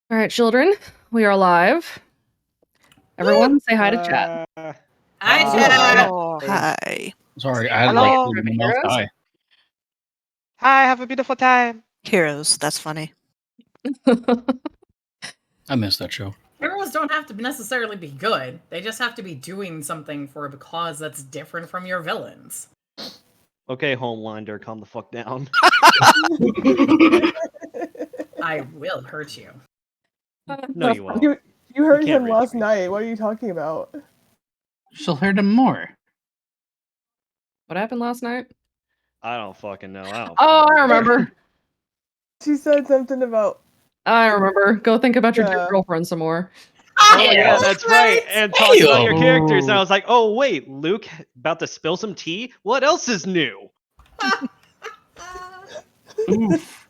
All right, children, we are live. Everyone, say hi to chat. Hi, Chat. Hi. Sorry, I had Hello. food in my mouth. Heroes? Hi. Hi, have a beautiful time. Heroes, that's funny. I missed that show. Heroes don't have to necessarily be good. They just have to be doing something for a cause that's different from your villains. Okay, Homelander, calm the fuck down. I will hurt you. No, you won't. You heard You can't him reach last me. night. What are you talking about? She'll hear them more. What happened last night? I don't fucking know. Oh, I remember. She said something about. I remember. Go think about your dead Yeah. girlfriend some more. Oh yeah, that's right. And talk about your characters. And I Ew. was like, oh wait, Luke about to spill some tea? What else is new? Oof.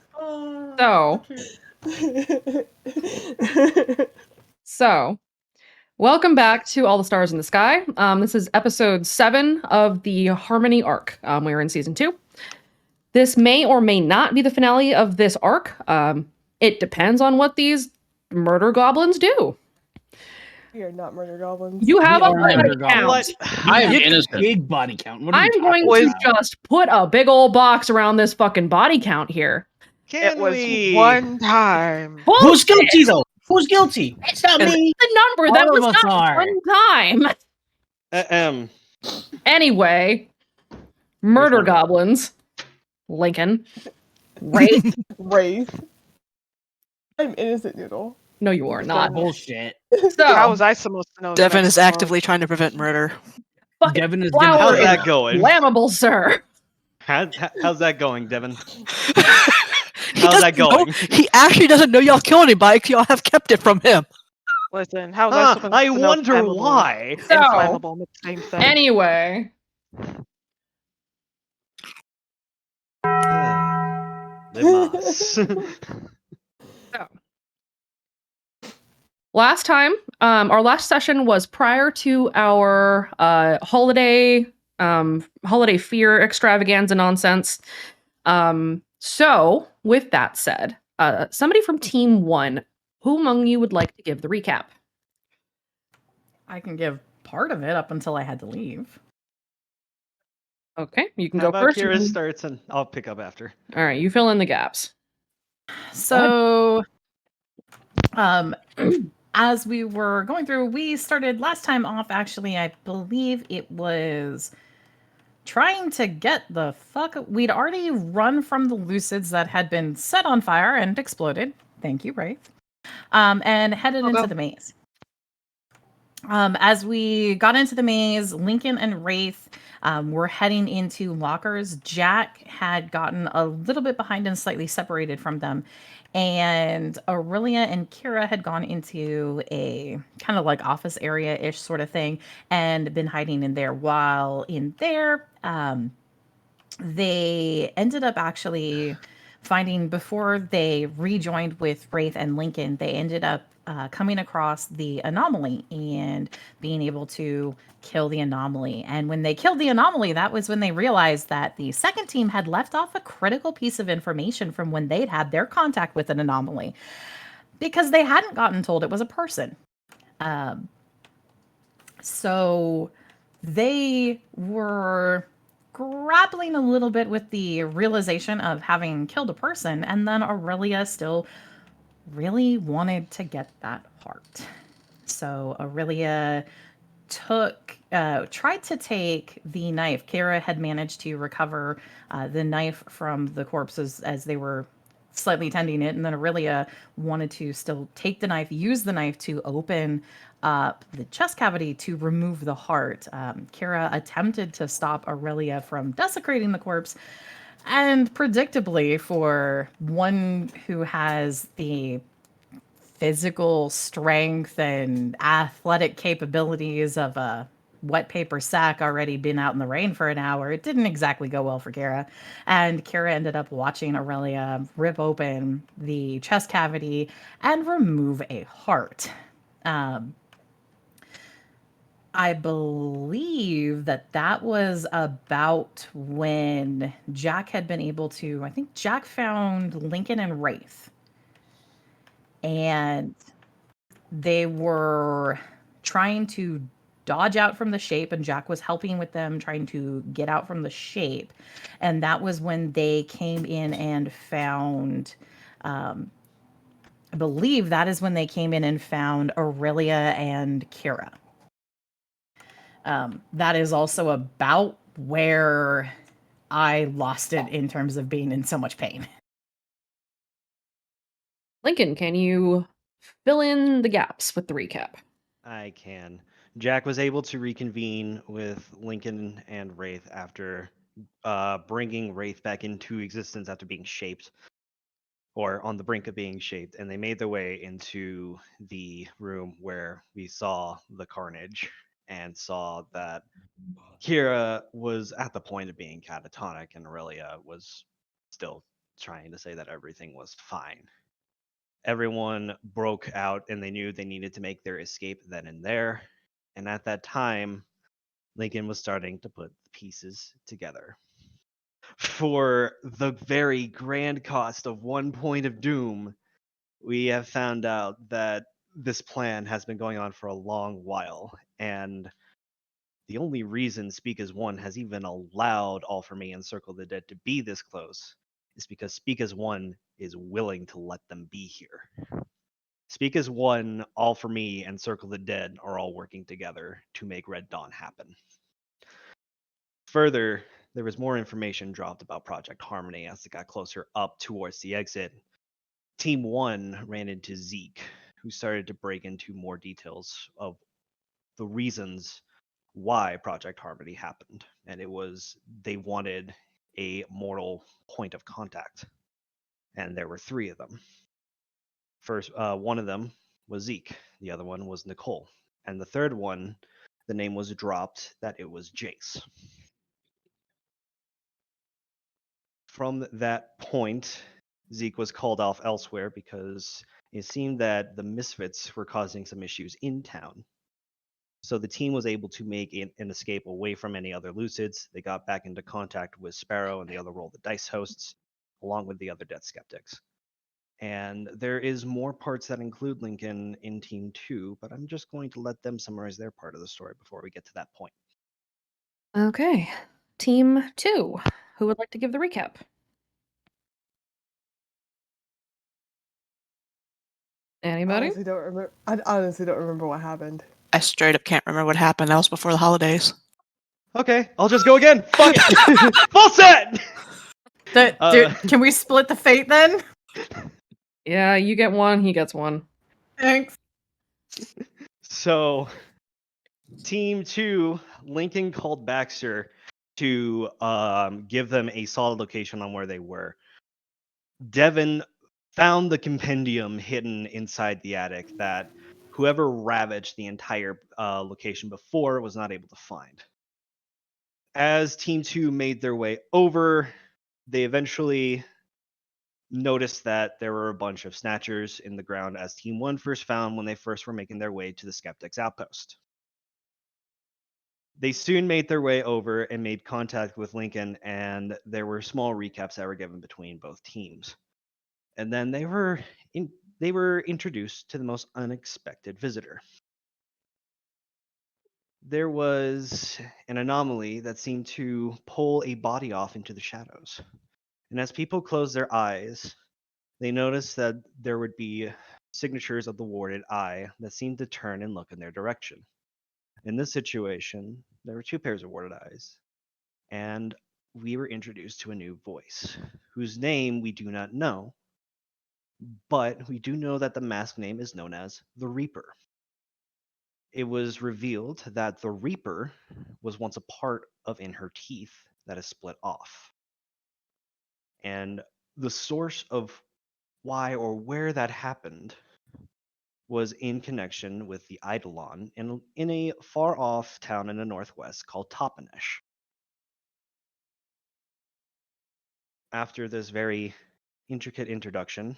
So, welcome back to All the Stars in the Sky. This is episode 7 of the Harmony arc. We're in season 2. This may or may not be the finale of this arc. It depends on what these murder goblins do. We are not murder goblins. You have We a are body murder count. goblins. What? I am You innocent. Big body count. What are I'm you going talking to about? just put a big old box around this fucking body count here. Can It was we? one time. Who's Bullshit! guilty though? Who's guilty? It's not me. The number that All was of us not are. one time. Anyway, murder one. goblins. Lincoln. Wraith. Wraith. I'm innocent, Noodle. No, you are not. Bullshit. How So, was I supposed to know? the Devin next is one? actively trying to prevent murder. fucking Devin is flower How's is that going? flammable, sir. How's that going, Devin? He How's that doesn't know- going? He actually doesn't know y'all kill anybody because y'all have kept it from him. Listen, how was I supposed I to know? wonder flammable why. So, and Inflammable, the same thing. anyway, last time, our last session was prior to our holiday fear extravaganza nonsense. So, with that said, somebody from Team 1, who among you would like to give the recap? I can give part of it up until I had to leave. Okay, you can How go about first. Kira starts and I'll pick up after. All right, you fill in the gaps. So, as we were going through, we started last time off, actually, I believe it was trying to get the fuck. We'd already run from the Lucids that had been set on fire and exploded. Thank you, Wraith. And headed into the maze. As we got into the maze, Lincoln and Wraith were heading into lockers. Jack had gotten a little bit behind and slightly separated from them. And Aurelia and Kira had gone into a kind of like office area-ish sort of thing and been hiding in there. While in there, they ended up actually finding, before they rejoined with Wraith and Lincoln, they ended up coming across the anomaly and being able to kill the anomaly. And when they killed the anomaly, that was when they realized that the second team had left off a critical piece of information from when they'd had their contact with an anomaly, because they hadn't gotten told it was a person. So they were grappling a little bit with the realization of having killed a person, and then Aurelia still really wanted to get that heart. So Aurelia tried to take the knife. Kira had managed to recover the knife from the corpses as they were slightly tending it, and then Aurelia wanted to still take the knife, use the knife to open up the chest cavity to remove the heart. Kira attempted to stop Aurelia from desecrating the corpse, and predictably, for one who has the physical strength and athletic capabilities of a wet paper sack already been out in the rain for an hour, it didn't exactly go well for Kira. And Kira ended up watching Aurelia rip open the chest cavity and remove a heart. I believe that was about when Jack had been able to, I think Jack found Lincoln and Wraith. and they were trying to dodge out from the shape, and Jack was helping with them trying to get out from the shape. And that was when they came in and found, I believe that is when they came in and found Aurelia and Kira. That is also about where I lost it in terms of being in so much pain. Lincoln, can you fill in the gaps with the recap? I can. Jack was able to reconvene with Lincoln and Wraith after bringing Wraith back into existence after being shaped, or on the brink of being shaped, and they made their way into the room where we saw the carnage and saw that Kira was at the point of being catatonic, and Aurelia was still trying to say that everything was fine. Everyone broke out and they knew they needed to make their escape then and there. And at that time, Lincoln was starting to put the pieces together. For the very grand cost of 1 point of doom, we have found out that this plan has been going on for a long while. And the only reason Speak as One has even allowed All For Me and Circle the Dead to be this close is because Speak as One is willing to let them be here. Speak as One, All For Me, and Circle the Dead are all working together to make Red Dawn happen. Further, there was more information dropped about Project Harmony as it got closer up towards the exit. Team 1 ran into Zeke, who started to break into more details of the reasons why Project Harmony happened. And it was they wanted a mortal point of contact. And there were 3 of them. First, one of them was Zeke. The other one was Nicole. And the third one, the name was dropped that it was Jace. From that point, Zeke was called off elsewhere because it seemed that the Misfits were causing some issues in town. So the team was able to make an escape away from any other Lucids. They got back into contact with Sparrow and the other Roll the Dice hosts, along with the other Death Skeptics. And there is more parts that include Lincoln in Team 2, but I'm just going to let them summarize their part of the story before we get to that point. Okay. Team 2. Who would like to give the recap? Anybody? I honestly don't remember what happened. I straight up can't remember what happened. That was before the holidays. Okay, I'll just go again. Fuck it. Full set! Can we split the fate then? Yeah, you get one, he gets one. Thanks. So, Team 2, Lincoln called Baxter to give them a solid location on where they were. Devin found the compendium hidden inside the attic that whoever ravaged the entire location before was not able to find. As Team 2 made their way over, they eventually noticed that there were a bunch of snatchers in the ground as Team 1 first found when they first were making their way to the Skeptics outpost. They soon made their way over and made contact with Lincoln, and there were small recaps that were given between both teams. And then they were introduced to the most unexpected visitor. There was an anomaly that seemed to pull a body off into the shadows. And as people closed their eyes, they noticed that there would be signatures of the warded eye that seemed to turn and look in their direction. In this situation, there were 2 pairs of warded eyes, and we were introduced to a new voice, whose name we do not know, but we do know that the mask name is known as the Reaper. It was revealed that the Reaper was once a part of In Her Teeth that is split off. And the source of why or where that happened was in connection with the Eidolon in a far-off town in the northwest called Topanesh. After this very intricate introduction,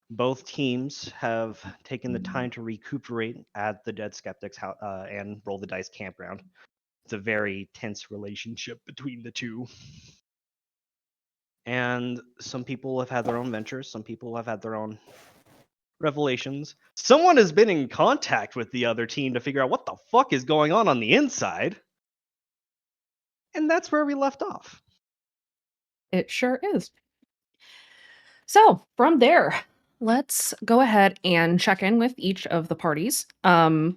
both teams have taken the time to recuperate at the Dead Skeptics and Roll the Dice campground. It's a very tense relationship between the two. And some people have had their own ventures. Some people have had their own revelations. Someone has been in contact with the other team to figure out what the fuck is going on the inside. And that's where we left off. It sure is. So from there, let's go ahead and check in with each of the parties. We're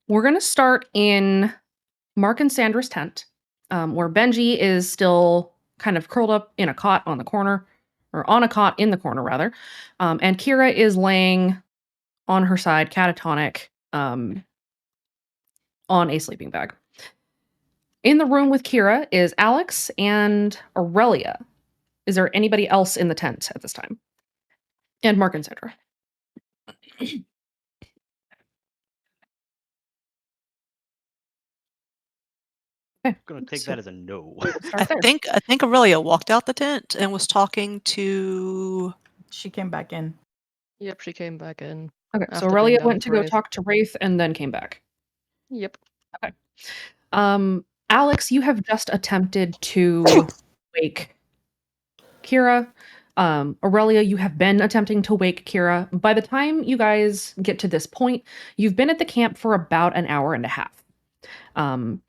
going to start in Mark and Sandra's tent, where Benji is still kind of curled up in a cot on the corner, or on a cot in the corner, rather. And Kira is laying on her side, catatonic, on a sleeping bag. In the room with Kira is Alex and Aurelia. Is there anybody else in the tent at this time? And Mark and Sandra. I'm going to take that as a no. I think Aurelia walked out the tent and was talking to. She came back in. Yep, she came back in. Okay, so after being Aurelia done went with to go Wraith. talk to Wraith and then came back. Yep. Alex, you have just attempted to wake Kira. Aurelia, you have been attempting to wake Kira. By the time you guys get to this point, you've been at the camp for about an hour and a half.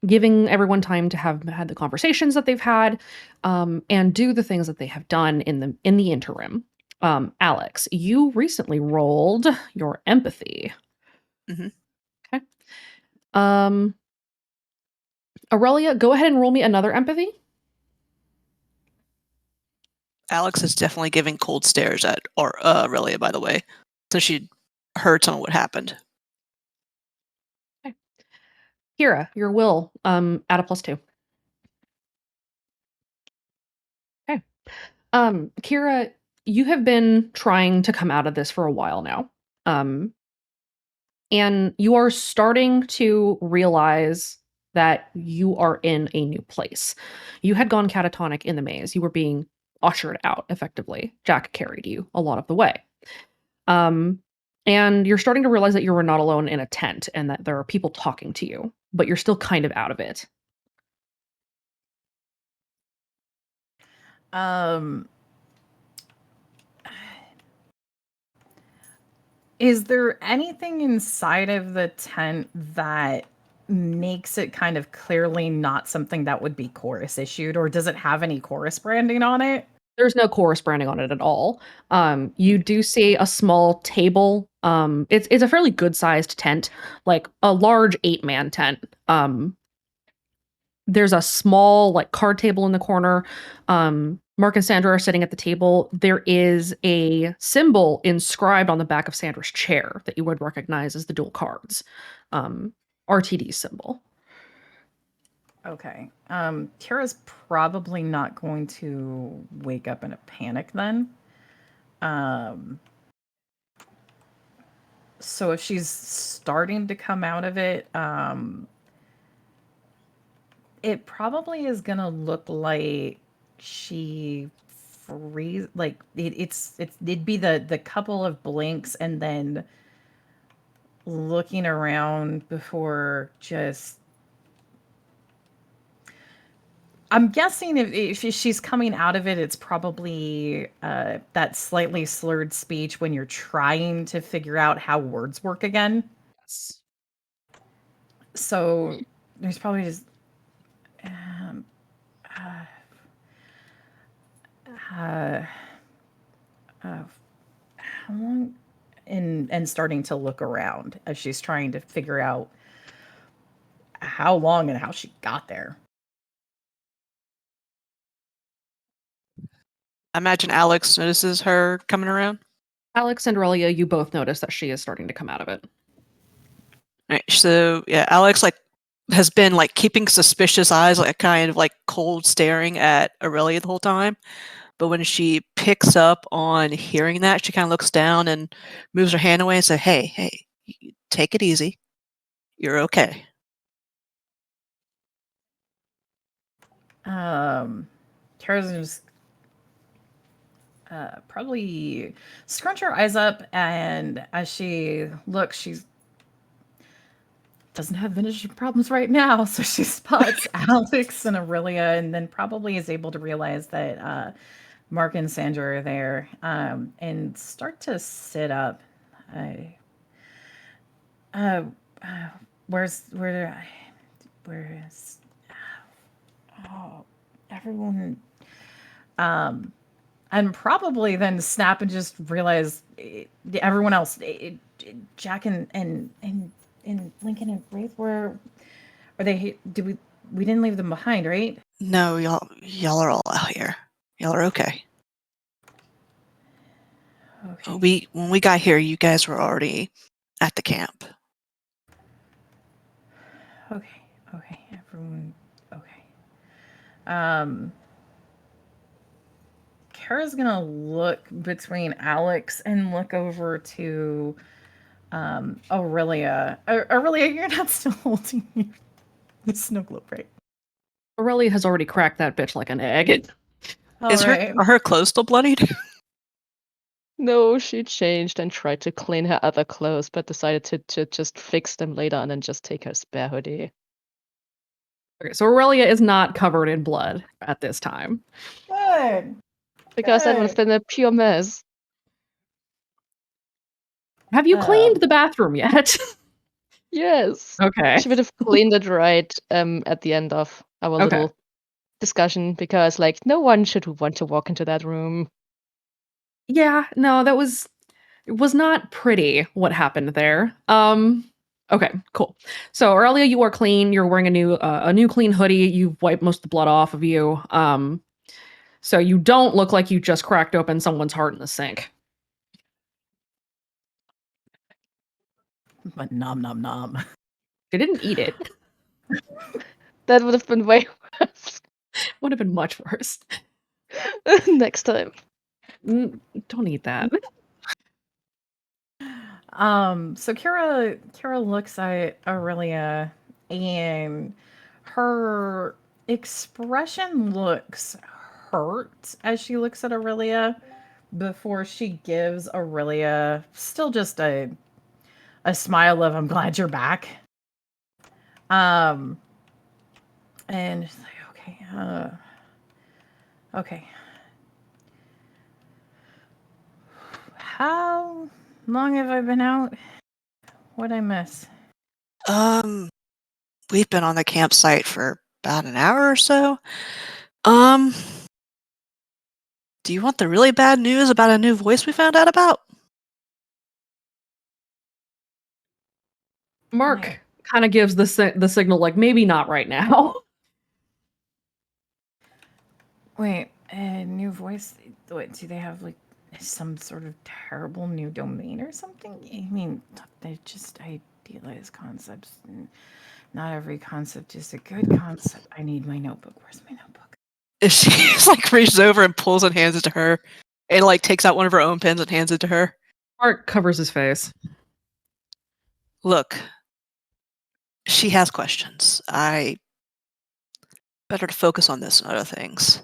Giving everyone time to have had the conversations that they've had, and do the things that they have done in the interim. Alex, you recently rolled your empathy. Mhm. Okay. Aurelia, go ahead and roll me another empathy. Alex is definitely giving cold stares at Aurelia, by the way, since she heard some of what happened. Kira, your will, add a +2. Okay. Kira, you have been trying to come out of this for a while now. And you are starting to realize that you are in a new place. You had gone catatonic in the maze. You were being ushered out, effectively. Jack carried you a lot of the way. And you're starting to realize that you were not alone in a tent and that there are people talking to you, but you're still kind of out of it. Is there anything inside of the tent that makes it kind of clearly not something that would be chorus issued, or does it have any chorus branding on it? There's no chorus branding on it at all. You do see a small table. It's a fairly good sized tent, like a large 8-man tent. There's a small like card table in the corner. Mark and Sandra are sitting at the table. There is a symbol inscribed on the back of Sandra's chair that you would recognize as the dual cards. RTD symbol. Okay. Kira's probably not going to wake up in a panic then. So if she's starting to come out of it, it probably is gonna look like she it'd be the couple of blinks and then looking around before just. I'm guessing if she's coming out of it, it's probably that slightly slurred speech when you're trying to figure out how words work again. Yes. So there's probably just how long, and starting to look around as she's trying to figure out how long and how she got there. I imagine Alex notices her coming around. Alex and Aurelia, you both notice that she is starting to come out of it. All right, so yeah, Alex has been keeping suspicious eyes, kind of cold staring at Aurelia the whole time. But when she picks up on hearing that, she kind of looks down and moves her hand away and says, "Hey, take it easy. You're okay." Kara's just probably scrunch her eyes up, and as she looks, she's doesn't have vision problems right now, so she spots Alex and Aurelia, and then probably is able to realize that Mark and Sandra are there, and start to sit up. Uh, where is everyone? And probably then snap and just realize everyone else, Jack and Lincoln and Wraith, where are they? We didn't leave them behind, right? No, y'all are all out here. Y'all are okay. Okay. When we got here, you guys were already at the camp. Okay. Everyone. Okay. Kara's gonna look between Alex and look over to Aurelia. Aurelia, you're not still holding the snow globe, right? Aurelia has already cracked that bitch like an egg. Are her clothes still bloodied? No, she changed and tried to clean her other clothes, but decided to just fix them later and then just take her spare hoodie. Okay, so Aurelia is not covered in blood at this time. Good. Because that would have been a pure mess. Have you cleaned the bathroom yet? Yes. Okay. She would have cleaned it right at the end of our little discussion because like no one should want to walk into that room. Yeah, no, it was not pretty what happened there. Okay, cool. So Aurelia, you are clean. You're wearing a new clean hoodie. You've wiped most of the blood off of you. So you don't look like you just cracked open someone's heart in the sink. But nom nom nom. They didn't eat it. That would have been way worse. Would have been much worse. Next time. Don't eat that. So Kara looks at Aurelia and her expression looks hurt as she looks at Aurelia before she gives Aurelia still just a smile of I'm glad you're back. And she's like, okay. How long have I been out? What'd I miss? We've been on the campsite for about an hour or so. Do you want the really bad news about a new voice we found out about? Mark kind of gives the signal like maybe not right now. Wait, a new voice? What, do they have like some sort of terrible new domain or something? I mean, they're just idealized concepts. And not every concept is a good concept. I need my notebook. Where's my notebook? She like reaches over and pulls and hands it to her, and like takes out one of her own pens and hands it to her. Mark covers his face. Look, she has questions. I better to focus on this and other things.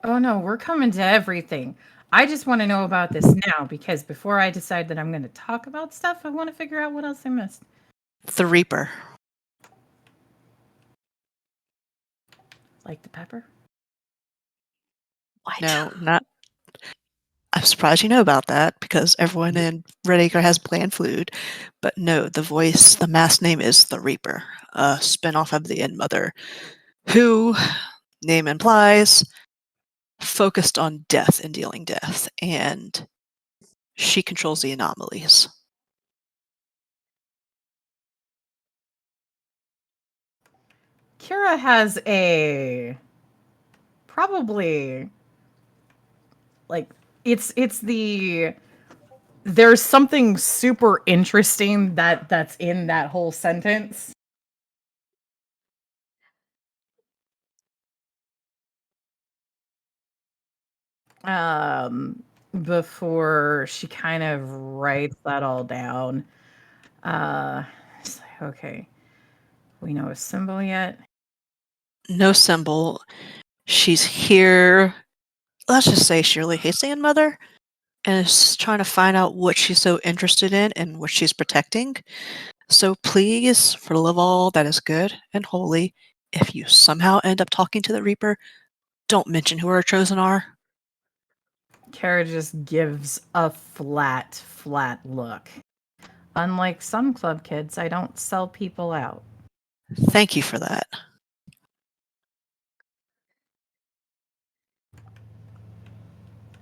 Oh no, we're coming to everything. I just want to know about this now because before I decide that I'm going to talk about stuff, I want to figure out what else I missed. The Reaper. Like the pepper? What? No, not. I'm surprised you know about that because everyone in Redacre has bland fluid. But no, the masked name is the Reaper, a spinoff of the Endmother, who, name implies, focused on death and dealing death, and she controls the anomalies. Kira has a probably like it's there's something super interesting that's in that whole sentence. Before she kind of writes that all down. It's like, okay. We know a symbol yet? No symbol. She's here. Let's just say she really hates the Endmother and is trying to find out what she's so interested in and what she's protecting. So please, for the love of all that is good and holy, if you somehow end up talking to the Reaper, don't mention who our chosen are. Kara just gives a flat look. Unlike some club kids, I don't sell people out. Thank you for that.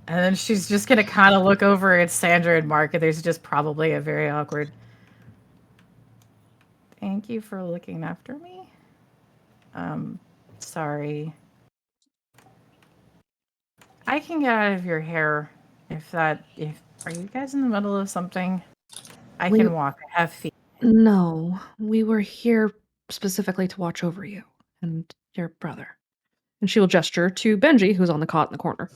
And then she's just gonna kind of look over at Sandra and Mark, and there's just probably a very awkward. Thank you for looking after me. Sorry. I can get out of your hair if are you guys in the middle of something? I We- can walk. I have feet. No, we were here specifically to watch over you and your brother. And she will gesture to Benji, who's on the cot in the corner.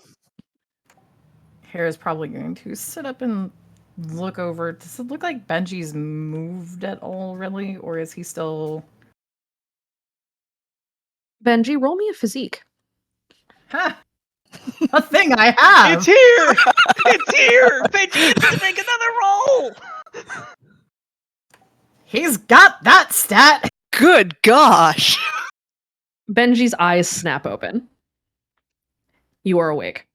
Hair is probably going to sit up and look over. Does it look like Benji's moved at all, really? Or is he still... Benji, roll me a physique. Ha! A thing I have! It's here! It's here! Benji needs to make another roll! He's got that stat! Good gosh! Benji's eyes snap open. You are awake.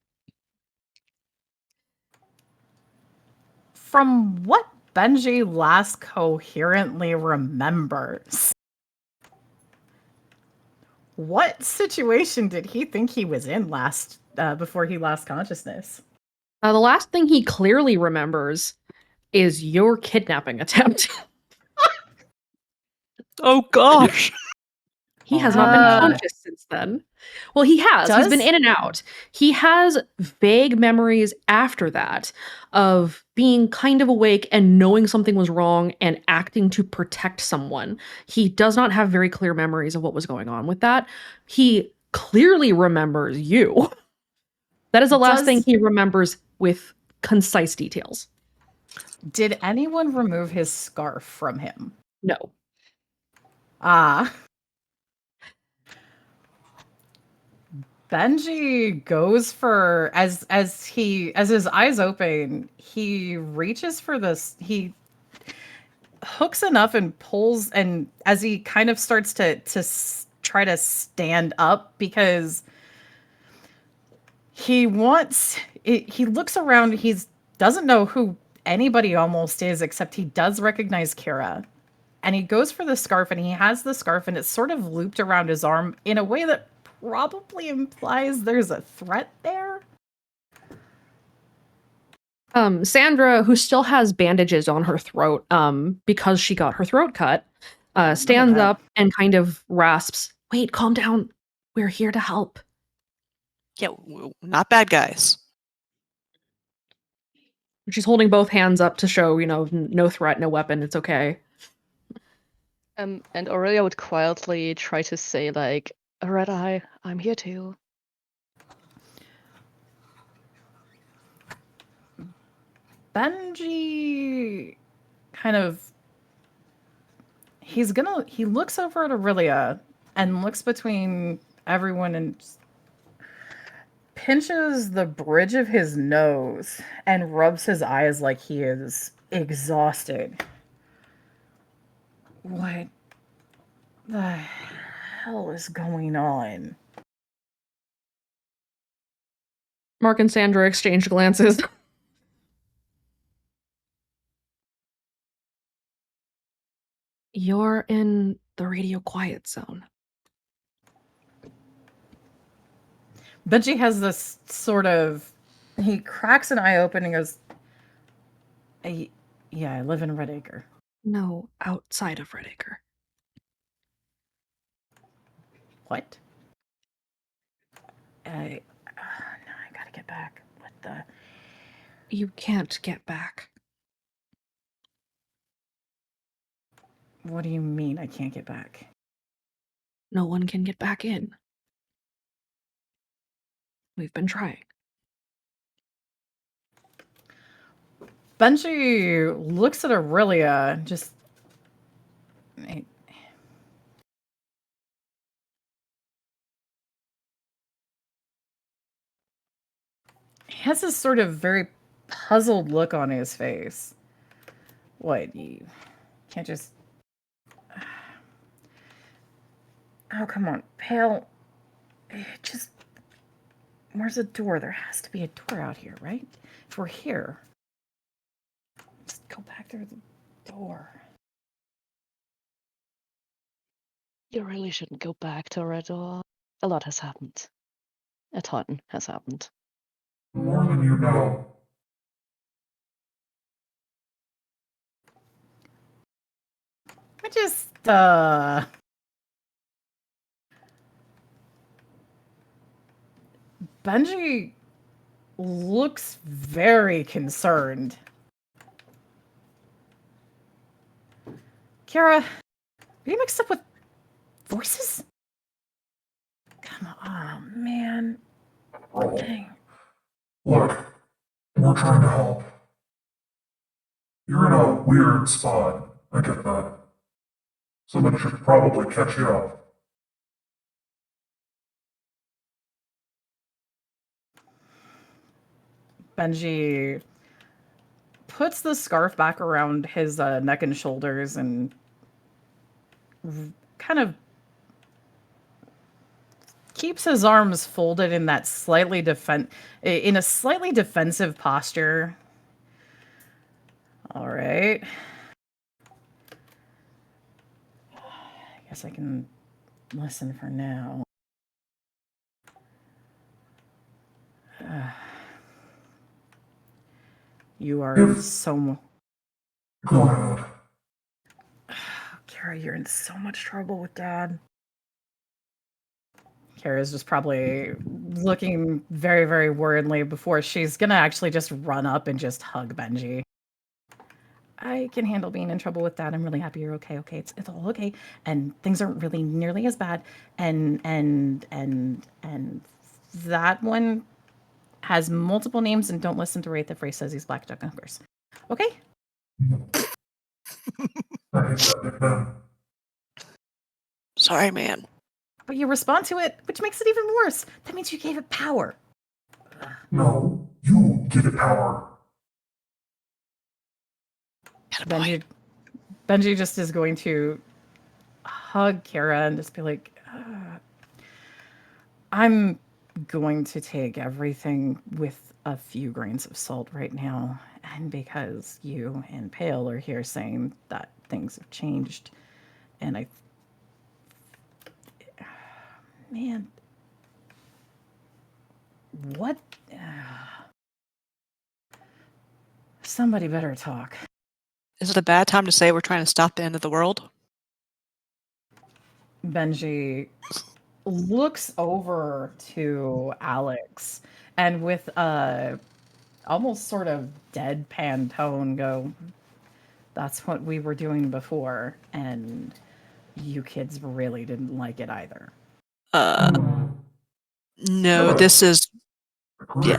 From what Benji last coherently remembers, what situation did he think he was in last, before he lost consciousness? The last thing he clearly remembers is your kidnapping attempt. Oh gosh! He has not been conscious since then. Well, he has. He's been Does- in and out. He has vague memories after that of being kind of awake and knowing something was wrong and acting to protect someone. He does not have very clear memories of what was going on with that. He clearly remembers you. That is the last thing he remembers with concise details. Did anyone remove his scarf from him? No. Ah. Benji goes for as his eyes open, he reaches for this. He hooks enough and pulls, and as he kind of starts to try to stand up because he wants. He looks around. He doesn't know who anybody almost is, except he does recognize Kira. And he goes for the scarf, and he has the scarf, and it's sort of looped around his arm in a way that probably implies there's a threat there. Sandra, who still has bandages on her throat, because she got her throat cut, stands that. up and kind of rasps, "Wait, calm down. We're here to help." Yeah, not bad guys. She's holding both hands up to show, no threat, no weapon, it's okay. And Aurelia would quietly try to say, like, Red Eye, I'm here too. Benji kind of he looks over at Aurelia and looks between everyone and pinches the bridge of his nose and rubs his eyes like he is exhausted. What the hell is going on? Mark and Sandra exchange glances. You're in the radio quiet zone. Benji has this sort of... He cracks an eye open and goes, yeah, I live in Red Acre. No, outside of Red Acre. What? No, I gotta get back. What the... You can't get back. What do you mean I can't get back? No one can get back in. We've been trying. Benji looks at Aurelia, just... He has this sort of very puzzled look on his face. What, you can't just... Oh, come on, Pale. Just... Where's a door? There has to be a door out here, right? If we're here, let's go back through the door. You really shouldn't go back to Red Door. A lot has happened. A ton has happened. More than you know. I just, Benji looks very concerned. Kara, are you mixed up with voices? Come on, man. Dang. Look, we're trying to help. You're in a weird spot. I get that. Somebody should probably catch you up. Benji puts the scarf back around his neck and shoulders and kind of keeps his arms folded in that slightly in a slightly defensive posture. All right. I guess I can listen for now. You are in so Go ahead. Kara, you're in so much trouble with Dad. Kara's just probably looking very, very worriedly before she's gonna actually just run up and just hug Benji. I can handle being in trouble with Dad. I'm really happy you're okay. Okay, it's all okay, and things aren't really nearly as bad. And that one has multiple names, and don't listen to Wraith if Wraith says he's Black Duck Numbers. Okay? I hate that nickname. Sorry, man. But you respond to it, which makes it even worse. That means you gave it power. No, you give it power. Benji just is going to hug Kara and just be like, I'm going to take everything with a few grains of salt right now. And because you and Pale are here saying that things have changed, and man, what? Somebody better talk. Is it a bad time to say we're trying to stop the end of the world? Benji looks over to Alex and with a almost sort of deadpan tone go, that's what we were doing before, and you kids really didn't like it either. No, this is yeah.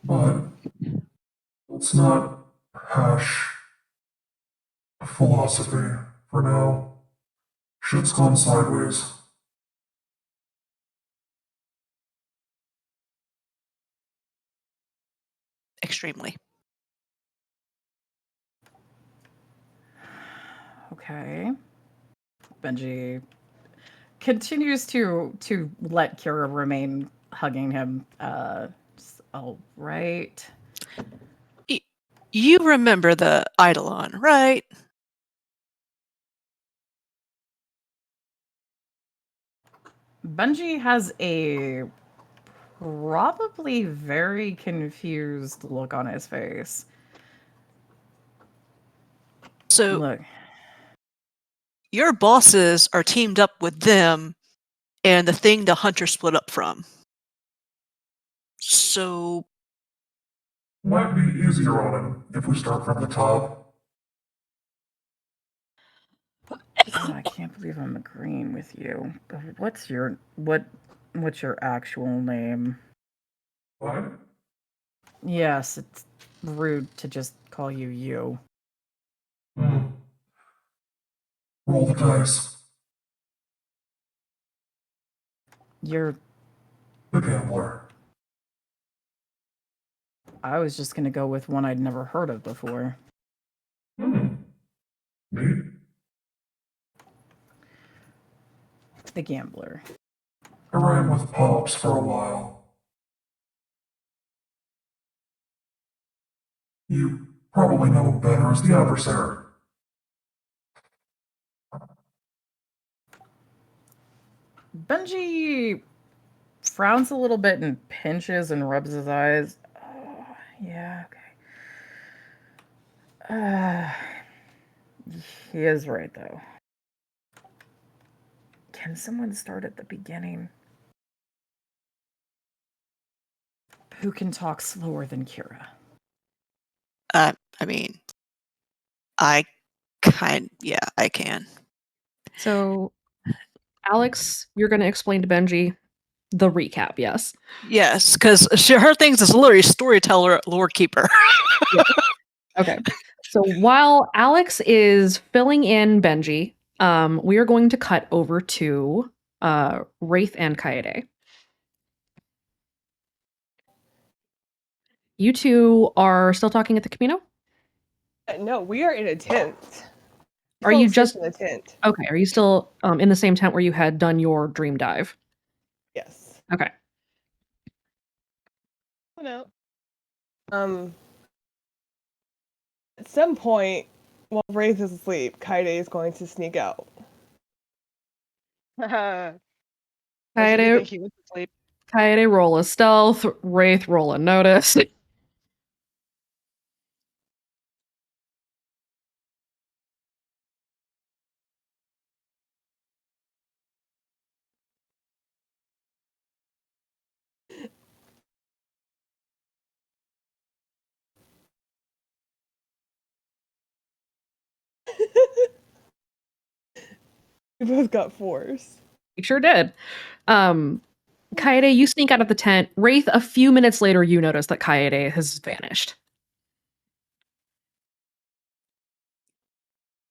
But let's not hash philosophy for now. Shit's gone sideways. Extremely. Okay. Benji continues to let Kira remain hugging him. All right. You remember the Eidolon, right? Benji has a probably very confused look on his face. So look, your bosses are teamed up with them and the thing the hunter split up from. So might be easier on him if we start from the top. Oh, I can't believe I'm agreeing with you. What's your actual name? What? Yes, it's rude to just call you you. Roll the dice. You're the gambler. I was just gonna go with one I'd never heard of before. Neat. The gambler. I ran with Pops for a while. You probably know him better as the adversary. Benji frowns a little bit and pinches and rubs his eyes. Yeah, okay. He is right, though. Can someone start at the beginning? Who can talk slower than Kira? I mean, I can. So, Alex, you're going to explain to Benji the recap, yes? Yes, because her things is literally storyteller, lore keeper. Okay. So while Alex is filling in Benji, we are going to cut over to Wraith and Kaede. You two are still talking at the Camino? No, we are in a tent. Are you Both just in a tent? okay? Are you still in the same tent where you had done your dream dive? Yes. Okay. Oh, no. At some point, while Wraith is asleep, Kaede is going to sneak out. That's a good thing he went to sleep. Kaede, roll a stealth. Wraith, roll a notice. We both got 4s. You sure did. Kaede, you sneak out of the tent. Wraith, a few minutes later, you notice that Kaede has vanished.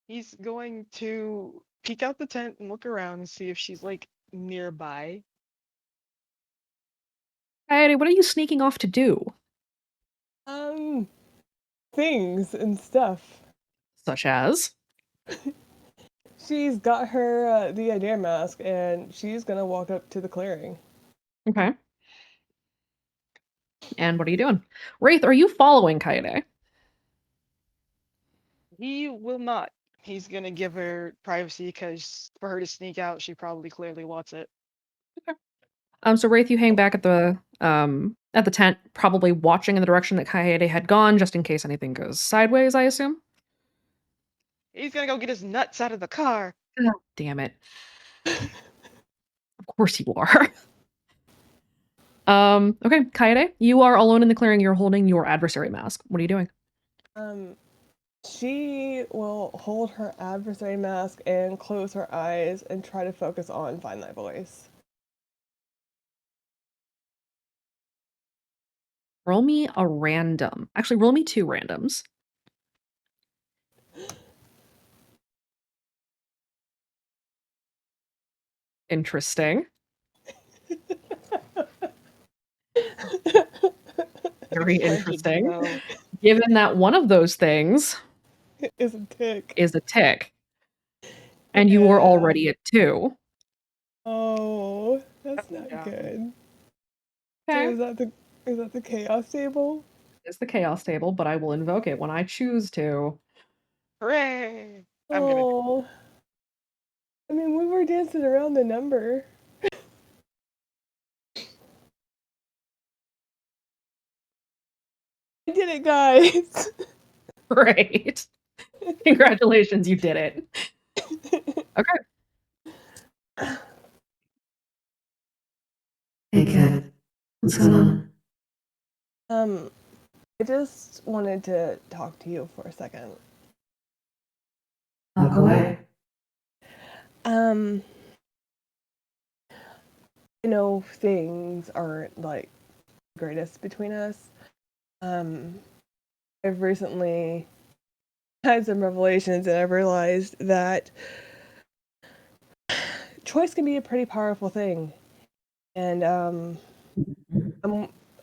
He's going to peek out the tent and look around and see if she's like nearby. Kaede, what are you sneaking off to do? Things and stuff. Such as? She's got her the idea mask, and she's gonna walk up to the clearing. Okay. And what are you doing? Wraith, are you following Kaede? He will not. He's gonna give her privacy because for her to sneak out, she probably clearly wants it. So Wraith, you hang back at the tent, probably watching in the direction that Kaede had gone, just in case anything goes sideways, I assume. He's gonna go get his nuts out of the car. God damn it. Of course you are. Okay, Kaede, you are alone in the clearing. You're holding your adversary mask. What are you doing? She will hold her adversary mask and close her eyes and try to focus on Find Thy Voice. Roll me a random. Actually, roll me 2 randoms. Interesting. Very interesting. Given that one of those things is a tick. And you were already at 2. Oh, that's not good. Okay. So is that the chaos table? It's the chaos table, but I will invoke it when I choose to. Hooray! Oh. I mean, we were dancing around the number. I did it, guys. Great. Congratulations, you did it. Okay. Hey, Kat. What's going on? I just wanted to talk to you for a second. Talk away. You know, things aren't like the greatest between us. I've recently had some revelations, and I've realized that choice can be a pretty powerful thing. And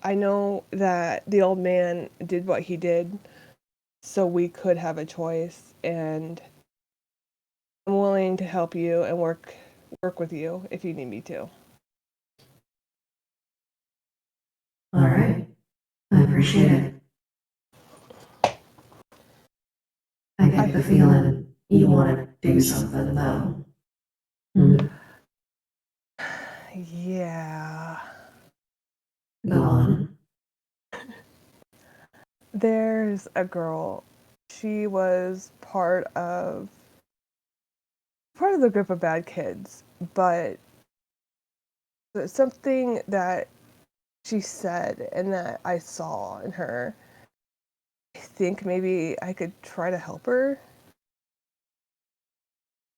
I know that the old man did what he did so we could have a choice, and I'm willing to help you and work with you if you need me to. appreciate it. I get the feeling you want to do something, though. Hmm. Yeah. Go on. There's a girl. She was part of the group of bad kids, but there's something that she said and that I saw in her. I think maybe I could try to help her.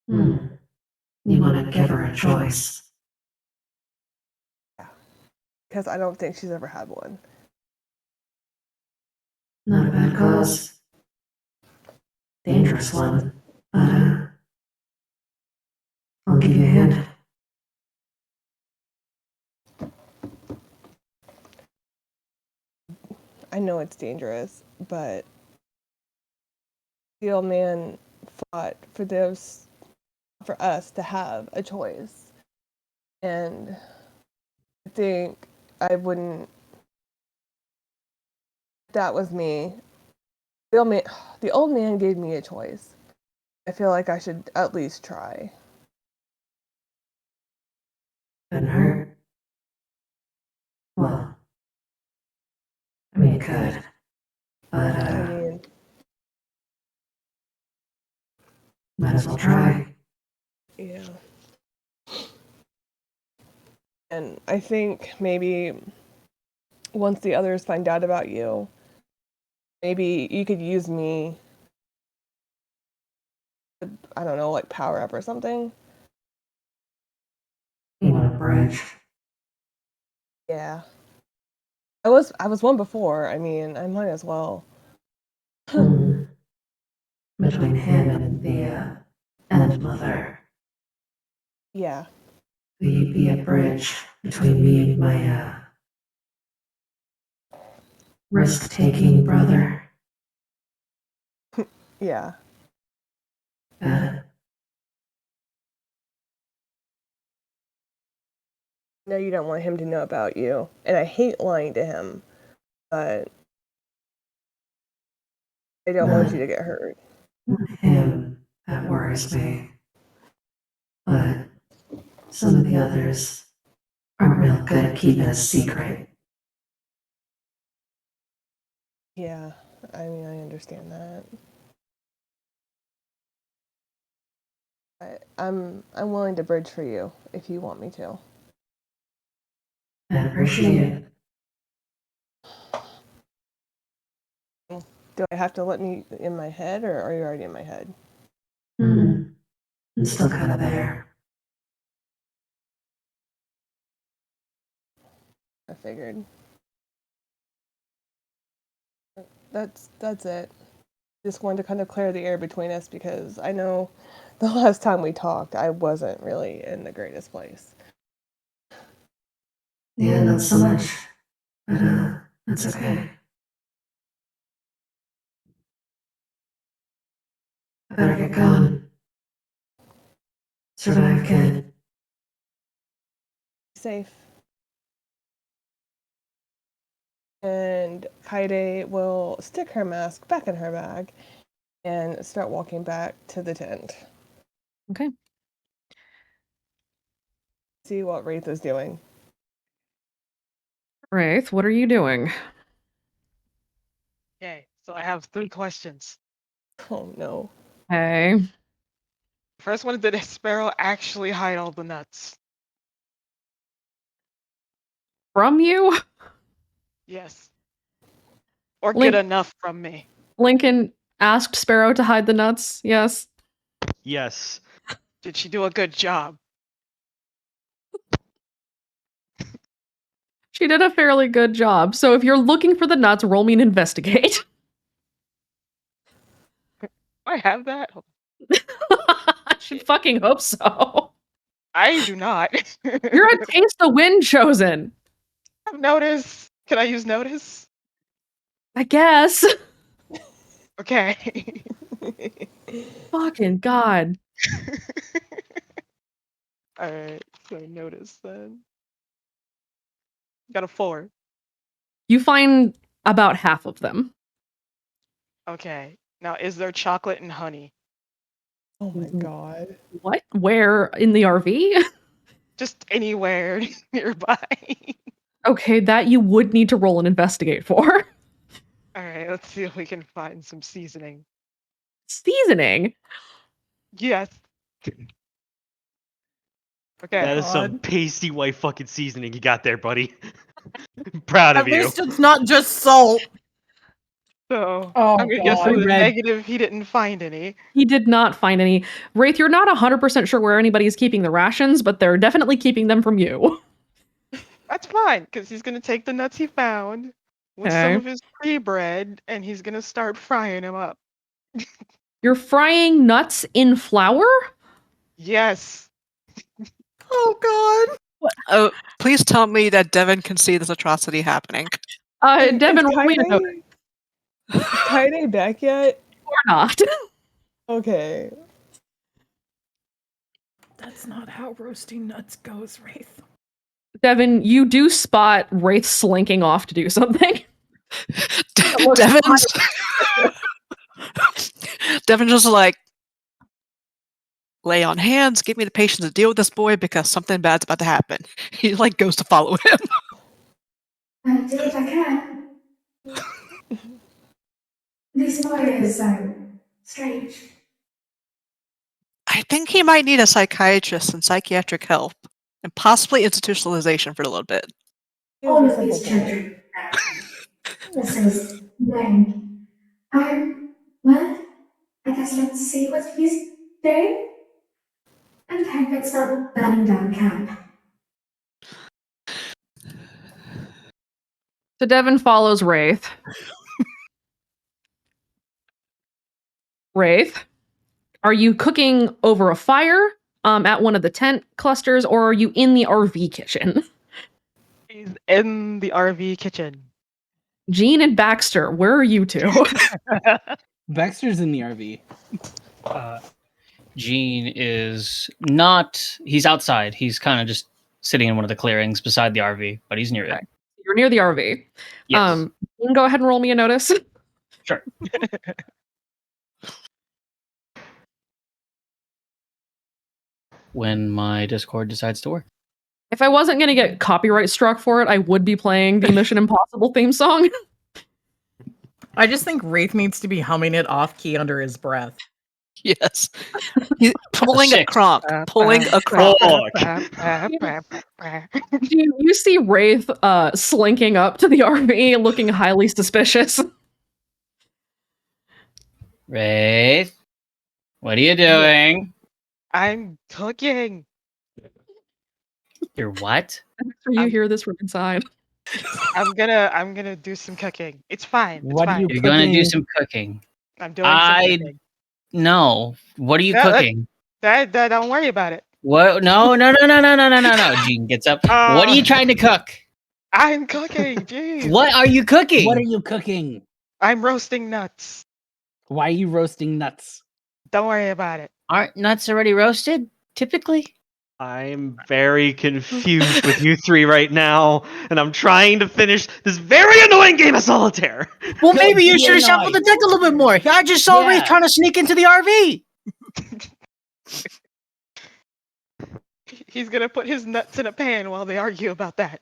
Hmm. You want to give her a choice. Because I don't think she's ever had one. Not a bad cause. Dangerous one. But, I'll give you a hint. I know it's dangerous, but the old man fought for us to have a choice. And I think I wouldn't, if that was me. The old man gave me a choice. I feel like I should at least try. Couldn't hurt. Well, I mean, it could. But, I mean, might as well try. yeah. And I think maybe once the others find out about you, maybe you could use me, I don't know, like power up or something. You want a bridge? Yeah. I was one before. I mean, I might as well. Hmm. Between him and the, End Mother. Yeah. Will you be a bridge between me and my, risk-taking brother? Yeah. Got it. No, you don't want him to know about you. And I hate lying to him, but I don't want you to get hurt. Him, that worries me. But some of the others aren't real good at keeping a secret. Yeah. I mean, I understand that. I'm willing to bridge for you if you want me to. I appreciate it. Do I have to let me in my head, or are you already in my head? I'm still kind of there. I figured. That's it. Just wanted to kind of clear the air between us because I know the last time we talked, I wasn't really in the greatest place. Yeah, not so much. But, that's okay. I better get going. Survive, kid. Safe. And Kaide will stick her mask back in her bag and start walking back to the tent. Okay. See what Wraith is doing. Wraith, what are you doing? Okay, so I have 3 questions. Oh no. Hey. First one, did Sparrow actually hide all the nuts? From you? Yes. Or Link- get enough from me? Lincoln asked Sparrow to hide the nuts. Yes. Yes. Did she do a good job? She did a fairly good job. So if you're looking for the nuts, roll me an investigate. I have that? I should fucking hope so. I do not. You're a taste the wind chosen. Have notice. Can I use notice? I guess. Okay. Fucking God. Alright, so notice then. Got a 4. You find about half of them. Okay. Now, is there chocolate and honey? Oh my god. What? Where in the RV? Just anywhere nearby. Okay, that you would need to roll and investigate for. All right, let's see if we can find some seasoning. Seasoning? Yes. Okay. That is some pasty white fucking seasoning you got there, buddy. Proud At of you. least it's not just salt. So Oh, I'm gonna guess God. with a Red. negative. He didn't find any. He did not find any. Wraith, you're not 100% sure where anybody's keeping the rations, but they're definitely keeping them from you. That's fine, because he's gonna take the nuts he found with some Okay. of his pre-bread, and he's gonna start frying them up. You're frying nuts in flour? Yes. Oh god. Oh, please tell me that Devin can see this atrocity happening. Devin, Is roll me a note. Kaide back yet? Or not. Okay. That's not how roasting nuts goes, Wraith. Devin, you do spot Wraith slinking off to do something. looks Devin's Devin just like, lay on hands, give me the patience to deal with this boy because something bad's about to happen. He like goes to follow him. I do if I can. This boy is so strange. I think he might need a psychiatrist and psychiatric help, and possibly institutionalization for a little bit. All of these children. This is Wayne. Well, I guess let's see what he's doing. Okay, let's start burning down camp. So Devin follows Wraith. Wraith, are you cooking over a fire at one of the tent clusters, or are you in the RV kitchen? He's in the RV kitchen. Jean and Baxter, where are you two? Baxter's in the RV. Gene is not. He's outside. He's kind of just sitting in one of the clearings beside the RV, but he's near it. You're near the RV. Yes. You can go ahead and roll me a notice. Sure. When my Discord decides to work. If I wasn't going to get copyright struck for it, I would be playing the Mission Impossible theme song. I just think Wraith needs to be humming it off key under his breath. Yes. He's pulling a Six. crump. Pulling a crump. You see Wraith slinking up to the RV looking highly suspicious. Wraith, what are you doing? I'm cooking. You're what? After you hear this from inside. I'm gonna do some cooking. It's fine. It's What are fine. you You're gonna do cooking? some cooking. I'm doing some cooking. No. What are you No, cooking? That don't worry about it. What? No. Gene gets up. What are you trying to cook? I'm cooking. Jeez. What are you cooking? What are you cooking? I'm roasting nuts. Why are you roasting nuts? Don't worry about it. Aren't nuts already roasted? Typically. I'm very confused with you three right now, and I'm trying to finish this very annoying game of solitaire. Well, No, maybe you you're should have shuffled the nice. deck a little bit more. I just saw Ray Yeah. trying to sneak into the RV. He's gonna put his nuts in a pan while they argue about that.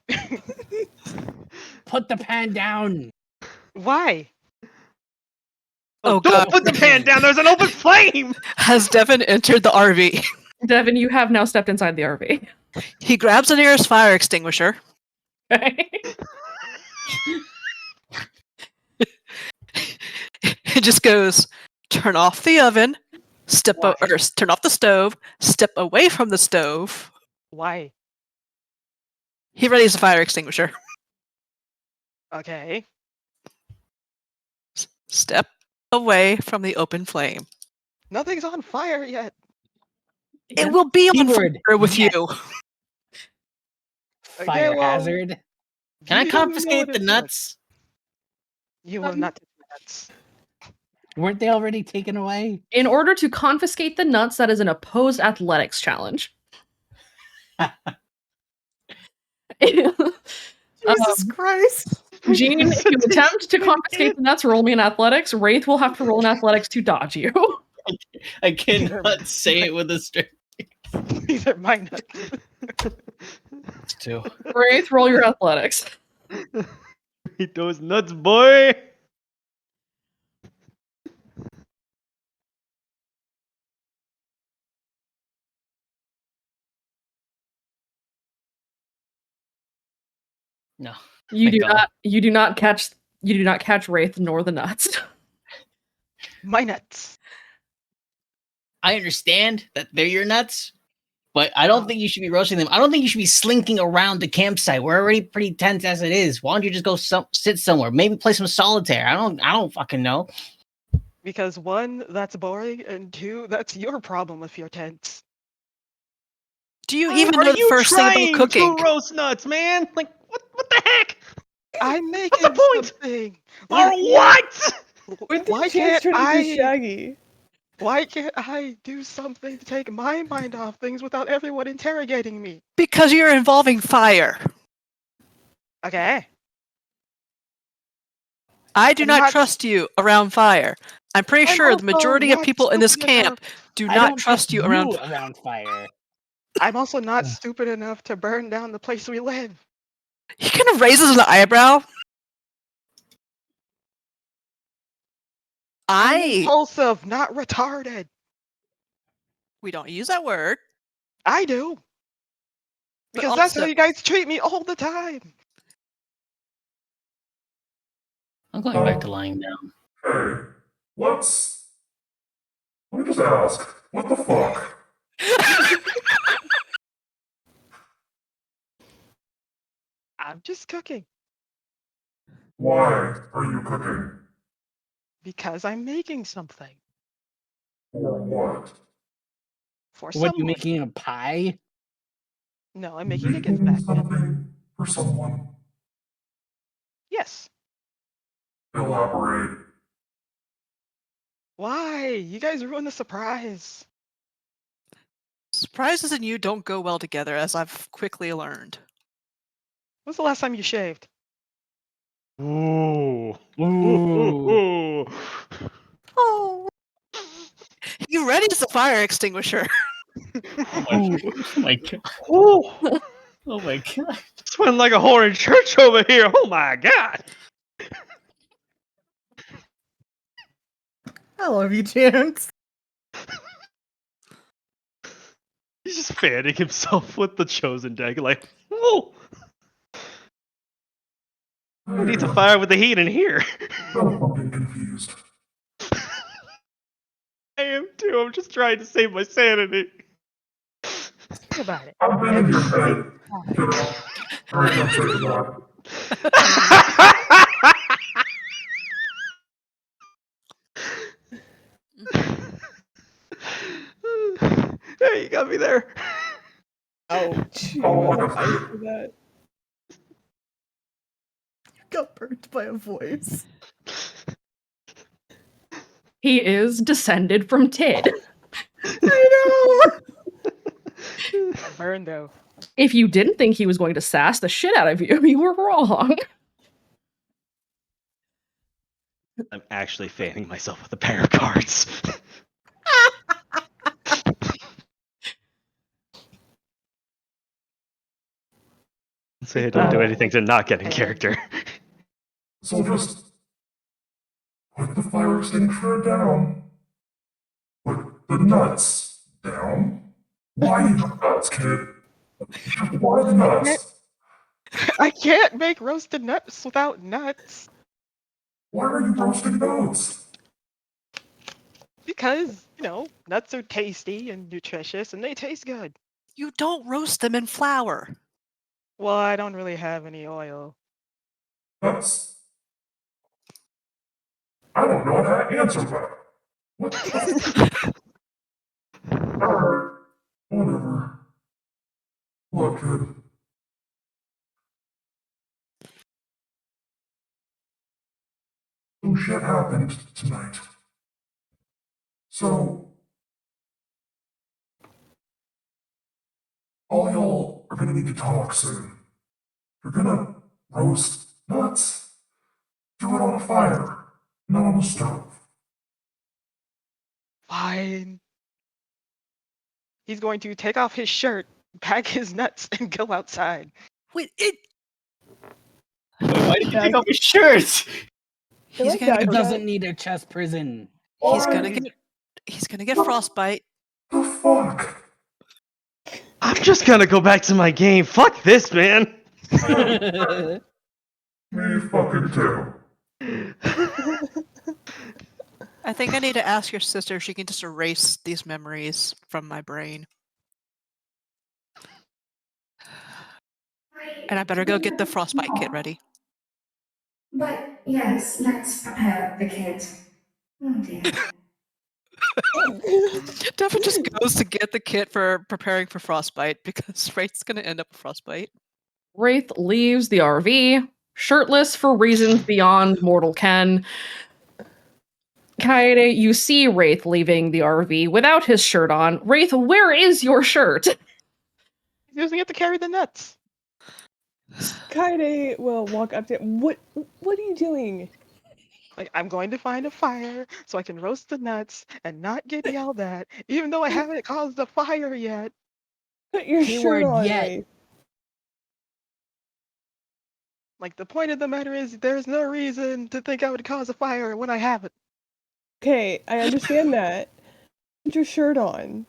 Put the pan down. Why? Oh, Don't God. put the pan down. There's an open flame. Has Devin entered the RV? Devin, you have now stepped inside the RV. He grabs the nearest fire extinguisher. He just goes, turn off the oven, turn off the stove, step away from the stove. Why? He readies the fire extinguisher. Okay. Step away from the open flame. Nothing's on fire yet. It will be on Keyword, fire with yes. you. Fire well, hazard. Can I You don't know confiscate what the it nuts? You will not take my nuts. Weren't they already taken away? In order to confiscate the nuts, that is an opposed athletics challenge. Jesus Christ. Jean, if you attempt to confiscate the nuts, roll me in athletics. Wraith will have to roll in athletics to dodge you. I cannot say it with a straight These are my nuts. too. Wraith, roll your athletics. Eat those nuts, boy. No. You Thank do God. not. You do not catch. You do not catch Wraith nor the nuts. My nuts. I understand that they're your nuts, but I don't think you should be roasting them. I don't think you should be slinking around the campsite. We're already pretty tense as it is. Why don't you just go sit somewhere? Maybe play some solitaire. I don't fucking know. Because 1, that's boring, and 2, that's your problem if you're tense. Do you How even are know the you first thing about trying cooking? to roast nuts, man? Like, what the heck? I'm making What's the point? something. For what? When did Why Chance can't turn into I? Shaggy? Why can't I do something to take my mind off things without everyone interrogating me? Because you're involving fire. Okay. I do I'm not not- trust you around fire. I'm pretty I'm sure the also majority of not people in this stupid camp enough- do I not don't trust you around. around fire. I'm also not stupid enough to burn down the place we live. He kind of raises an eyebrow. I'm I. impulsive, not retarded. We don't use that word. I do. But Because that's how also- you guys treat me all the time. I'm going back to lying down. Hey, let me just ask, what the fuck? I'm just cooking. Why are you cooking? Because I'm making something. For what? For What, someone. you making a pie? No, I'm making a gift bag. Something for someone. Yes. Elaborate. Why? You guys ruined the surprise. Surprises and you don't go well together, as I've quickly learned. When's the last time you shaved? Ooh. Ooh. Oh. You ready as a fire extinguisher. Oh my god. Ooh. Oh my god. Just went like a whore in church over here. Oh my god. I love you, Chance. He's just fanning himself with the chosen deck, like, whoa. Who needs a fire with the heat in here? I'm fucking confused. I am too. I'm just trying to save my sanity. Think about it. I've been in your head. Get up. Alright, now say goodbye. Hey, you got me there. Ouch. Oh, You what got the fired fuck? for that. Got burnt by a voice. He is descended from Tid. I know. Burn though. If you didn't think he was going to sass the shit out of you, you were wrong. I'm actually fanning myself with a pair of cards. Say I don't do anything to not get in character. So just put the fire extinguisher down. Put the nuts down. Why the nuts, kid? Why the nuts? I can't make roasted nuts without nuts. Why are you roasting nuts? Because, nuts are tasty and nutritious and they taste good. You don't roast them in flour. Well, I don't really have any oil. That's... I don't know how to answer that. What the Alright, whatever. Look, kid. Some shit happened tonight. So... all y'all are gonna need to talk soon. You're gonna roast nuts. Do it on a fire, not on the stove. Fine. He's going to take off his shirt, pack his nuts, and go outside. Wait, Why did you take off his shirt? he's like gonna that It get, guy. doesn't need a chest prison. he's gonna get frostbite. The fuck? I'm just gonna go back to my game. Fuck this, man. Me fucking too. I think I need to ask your sister if she can just erase these memories from my brain. And I better go get the frostbite kit ready. But yes, let's prepare the kid. Oh dear. Devin just goes to get the kit for preparing for frostbite because Wraith's gonna end up with frostbite. Wraith leaves the RV, shirtless for reasons beyond mortal ken. Kaede, you see Wraith leaving the RV without his shirt on. Wraith, where is your shirt? He's using it to carry the nuts. Kaede will walk up to What are you doing? Like, I'm going to find a fire so I can roast the nuts and not get yelled at, even though I haven't caused a fire yet. Put your Keyword shirt on, yet. Wraith. Like, the point of the matter is, there's no reason to think I would cause a fire when I haven't. Okay, I understand that. Put your shirt on.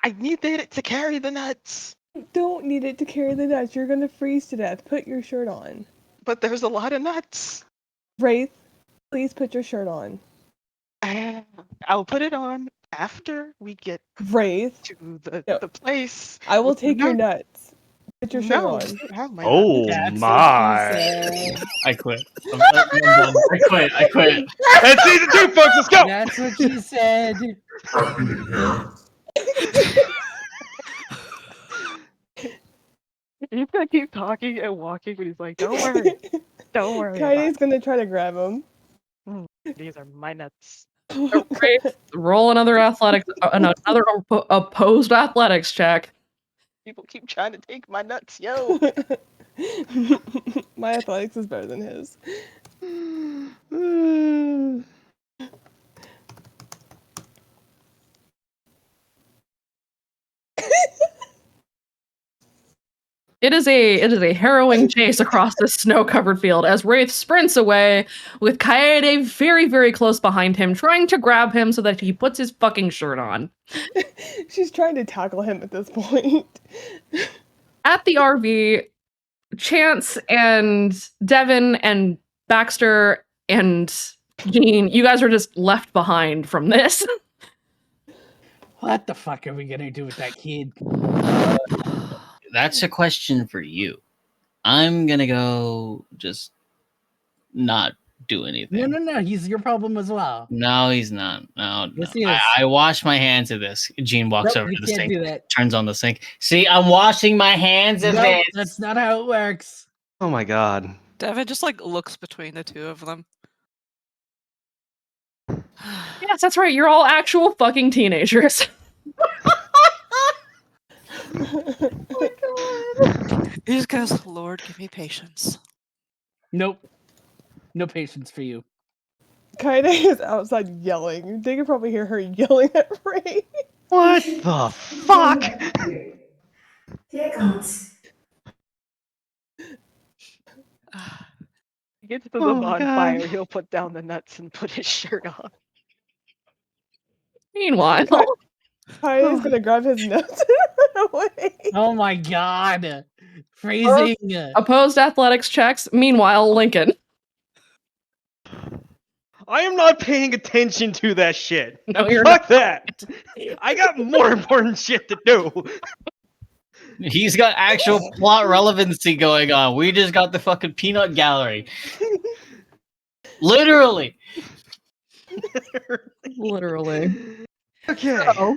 I needed it to carry the nuts. You don't need it to carry the nuts. You're gonna freeze to death. Put your shirt on. But there's a lot of nuts. Wraith, please put your shirt on. I'll put it on after we get Wraith, to No. the place. I will with the take your nuts. nuts. Put your shirt No, on. you don't have my Oh nuts. That's what my. she said. I quit. I'm done. I quit. That's season 2, folks. Let's go. That's what she said. Happy here. He's gonna keep talking and walking, but he's like, "Don't worry, don't worry. about Kaide's gonna try to grab him. it. These are my nuts." Wraith, roll another athletics, another opposed athletics check. People keep trying to take my nuts, yo. My athletics is better than his. It is a harrowing chase across this snow-covered field as Wraith sprints away with Kaede very, very close behind him, trying to grab him so that he puts his fucking shirt on. She's trying to tackle him at this point. At the RV, Chance and Devin and Baxter and Jean, you guys are just left behind from this. What the fuck are we gonna do with that kid? That's a question for you. I'm gonna go just not do anything. No. He's your problem as well. No, he's not. No. Yes, he is. I wash my hands of this. Gene walks Nope, over you to the can't sink, do that. turns on the sink. See, I'm washing my hands of Nope, this. that's not how it works. Oh my god. Devin just like looks between the two of them. Yes, that's right. You're all actual fucking teenagers. He just goes, Lord, give me patience. Nope. No patience for you. Kaede is outside yelling. They can probably hear her yelling at Ray. What the fuck? Dear gods. He gets to the Oh my bonfire, God. he'll put down the nuts and put his shirt on. Meanwhile, Kaide's gonna grab his nuts and run away. Oh my god. Phrasing. opposed athletics checks. Meanwhile, Lincoln. I am not paying attention to that shit. No, you're Fuck that. I got more important shit to do. He's got actual plot relevancy going on. We just got the fucking peanut gallery. Literally. Literally. Okay.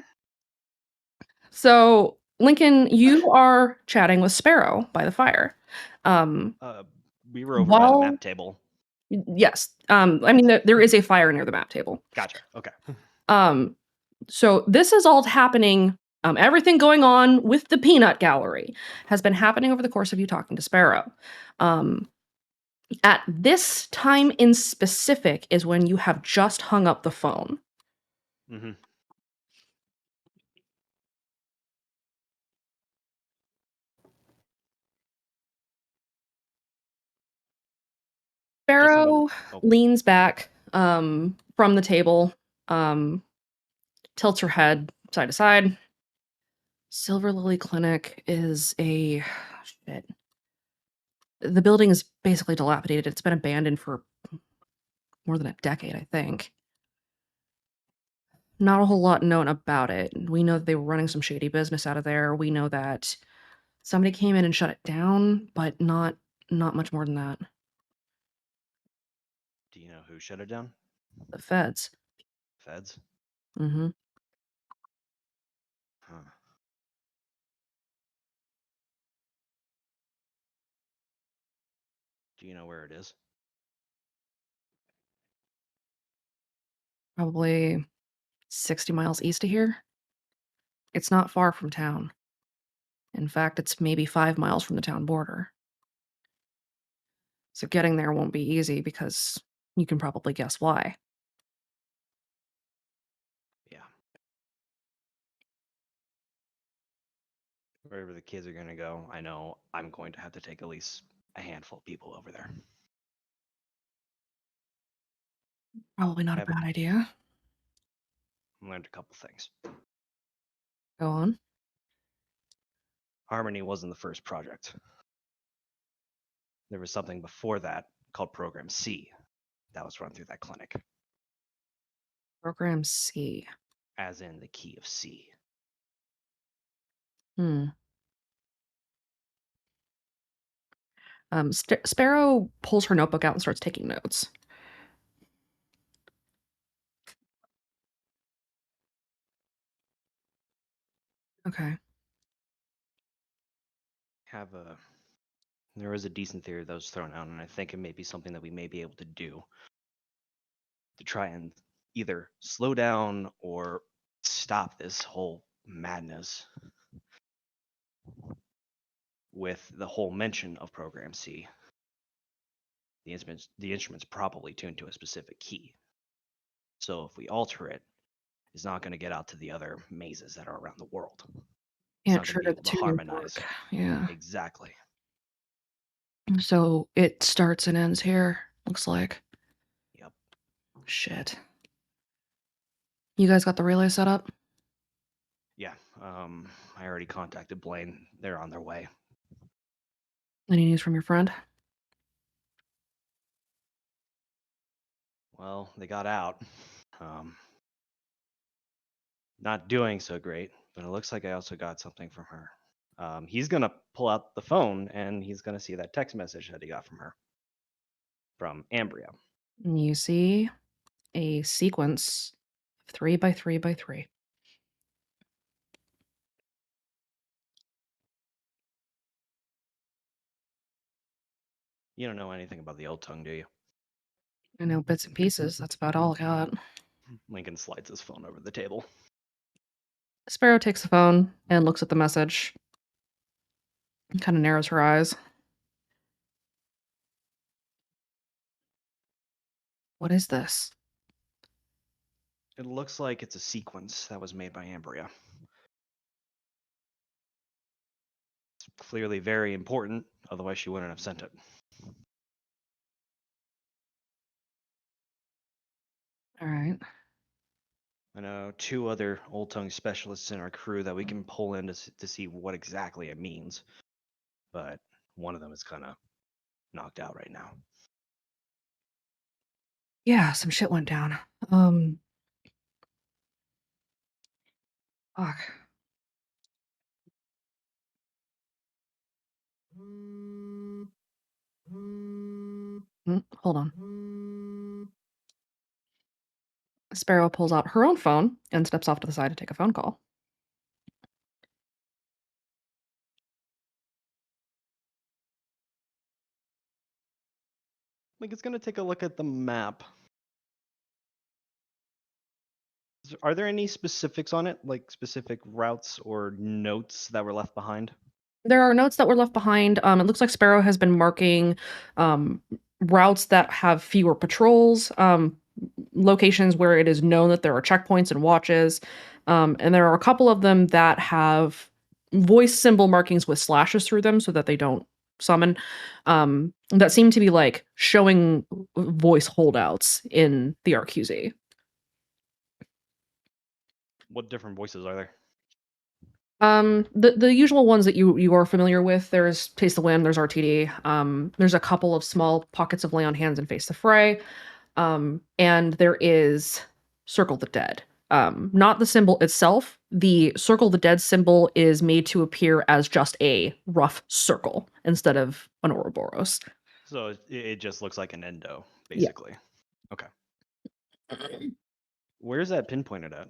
So, Lincoln, you are chatting with Sparrow by the fire. We were over by the While- map table. Yes. I mean, there is a fire near the map table. Gotcha. Okay. So this is all happening. Everything going on with the peanut gallery has been happening over the course of you talking to Sparrow. At this time in specific is when you have just hung up the phone. Mm-hmm. Sparrow Oh. leans back from the table, tilts her head side to side. Silver Lily Clinic is a shit. The building is basically dilapidated. It's been abandoned for more than a decade, I think. Not a whole lot known about it. We know that they were running some shady business out of there. We know that somebody came in and shut it down, but not much more than that. Do you know who shut it down? The feds. Feds? Mm-hmm. Huh. Do you know where it is? Probably 60 miles east of here. It's not far from town. In fact, it's maybe 5 miles from the town border. So getting there won't be easy because you can probably guess why. Yeah. Wherever the kids are going to go, I know I'm going to have to take at least a handful of people over there. Probably not a Have- bad idea. Learned a couple things. Go on. Harmony wasn't the first project. There was something before that called Program C that was run through that clinic, Program C. as in the key of C. Sparrow pulls her notebook out and starts taking notes. Okay. There was a decent theory that was thrown out, and I think it may be something that we may be able to do to try and either slow down or stop this whole madness with the whole mention of Program C. The instrument's probably tuned to a specific key. So if we alter it, it's not going to get out to the other mazes that are around the world. It's Can't not going to trigger be the able to tuning harmonize. fork. Yeah. Exactly. So it starts and ends here, looks like. Yep. Shit. You guys got the relay set up? Yeah. I already contacted Blaine. They're on their way. Any news from your friend? Well, they got out. Not doing so great, but it looks like I also got something from her. He's gonna pull out the phone and he's gonna see that text message that he got from her. From Ambria. You see a sequence of 3 by 3 by 3. You don't know anything about the old tongue, do you? I know bits and pieces. That's about all I got. Lincoln slides his phone over the table. Sparrow takes the phone and looks at the message. Kind of narrows her eyes. What is this? It looks like it's a sequence that was made by Ambria. It's clearly very important, otherwise she wouldn't have sent it. All right. I know 2 other old tongue specialists in our crew that we can pull in to see what exactly it means, but one of them is kind of knocked out right now. Yeah, some shit went down. Fuck. Hold on. Sparrow pulls out her own phone and steps off to the side to take a phone call. Like, it's going to take a look at the map. Are there any specifics on it, like specific routes or notes that were left behind? There are notes that were left behind. It looks like Sparrow has been marking routes that have fewer patrols, locations where it is known that there are checkpoints and watches. And there are a couple of them that have voice symbol markings with slashes through them so that they don't summon. That seem to be like showing voice holdouts in the RQZ. What different voices are there? The usual ones that you are familiar with. There's Taste the Wind, there's RTD. There's a couple of small pockets of Lay on Hands and Face the Fray. And there is Circle the Dead. Not the symbol itself. The Circle the Dead symbol is made to appear as just a rough circle instead of an Ouroboros. So it just looks like an endo, Yeah. basically. Okay. Where's that pinpointed at?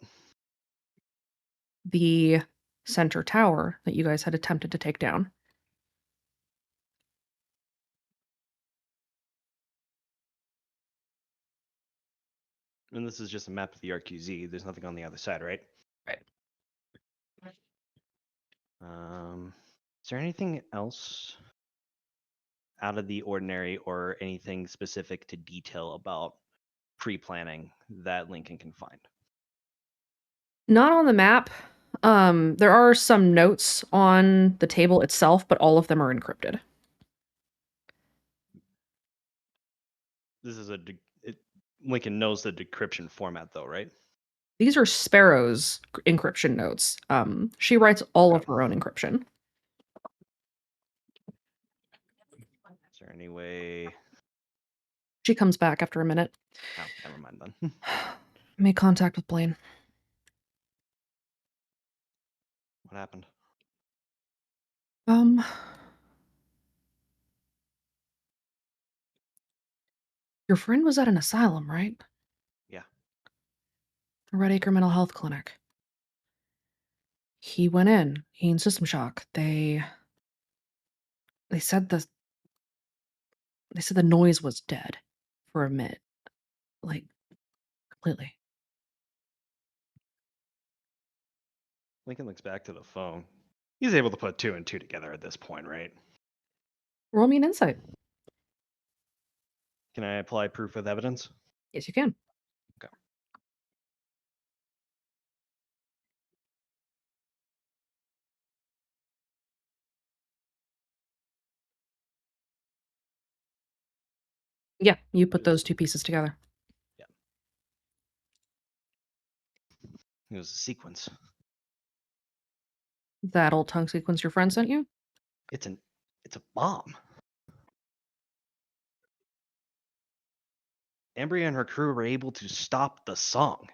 The center tower that you guys had attempted to take down. And this is just a map of the RQZ. There's nothing on the other side, right? Right. Is there anything else out of the ordinary or anything specific to detail about pre-planning that Lincoln can find? Not on the map. There are some notes on the table itself, but all of them are encrypted. This is Lincoln knows the decryption format, though, right? These are Sparrow's encryption notes. She writes all of her own encryption. Is there any way? She comes back after a minute. Oh, never mind then. Make contact with Blaine. What happened? Your friend was at an asylum, right? Yeah. The Red Acre Mental Health Clinic. He went in. He in system shock. They said the noise was dead for a minute. Like, completely. Lincoln looks back to the phone. He's able to put 2 and 2 together at this point, right? Roll me an insight. Can I apply proof with evidence? Yes, you can. Okay. Yeah, you put those two pieces together. It was a sequence. That old tongue sequence your friend sent you? It's a bomb. Ambria and her crew were able to stop the song.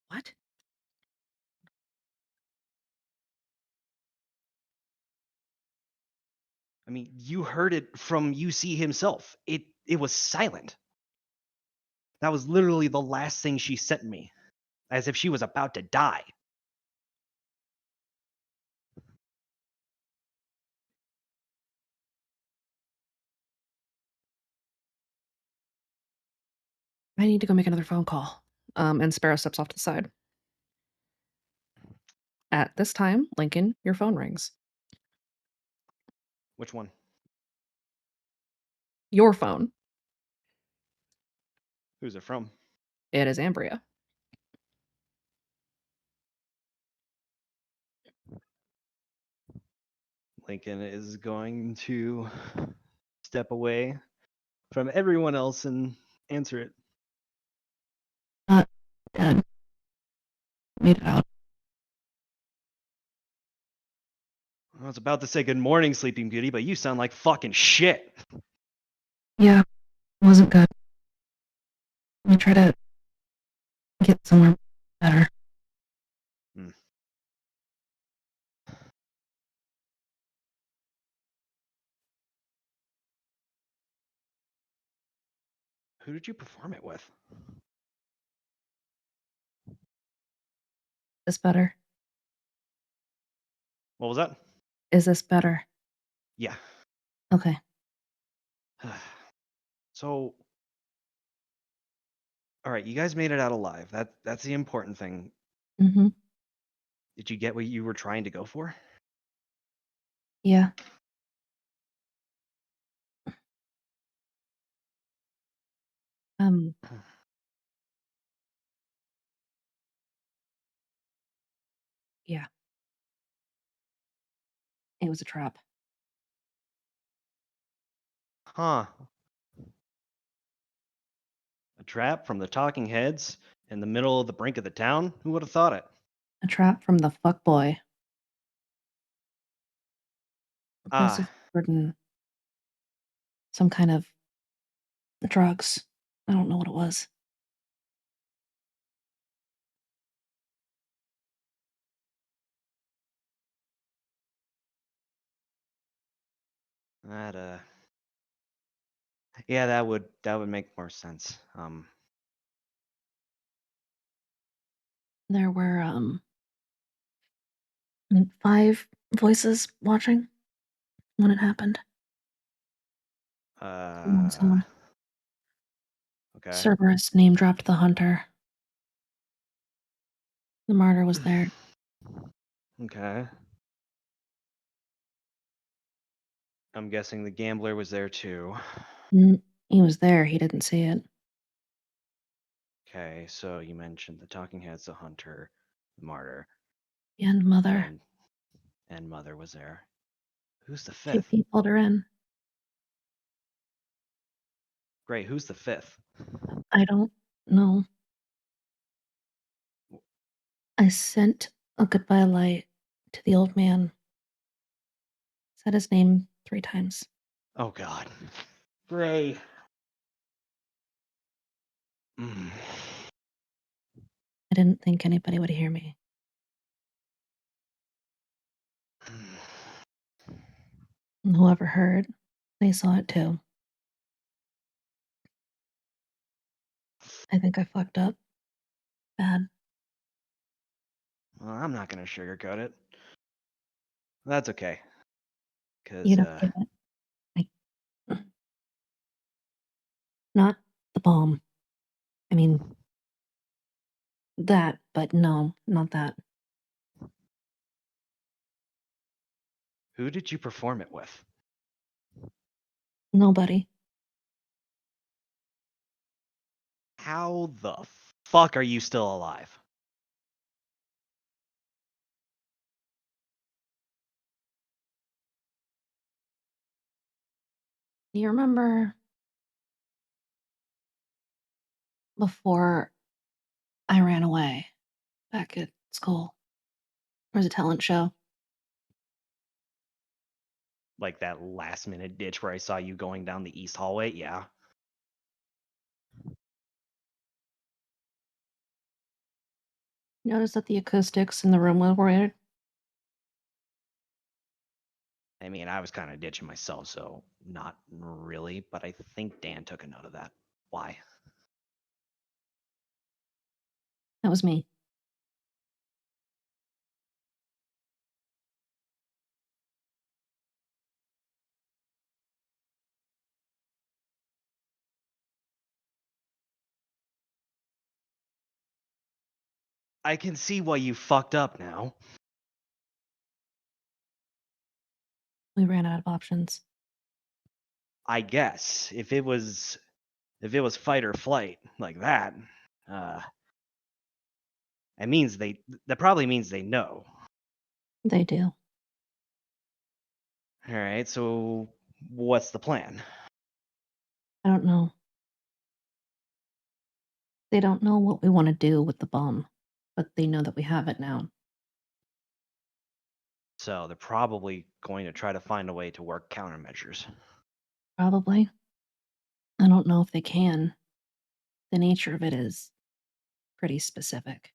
What? I mean, you heard it from UC himself. It was silent. That was literally the last thing she sent me, as if she was about to die. I need to go make another phone call. And Sparrow steps off to the side. At this time, Lincoln, your phone rings. Which one? Your phone. Who's it from? It is Ambria. Lincoln is going to step away from everyone else and answer it. Not dead. Made it out. I was about to say good morning, Sleeping Beauty, but you sound like fucking shit. Yeah, wasn't good. Let me try to get somewhere better. Who did you perform it with? Is this better? What was that? Is this better? Yeah. Okay. So, all right, you guys made it out alive. That's the important thing. Mm-hmm. Did you get what you were trying to go for? Yeah. Um, yeah, it was a trap. Huh. A trap from the talking heads in the middle of the brink of the town? Who would have thought it? A trap from the fuckboy. Ah, Oppressive burden. Some kind of drugs. I don't know what it was. that yeah, that would make more sense. There were 5 voices watching when it happened. Uh, okay. Cerberus name dropped the hunter. The martyr was there. Okay. I'm guessing the gambler was there too. He was there. He didn't see it. Okay, so you mentioned the talking heads, the hunter, the martyr, And mother. and mother was there. Who's the She fifth? pulled her in. Great, who's the fifth? I don't know. I sent a goodbye light to the old man. Said his name 3 times. Oh God. Gray. Mm. I didn't think anybody would hear me. And whoever heard, they saw it too. I think I fucked up. Bad. Well, I'm not gonna sugarcoat it. That's okay. Cause You don't get it. Not the bomb. I mean, that, but no, not that. who did you perform it with? Nobody. How the fuck are you still alive? Do you remember before I ran away back at school? There was a talent show. Like that last minute ditch where I saw you going down the east hallway? Yeah. Notice that the acoustics in the room were weird. I mean, I was kind of ditching myself, so not really, but I think Dan took a note of that. Why? That was me. I can see why you fucked up now. We ran out of options. I guess if it was fight or flight like that, it means that probably means they know. They do. All right, so what's the plan? I don't know. They don't know what we want to do with the bomb, but they know that we have it now. So they're probably going to try to find a way to work countermeasures. Probably. I don't know if they can. The nature of it is pretty specific.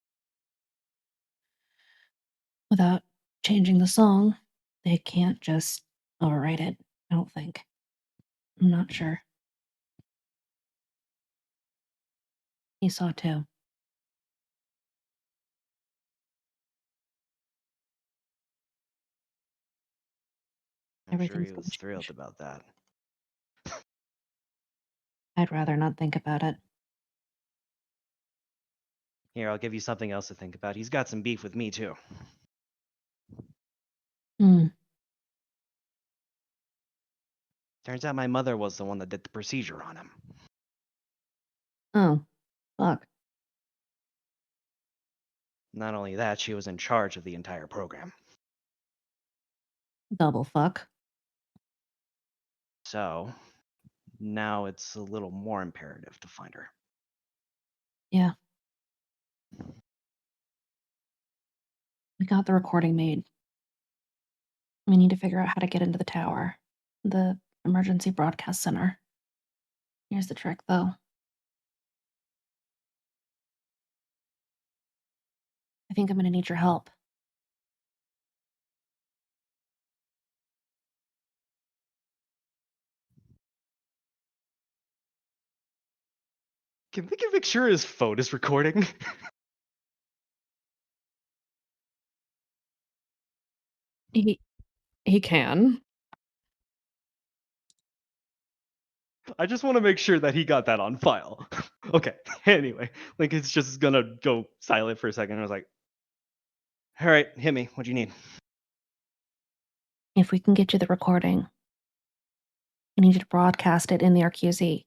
Without changing the song, they can't just overwrite it, I don't think. I'm not sure. He saw too. I'm sure Everything's he gonna was thrilled change. about that. I'd rather not think about it. Here, I'll give you something else to think about. He's got some beef with me too. Hmm. Turns out my mother was the one that did the procedure on him. Oh, fuck. Not only that, she was in charge of the entire program. Double fuck. So now it's a little more imperative to find her. Yeah. We got the recording made. We need to figure out how to get into the tower, the emergency broadcast center. Here's the trick, though. I think I'm gonna need your help. Can we make sure his phone is recording? He can. I just want to make sure that he got that on file. Okay. Anyway, Lincoln's just gonna go silent for a second. I was like, "All right, hit me. What do you need?" If we can get you the recording, I need you to broadcast it in the RQZ.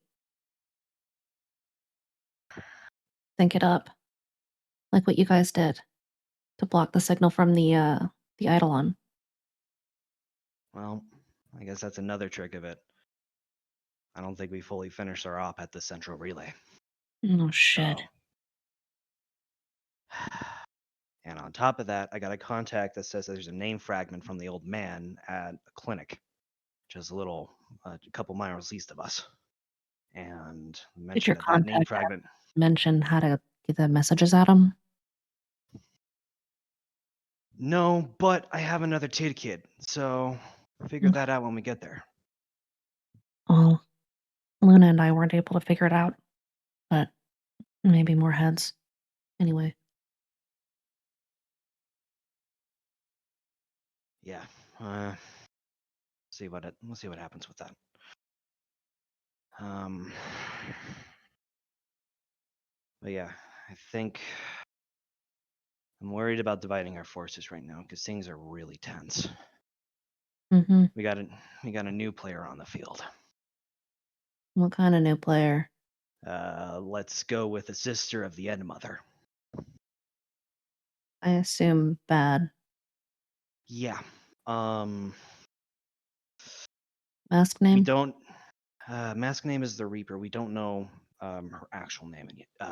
Sync it up, like what you guys did, to block the signal from the Eidolon. Well, I guess that's another trick of it. I don't think we fully finished our op at the central relay. Oh shit. So- And on top of that, I got a contact that says there's a name fragment from the old man at a clinic, which is a couple miles east of us. And Did mentioned your that name contact fragment. mention how to get the messages at him? No, but I have another kid, so figure Mm. that out when we get there. Well, Luna and I weren't able to figure it out, but maybe more heads. Anyway, Yeah. We'll see what happens with that. But yeah, I think I'm worried about dividing our forces right now because things are really tense. mm-hmm. We got a new player on the field. What kind of new player? Let's go with the sister of the End Mother. I assume bad. Yeah. Mask We name? don't. Mask name is the Reaper. We don't know her actual name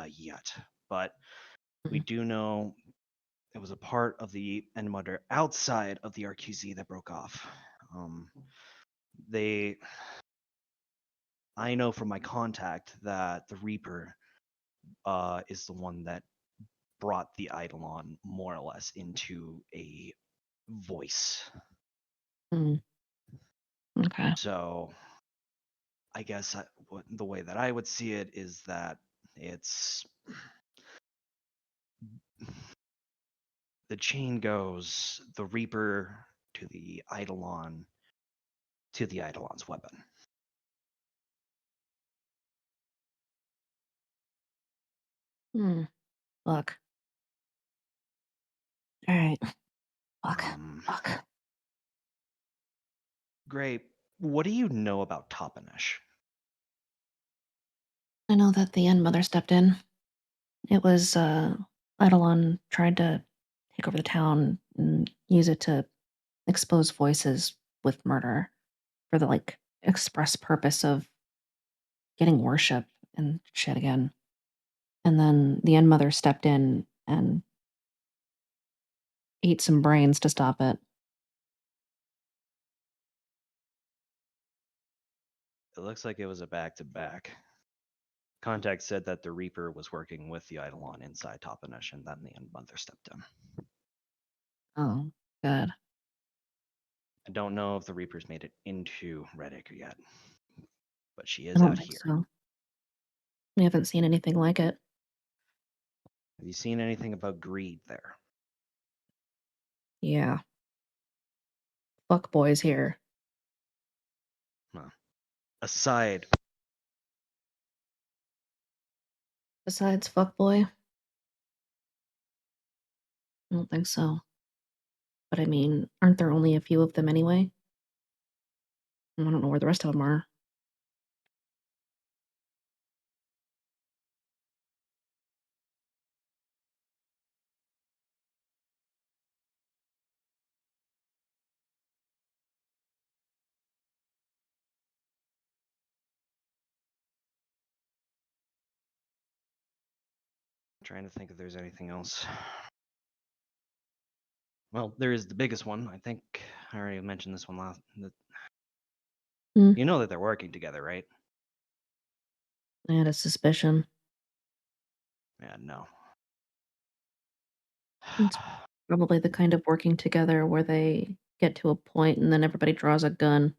yet, but we do know it was a part of the End Mother outside of the RQZ that broke off. I know from my contact that the Reaper is the one that brought the Eidolon more or less into a voice. Hmm. Okay. So I guess the way that I would see it is that it's the chain goes the Reaper to the Eidolon to the Eidolon's weapon. Fuck. All right. Fuck. Um, Fuck. Great. What do you know about Toppenish? I know that the End Mother stepped in. It was Eidolon tried to take over the town and use it to expose voices with murder for the express purpose of getting worship and shit again. And then the End Mother stepped in and ate some brains to stop it. It looks like it was a back-to-back. Contact said that the Reaper was working with the Eidolon inside Toppenish, and then the End Mother stepped in. Oh, good. I don't know if the Reaper's made it into Red Acre yet, but she I is don't out think here. so. We haven't seen anything like it. Have you seen anything about greed there? Yeah. Fuck boys here. Aside, Besides fuckboy? I don't think so. But I mean, aren't there only a few of them anyway? I don't know where the rest of them are. trying to think if there's anything else. Well, there is the biggest one. I think I already mentioned this one last. Hmm. You know that they're working together, right? I had a suspicion. Yeah, no. It's probably the kind of working together where they get to a point and then everybody draws a gun.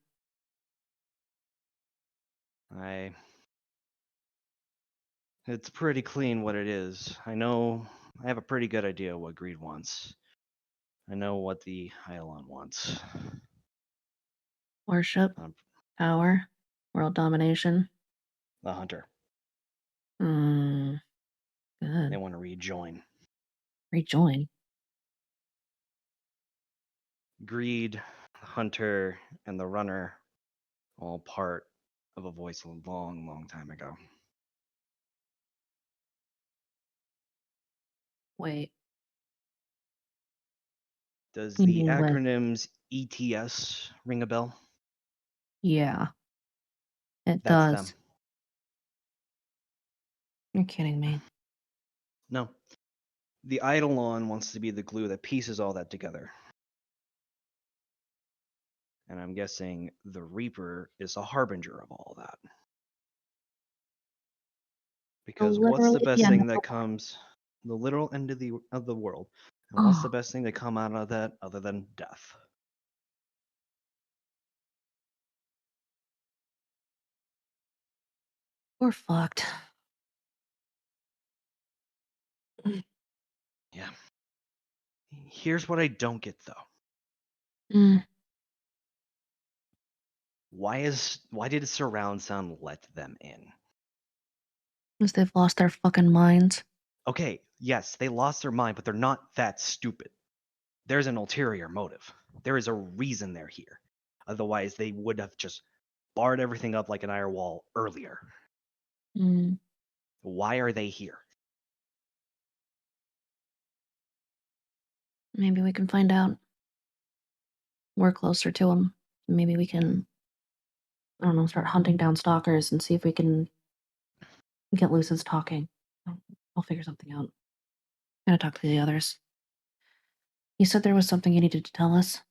It's pretty clean what it is. I know. I have a pretty good idea what Greed wants. I know what the Eidolon wants. Worship, power, world domination. The Hunter. Hmm. They Good. want to rejoin. Rejoin. Greed, the Hunter, and the Runner, all part of a voice a long, long time ago. Wait. Does You the mean what? acronyms ETS ring a bell? Yeah, it That's does. them. You're kidding me. No. The Eidolon wants to be the glue that pieces all that together. And I'm guessing the Reaper is a harbinger of all that. Because what's the literally best the end thing of the that world. comes, the literal end of the world, and what's the Oh, best thing to come out of that other than death? we're fucked. Yeah. Here's what I don't get though. Mm, Why did surround sound let them in? because they've lost their fucking minds. Okay, yes, they lost their mind, but they're not that stupid. There's an ulterior motive. There is a reason they're here. Otherwise, they would have just barred everything up like an iron wall earlier. Mm, Why are they here? maybe we can find out. We're closer to them. Maybe we can, I don't know, start hunting down stalkers and see if we can get Lucis talking. I'll figure something out. Gotta talk to the others. You said there was something you needed to tell us.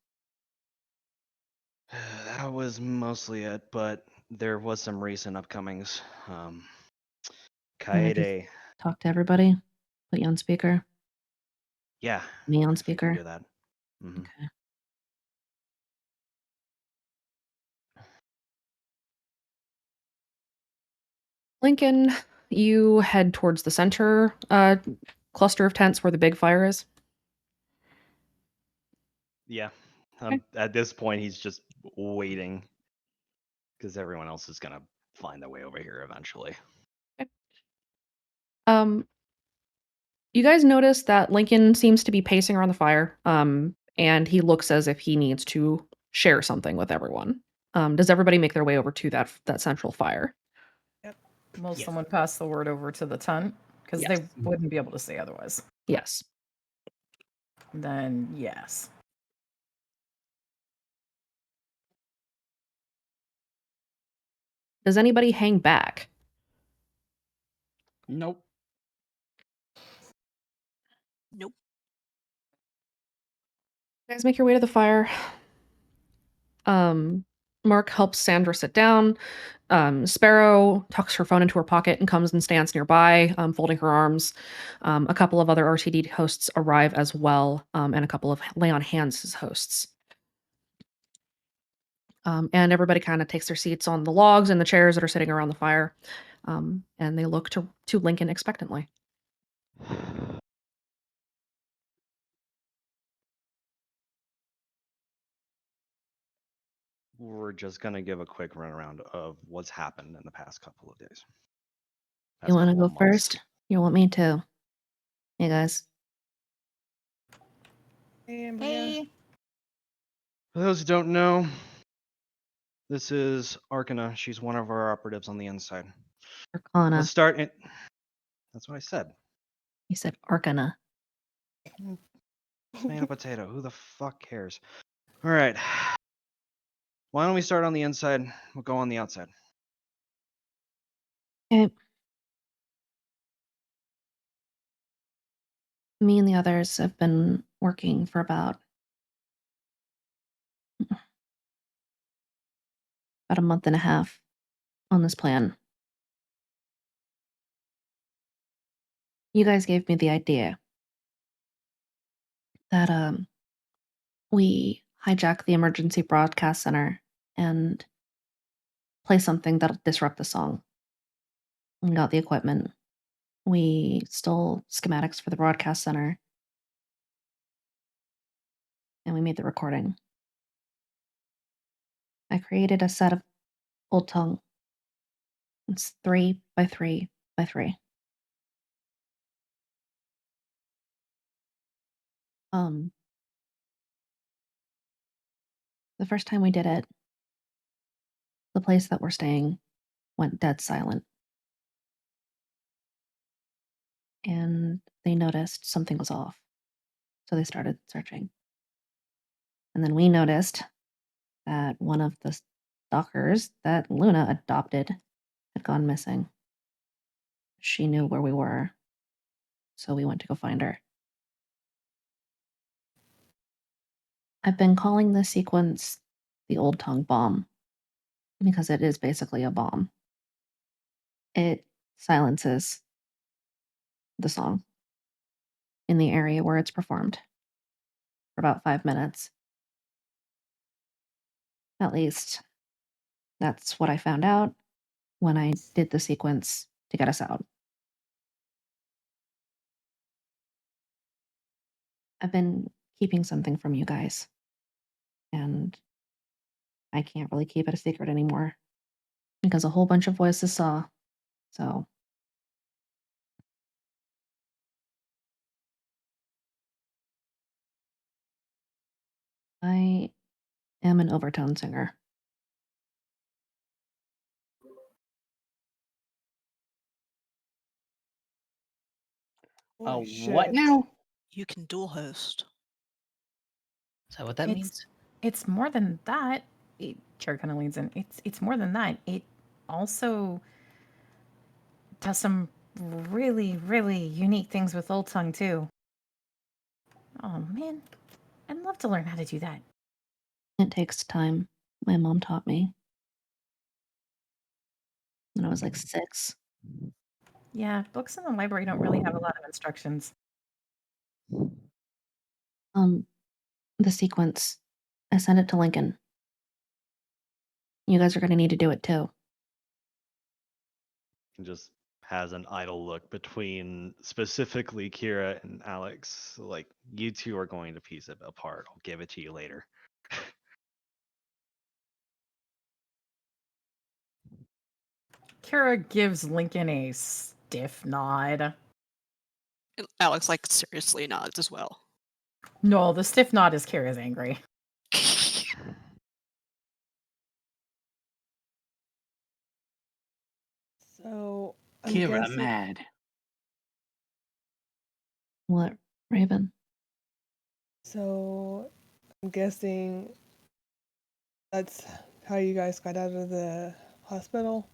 That was mostly it, but there was some recent upcomings. Wanna just Kaede. talk to everybody? Put you on speaker? Yeah, Me on if we can speaker? do that. Mhm. Okay. Lincoln, you head towards the center cluster of tents where the big fire is. Yeah. Okay. At this point, he's just waiting because everyone else is gonna find their way over here eventually. Um, you guys notice that Lincoln seems to be pacing around the fire, and he looks as if he needs to share something with everyone. Does everybody make their way over to that central fire? Will Yeah. someone pass the word over to the tent? Because Yes. they wouldn't be able to say otherwise. Yes. Then yes. Does anybody hang back? Nope. Nope. You guys make your way to the fire. Mark helps Sandra sit down. Sparrow tucks her phone into her pocket and comes and stands nearby, folding her arms. A couple of other RTD hosts arrive as well, and a couple of Lay on Hands hosts. And everybody kind of takes their seats on the logs and the chairs that are sitting around the fire, and they look to Lincoln expectantly. We're just gonna give a quick runaround of what's happened in the past couple of days. You Past want to couple go of months. first? You want me to? Hey guys. Hey. For those who don't know, this is Arcana. She's one of our operatives on the inside. Arcana. Let's start it. That's what I said. You said Arcana. Tomato potato. Who the fuck cares? All right. Why don't we start on the inside? We'll go on the outside. Okay. Me and the others have been working for about a month and a half on this plan. You guys gave me the idea that we hijack the emergency broadcast center and play something that'll disrupt the song. We got the equipment. We stole schematics for the broadcast center. And we made the recording. I created a set of Old Tongue. It's 3 by 3 by 3. The first time we did it, the place that we're staying went dead silent. And they noticed something was off. So they started searching. And then we noticed that one of the stalkers that Luna adopted had gone missing. She knew where we were. So we went to go find her. I've been calling this sequence the Old Tongue Bomb because it is basically a bomb. It silences the song in the area where it's performed for about 5 minutes. At least that's what I found out when I did the sequence to get us out. I've been keeping something from you guys, and I can't really keep it a secret anymore because a whole bunch of voices saw. So I am an overtone singer. Holy What shit. now? You can dual host. Is that what that It's means? it's more than that. Kara kind of leans in. It's more than that. It also does some really, really unique things with Old Tongue too. Oh man, I'd love to learn how to do that. It takes time. My mom taught me when I was like 6. Yeah, books in the library don't really have a lot of instructions. The sequence, I sent it to Lincoln. You guys are going to need to do it too. And just has an idle look between specifically Kira and Alex. Like, you two are going to piece it apart. I'll give it to you later. Kara gives Lincoln a stiff nod. And Alex, like, seriously nods as well. No, the stiff nod is Kara's angry. So I'm Kira guessing. mad. What, Raven? So I'm guessing that's how you guys got out of the hospital.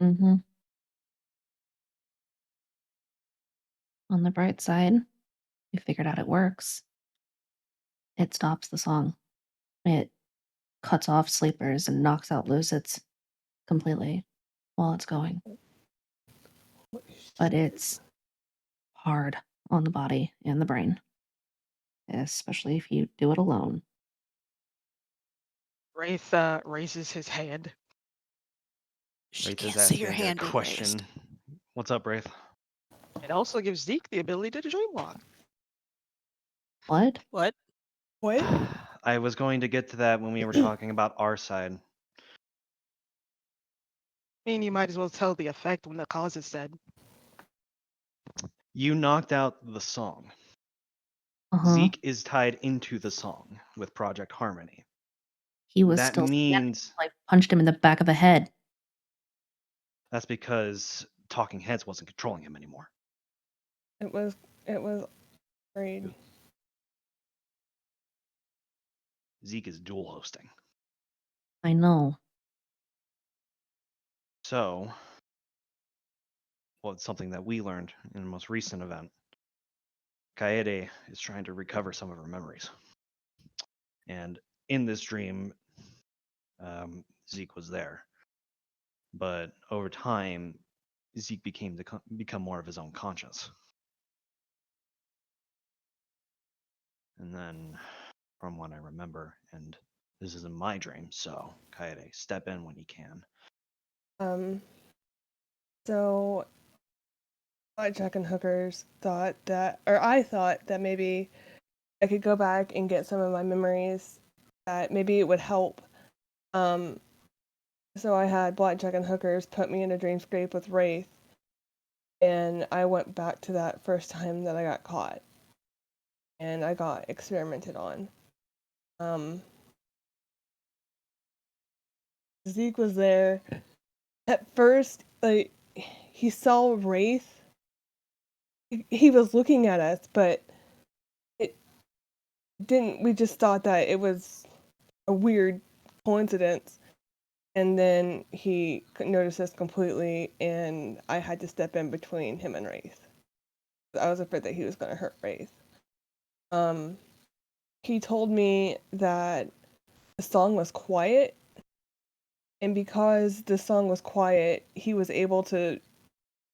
Mm-hmm. On the bright side, we figured out it works. It stops the song. It cuts off sleepers and knocks out lucids completely while it's going. But it's hard on the body and the brain, especially if you do it alone. Wraith raises his hand. She Wraith is can't see your asking a hand being question. raised. What's up, Wraith? It also gives Zeke the ability to dream walk. What? What? What? I was going to get to that when we were talking about our side. I mean, you might as well tell the effect when the cause is said. You knocked out the song. Uh-huh. Zeke is tied into the song with Project Harmony. He was That still standing. means I punched him in the back of the head. that's because Talking Heads wasn't controlling him anymore. It was great. Zeke is dual hosting. I know. So, well, it's something that we learned in the most recent event. Kaede is trying to recover some of her memories. And in this dream, Zeke was there. But over time, Zeke become more of his own conscience. And then, from what I remember, and this isn't my dream, so Kaede, step in when you can. So Blackjack and Hookers thought that, or I thought that maybe I could go back and get some of my memories, that maybe it would help. So I had Blackjack and Hookers put me in a dreamscape with Wraith, and I went back to that first time that I got caught, and I got experimented on. Zeke was there. At first, like, he saw Wraith. He was looking at us, but it didn't. We just thought that it was a weird coincidence. And then he noticed us completely, and I had to step in between him and Wraith. I was afraid that he was going to hurt Wraith. He told me that the song was quiet, and because the song was quiet, he was able to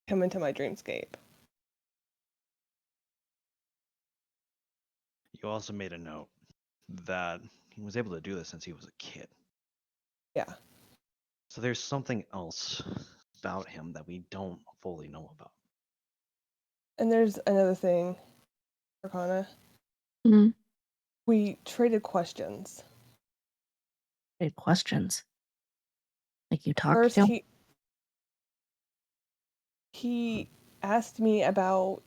come into my dreamscape. You also made a note that he was able to do this since he was a kid. Yeah. So there's something else about him that we don't fully know about. And there's another thing, Arcana. Mhm. We traded questions. Great questions. Like you talked First, to? he asked me about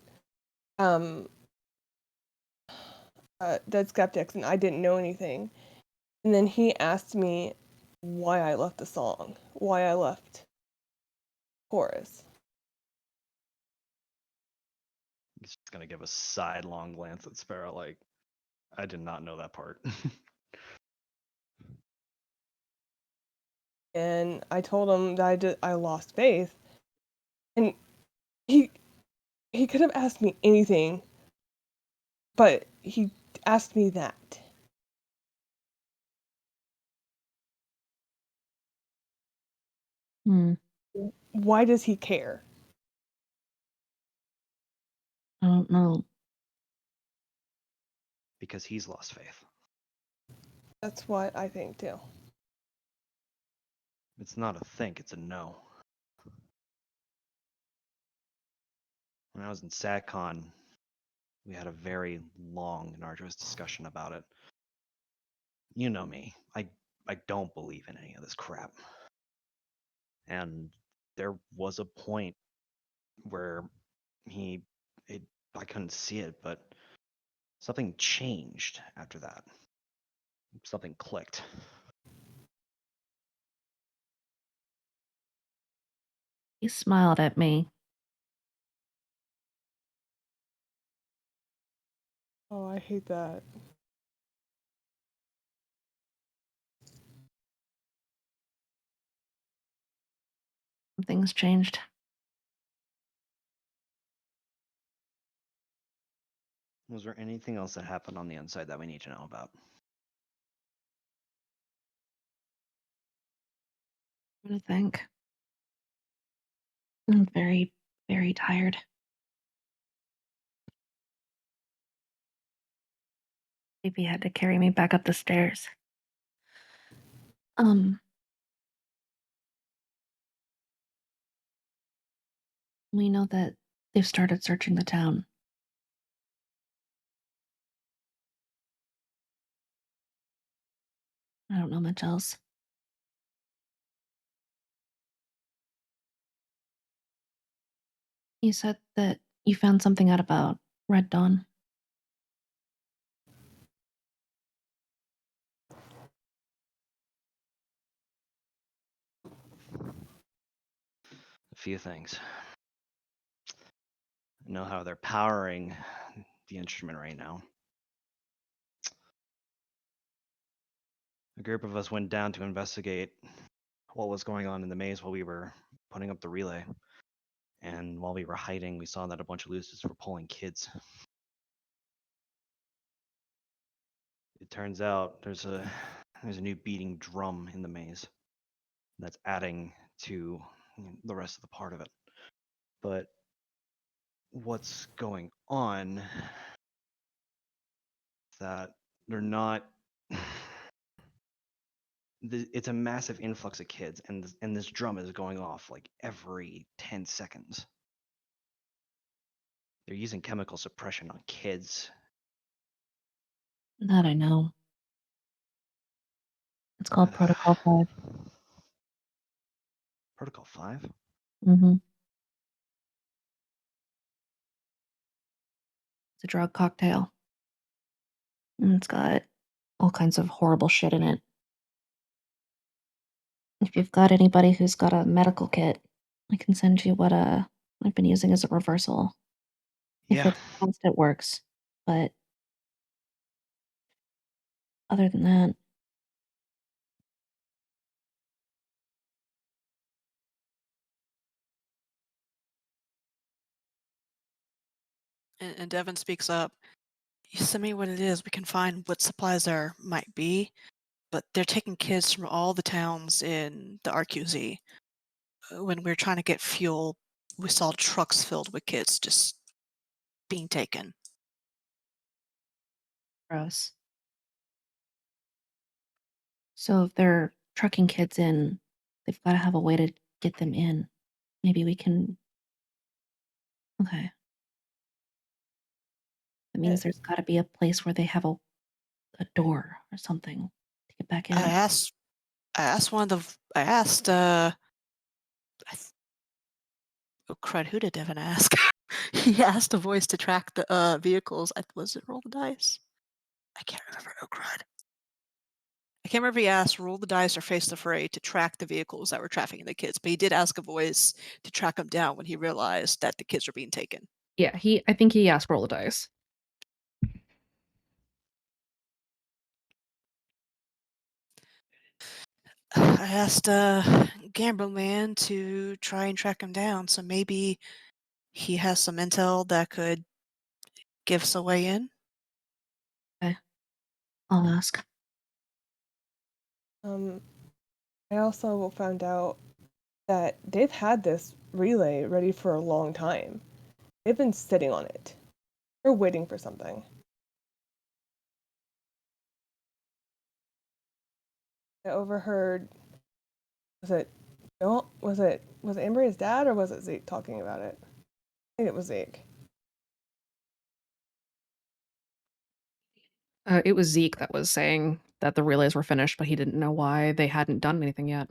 Dead Skeptics, and I didn't know anything. And then he asked me why I left the song, why I left chorus. He's just gonna give a sidelong glance at Sparrow, like, I did not know that part. And I told him that I lost faith. And he could have asked me anything, but he asked me that. Hmm. Why does he care? I don't know. Because he's lost faith. That's what I think too. It's not a think, it's a no. When I was in SatCon, we had a very long and arduous discussion about it. You know me. I don't believe in any of this crap. And there was a point where I couldn't see it, but something changed after that. Something clicked. He smiled at me. Oh, I hate that. Things changed. Was there anything else that happened on the inside that we need to know about? I'm gonna think. I'm very, very tired. Baby had to carry me back up the stairs. We know that they've started searching the town. I don't know much else. You said that you found something out about Red Dawn. A few things. I know how they're powering the instrument right now. A group of us went down to investigate what was going on in the maze while we were putting up the relay. And while we were hiding, we saw that a bunch of looses were pulling kids. It turns out there's a new beating drum in the maze that's adding to the rest of the part of it. But what's going on is that they're not it's a massive influx of kids, and this drum is going off like every 10 seconds. They're using chemical suppression on kids. That I know. It's called Protocol 5. Protocol 5? Mm-hmm. It's a drug cocktail. And it's got all kinds of horrible shit in it. If you've got anybody who's got a medical kit, I can send you what I've been using as a reversal. If Yeah. it's fast, it works. But other than that, And Devin speaks up. You send me what it is. We can find what supplies there might be. But they're taking kids from all the towns in the RQZ. When we were trying to get fuel, we saw trucks filled with kids just being taken. gross. So if they're trucking kids in, they've got to have a way to get them in. Maybe we can. Okay. That means there's got to be a place where they have a door or something to get back in. I asked oh crud, who did Devin ask? He asked a voice to track the vehicles. Was it Roll the Dice? I can't remember. Oh crud. I can't remember if he asked Roll the Dice or Face the Fray to track the vehicles that were trafficking the kids, but he did ask a voice to track them down when he realized that the kids were being taken. Yeah, I think he asked roll the dice. I asked Gamble Man to try and track him down, so maybe he has some intel that could give us a way in. Okay. I'll ask. I also found out that they've had this relay ready for a long time. They've been sitting on it. They're waiting for something. I overheard. Was it Ambria's dad or was it Zeke talking about it? I think it was Zeke. It was Zeke that was saying that the relays were finished, but he didn't know why they hadn't done anything yet.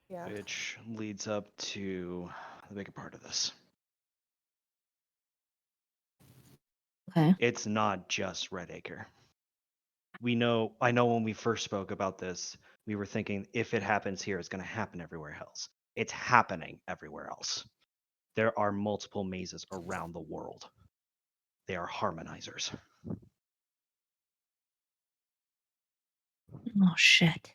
Yeah. Which leads up to the bigger part of this. Okay. It's not just Redacre. I know when we first spoke about this, we were thinking if it happens here, it's going to happen everywhere else. It's happening everywhere else. There are multiple mazes around the world. They are harmonizers. Oh shit.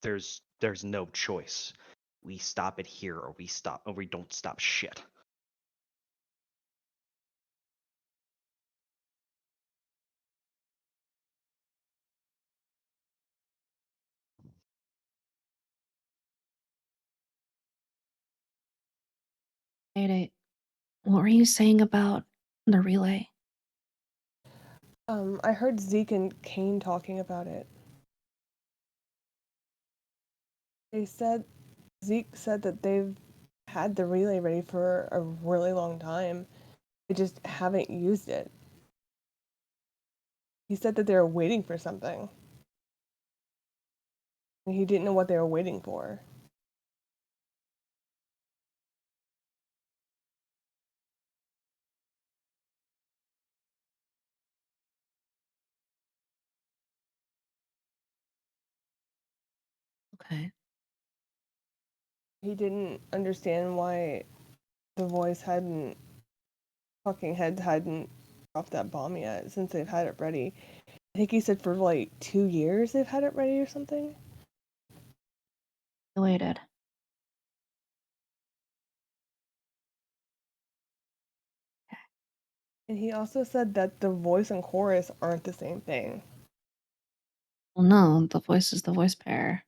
There's no choice. We stop it here or we don't stop shit. Wait, what were you saying about the relay? I heard Zeke and Kane talking about it. Zeke said that they've had the relay ready for a really long time. They just haven't used it. He said that they were waiting for something. And he didn't know what they were waiting for. Okay. He didn't understand why the voice hadn't dropped that bomb yet since they've had it ready. I think he said for like 2 years they've had it ready or something. Related. And he also said that the voice and chorus aren't the same thing. Well, no, the voice is the voice pair,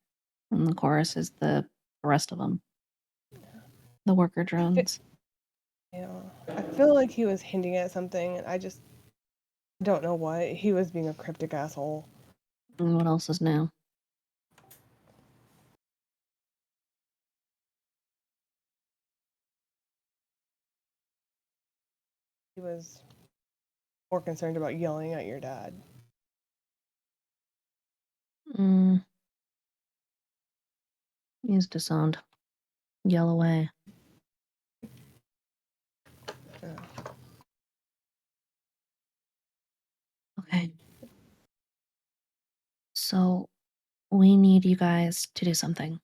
and the chorus is the rest of them. The worker drones. I feel like he was hinting at something, and I just don't know what. He was being a cryptic asshole. And what else is new? He was more concerned about yelling at your dad. Mm. He's disowned. Yell away. Okay. So, we need you guys to do something.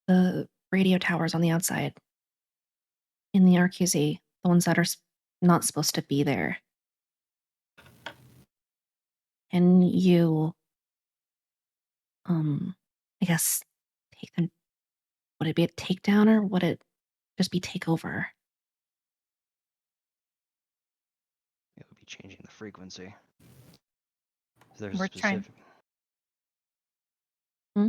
The radio towers on the outside in the RQZ, the ones that are not supposed to be there. And you, I guess, take them. Would it be a takedown or would it just be takeover? It would be changing the frequency. Is there a We're trying- specific? Hmm?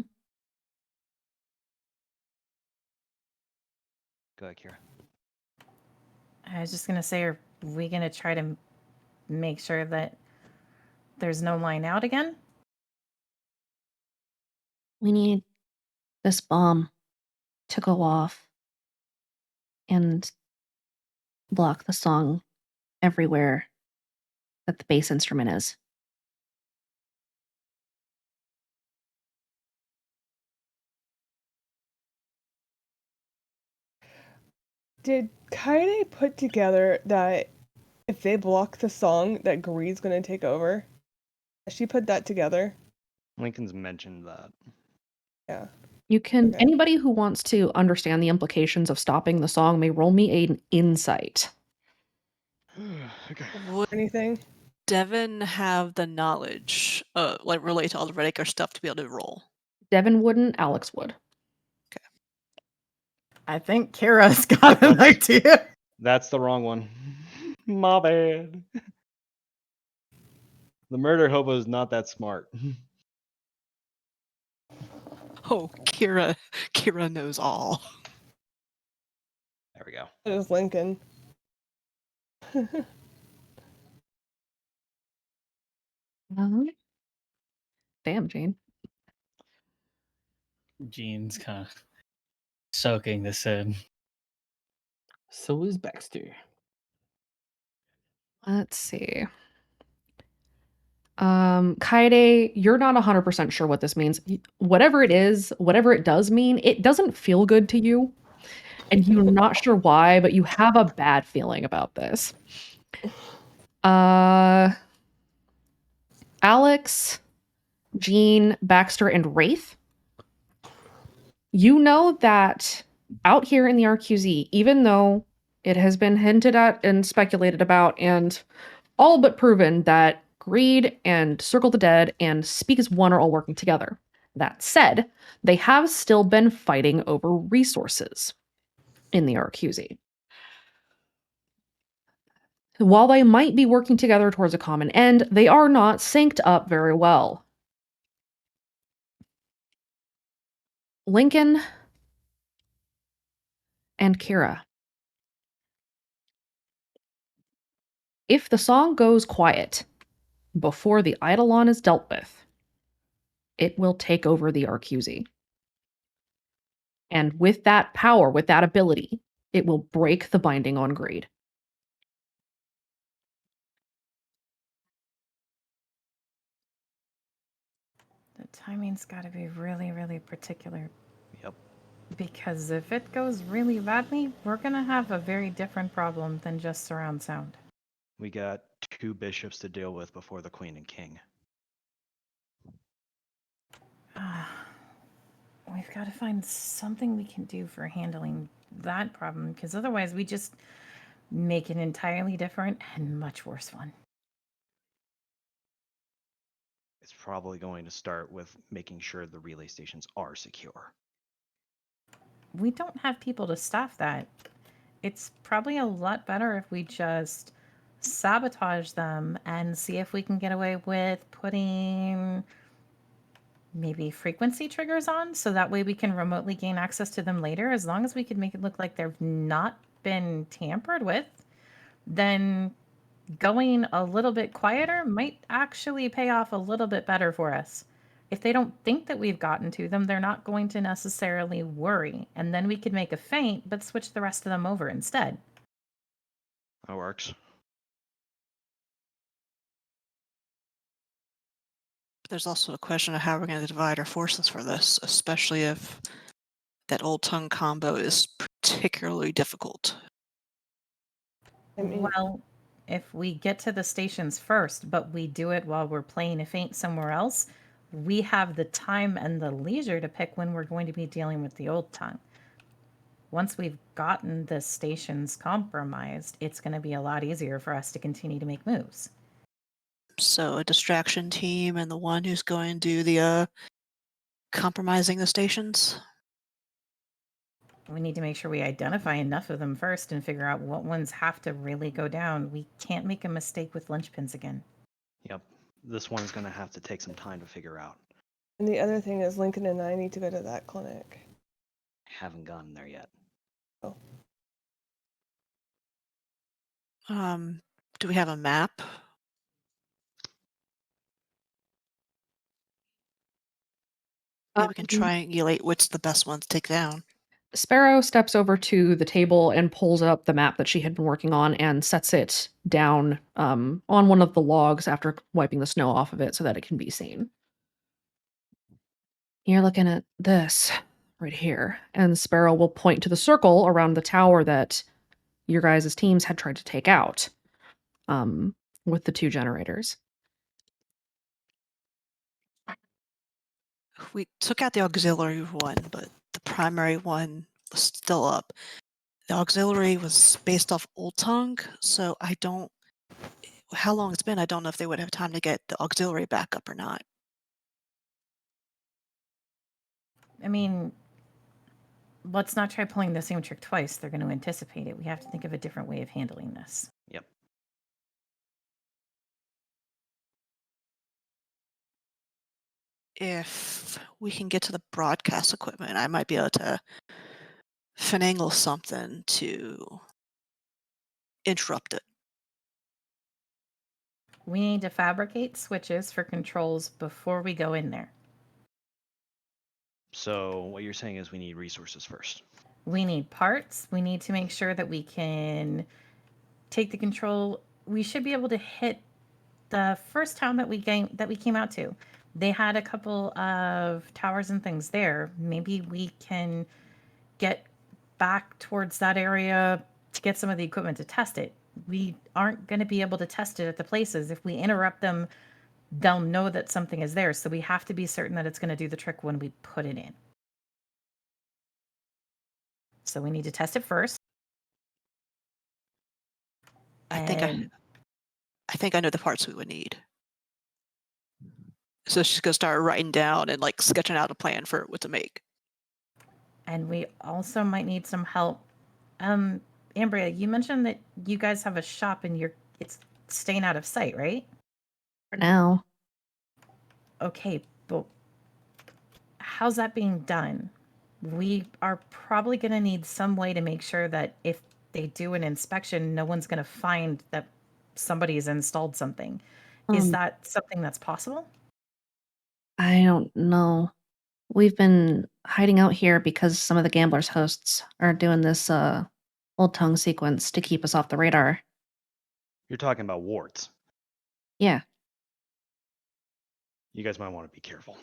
Go ahead, Kira. I was just gonna say, are we gonna try to make sure that there's no line out again? We need this bomb to go off and block the song everywhere that the bass instrument is. Did Kaede put together that if they block the song, that Greed's gonna take over? Has she put that together? Lincoln's mentioned that. Yeah. You can Okay. anybody who wants to understand the implications of stopping the song may roll me an insight. Okay. Would Anything? Devin have the knowledge, like relate to all the Redacre stuff to be able to roll? Devin wouldn't, Alex would. I think Kira's got an idea. That's the wrong one. My bad. The murder hobo is not that smart. Oh, Kira knows all. There we go. It was Lincoln. Damn, Jane. Gene's kind of soaking this in. So is Baxter. Let's see. Kaede, you're not 100% sure what this means. Whatever it is, whatever it does mean, it doesn't feel good to you. And you're not sure why, but you have a bad feeling about this. Alex, Jean, Baxter, and Wraith. You know that out here in the RQZ, even though it has been hinted at and speculated about and all but proven that Greed and Circle the Dead and Speak as One are all working together. That said, they have still been fighting over resources in the RQZ. While they might be working together towards a common end, they are not synced up very well. Lincoln and Kira. If the song goes quiet before the Eidolon is dealt with, it will take over the RQZ. And with that power, with that ability, it will break the binding on Greed. The timing's got to be really, really particular. Yep. Because if it goes really badly, we're going to have a very different problem than just surround sound. We got 2 bishops to deal with before the queen and king. We've got to find something we can do for handling that problem, because otherwise we just make an entirely different and much worse one. It's probably going to start with making sure the relay stations are secure. we don't have people to staff that. It's probably a lot better if we just sabotage them and see if we can get away with putting maybe frequency triggers on, so that way we can remotely gain access to them later. As long as we can make it look like they've not been tampered with, then going a little bit quieter might actually pay off a little bit better for us. If they don't think that we've gotten to them, they're not going to necessarily worry. And then we could make a feint, but switch the rest of them over instead. That works. There's also a question of how we're going to divide our forces for this, especially if that old tongue combo is particularly difficult. I mean, Well, if we get to the stations first, but we do it while we're playing a feint somewhere else, we have the time and the leisure to pick when we're going to be dealing with the old tongue. Once we've gotten the stations compromised, it's going to be a lot easier for us to continue to make moves. So a distraction team and the one who's going to do the compromising the stations. We need to make sure we identify enough of them first and figure out what ones have to really go down. We can't make a mistake with linchpins again. Yep. This one's going to have to take some time to figure out. and the other thing is Lincoln and I need to go to that clinic. Haven't gone there yet. Do we have a map? Maybe we can triangulate which the best one to take down. Sparrow steps over to the table and pulls up the map that she had been working on and sets it down on one of the logs after wiping the snow off of it so that it can be seen. You're looking at this right here. And Sparrow will point to the circle around the tower that your guys' teams had tried to take out with the 2 generators. We took out the auxiliary one, but the primary one was still up. The auxiliary was based off Old Tongue, so I don't. How long it's been, I don't know if they would have time to get the auxiliary back up or not. I mean, let's not try pulling the same trick twice. They're going to anticipate it. We have to think of a different way of handling this. Yep. If we can get to the broadcast equipment, I might be able to finagle something to interrupt it. We need to fabricate switches for controls before we go in there. So what you're saying is we need resources first. We need parts. We need to make sure that we can take the control. We should be able to hit the first town that we came out to. They had a couple of towers and things there. Maybe we can get back towards that area to get some of the equipment to test it. We aren't going to be able to test it at the places. If we interrupt them, they'll know that something is there. So we have to be certain that it's going to do the trick when we put it in. So we need to test it first. I think I know the parts we would need. So she's gonna start writing down and like sketching out a plan for what to make. And we also might need some help. Ambria, you mentioned that you guys have a shop and it's staying out of sight, right? For now. Okay, but how's that being done? We are probably going to need some way to make sure that if they do an inspection, no one's going to find that somebody's installed something. Is that something that's possible? I don't know. We've been hiding out here because some of the Gamblers hosts are doing this Old Tongue sequence to keep us off the radar. You're talking about wards. Yeah. You guys might want to be careful.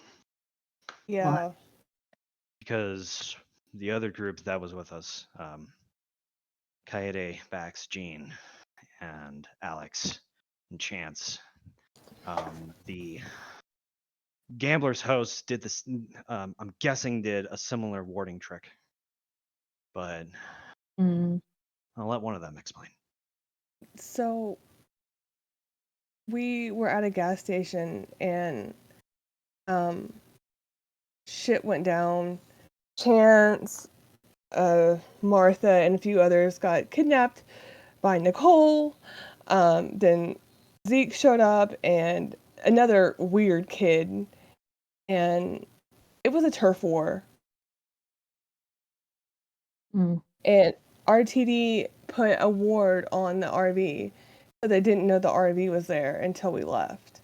Yeah. Because the other group that was with us, Kaede, Bax, Jean, and Alex, and Chance, the Gamblers host did this, I'm guessing did a similar warding trick. But I'll let one of them explain. So we were at a gas station and shit went down. Chance Martha and a few others got kidnapped by Nicole. Then Zeke showed up and another weird kid, and it was a turf war. Mm. And RTD put a ward on the RV, so they didn't know the RV was there until we left.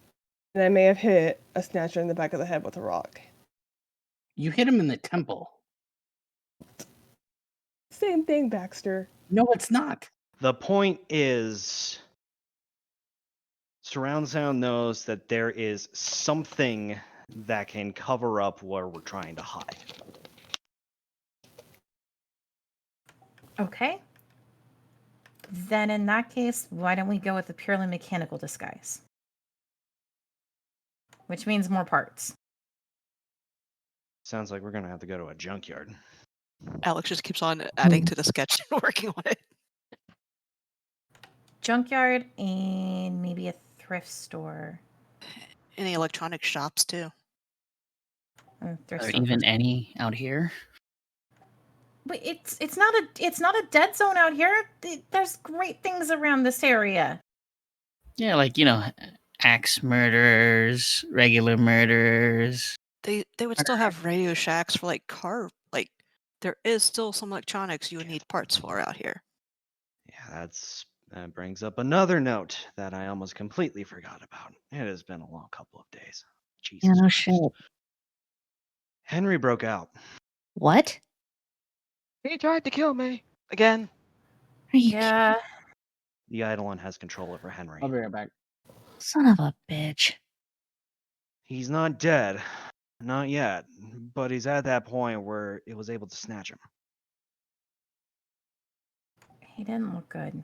And I may have hit a snatcher in the back of the head with a rock. You hit him in the temple. Same thing, Baxter. No, it's not. The point is, Surround Sound knows that there is something that can cover up what we're trying to hide. Okay. Then in that case, why don't we go with the purely mechanical disguise? Which means more parts. Sounds like we're gonna have to go to a junkyard. Alex just keeps on adding to the sketch and working on it. Junkyard and maybe a thrift store. Any electronic shops too. Thrift Or store even first. any out here. But it's not a dead zone out here. There's great things around this area. Yeah, like, axe murderers, regular murderers. They would still have Radio Shacks for like car, like there is still some electronics you would need parts for out here. Yeah, that brings up another note that I almost completely forgot about. It has been a long couple of days. Jesus Yeah, no Christ. shit. Henry broke out. What? He tried to kill me again. Are you Yeah. The Eidolon has control over Henry. I'll be right back. son of a bitch? He's not dead. Not yet. But he's at that point where it was able to snatch him. He didn't look good.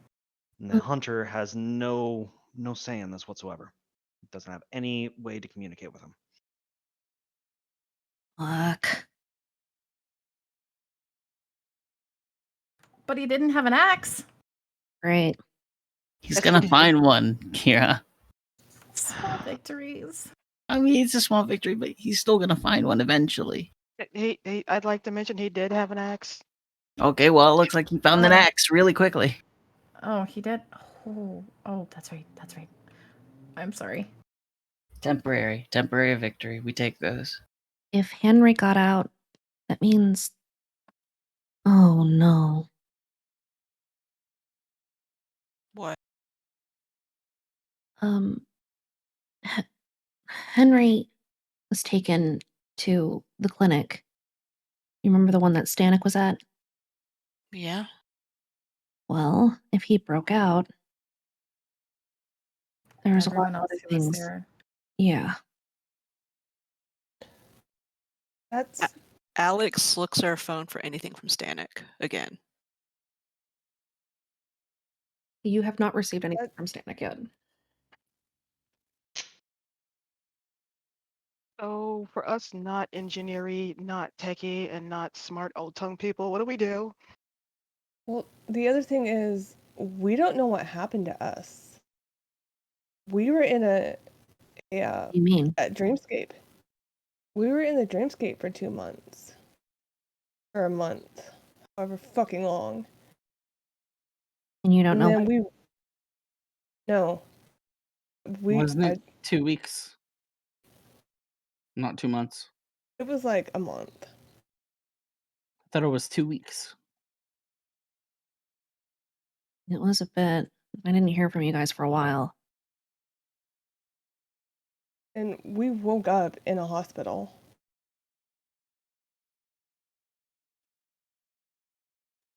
And the hunter has no say in this whatsoever. Doesn't have any way to communicate with him. Fuck. But he didn't have an axe. Great. He's That's gonna what he- find one, Kira. Small victories. I mean, it's a small victory, but he's still gonna find one eventually. I'd like to mention he did have an axe. Okay, well, it looks like he found an axe really quickly. Oh, he did. Oh, that's right. That's right. I'm sorry. Temporary victory. We take those. If Henry got out, that means. Oh no. What? Henry was taken to the clinic. You remember the one that Stanek was at? Yeah. Well, if he broke out, there's a lot Everyone of else other who was things. there. Yeah. That's Alex looks at her phone for anything from Stanek again. You have not received anything from Stanek yet. So for us not engineering, not techie, and not smart old tongue people, what do we do? well. The other thing is, we don't know what happened to us. We were in a What do you mean? at Dreamscape. We were in the Dreamscape for 2 months. Or a month. However fucking long. And you don't And know. then we No. Wasn't it 2 weeks? Not 2 months. It was like a month. I thought it was 2 weeks. It was a bit. I didn't hear from you guys for a while. And we woke up in a hospital.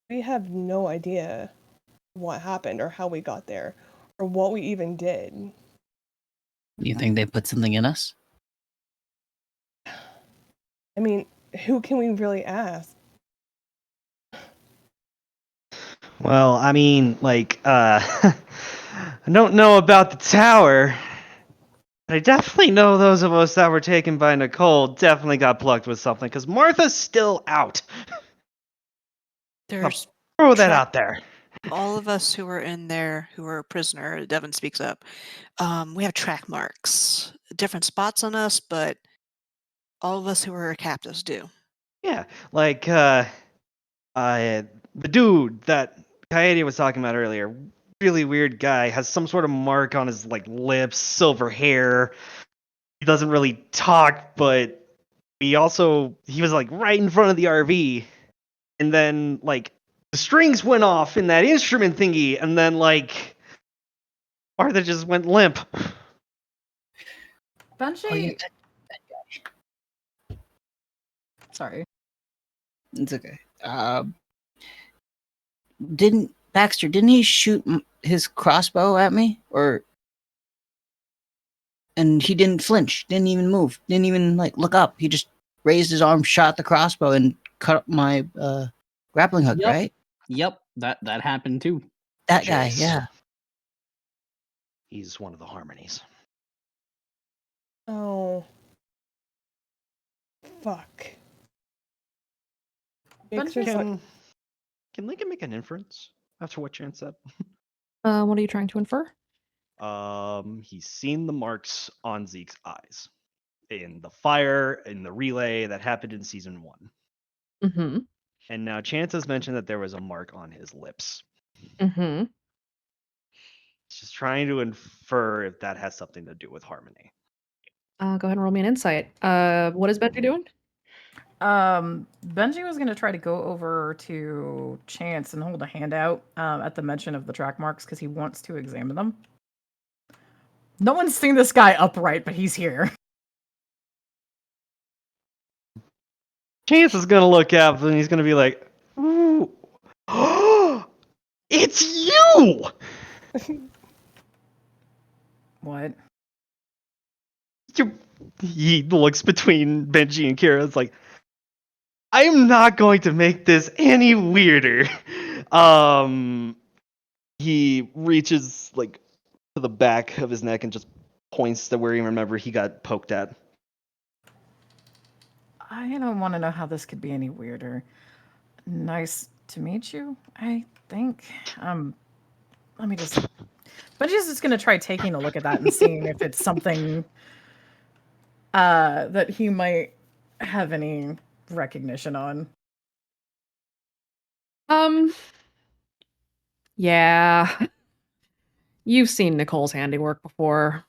We have no idea what happened or how we got there or what we even did. You think they put something in us? I mean, who can we really ask? Well, I mean, like, I don't know about the tower, but I definitely know those of us that were taken by Nicole definitely got plucked with something, because Martha's still out. There's Throw that out there. all of us who were in there who were a prisoner. Devin speaks up. We have track marks, different spots on us, but all of us who were captives do. Yeah, like, The dude that Coyote was talking about earlier, really weird guy, has some sort of mark on his like lips, silver hair. He doesn't really talk, but he was like right in front of the RV, and then like the strings went off in that instrument thingy, and then like Martha just went limp. Benji. Sorry. It's okay. Didn't he shoot his crossbow at me, and he didn't flinch, didn't even move, didn't even like look up. He just raised his arm, shot the crossbow, and cut up my grappling hook. Yep. Right? Yep, that happened too. That guy. Jace. Yeah. He's one of the Harmonies. Oh. Fuck. Makes me so- Can Lincoln make an inference after what Chance said? What are you trying to infer? He's seen the marks on Zeke's eyes in the fire, in the relay that happened in season 1. Mm-hmm. And now Chance has mentioned that there was a mark on his lips. Mm-hmm. Just trying to infer if that has something to do with Harmony. Go ahead and roll me an insight. What is Benji doing? Benji was gonna try to go over to Chance and hold a hand out at the mention of the track marks because he wants to examine them. No one's seen this guy upright, but he's here. Chance is gonna look up and he's gonna be like, "Ooh, it's you!" What? He looks between Benji and Kira. It's like, I'm not going to make this any weirder. He reaches like to the back of his neck and just points to where he remembered he got poked at. I don't want to know how this could be any weirder. Nice to meet you, I think. Let me just. Benji's just gonna try taking a look at that and seeing if it's something that he might have any recognition on. Yeah. You've seen Nicole's handiwork before.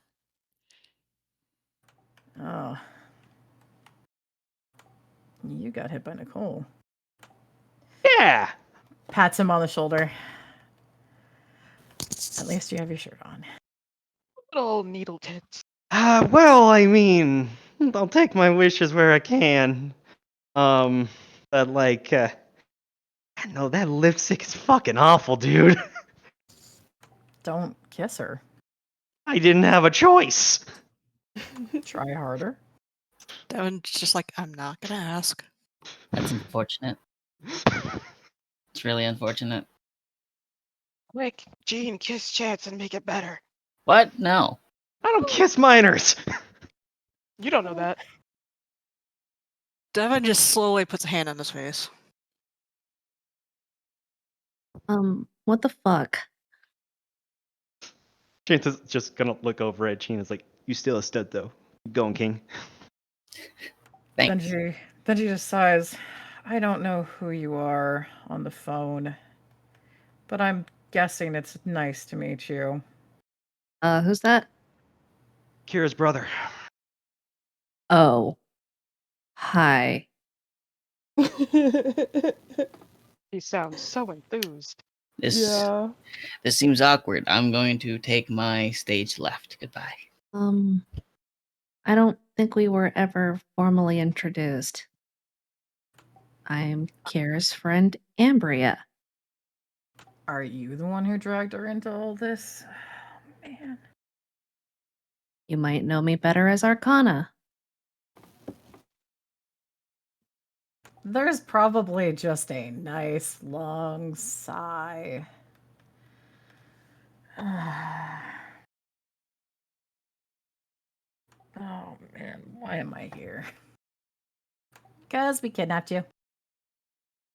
Oh. You got hit by Nicole. Yeah. Pats him on the shoulder. At least you have your shirt on. Little needle tits. Well, I mean, I'll take my wishes where I can. But like, I know that lipstick is fucking awful, dude. Don't kiss her. I didn't have a choice. Try harder. Devin's just like, I'm not gonna ask. That's unfortunate. It's really unfortunate. Quick, Gene, kiss Chance and make it better. What? No. I don't kiss minors. You don't know that. Devin just slowly puts a hand on his face. What the fuck? Chance is just gonna look over at Gene. It's like, you still a stud though. Keep going, King. Thanks. Benji just sighs. I don't know who you are on the phone, but I'm guessing it's nice to meet you. Who's that? Kira's brother. Oh. Hi. He sounds so enthused. This Yeah. this seems awkward. I'm going to take my stage left. Goodbye. I don't think we were ever formally introduced. I'm Kira's friend, Ambria. Are you the one who dragged her into all this? Oh, man. You might know me better as Arcana. There's probably just a nice long sigh. Oh man, why am I here? Because we kidnapped you.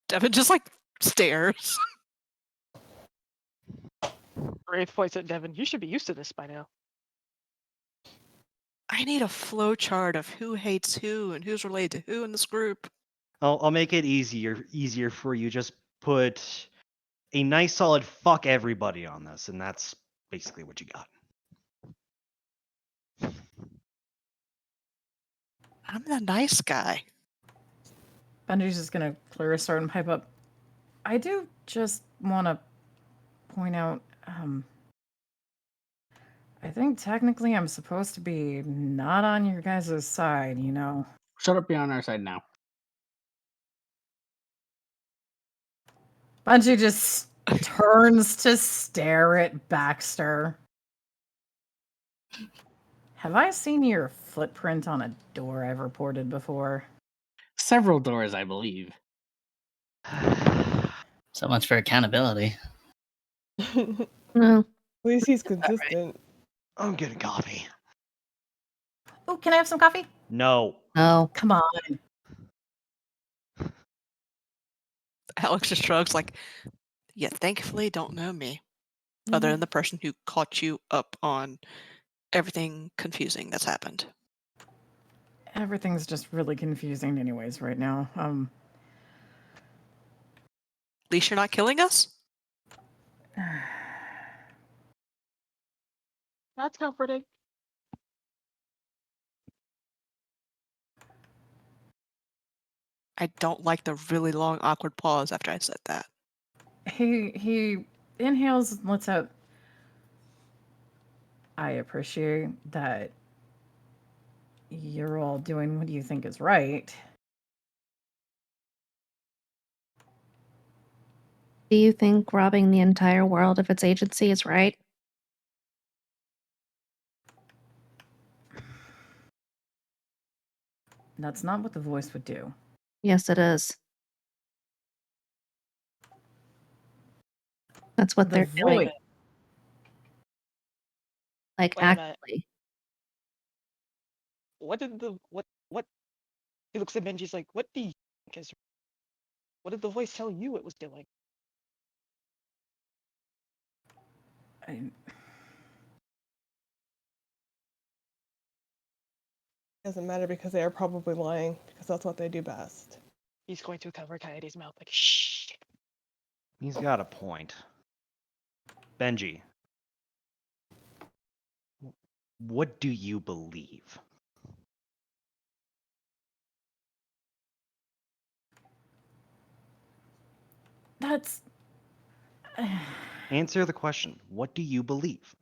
Devin just like stares. Wraith points at Devin. You should be used to this by now. I need a flow chart of who hates who and who's related to who in this group. I'll make it easier for you. Just put a nice solid fuck everybody on this, and that's basically what you got. I'm the nice guy. Benji's just gonna clear his throat and pipe up. I do just want to point out, I think technically I'm supposed to be not on your guys' side, you know? Shut up, be on our side now. Benji just turns to stare at Baxter. Have I seen your footprint on a door I've reported before? Several doors, I believe. So much for accountability. No. At least he's consistent. I'm getting coffee. Oh, can I have some coffee? No. No. Come on. Alex just shrugs like, yeah, thankfully don't know me. Other than the person who caught you up on everything confusing that's happened. Everything's just really confusing anyways right now. At least you're not killing us? That's comforting. I don't like the really long, awkward pause after I said that. He inhales and lets out. I appreciate that you're all doing what you think is right. Do you think robbing the entire world of its agency is right? That's not what the voice would do. Yes, it is. That's what The they're doing. voice. Like, Wait a minute. actively. What did the what? He looks at Benji's like, what do you think is? What did the voice tell you it was doing? Doesn't matter because they are probably lying because that's what they do best. He's going to cover Coyote's mouth like, shh. He's got a point. Benji, what do you believe? That's. Answer the question. What do you believe?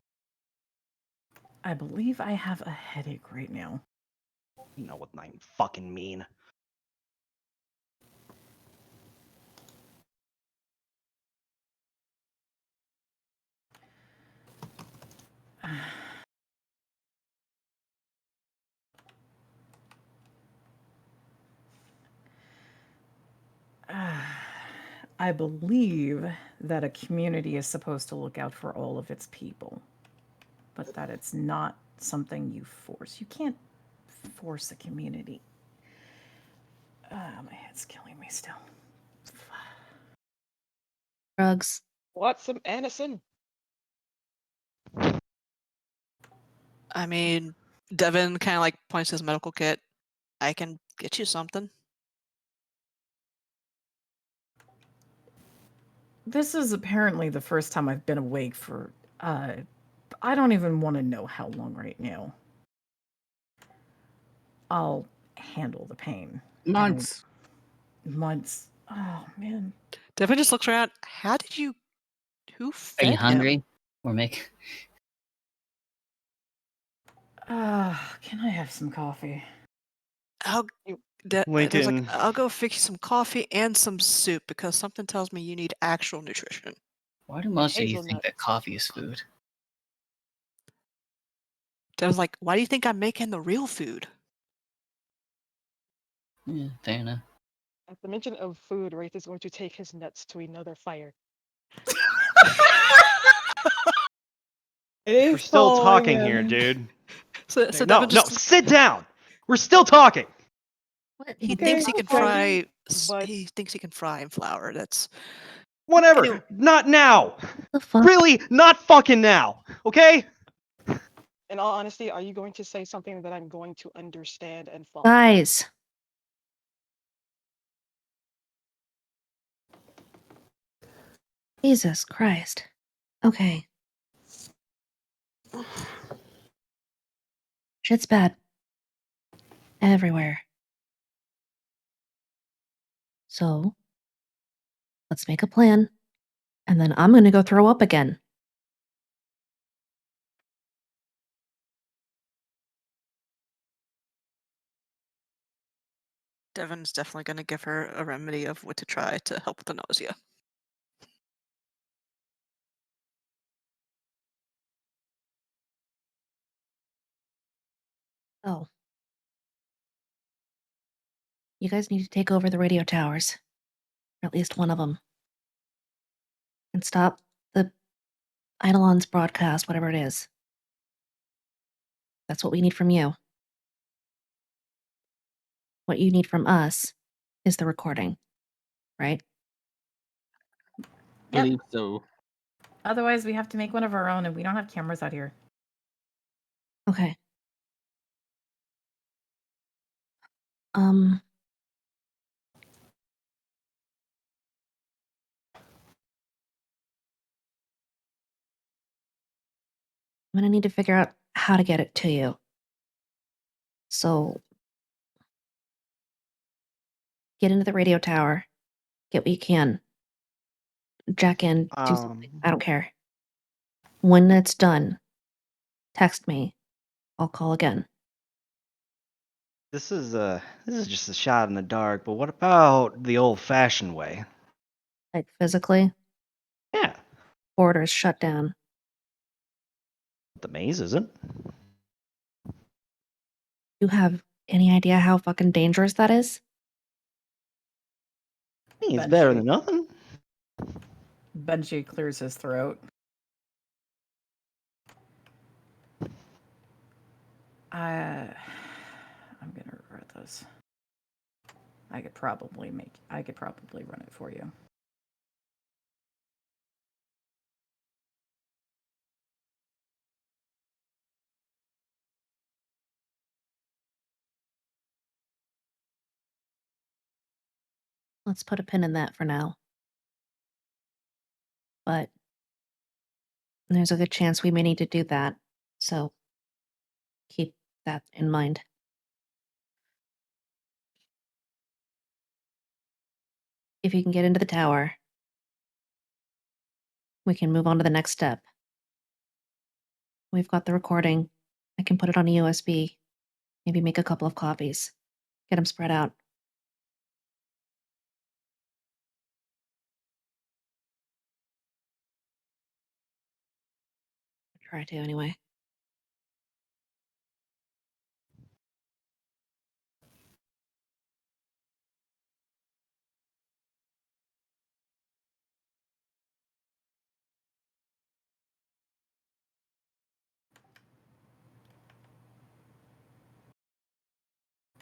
I believe I have a headache right now. You know what I fucking mean. I believe that a community is supposed to look out for all of its people, but that it's not something you force. You can't force a community. My head's killing me still. Drugs. Want some Anison? I mean, Devin kind of like points to his medical kit. I can get you something. This is apparently the first time I've been awake for, I don't even want to know how long right now. I'll handle the pain. Months. Months. Oh, man. Devin just looks around. How did you... Who Are fed you him? hungry? Or make? Can I have some coffee? I'll, There's Lincoln. like, I'll go fix you some coffee and some soup because something tells me you need actual nutrition. Why do most of you think Hazelnut. that coffee is food? Devin's like, why do you think I'm making the real food? Yeah, fair enough. At the mention of food, Wraith is going to take his nuts to another fire. It We're is still following talking here, him. dude. So No, Devin no, just sit down. We're still talking. What? he Okay, thinks he can okay. fry. But- He thinks he can fry in flour. That's Whatever. Anyway. Not now. The fuck? Really, not fucking now. Okay? In all honesty, are you going to say something that I'm going to understand and follow? Guys. Jesus Christ. Okay. Shit's bad. Everywhere. So, let's make a plan, and then I'm gonna go throw up again. Devin's definitely going to give her a remedy of what to try to help with the nausea. Oh. You guys need to take over the radio towers. Or at least one of them. And stop the Eidolon's broadcast, whatever it is. That's what we need from you. What you need from us is the recording, right? Yep. Believe so. Otherwise, we have to make one of our own, and we don't have cameras out here. Okay. I'm gonna need to figure out how to get it to you. So, get into the radio tower, get what you can, jack in, do something. I don't care. When it's done, text me. I'll call again. This is just a shot in the dark, but what about the old-fashioned way? Like physically, Yeah, borders shut down. the maze isn't. You have any idea how fucking dangerous that is? It's better than nothing. Benji clears his throat. I'm gonna regret this. I could probably run it for you. Let's put a pin in that for now. But there's a good chance we may need to do that, so keep that in mind. If you can get into the tower, we can move on to the next step. We've got the recording. I can put it on a USB. Maybe make a couple of copies. Get them spread out. Try to, anyway.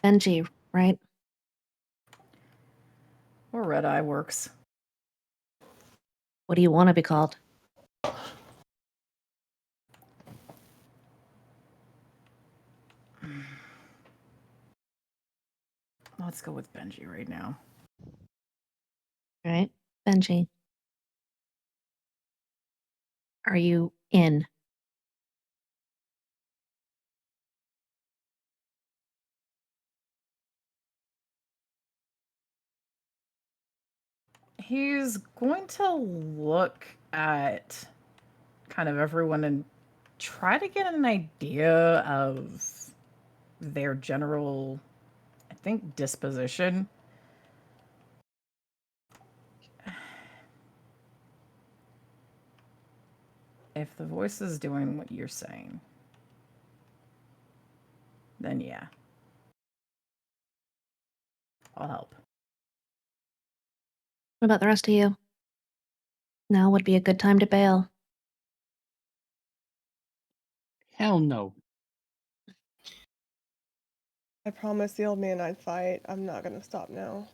Benji, right? Or Red Eye works. What do you want to be called? Let's go with Benji right now. Right? Benji. Are you in? He's going to look at kind of everyone and try to get an idea of their general, I think, disposition. If the voice is doing what you're saying, then yeah. I'll help. What about the rest of you? Now would be a good time to bail. Hell no. I promised the old man I'd fight. I'm not gonna stop now.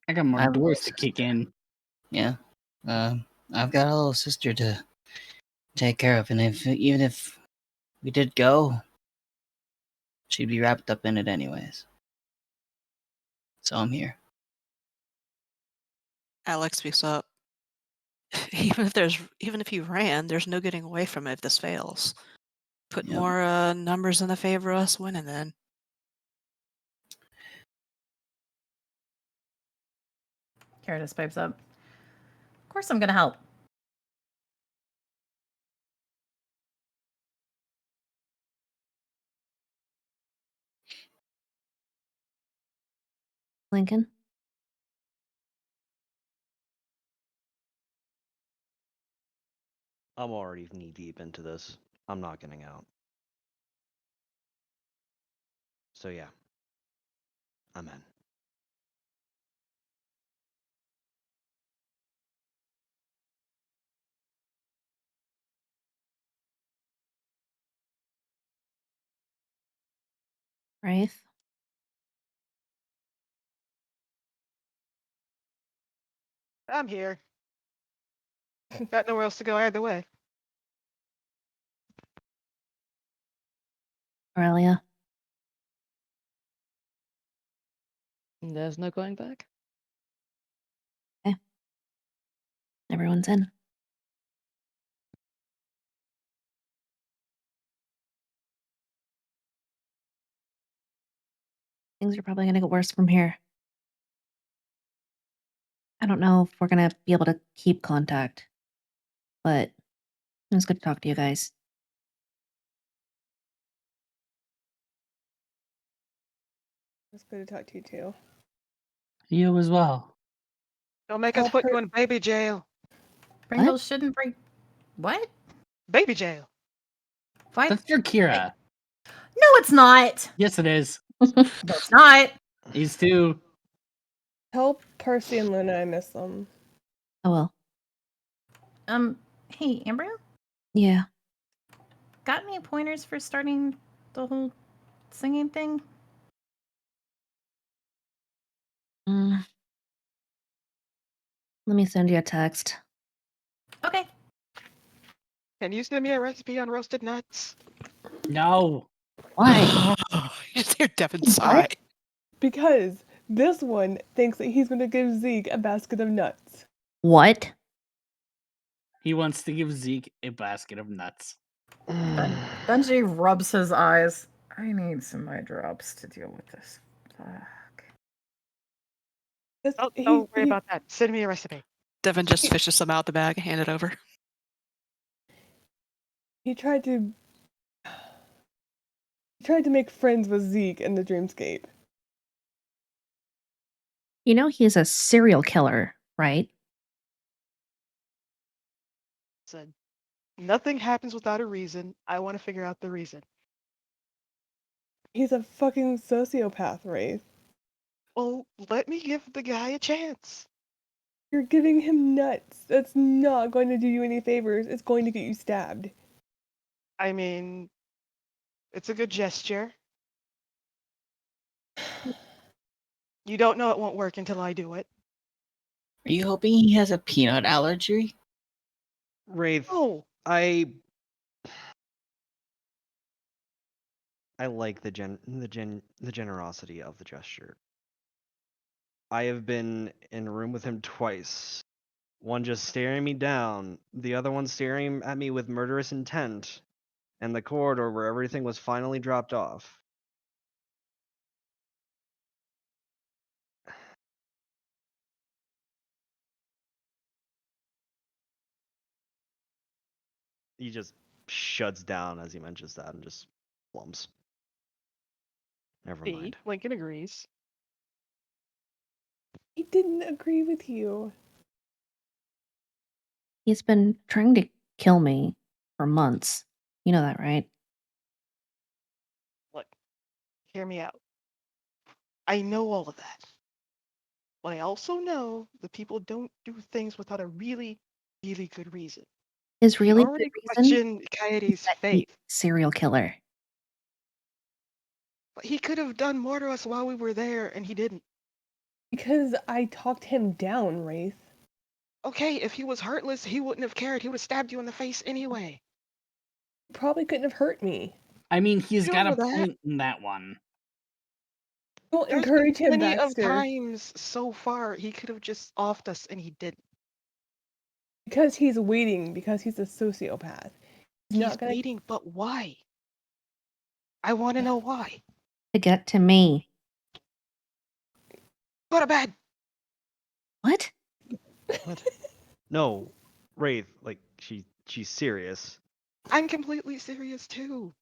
I got more I have a doors little to kick in. Yeah. I've got a little sister to take care of, and even if we did go, she'd be wrapped up in it anyways. So I'm here. Alex speaks up. even if you ran, there's no getting away from it if this fails. Put Yep. more numbers in the favor of us winning then. Karadis pipes up. Of course I'm gonna help. Lincoln? I'm already knee deep into this. I'm not getting out. So yeah, I'm in. Wraith? I'm here. Got nowhere else to go either way. Aurelia? There's no going back. Everyone's in. Things are probably going to get worse from here. I don't know if we're going to be able to keep contact, but it was good to talk to you guys. It's good to talk to you too. You as well. Don't make Tell us put you her- in baby jail. Pringles shouldn't bring. What? Baby jail. Why? That's your Kira. No, it's not. Yes, it is. No, it's not. These two. Tell Percy and Luna I miss them. Oh well. Hey, Embryo, Yeah. got any pointers for starting the whole singing thing? Mm. Let me send you a text. Okay. Can you send me a recipe on roasted nuts? No. Why? You just hear Devin sigh. Because this one thinks that he's going to give Zeke a basket of nuts. What? He wants to give Zeke a basket of nuts. Benji rubs his eyes. I need some eye drops to deal with this. Fuck. Don't worry about that. Send me a recipe. Devin just fishes some out the bag and hand it over. He tried to make friends with Zeke in the dreamscape. You know he's a serial killer, right? Listen, nothing happens without a reason. I want to figure out the reason. He's a fucking sociopath, Wraith. Oh, let me give the guy a chance. You're giving him nuts. That's not going to do you any favors. It's going to get you stabbed. I mean, it's a good gesture. You don't know it won't work until I do it. Are you hoping he has a peanut allergy? Wraith, Oh, I like the generosity of the gesture. I have been in a room with him twice. One just staring me down, the other one staring at me with murderous intent, and the corridor where everything was finally dropped off. He just shuts down as he mentions that and just plumps. Never see, mind. Lincoln agrees. He didn't agree with you. He's been trying to kill me for months. You know that, right? Look, hear me out. I know all of that. But I also know that people don't do things without a really, really good reason. His He really already good reason questioned Coyote's that he's faith. a serial killer. But he could have done more to us while we were there, and he didn't. Because I talked him down, Wraith. Okay, if he was heartless, he wouldn't have cared. He would have stabbed you in the face anyway. He probably couldn't have hurt me. I mean, he's You got a know that. point in that one. Don't There's encourage been him, plenty of Baxter. times so far he could have just offed us, and he didn't. Because he's waiting, because he's a sociopath. He's He's not gonna. waiting, but why? I want to know why. To get to me. Go to bed. What? What? No, Wraith, like she's serious. I'm completely serious too.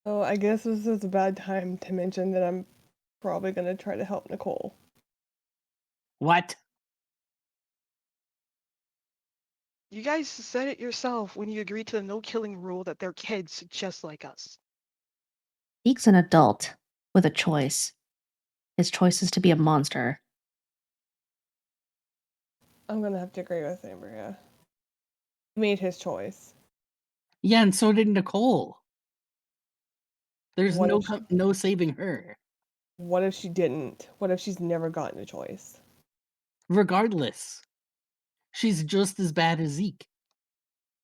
Oh, I guess this is a bad time to mention that I'm probably gonna try to help Nicole. What? You guys said it yourself when you agreed to the no killing rule that they're kids just like us. Zeke's an adult with a choice. His choice is to be a monster. I'm gonna have to agree with Ambria. He made his choice. Yeah, and so did Nicole. There's What no if she- no saving her. What if she didn't? What if she's never gotten a choice? Regardless, she's just as bad as Zeke.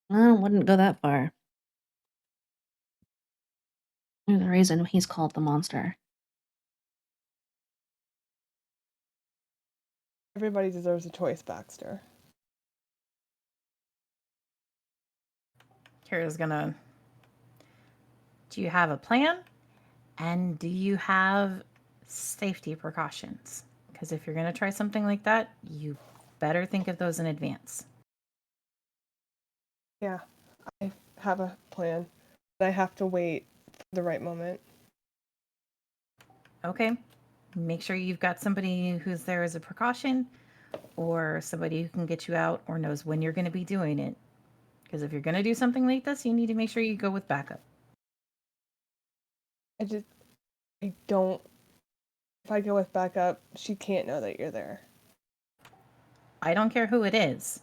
I wouldn't go that far. There's a reason he's called the monster. Everybody deserves a choice, Baxter. Kira's gonna. Do you have a plan? And do you have safety precautions? Because if you're gonna try something like that, you better think of those in advance. Yeah, I have a plan, but I have to wait for the right moment. Okay. Make sure you've got somebody who's there as a precaution, or somebody who can get you out or knows when you're going to be doing it. Because if you're going to do something like this, you need to make sure you go with backup. I don't. If I go with backup, she can't know that you're there. I don't care who it is.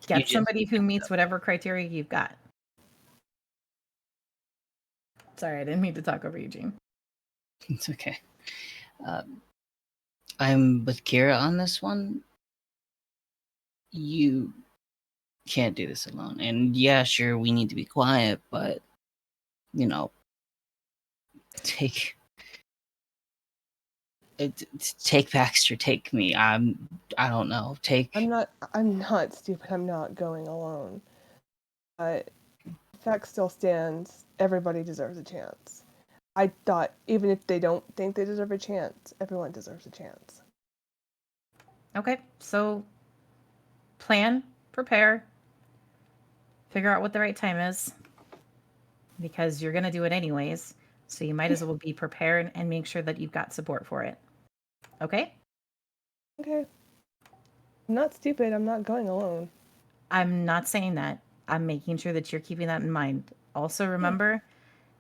You Get just somebody need who meets whatever criteria you've got. Sorry, I didn't mean to talk over Eugene. It's okay. I'm with Kira on this one. You can't do this alone. And yeah, sure, we need to be quiet, but you know, take Baxter, take me. I don't know. I'm not stupid. I'm not going alone. But the fact still stands. Everybody deserves a chance. I thought even if they don't think they deserve a chance, everyone deserves a chance. Okay, so plan, prepare, figure out what the right time is, because you're going to do it anyways. So you might as well be prepared and make sure that you've got support for it. Okay? Okay. I'm not stupid. I'm not going alone. I'm not saying that. I'm making sure that you're keeping that in mind. Also, remember,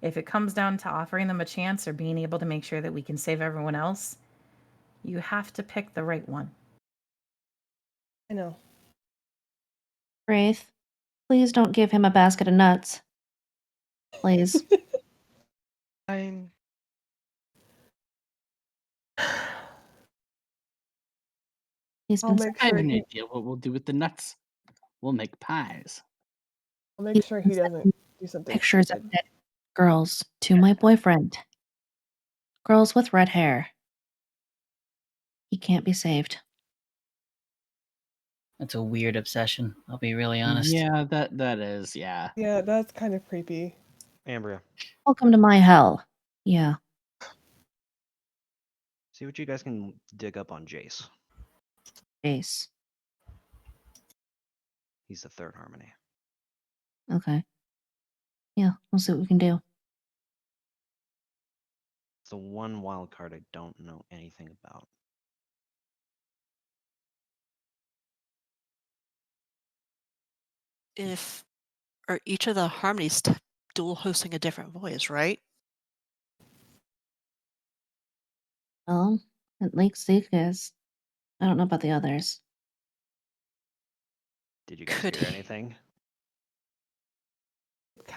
if it comes down to offering them a chance or being able to make sure that we can save everyone else, you have to pick the right one. I know. Wraith, please don't give him a basket of nuts. Please. I'm. He's I'll been make I have sure an he. idea what we'll do with the nuts. We'll make pies. I'll make sure he doesn't do something pictures of stupid. dead girls to my boyfriend. Girls with red hair. He can't be saved. That's a weird obsession. I'll be really honest. Yeah, that is, yeah. Yeah, that's kind of creepy. Ambria, Welcome to my hell. Yeah. see what you guys can dig up on Jace. Ace. He's the third Harmony. Okay. Yeah, we'll see what we can do. It's the one wild card I don't know anything about. If or each of the harmonies dual hosting a different voice, right? Well, at least Zeke is. I don't know about the others. Did you guys Could hear he- anything?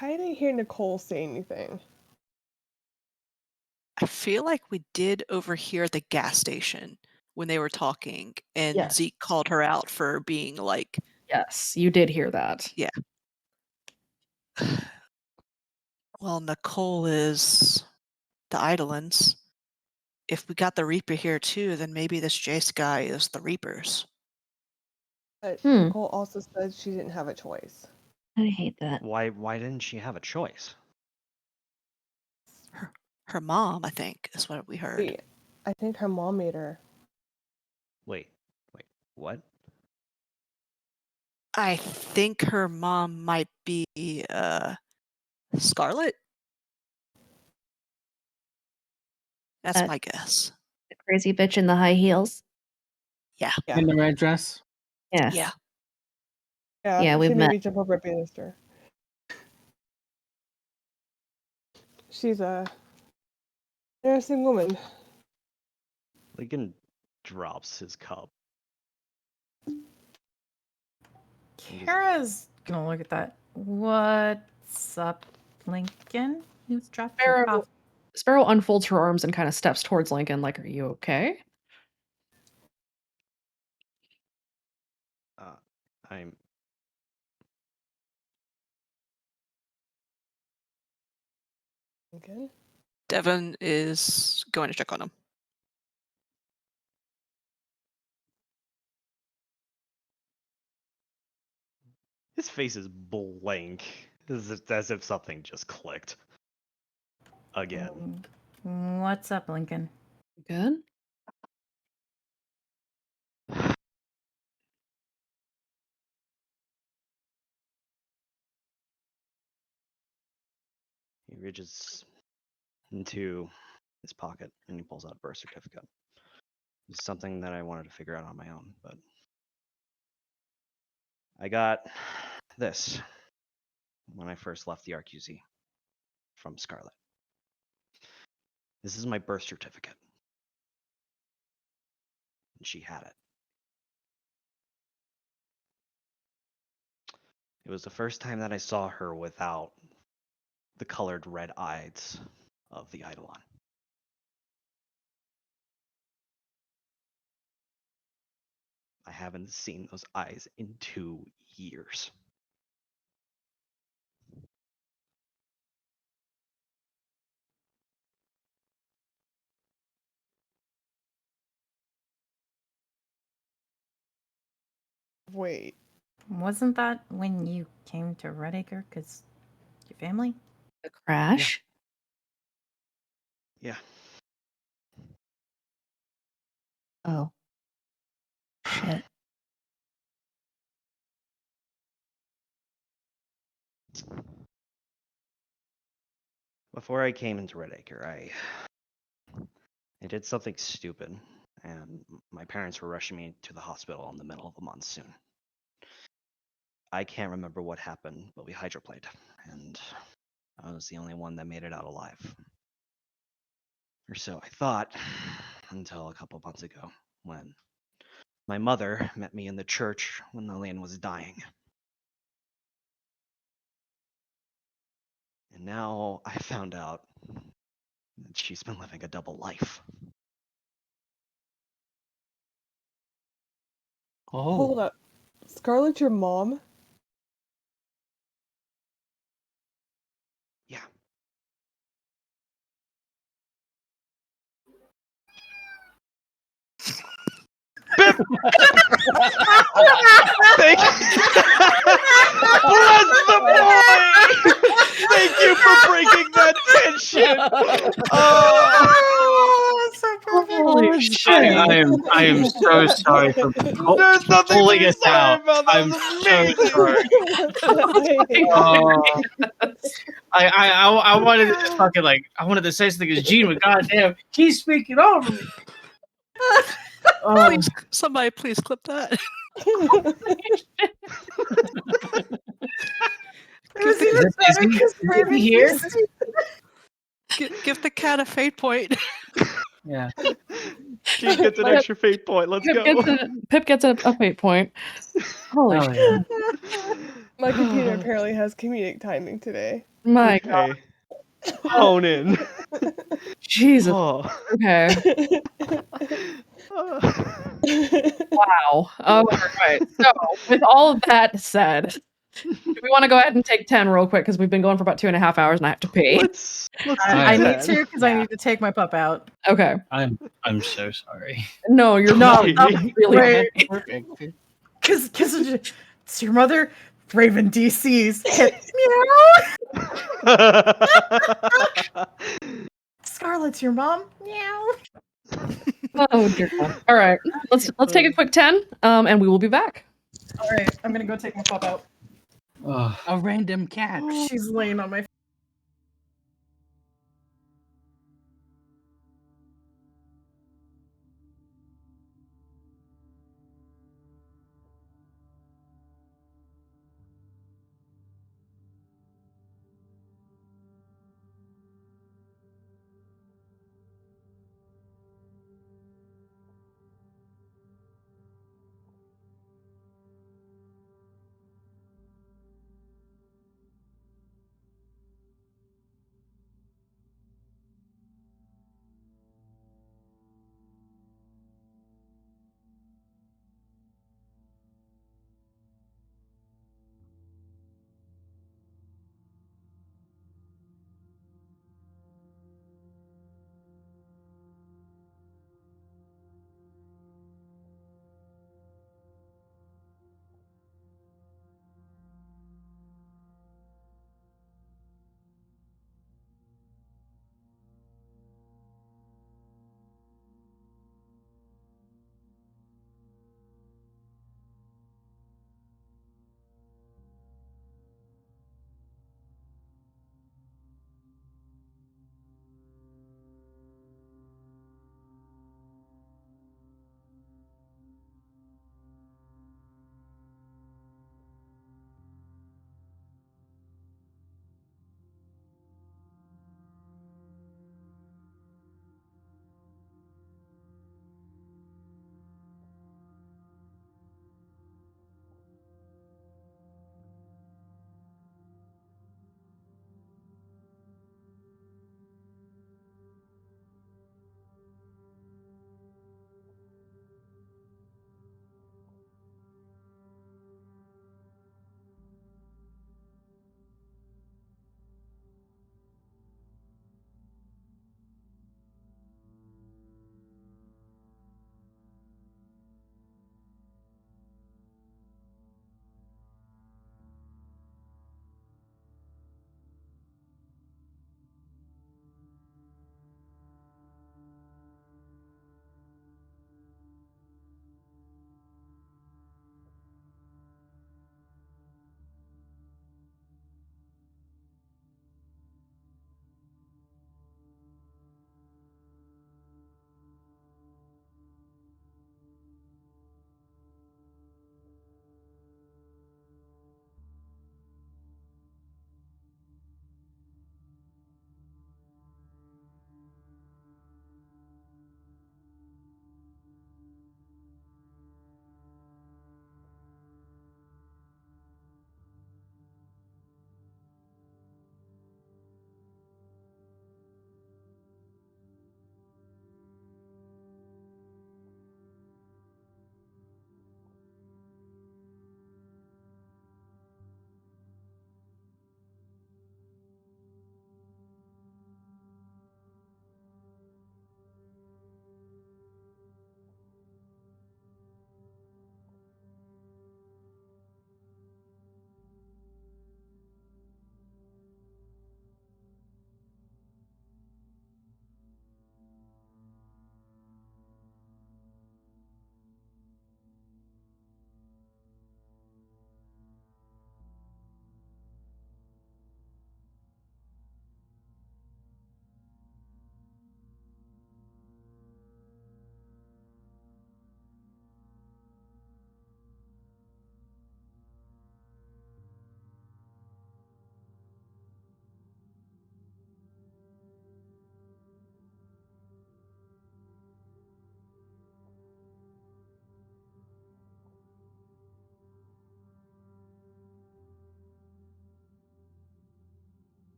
I didn't hear Nicole say anything. I feel like we did overhear at the gas station when they were talking, and Yes. Zeke called her out for being like, Yes, you did hear that. yeah. Well, Nicole is the Eidolons. if we got the Reaper here too, then maybe this Jace guy is the Reapers. But Hmm. Nicole also said she didn't have a choice. I hate that. Why didn't she have a choice? Her mom, I think, is what we heard. Wait, I think her mom made her. Wait, what? I think her mom might be Scarlet. That's my guess. The crazy bitch in the high heels. Yeah. Yeah. In the red dress. Yeah. Yeah. Yeah, she we've made met. me jump over a banister. She's a interesting woman. Lincoln drops his cup. Kara's gonna look at that. What's up, Lincoln? Who's dropped your Sparrow, coffee? Sparrow unfolds her arms and kind of steps towards Lincoln, like, "Are you okay?" I'm. Okay. Devin is going to check on him. His face is blank, as if something just clicked. Again. What's up, Lincoln? Good. He reaches into his pocket and he pulls out a birth certificate. It's something that I wanted to figure out on my own, but I got this when I first left the RQZ from Scarlet. This is my birth certificate. And she had it. It was the first time that I saw her without the colored red eyes of the Eidolon. I haven't seen those eyes in 2 years. Wait. Wasn't that when you came to Redacre? Because your family? The crash? Yeah. Oh. Shit. Before I came into Redacre, I did something stupid, and my parents were rushing me to the hospital in the middle of the monsoon. I can't remember what happened, but we hydroplaned, and I was the only one that made it out alive. Or so I thought, until a couple months ago, when my mother met me in the church when Lillian was dying. And now I found out that she's been living a double life. Hold up. Scarlett's your mom? Yeah. Pip! Thank you. Bless the boy! Thank you for breaking that tension. Holy shit! I am so sorry for There's nothing pulling to be us sorry out. about. That I'm was so amazing. sorry. I wanted to just fucking I wanted to say something because Gene was goddamn. He's speaking over me. Please, somebody please clip that. It was even better because Raven here? Give the cat a fate point. Yeah. Gene gets an extra fate point. Let's go. Pip gets a fate point. Holy Oh, shit. yeah. My computer apparently has comedic timing today. My God. Okay. Hone in. Jesus. Oh. Okay. Wow. All right. So, with all of that said, do we want to go ahead and take 10 real quick because we've been going for about 2.5 hours and I have to pee. Let's do I need that. to because I need to take my pup out. Okay. I'm so sorry. No, you're No, fine. no, really. wait. Perfect. Because it's your mother, Raven DC's. Meow. Scarlett's your mom. Meow. Oh dear God. All right. Let's take a quick 10 and we will be back. All right, I'm gonna go take my pup out. A random cat. She's laying on my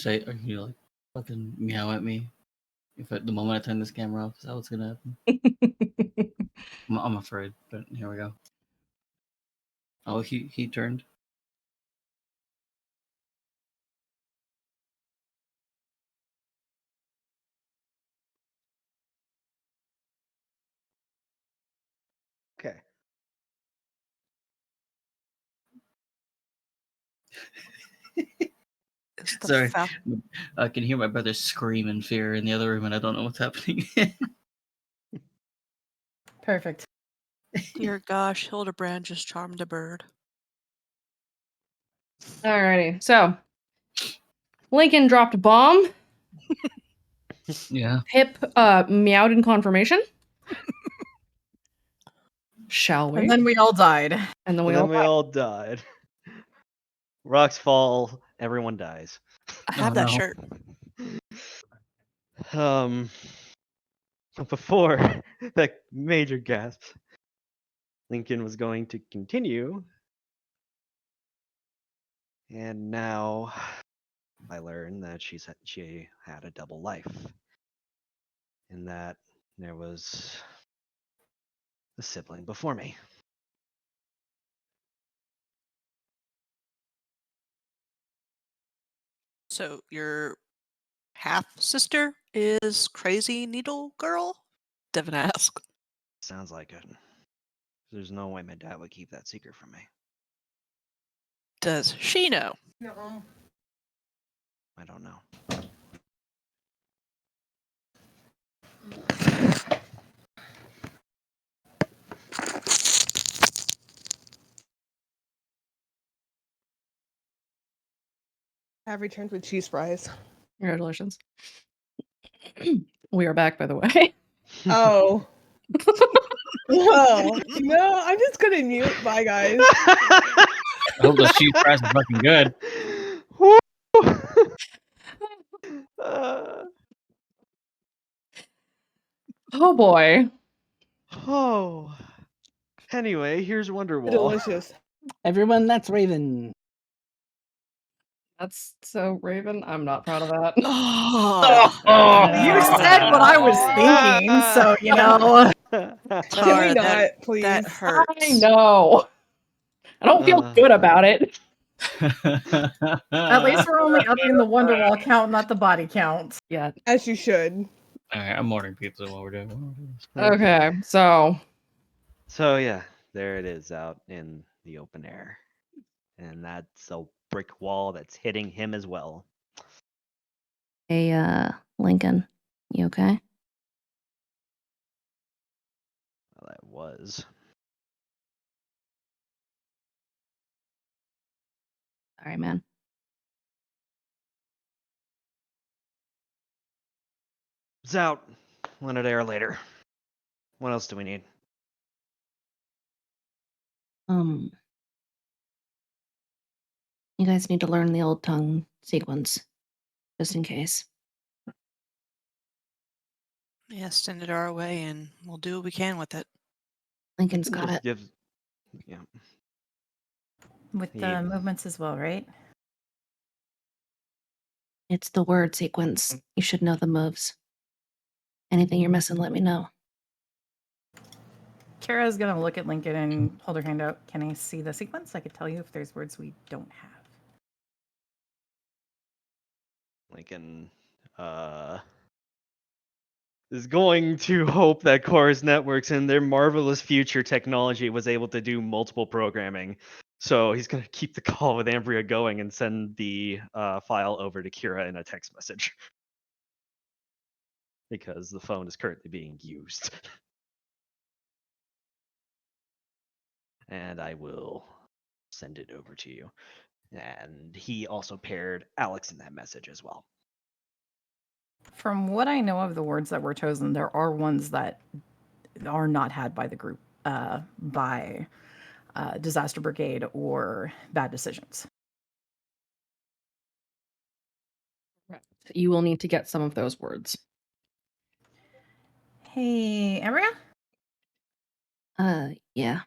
Say, are you like fucking meow at me? If at the moment I turn this camera off, is that what's gonna happen? I'm afraid, but here we go. Oh, he turned. Okay. Is the Sorry, fal- I can hear my brother scream in fear in the other room, and I don't know what's happening. Perfect. Dear gosh, Hildebrand just charmed a bird. Alrighty. So Lincoln dropped a bomb. Yeah. Pip meowed in confirmation. Shall we? And then we all died. And then And we then all we all died. Rocks fall, everyone dies. I have Oh, that no. shirt. Before that major gasp, Lincoln was going to continue. And now I learned that she had a double life. And that there was a sibling before me. So your half sister is Crazy Needle Girl? Devin asked. Sounds like it. There's no way my dad would keep that secret from me. Does she know? No. I don't know. Have returned with cheese fries. Congratulations. We are back, by the way. Oh. Well, no, I'm just gonna mute. Bye, guys. I hope those cheese fries are fucking good. Oh boy. Oh. Anyway, here's Wonderwall. Delicious. Everyone, that's Raven. That's so Raven. I'm not proud of that. You said what I was thinking, so you know. Can Tara, we not, that please? hurts. I know. I don't feel good about it. At least we're only upping the Wonderwall count, not the body count. Yeah. As you should. Alright, I'm ordering pizza while we're doing this. Okay. So So yeah, there it is out in the open air. And that's a brick wall that's hitting him as well. Hey, Lincoln, you okay? Well, that was. Sorry, man. It's out. Let it air later. What else do we need? You guys need to learn the old tongue sequence, just in case. Yeah, send it our way and we'll do what we can with it. Lincoln's got Just it. gives- yeah. With the Yeah. movements as well, right? It's the word sequence. You should know the moves. Anything you're missing, let me know. Kara's gonna look at Lincoln and hold her hand out. Can I see the sequence? I could tell you if there's words we don't have. Lincoln is going to hope that Chorus Networks in their marvelous future technology was able to do multiple programming. So he's going to keep the call with Ambria going and send the file over to Kira in a text message. Because the phone is currently being used. And I will send it over to you. And he also paired Alex in that message as well. From what I know of the words that were chosen, there are ones that are not had by the group by Disaster Brigade or Bad Decisions. you will need to get some of those words. Hey, Ambria? Yeah.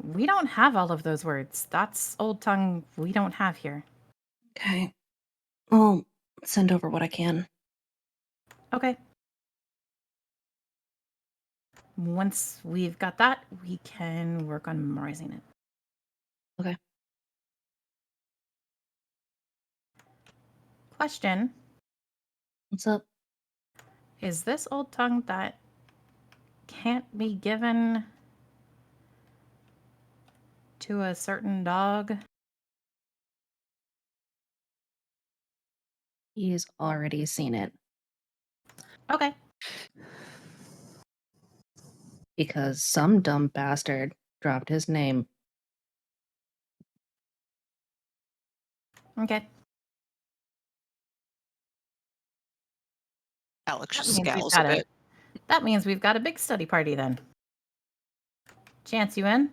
We don't have all of those words. That's old tongue we don't have here. Okay. Well, send over what I can. Okay. Once we've got that, we can work on memorizing it. Okay. Question. What's up? Is this old tongue that can't be given to a certain dog? He's already seen it Okay. because some dumb bastard dropped his name. Okay. Alex That just means we've scowls a got bit. that means we've got a big study party then. Chance, you in?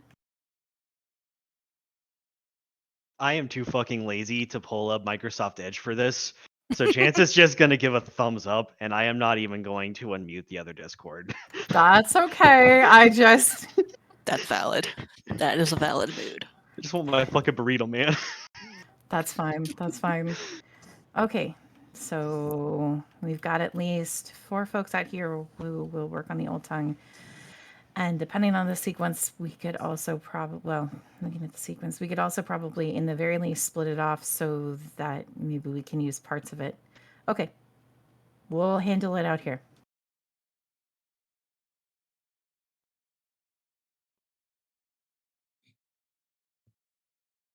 I am too fucking lazy to pull up Microsoft Edge for this. So Chance is just gonna give a thumbs up, and I am not even going to unmute the other Discord. That's okay. I just That's valid. That is a valid mood. I just want my fucking burrito, man. That's fine. That's fine. Okay. So we've got at least 4 folks out here who will work on the old tongue. And depending on the sequence, we could also probably, well, looking at the sequence, we could also probably, in the very least, split it off so that maybe we can use parts of it. Okay. We'll handle it out here.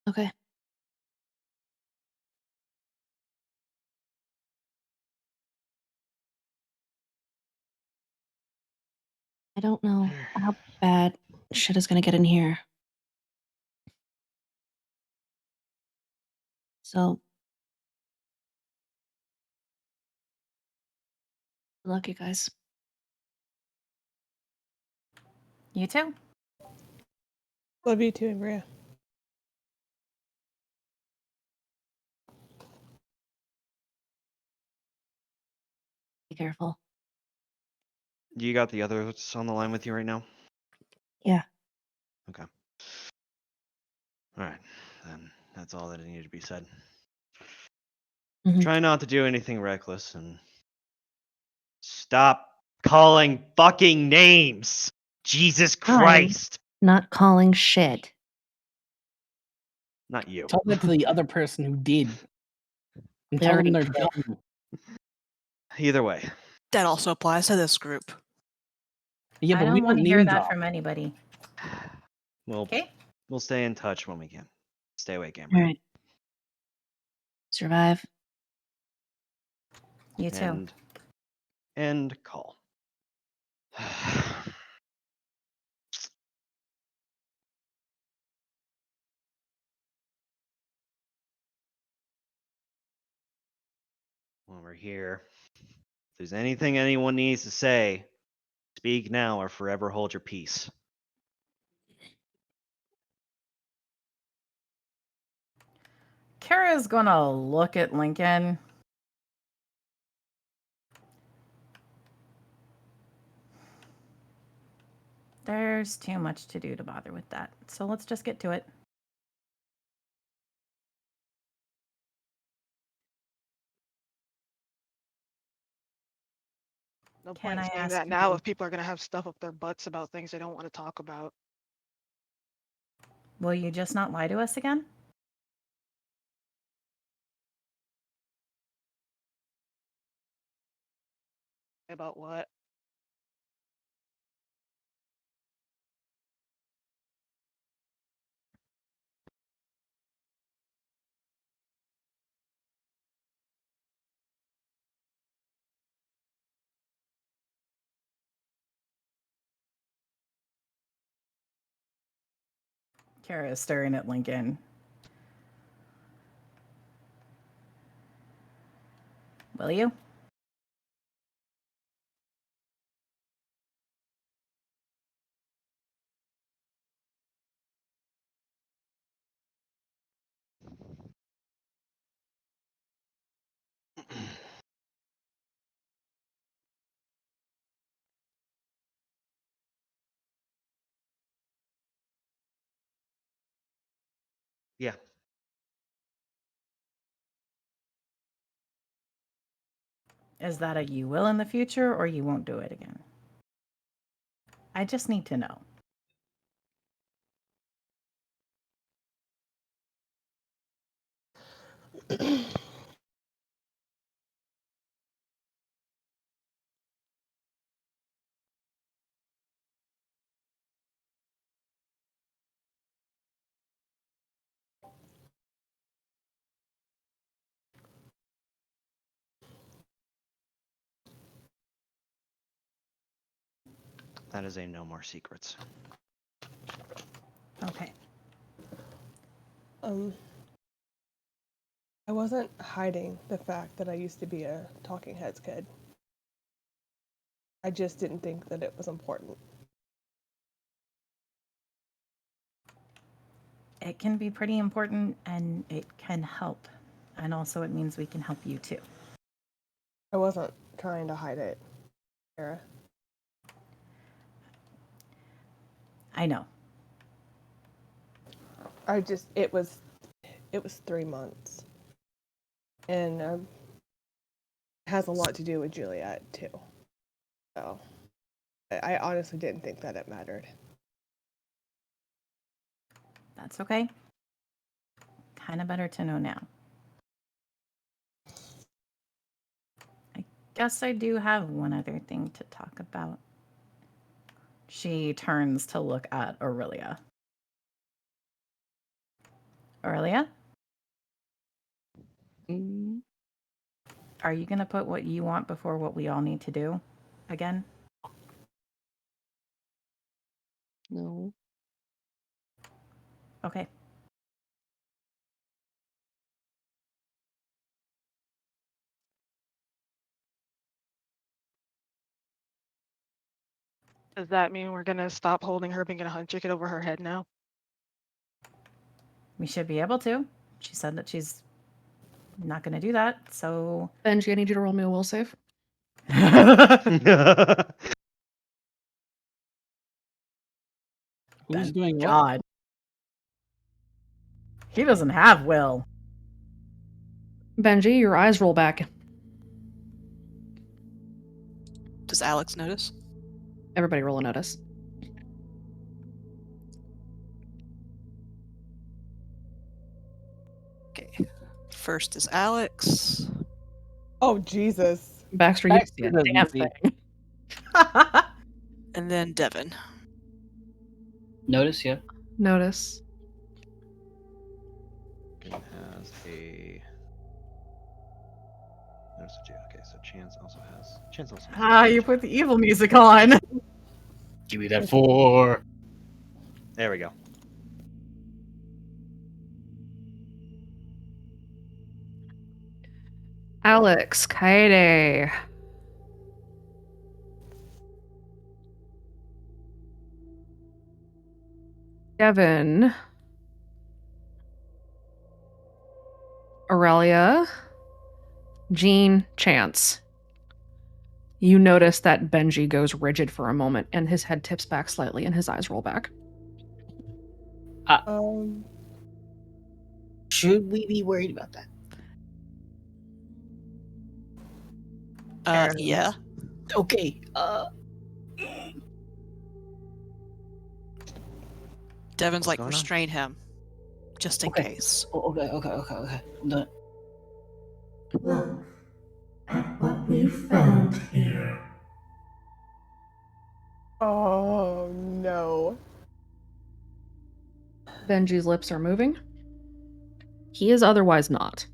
Okay. I don't know how bad shit is gonna get in here. So, good luck, you guys. You too. Love you too, Ambria. Be careful. You got the others on the line with you right now? Yeah. Okay. Alright, then that's all that needed to be said. Mhm. Try not to do anything reckless and stop calling fucking names! Jesus Christ! Not calling shit. Not you. Tell that to the other person who did. And They tell them already they're did. dumb. Either way. That also applies to this group. Yeah, I but don't we want don't to hear name that drop. from anybody. We'll Okay? we'll stay in touch when we can. Stay awake, All Amber. right. Survive. You too. And call. While we're here, if there's anything anyone needs to say, speak now or forever hold your peace. Kara's gonna look at Lincoln. There's too much to do to bother with that. So let's just get to it. No Can point in I saying ask that now you- if people are gonna have stuff up their butts about things they don't want to talk about. Will you just not lie to us again? About what? Kara is staring at Lincoln. Will you? Yeah. Is that a you will in the future or you won't do it again? I just need to know. That is a no more secrets. Okay. I wasn't hiding the fact that I used to be a Talking Heads kid. I just didn't think that it was important. It can be pretty important and it can help. And also, it means we can help you too. I wasn't trying to hide it, Sarah. I know. It was 3 months. And it has a lot to do with Juliet, too. So, I honestly didn't think that it mattered. That's okay. Kind of better to know now. I guess I do have one other thing to talk about. She turns to look at Aurelia. Aurelia? Are you going to put what you want before what we all need to do again? No. Okay. Does that mean we're gonna stop holding her being a hunt chicken over her head now? We should be able to. She said that she's not going to do that, so... Benji, I need you to roll me a will save. Who's doing what? God. He doesn't have will. Benji, your eyes roll back. Does Alex notice? Everybody roll a notice. Okay. First is Alex. Oh, Jesus. Baxter, you Baxter see a doesn't damn see. thing. And then Devin. Notice, yeah. Notice. It has a notice a 2. Okay, so Chance also has You put the evil music on. Give me that 4. There we go. Alex, Kaede. Devin. Aurelia. Jean, Chance. You notice that Benji goes rigid for a moment and his head tips back slightly and his eyes roll back. Should we be worried about that? Yeah. Okay. Devin's like, going on? restrain him. Just in Okay. case. Oh, okay. I'm done. Look at what we found here. Oh, no. Benji's lips are moving. He is otherwise not.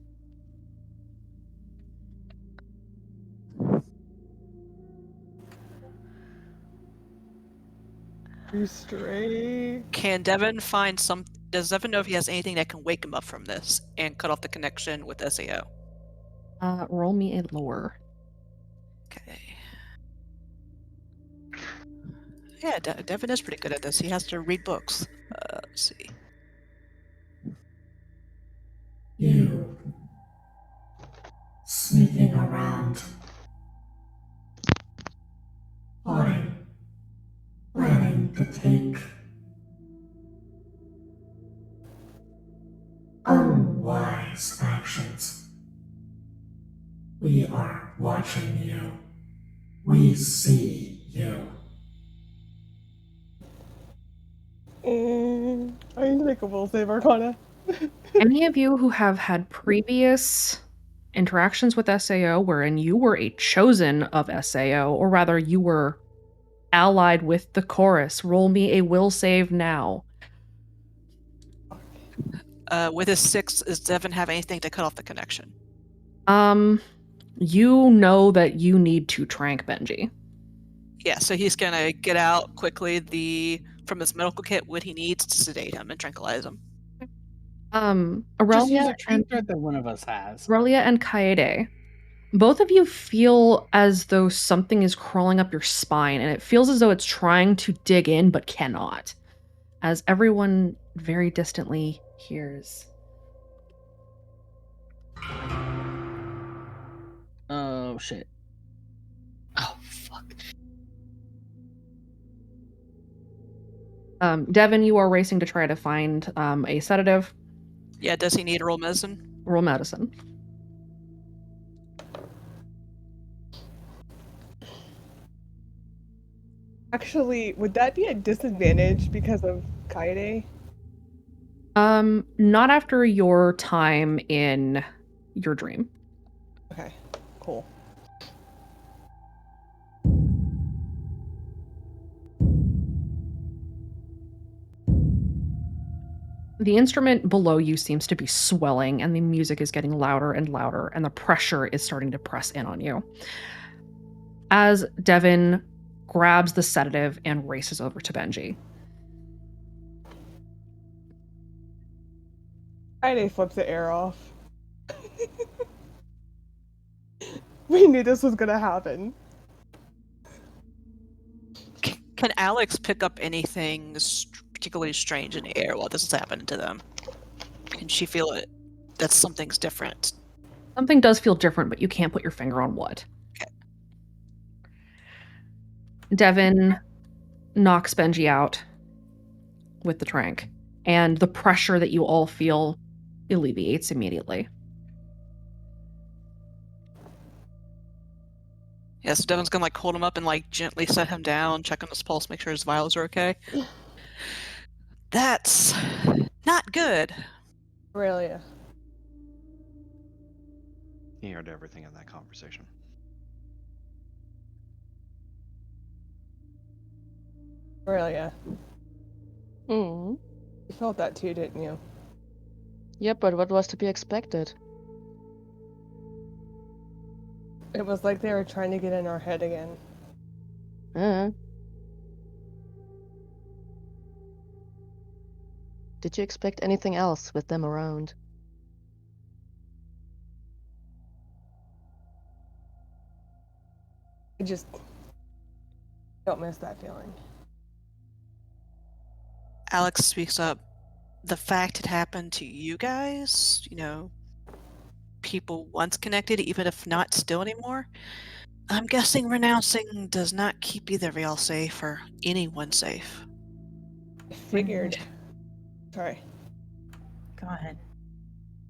Restrain. Can Devin find some... Does Devin know if he has anything that can wake him up from this and cut off the connection with SAO? Roll me a lore. Okay. Yeah, Devin is pretty good at this. He has to read books. Let's see. You sneaking around. Planning to take unwise actions. We are watching you. We see you. I need to make a will save, Arcana. Any of you who have had previous interactions with SAO wherein you were a chosen of SAO, or rather you were allied with the chorus, roll me a will save now. With his 6, does Devin have anything to cut off the connection? You know that you need to trank Benji. Yeah, so he's gonna get out quickly from his medical kit what he needs to sedate him and tranquilize him. Just use Aurelia a trinket that one of us has. and Kaede, both of you feel as though something is crawling up your spine, and it feels as though it's trying to dig in but cannot, as everyone very distantly hears. Oh shit. Oh fuck. Devin, you are racing to try to find a sedative. Yeah, does he need a roll medicine? Roll medicine. Actually, would that be a disadvantage because of Kaede? Not after your time in your dream. Okay, cool. The instrument below you seems to be swelling, and the music is getting louder and louder, and the pressure is starting to press in on you. As Devin grabs the sedative and races over to Benji. Kaede flips the air off. We knew this was gonna happen. Can Alex pick up anything particularly strange in the air while this is happening to them? Can she feel it? That something's different. Something does feel different, but you can't put your finger on what. Okay. Devin knocks Benji out with the trank, and the pressure that you all feel alleviates immediately. Yeah, so Devin's gonna hold him up and gently set him down, check on his pulse, make sure his vitals are okay. That's not good. Aurelia. He heard everything in that conversation. Aurelia. Hmm. You felt that too, didn't you? Yep, but what was to be expected? It was like they were trying to get in our head again. Did you expect anything else with them around? I just don't miss that feeling. Alex speaks up. The fact it happened to you guys, people once connected, even if not still anymore, I'm guessing renouncing does not keep either of y'all safe or anyone safe. I figured. Sorry. Go ahead.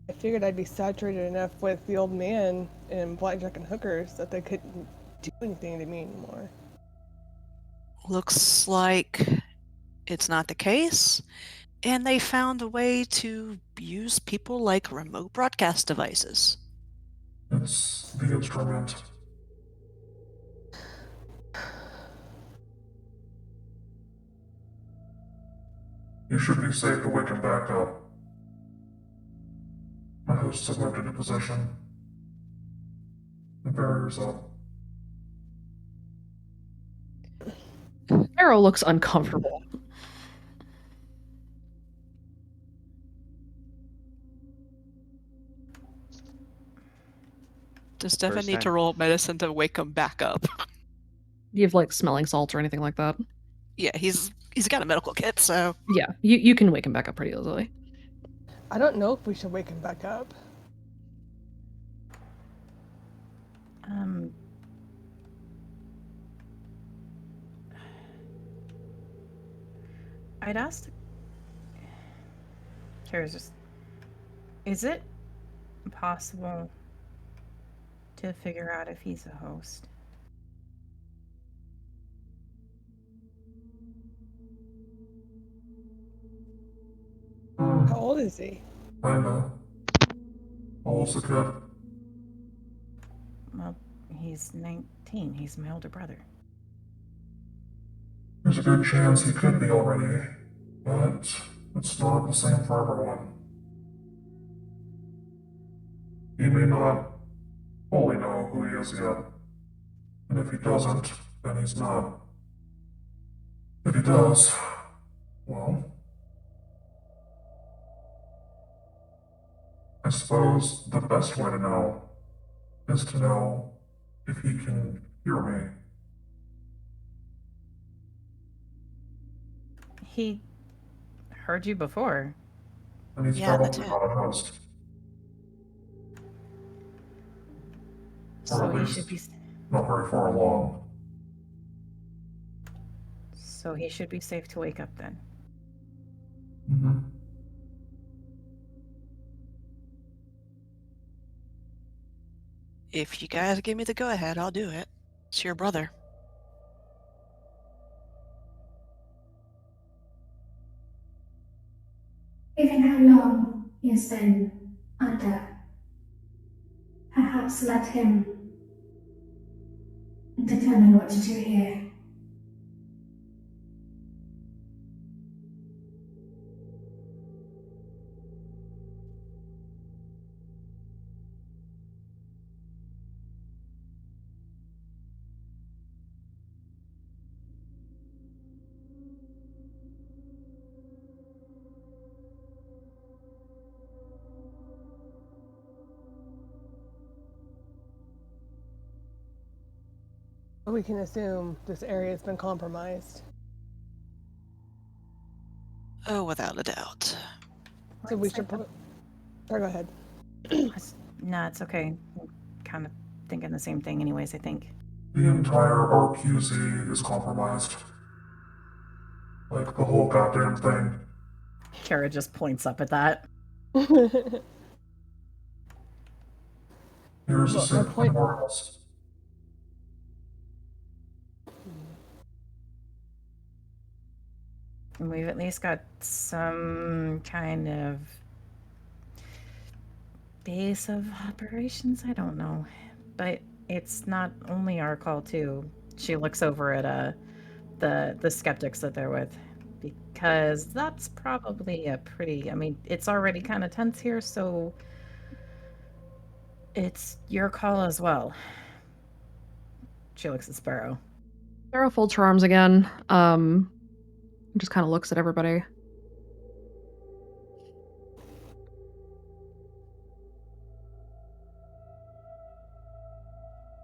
I figured I'd be saturated enough with the old man and blackjack and hookers that they couldn't do anything to me anymore. Looks like it's not the case, and they found a way to use people like remote broadcast devices. It's the instrument. You should be safe to wake him back up. My hosts have moved into possession. The barrier's up. Arrow looks uncomfortable. Does Stefan First need to time. roll medicine to wake him back up? Do you have smelling salts or anything like that? Yeah, he's got a medical kit, so Yeah, you can wake him back up pretty easily. I don't know if we should wake him back up. I'd asked. Is it possible to figure out if he's a host. How old is he? I know. How old's the kid? Well, he's 19. He's my older brother. There's a good chance he could be already, but it's not the same for everyone. He may not fully know who he is yet. And if he doesn't, then he's not. If he does, well, I suppose the best way to know is to know if he can hear me. He heard you before. And he's Yeah, that's probably it. not a host. Or So at he least should be. not very far along. So he should be safe to wake up then. Mm-hmm. If you guys give me the go-ahead, I'll do it. It's your brother. Given how long he has been under, perhaps let him determine what to do here. We can assume this area has been compromised. Oh, without a doubt. So we should put. Sorry, go ahead. No, it's okay. I'm kind of thinking the same thing, anyways, I think. The entire RQZ is compromised. Like the whole goddamn thing. Kara just points up at that. Here's a Look, my sick point- memorials. We've at least got some kind of base of operations. I don't know. But it's not only our call, too. She looks over at the skeptics that they're with. Because that's probably a pretty... I mean, it's already kind of tense here, so... It's your call as well. She looks at Sparrow. Sarah folds her arms again. Just kind of looks at everybody.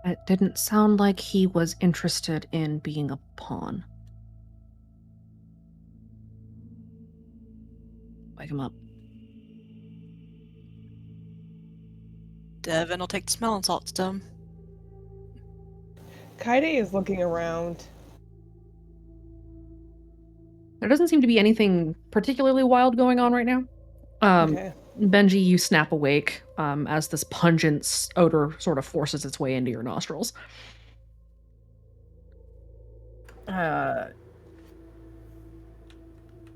It didn't sound like he was interested in being a pawn. Wake him up. Devin will take the smelling salts to him. Kaide is looking around. There doesn't seem to be anything particularly wild going on right now. Okay. Benji, you snap awake as this pungent odor sort of forces its way into your nostrils.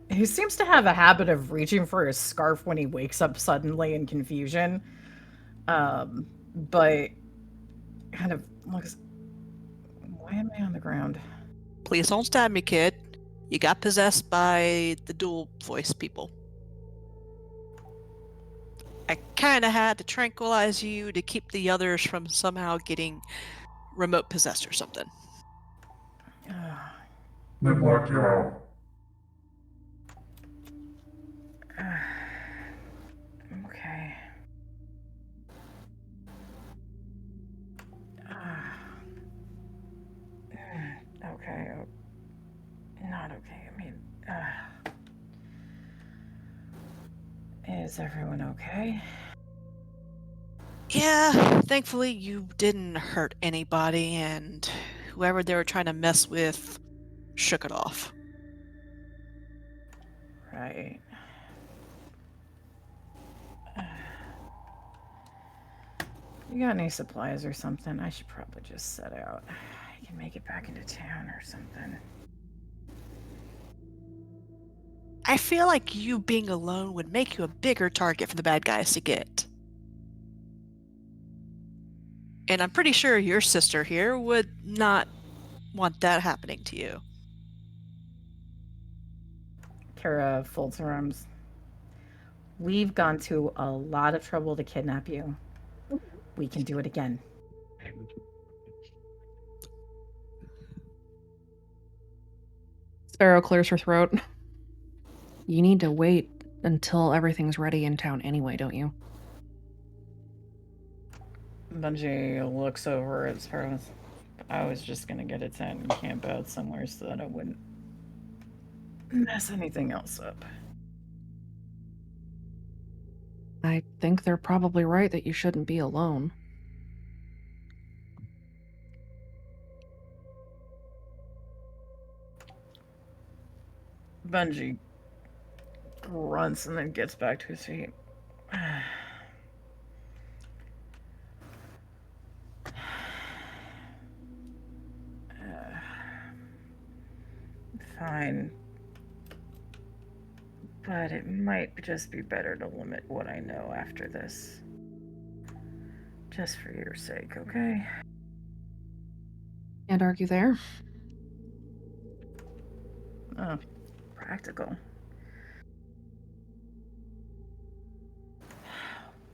He seems to have a habit of reaching for his scarf when he wakes up suddenly in confusion. But kind of looks... Why am I on the ground? Please don't stab me, kid. You got possessed by the dual voice people. I kinda had to tranquilize you to keep the others from somehow getting remote possessed or something. They blacked you out. Okay. Okay. Not okay. I mean, is everyone okay? Yeah, thankfully you didn't hurt anybody, and whoever they were trying to mess with shook it off. Right. You got any supplies or something? I should probably just set out. I can make it back into town or something. I feel like you being alone would make you a bigger target for the bad guys to get. And I'm pretty sure your sister here would not want that happening to you. Kara folds her arms. We've gone to a lot of trouble to kidnap you. We can do it again. Sparrow clears her throat. You need to wait until everything's ready in town anyway, don't you? Bungie looks over at Sparrow. I was just gonna get a tent and camp out somewhere so that I wouldn't mess anything else up. I think they're probably right that you shouldn't be alone. Bungie grunts and then gets back to his feet. Fine. But it might just be better to limit what I know after this. Just for your sake, okay? Can't argue there. Oh, practical.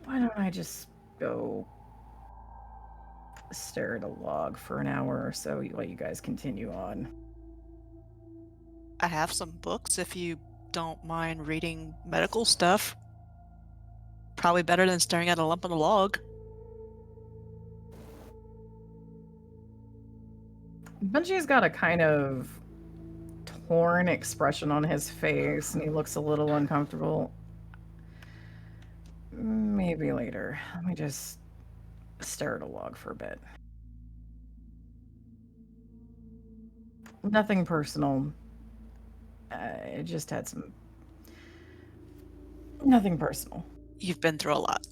Why don't I just go stare at a log for an hour or so while you guys continue on? I have some books if you don't mind reading medical stuff. Probably better than staring at a lump on a log. Bungie's got a kind of torn expression on his face, and he looks a little uncomfortable. Maybe later. Let me just stare at a log for a bit. Nothing personal. It just had some... Nothing personal. You've been through a lot.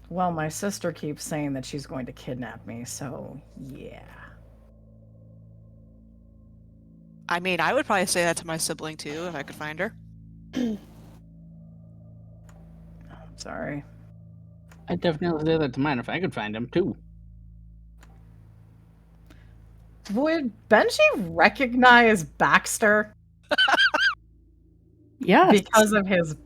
Well, my sister keeps saying that she's going to kidnap me, so yeah. I mean, I would probably say that to my sibling too if I could find her. Sorry. I'd definitely say that to mine if I could find him too. Would Benji recognize Baxter? Yes. Because of his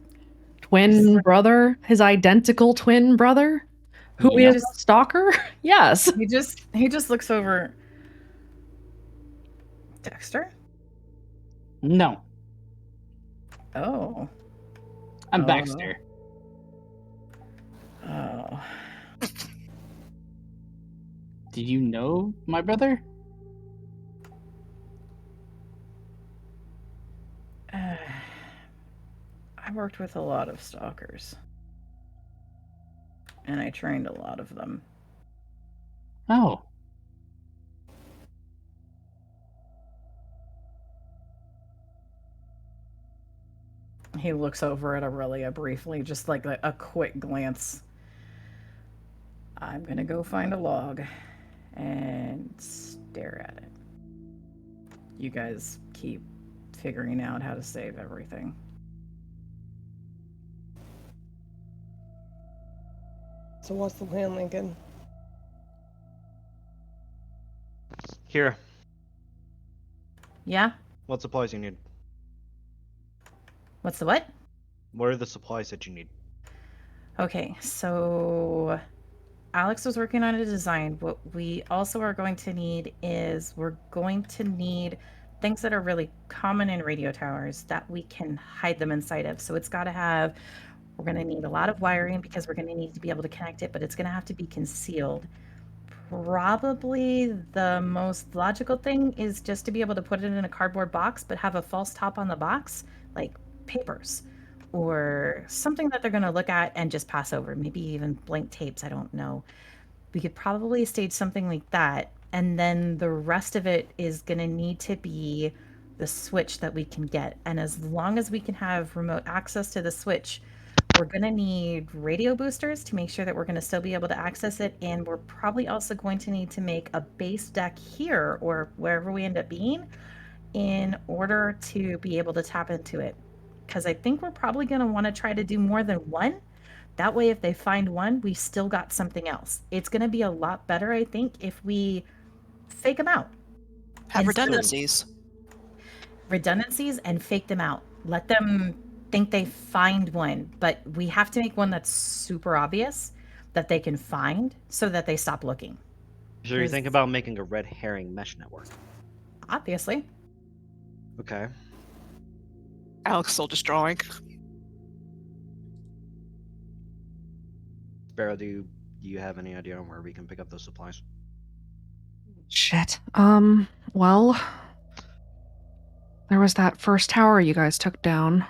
twin brother, his identical twin brother, who is a stalker? Yes. He just looks over. Dexter? No. Oh. I'm Baxter. Oh. Did you know my brother? I worked with a lot of stalkers. And I trained a lot of them. Oh. He looks over at Aurelia briefly, just like a quick glance. I'm gonna go find a log and stare at it. You guys keep figuring out how to save everything. So what's the plan, Lincoln? Here, Yeah? what supplies you need? What's the what? What are the supplies that you need? Okay, so Alex was working on a design. What we also are going to need is we're going to need things that are really common in radio towers that we can hide them inside of. So it's got to have, we're going to need a lot of wiring because we're going to need to be able to connect it, but it's going to have to be concealed. Probably the most logical thing is just to be able to put it in a cardboard box, but have a false top on the box, like papers or something that they're going to look at and just pass over. Maybe even blank tapes. I don't know. We could probably stage something like that. And then the rest of it is going to need to be the switch that we can get. And as long as we can have remote access to the switch, we're going to need radio boosters to make sure that we're going to still be able to access it. And we're probably also going to need to make a base deck here or wherever we end up being in order to be able to tap into it. Because I think we're probably going to want to try to do more than one. That way, if they find one, we still got something else. It's going to be a lot better, I think, if we fake them out. Have Instead of- redundancies. Redundancies and fake them out. Let them think they find one, but we have to make one that's super obvious that they can find so that they stop looking. Sure, you think about making a red herring mesh network. Obviously. Okay. Alex still just drawing. Sparrow, do you have any idea on where we can pick up those supplies? Shit. Well, there was that first tower you guys took down.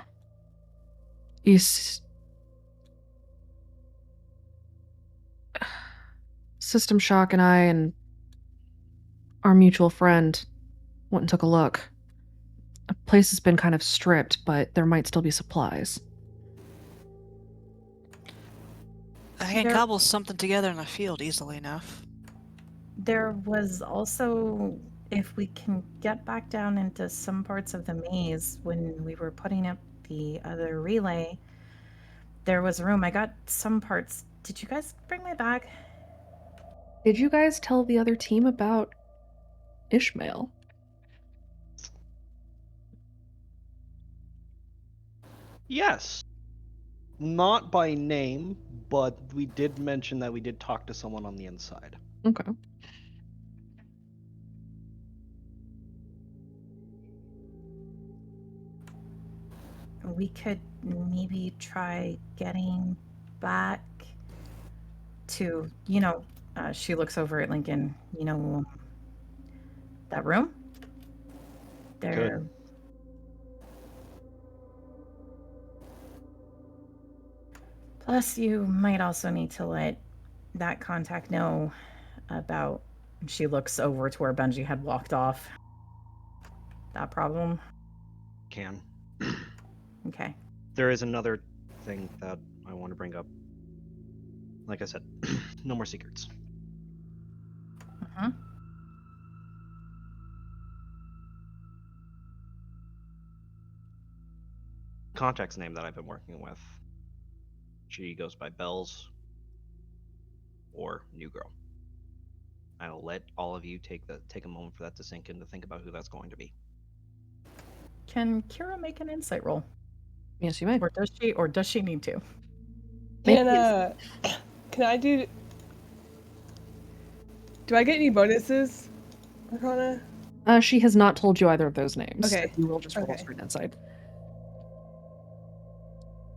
System Shock and I and our mutual friend went and took a look. The place has been kind of stripped, but there might still be supplies. I can There- cobble something together in the field easily enough. There was also, if we can get back down into some parts of the maze, when we were putting up the other relay, there was room. I got some parts. Did you guys bring my bag? Did you guys tell the other team about Ishmael? Yes. Not by name, but we did mention that we did talk to someone on the inside. Okay. We could maybe try getting back to, she looks over at Lincoln, that room? There. Good. Plus, you might also need to let that contact know about. She looks over to where Benji had walked off. That problem. Can. Okay. There is another thing that I want to bring up. Like I said, no more secrets. Uh-huh. Contact's name that I've been working with. She goes by Bells or New Girl. I'll let all of you take a moment for that to sink in, to think about who that's going to be. Can Kira make an insight roll? Yes, you may. Or does she need to? Can I do I get any bonuses, Arcana? She has not told you either of those names. Okay. You will just roll Okay. straight inside.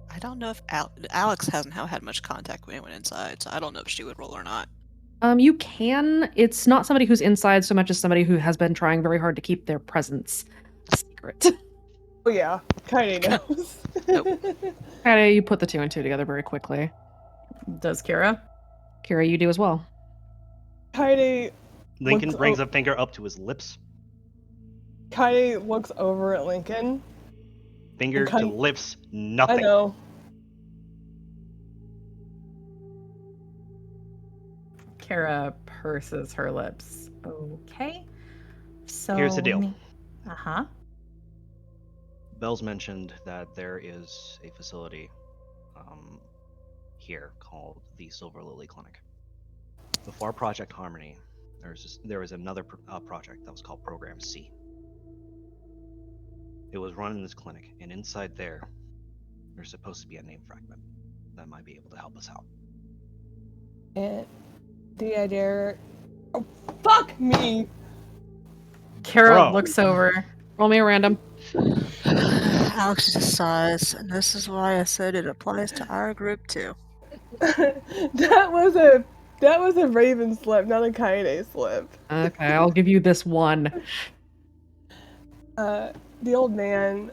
I don't know if Alex hasn't had much contact with anyone inside, so I don't know if she would roll or not. You can. It's not somebody who's inside so much as somebody who has been trying very hard to keep their presence a secret. Oh yeah, Kaide knows. Kaide, you put the two and two together very quickly. Does Kira? Kira, you do as well. Kaide Lincoln looks brings a finger up to his lips. Kaide looks over at Lincoln. Finger to Kind- lips, nothing. I know. Kira purses her lips. Okay. So Here's the deal. Uh-huh. Bells mentioned that there is a facility here called the Silver Lily Clinic. Before Project Harmony, there was another project that was called Program C. It was run in this clinic, and inside there's supposed to be a name fragment that might be able to help us out. And the idea. Oh, fuck me! Kira Bro. looks over. Roll me a random. Alex just sighs, and this is why I said it applies to our group too. that was a Raven slip, not a Kaide slip. Okay, I'll give you this one. The old man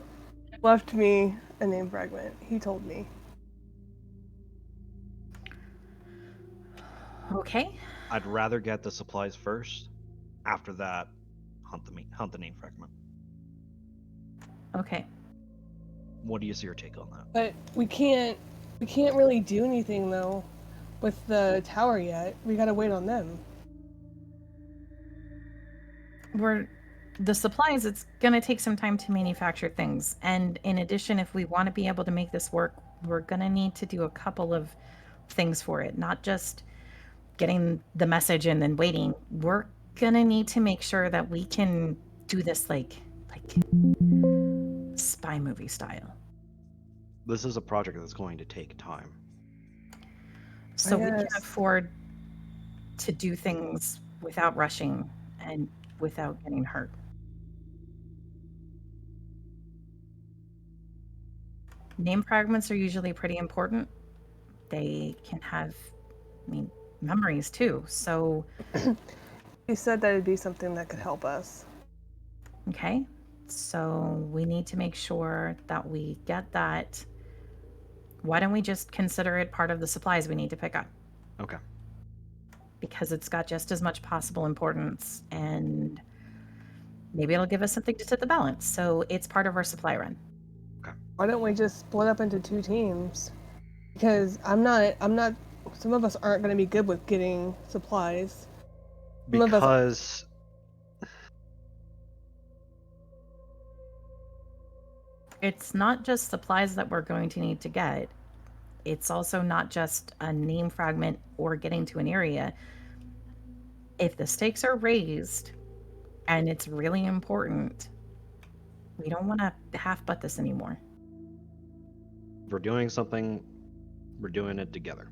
left me a name fragment. He told me. Okay. I'd rather get the supplies first. After that, hunt the name fragment. Okay. What do you see your take on that? But we can't We can't really do anything though with the tower yet. We gotta wait on them. The supplies, it's going to take some time to manufacture things. And in addition, if we want to be able to make this work, we're going to need to do a couple of things for it, not just getting the message and then waiting. We're going to need to make sure that we can do this like spy movie style. This is a project that's going to take time. So we can Yes. afford to do things without rushing and without getting hurt. Name fragments are usually pretty important. They can have, memories too. So, You said that it'd be something that could help us. okay. So we need to make sure that we get that. Why don't we just consider it part of the supplies we need to pick up? Okay. Because it's got just as much possible importance, and maybe it'll give us something to tip the balance. So it's part of our supply run. Why don't we just split up into 2 teams? Because I'm not some of us aren't going to be good with getting supplies. Some of us- Because It's not just supplies that we're going to need to get. It's also not just a name fragment or getting to an area. If the stakes are raised and it's really important, we don't want to half butt this anymore. if we're doing something, we're doing it together.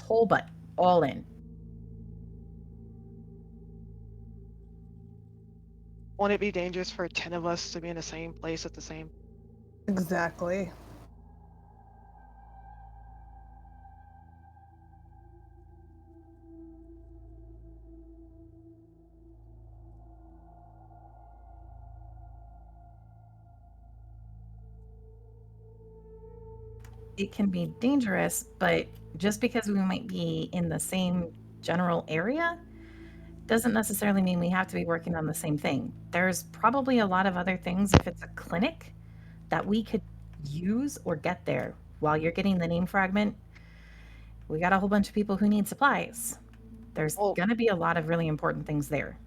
Whole butt, all in. Won't it be dangerous for 10 of us to be in the same place at the same? Exactly. It can be dangerous, but just because we might be in the same general area doesn't necessarily mean we have to be working on the same thing. There's probably a lot of other things, if it's a clinic, that we could use or get there while you're getting the name fragment. We got a whole bunch of people who need supplies. There's Well- going to be a lot of really important things there.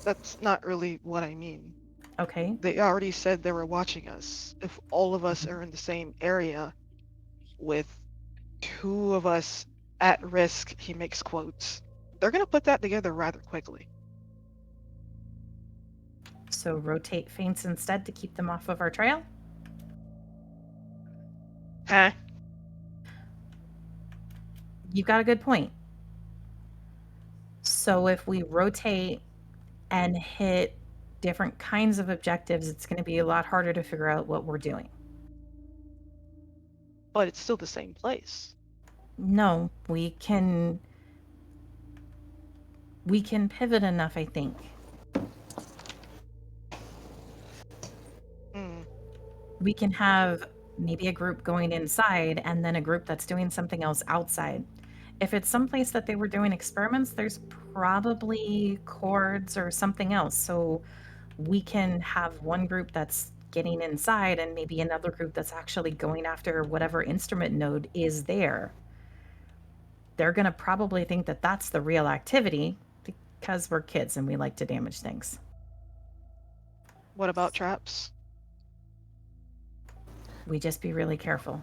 That's not really what I mean. Okay. They already said they were watching us. If all of us are in the same area with 2 of us at risk, he makes quotes, they're going to put that together rather quickly. So rotate feints instead to keep them off of our trail. Huh? You've got a good point. So if we rotate and hit different kinds of objectives, it's going to be a lot harder to figure out what we're doing. But it's still the same place. No, we can pivot enough, I think. We can have maybe a group going inside and then a group that's doing something else outside. If it's someplace that they were doing experiments, there's probably cords or something else. So we can have one group that's getting inside and maybe another group that's actually going after whatever instrument node is there. They're going to probably think that that's the real activity because we're kids and we like to damage things. What about traps? We just be really careful.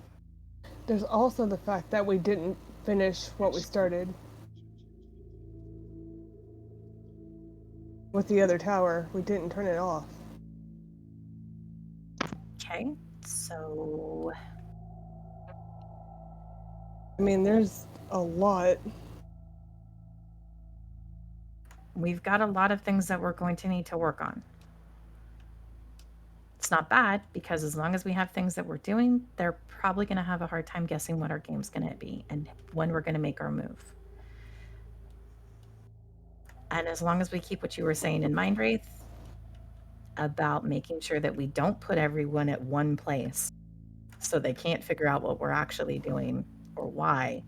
There's also the fact that we didn't finish what we started with the other tower. We didn't turn it off. Okay, so I mean, there's a lot. we've got a lot of things that we're going to need to work on. It's not bad because as long as we have things that we're doing, they're probably going to have a hard time guessing what our game's going to be and when we're going to make our move. And as long as we keep what you were saying in Mind Wraith about making sure that we don't put everyone at one place so they can't figure out what we're actually doing or why,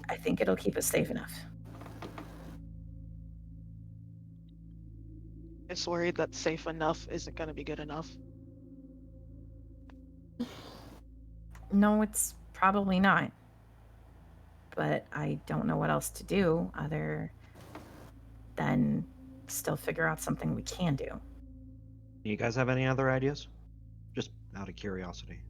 I think it'll keep us safe enough. Just worried that safe enough isn't going to be good enough. No, it's probably not. But I don't know what else to do other than still figure out something we can do. You guys have any other ideas? Just out of curiosity.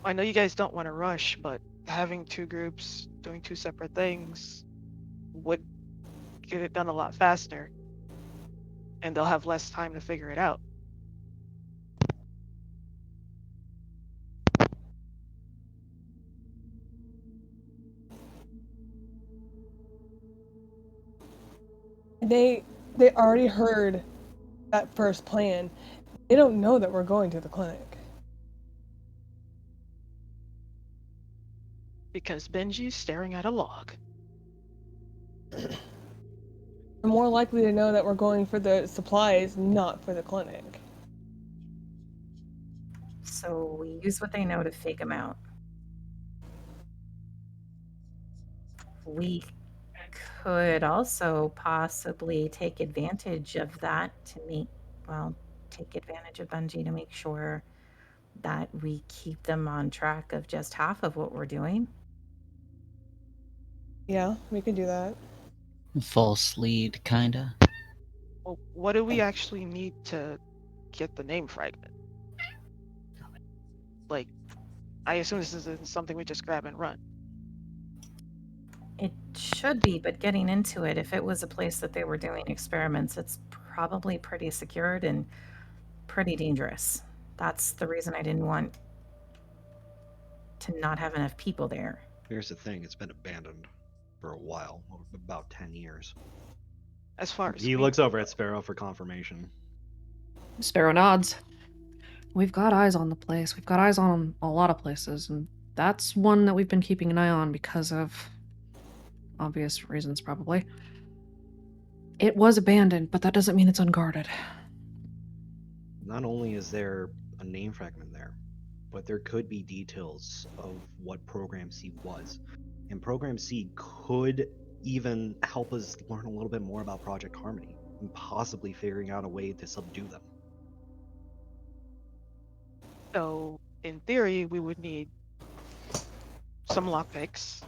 I know you guys don't want to rush, but having two groups doing two separate things would get it done a lot faster. And they'll have less time to figure it out. They already heard that first plan. They don't know that we're going to the clinic. Because Benji's staring at a log. They're more likely to know that we're going for the supplies, not for the clinic. So we use what they know to fake them out. We could also possibly take advantage of that to take advantage of Bungie to make sure that we keep them on track of just half of what we're doing. Yeah, we could do that. False lead, kinda. Well, what do we actually need to get the name fragment? Like, I assume this isn't something we just grab and run. It should be, but getting into it, if it was a place that they were doing experiments, it's probably pretty secured and pretty dangerous. That's the reason I didn't want to not have enough people there. Here's the thing, it's been abandoned for a while, about 10 years. As far as He we looks over at Sparrow for confirmation. Sparrow nods. We've got eyes on the place. We've got eyes on a lot of places, and that's one that we've been keeping an eye on because of obvious reasons, probably. It was abandoned, but that doesn't mean it's unguarded. Not only is there a name fragment there, but there could be details of what Program C was. And Program C could even help us learn a little bit more about Project Harmony and possibly figuring out a way to subdue them. So, in theory, we would need some lockpicks,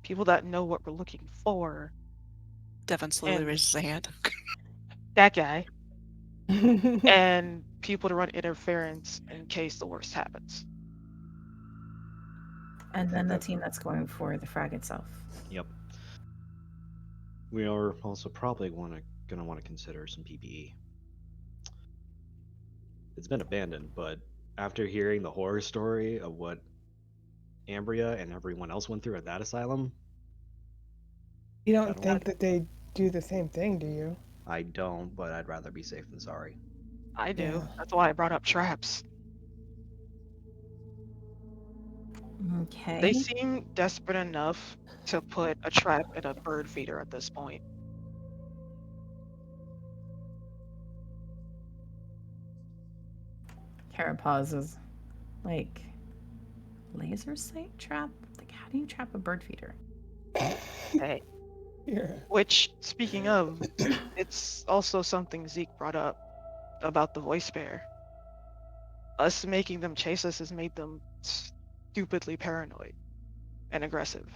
people that know what we're looking for. Devin slowly And- raises a hand. That guy. And people to run interference in case the worst happens. And then the team that's going for the frag itself. Yep. We are also probably gonna want to consider some PPE. It's been abandoned, but after hearing the horror story of what Ambria and everyone else went through at that asylum, You don't think that they do the same thing, do you? I don't, but I'd rather be safe than sorry. I do. Yeah. That's why I brought up traps. Okay. They seem desperate enough to put a trap in a bird feeder at this point. Kara pauses. Like, laser sight trap? Like, how do you trap a bird feeder? Hey. Yeah. Which, speaking of, it's also something Zeke brought up about the voice bear. Us making them chase us has made them stupidly paranoid and aggressive.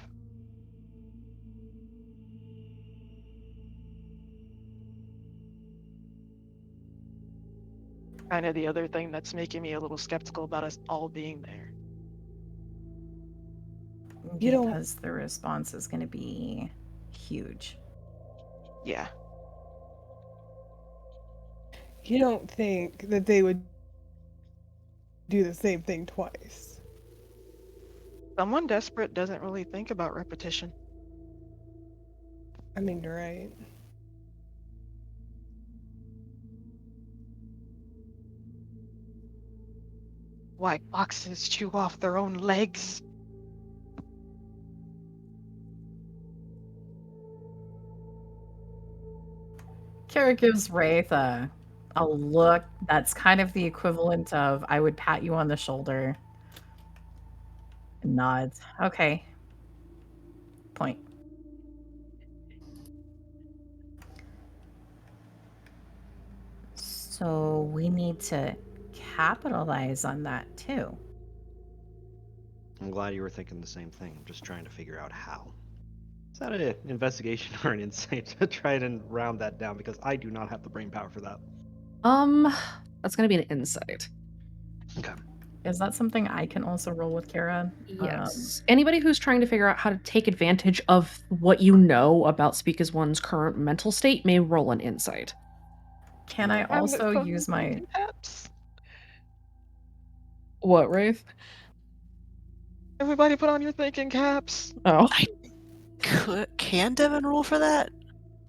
Kind of the other thing that's making me a little skeptical about us all being there. You don't- Because the response is going to be huge. Yeah. You don't think that they would do the same thing twice? Someone desperate doesn't really think about repetition. I mean, you're right. Why foxes chew off their own legs? Kara gives Wraith a look that's kind of the equivalent of I would pat you on the shoulder. And nods. Okay. Point. So we need to capitalize on that too. I'm glad you were thinking the same thing. I'm just trying to figure out how. Is that an investigation or an insight to try and round that down? Because I do not have the brain power for that. That's gonna be an insight. Okay. Is that something I can also roll with Kara? Yes. Anybody who's trying to figure out how to take advantage of what you know about Speak as One's current mental state may roll an insight. Can I also use my apps? What, Wraith? Everybody put on your thinking caps. Oh. Can Devin roll for that?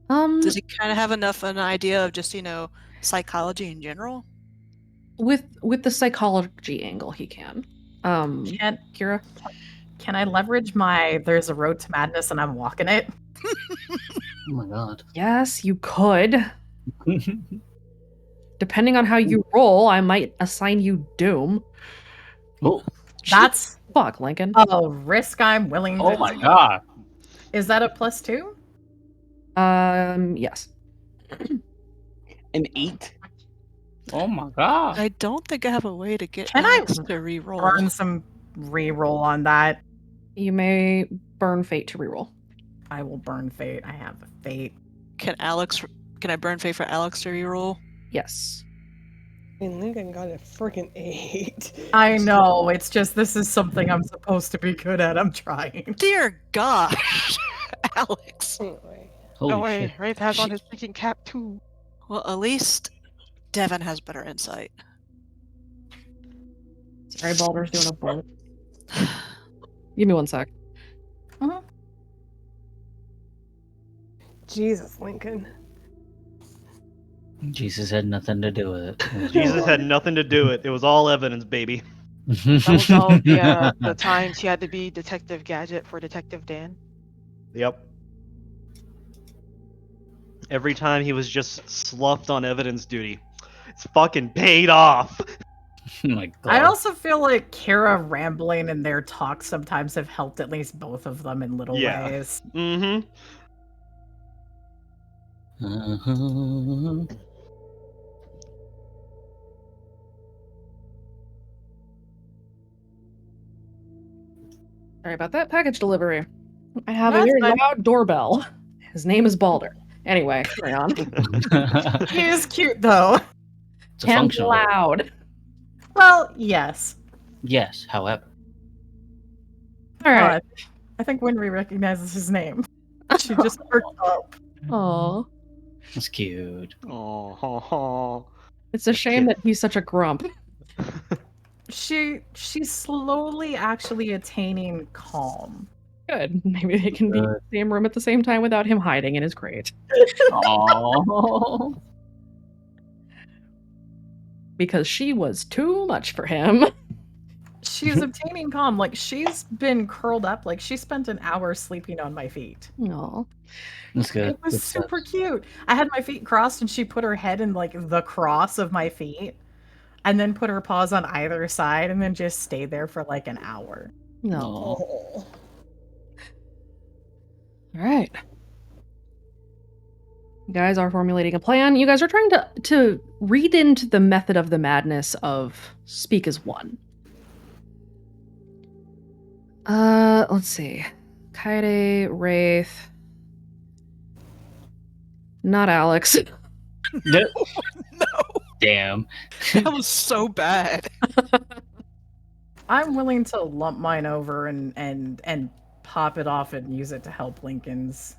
Does he kind of have enough an idea of just, psychology in general? With the psychology angle, he can. Kira? Can I leverage my there's a road to madness and I'm walking it? Oh my god. Yes, you could. Depending on how you roll, I might assign you Doom. Oh. That's fuck, Lincoln. a risk I'm willing to Oh my take. god. Is that a +2? Yes. An 8? Oh my god. I don't think I have a way to get Can I Alex to re-roll. burn some reroll on that? You may burn fate to reroll. I will burn fate. I have a fate. Can I burn fate for Alex to re-roll? Yes. And Lincoln got a freaking 8. I know. It's just this is something I'm supposed to be good at. I'm trying. Dear gosh, Alex. Anyway. Oh wait, Wraith has on his thinking cap too. Well, at least Devin has better insight. Sorry, Baldur's doing a bullet. Give me 1 sec. Jesus, Lincoln. Jesus had nothing to do with it. Jesus had nothing to do with it. It was all evidence, baby. That was all the times he had to be Detective Gadget for Detective Dan. Yep. Every time he was just sloughed on evidence duty. It's fucking paid off. Oh my god. I also feel like Kara rambling and their talk sometimes have helped at least both of them in little ways. Mm-hmm. Sorry about that. Package delivery. I have a That's very fine. loud doorbell. His name is Balder. Anyway, carry on. He is cute though. It's a And functional. loud. Well, yes. Yes, however. All right. I think Winry recognizes his name. She just perked up. Aw. That's cute. Oh. It's a shame that he's such a grump. She's slowly actually attaining calm. Good. Maybe they can be in the same room at the same time without him hiding in his crate. Aww. Because she was too much for him. She's obtaining calm. Like, she's been curled up. Like, she spent an hour sleeping on my feet. Aw. That's good. It was Good super cute. I had my feet crossed and she put her head in, like, the cross of my feet. And then put her paws on either side and then just stayed there for, like, an hour. No. Oh. All right. You guys are formulating a plan. You guys are trying to read into the method of the madness of Speak as One. Let's see. Kaede, Wraith. Not Alex. No. Damn. That was so bad. I'm willing to lump mine over and pop it off and use it to help Lincoln's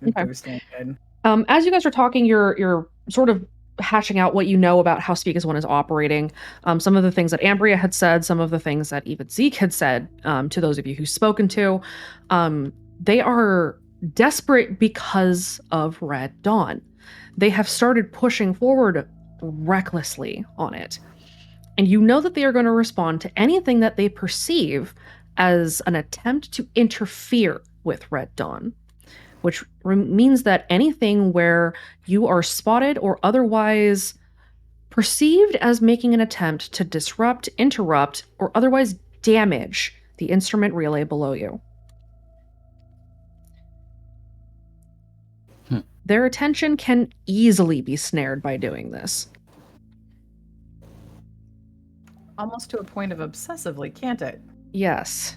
Okay. boost Lincoln. As you guys are talking, you're sort of hashing out what you know about how Speak as One is operating. Some of the things that Ambria had said, some of the things that even Zeke had said to those of you who've spoken to. They are desperate because of Red Dawn. They have started pushing forward recklessly on it. And you know that they are going to respond to anything that they perceive as an attempt to interfere with Red Dawn, which means that anything where you are spotted or otherwise perceived as making an attempt to disrupt, interrupt, or otherwise damage the instrument relay below you. Their attention can easily be snared by doing this. almost to a point of obsessively, can't it? Yes.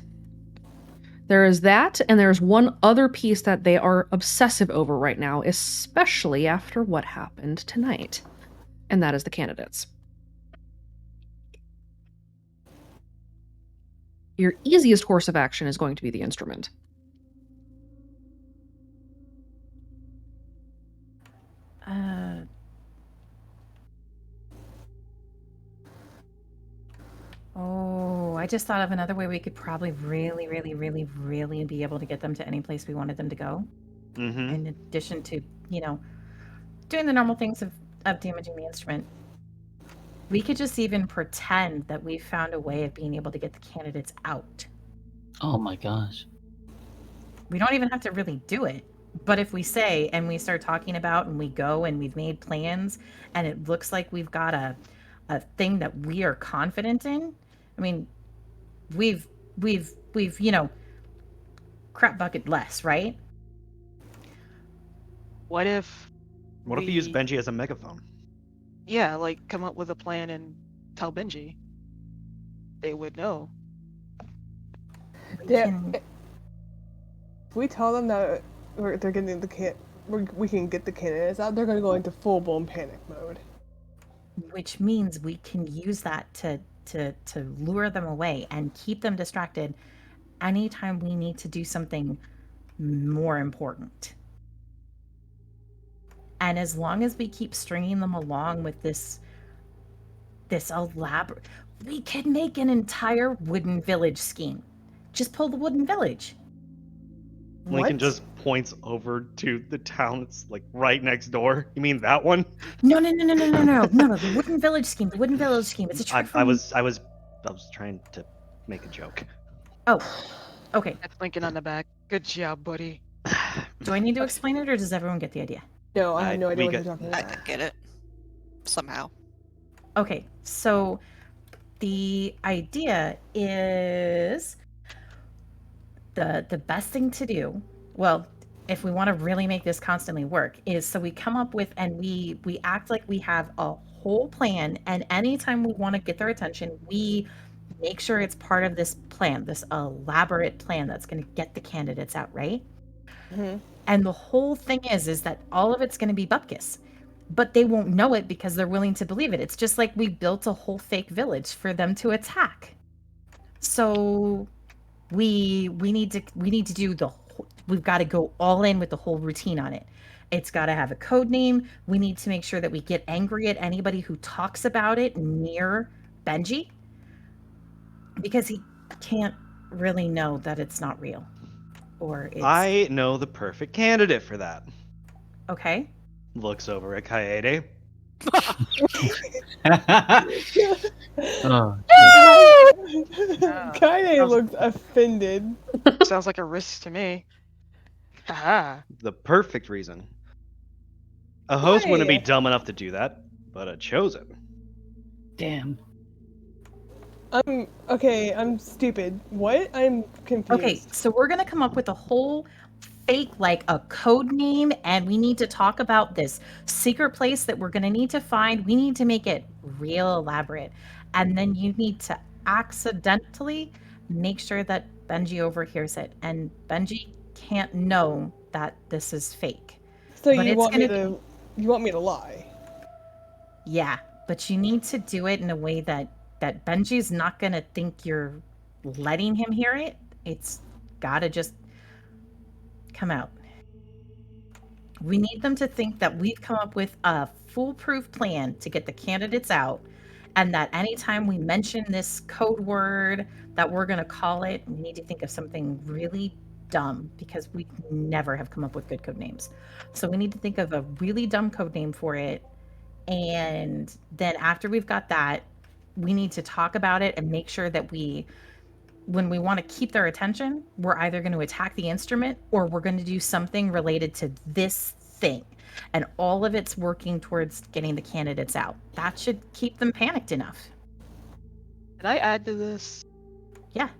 There is that, and there's one other piece that they are obsessive over right now, especially after what happened tonight. And that is the candidates. Your easiest course of action is going to be the instrument. Oh, I just thought of another way we could probably really be able to get them to any place we wanted them to go. Mm-hmm. In addition to, doing the normal things of damaging the instrument. We could just even pretend that we found a way of being able to get the candidates out. Oh my gosh. We don't even have to really do it. But if we say, and we start talking about, and we go and we've made plans, and it looks like we've got a thing that we are confident in, I mean, we've crap bucket less, right? What if we use Benji as a megaphone? Yeah, like come up with a plan and tell Benji. They would know. If we tell them that they're getting we can get the candidates out, they're gonna go into full-blown panic mode. Which means we can use that to lure them away and keep them distracted anytime we need to do something more important. And as long as we keep stringing them along with this elaborate, we could make an entire wooden village scheme. Just pull the wooden village. Lincoln just points over to the town. It's like right next door. You mean that one? No. The wooden village scheme. The wooden village scheme. It's a trick. I was trying to make a joke. Oh, okay. That's Lincoln on the back. Good job, buddy. Do I need to explain it, or does everyone get the idea? No, I have no idea what you're talking about. I get it. Somehow. Okay, so the idea is the best thing to do, well, if we want to really make this constantly work, is so we come up with and we act like we have a whole plan, and anytime we want to get their attention, we make sure it's part of this plan, this elaborate plan that's going to get the candidates out, right? Mm-hmm. And the whole thing is that all of it's going to be bupkis, but they won't know it because they're willing to believe it. It's just like we built a whole fake village for them to attack. So we need to do we've got to go all in with the whole routine on it. It's got to have a code name. We need to make sure that we get angry at anybody who talks about it near Benji, because he can't really know that it's not real. Or it's... I know the perfect candidate for that. Okay. Looks over at Kaede. Kaede looks offended. Sounds like a risk to me. Haha. The perfect reason. A host wouldn't be dumb enough to do that, but a chosen. Damn. I'm stupid. What? I'm confused. Okay, so we're gonna come up with a whole fake, like a code name, and we need to talk about this secret place that we're gonna need to find. We need to make it real elaborate, and then you need to accidentally make sure that Benji overhears it, and Benji can't know that this is fake. So you want me to lie? Yeah, but you need to do it in a way that Benji's not going to think you're letting him hear it. It's got to just come out. We need them to think that we've come up with a foolproof plan to get the candidates out, and that anytime we mention this code word that we're going to call it, we need to think of something really dumb, because we never have come up with good code names. So we need to think of a really dumb code name for it. And then after we've got that, we need to talk about it and make sure that when we want to keep their attention, we're either going to attack the instrument or we're going to do something related to this thing. And all of it's working towards getting the candidates out. That should keep them panicked enough. Can I add to this? Yeah.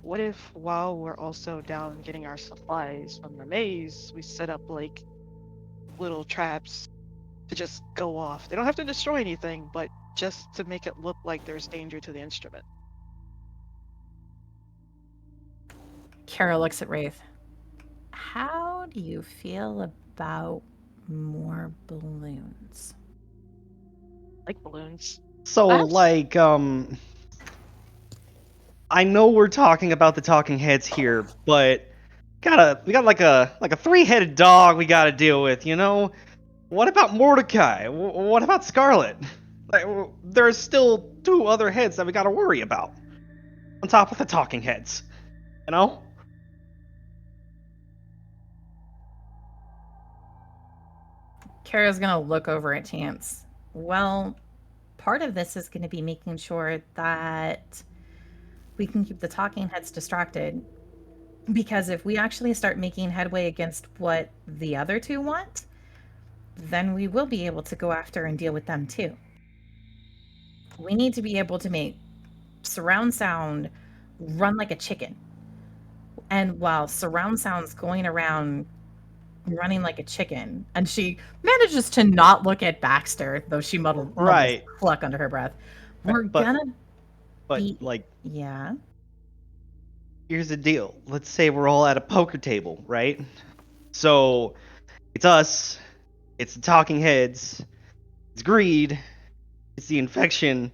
What if while we're also down getting our supplies from the maze, we set up like little traps to just go off? They don't have to destroy anything, but just to make it look like there's danger to the instrument. Kara looks at Wraith. How do you feel about more balloons? Like balloons. So, like, I know we're talking about the talking heads here, but we got like a three-headed dog we gotta deal with, you know? What about Mordecai? What about Scarlet? Like, there's still two other heads that we gotta worry about. On top of the talking heads. You know? Kara's gonna look over at Chance. Well, part of this is going to be making sure that we can keep the talking heads distracted. Because if we actually start making headway against what the other two want, then we will be able to go after and deal with them too. We need to be able to make surround sound run like a chicken. And while surround sound's going around running like a chicken, and she manages to not look at Baxter, though she mumbles Right. cluck under her breath. We're But- gonna But, be... like, Yeah? here's the deal. Let's say we're all at a poker table, right? So, it's us, it's the talking heads, it's greed, it's the infection,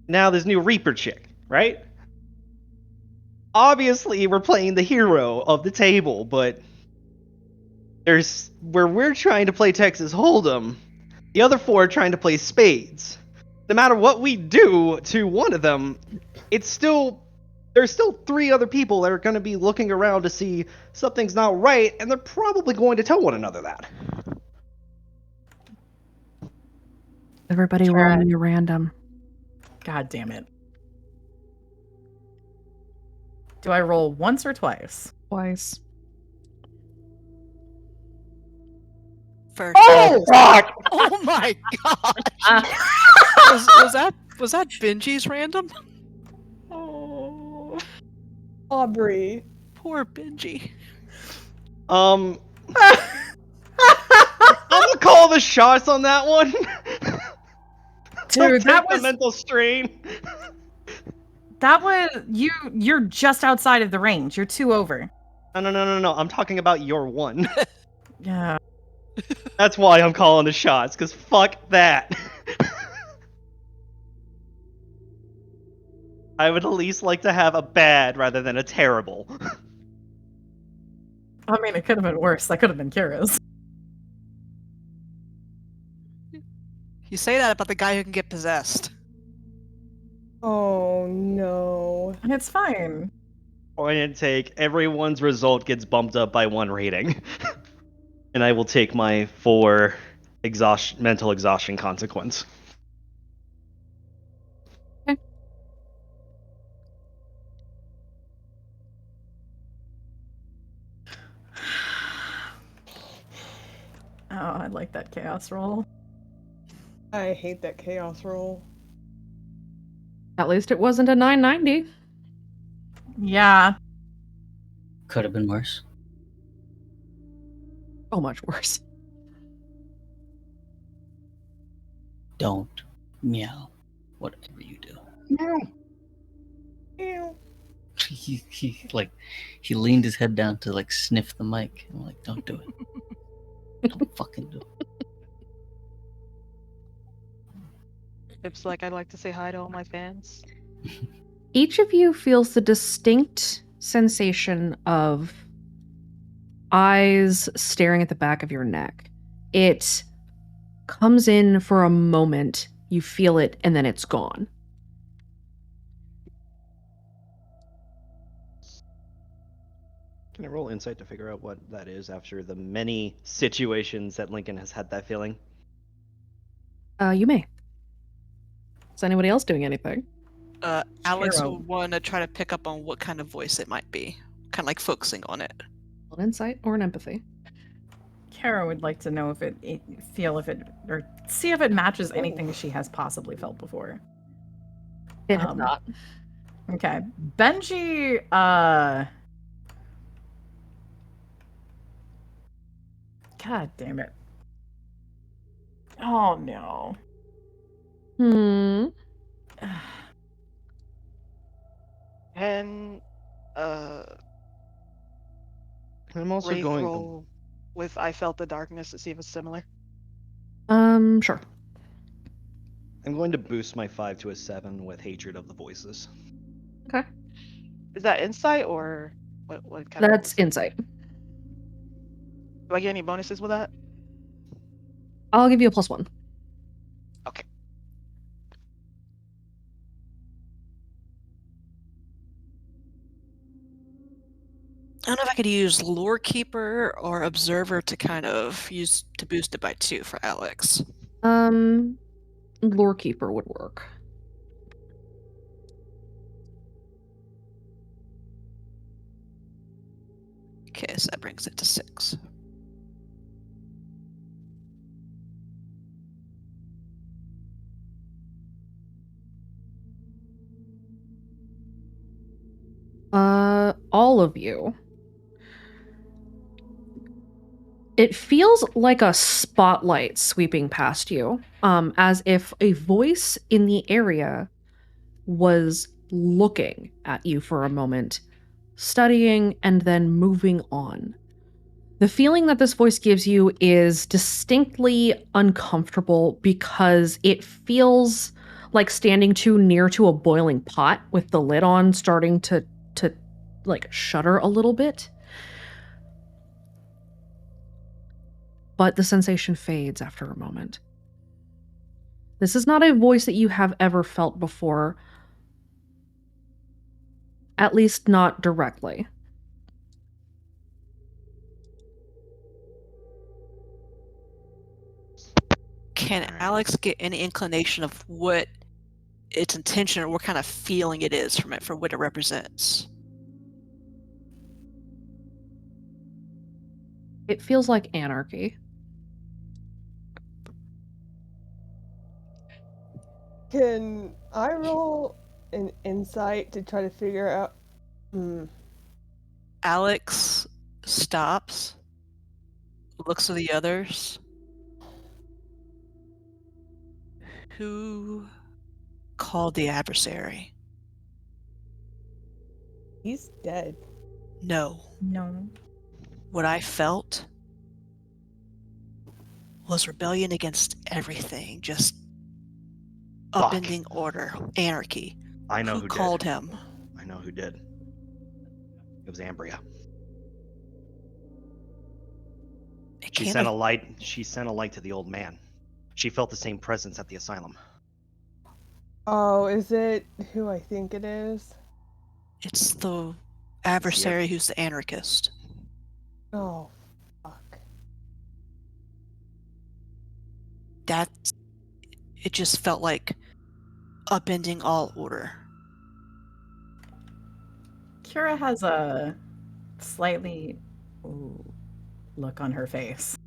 now this new Reaper chick, right? Obviously, we're playing the hero of the table, but there's where we're trying to play Texas Hold'em, the other four are trying to play spades. No matter what we do to one of them, there's still three other people that are going to be looking around to see something's not right, and they're probably going to tell one another that. Everybody roll me a random. God damn it. Do I roll once or twice? Twice. First. Oh! Fuck! Oh my god! was that Benji's random? Oh, Aubrey. Poor Benji. I'm gonna call the shots on that one. Dude, that Take the was mental strain. you're just outside of the range. You're 2 over. No. I'm talking about your one. Yeah. That's why I'm calling the shots, because fuck that. I would at least like to have a bad rather than a terrible. I mean, it could have been worse. That could have been Kira's. You say that about the guy who can get possessed. Oh no. It's fine. Point and take, everyone's result gets bumped up by 1 rating. And I will take my 4 mental exhaustion consequence. Oh, I like that chaos roll. I hate that chaos roll. At least it wasn't a 990. Yeah. Could have been worse. So much worse. Don't meow. Whatever you do. Ew. He leaned his head down to sniff the mic. I'm like, don't do it. Don't fucking do it. It's like I'd like to say hi to all my fans. Each of you feels the distinct sensation of eyes staring at the back of your neck. It comes in for a moment, you feel it, and then it's gone. Can I roll insight to figure out what that is after the many situations that Lincoln has had that feeling? You may. Is anybody else doing anything? Alex Hero. will want to try to pick up on what kind of voice it might be. Kind of like focusing on it. An insight or an empathy? Kara would like to know if or see if it matches anything she has possibly felt before. It has not. Okay. Benji, God damn it. Oh no. Hmm. And I'm also Wraith going. roll with I felt the darkness to see if it's similar. Sure. I'm going to boost my 5 to a 7 with hatred of the voices. Okay. Is that insight or what kind of roll That's is it? insight. Do I get any bonuses with that? I'll give you a +1. Okay. I don't know if I could use Lore Keeper or Observer to kind of use to boost it by 2 for Alex. Lore Keeper would work. Okay, so that brings it to 6. All of you. It feels like a spotlight sweeping past you, as if a voice in the area was looking at you for a moment, studying, and then moving on. The feeling that this voice gives you is distinctly uncomfortable because it feels like standing too near to a boiling pot with the lid on, starting to like shudder a little bit. But the sensation fades after a moment. This is not a voice that you have ever felt before, at least not directly. Can Alright. Alex get any inclination of what its intention or what kind of feeling it is from it for what it represents? It feels like anarchy. Can I roll an insight to try to figure out? Alex stops, looks at the others. Who called the adversary? He's dead. No. No. What I felt was rebellion against everything, just Fuck. upending order, anarchy. I know Who who called did. him? I know who did. It was Ambria. It She can't sent a have- light. She sent a light to the old man. She felt the same presence at the asylum. Oh, is it who I think it is? It's the adversary who's the anarchist. Oh, fuck. It just felt like upending all order. Kira has a slightly look on her face.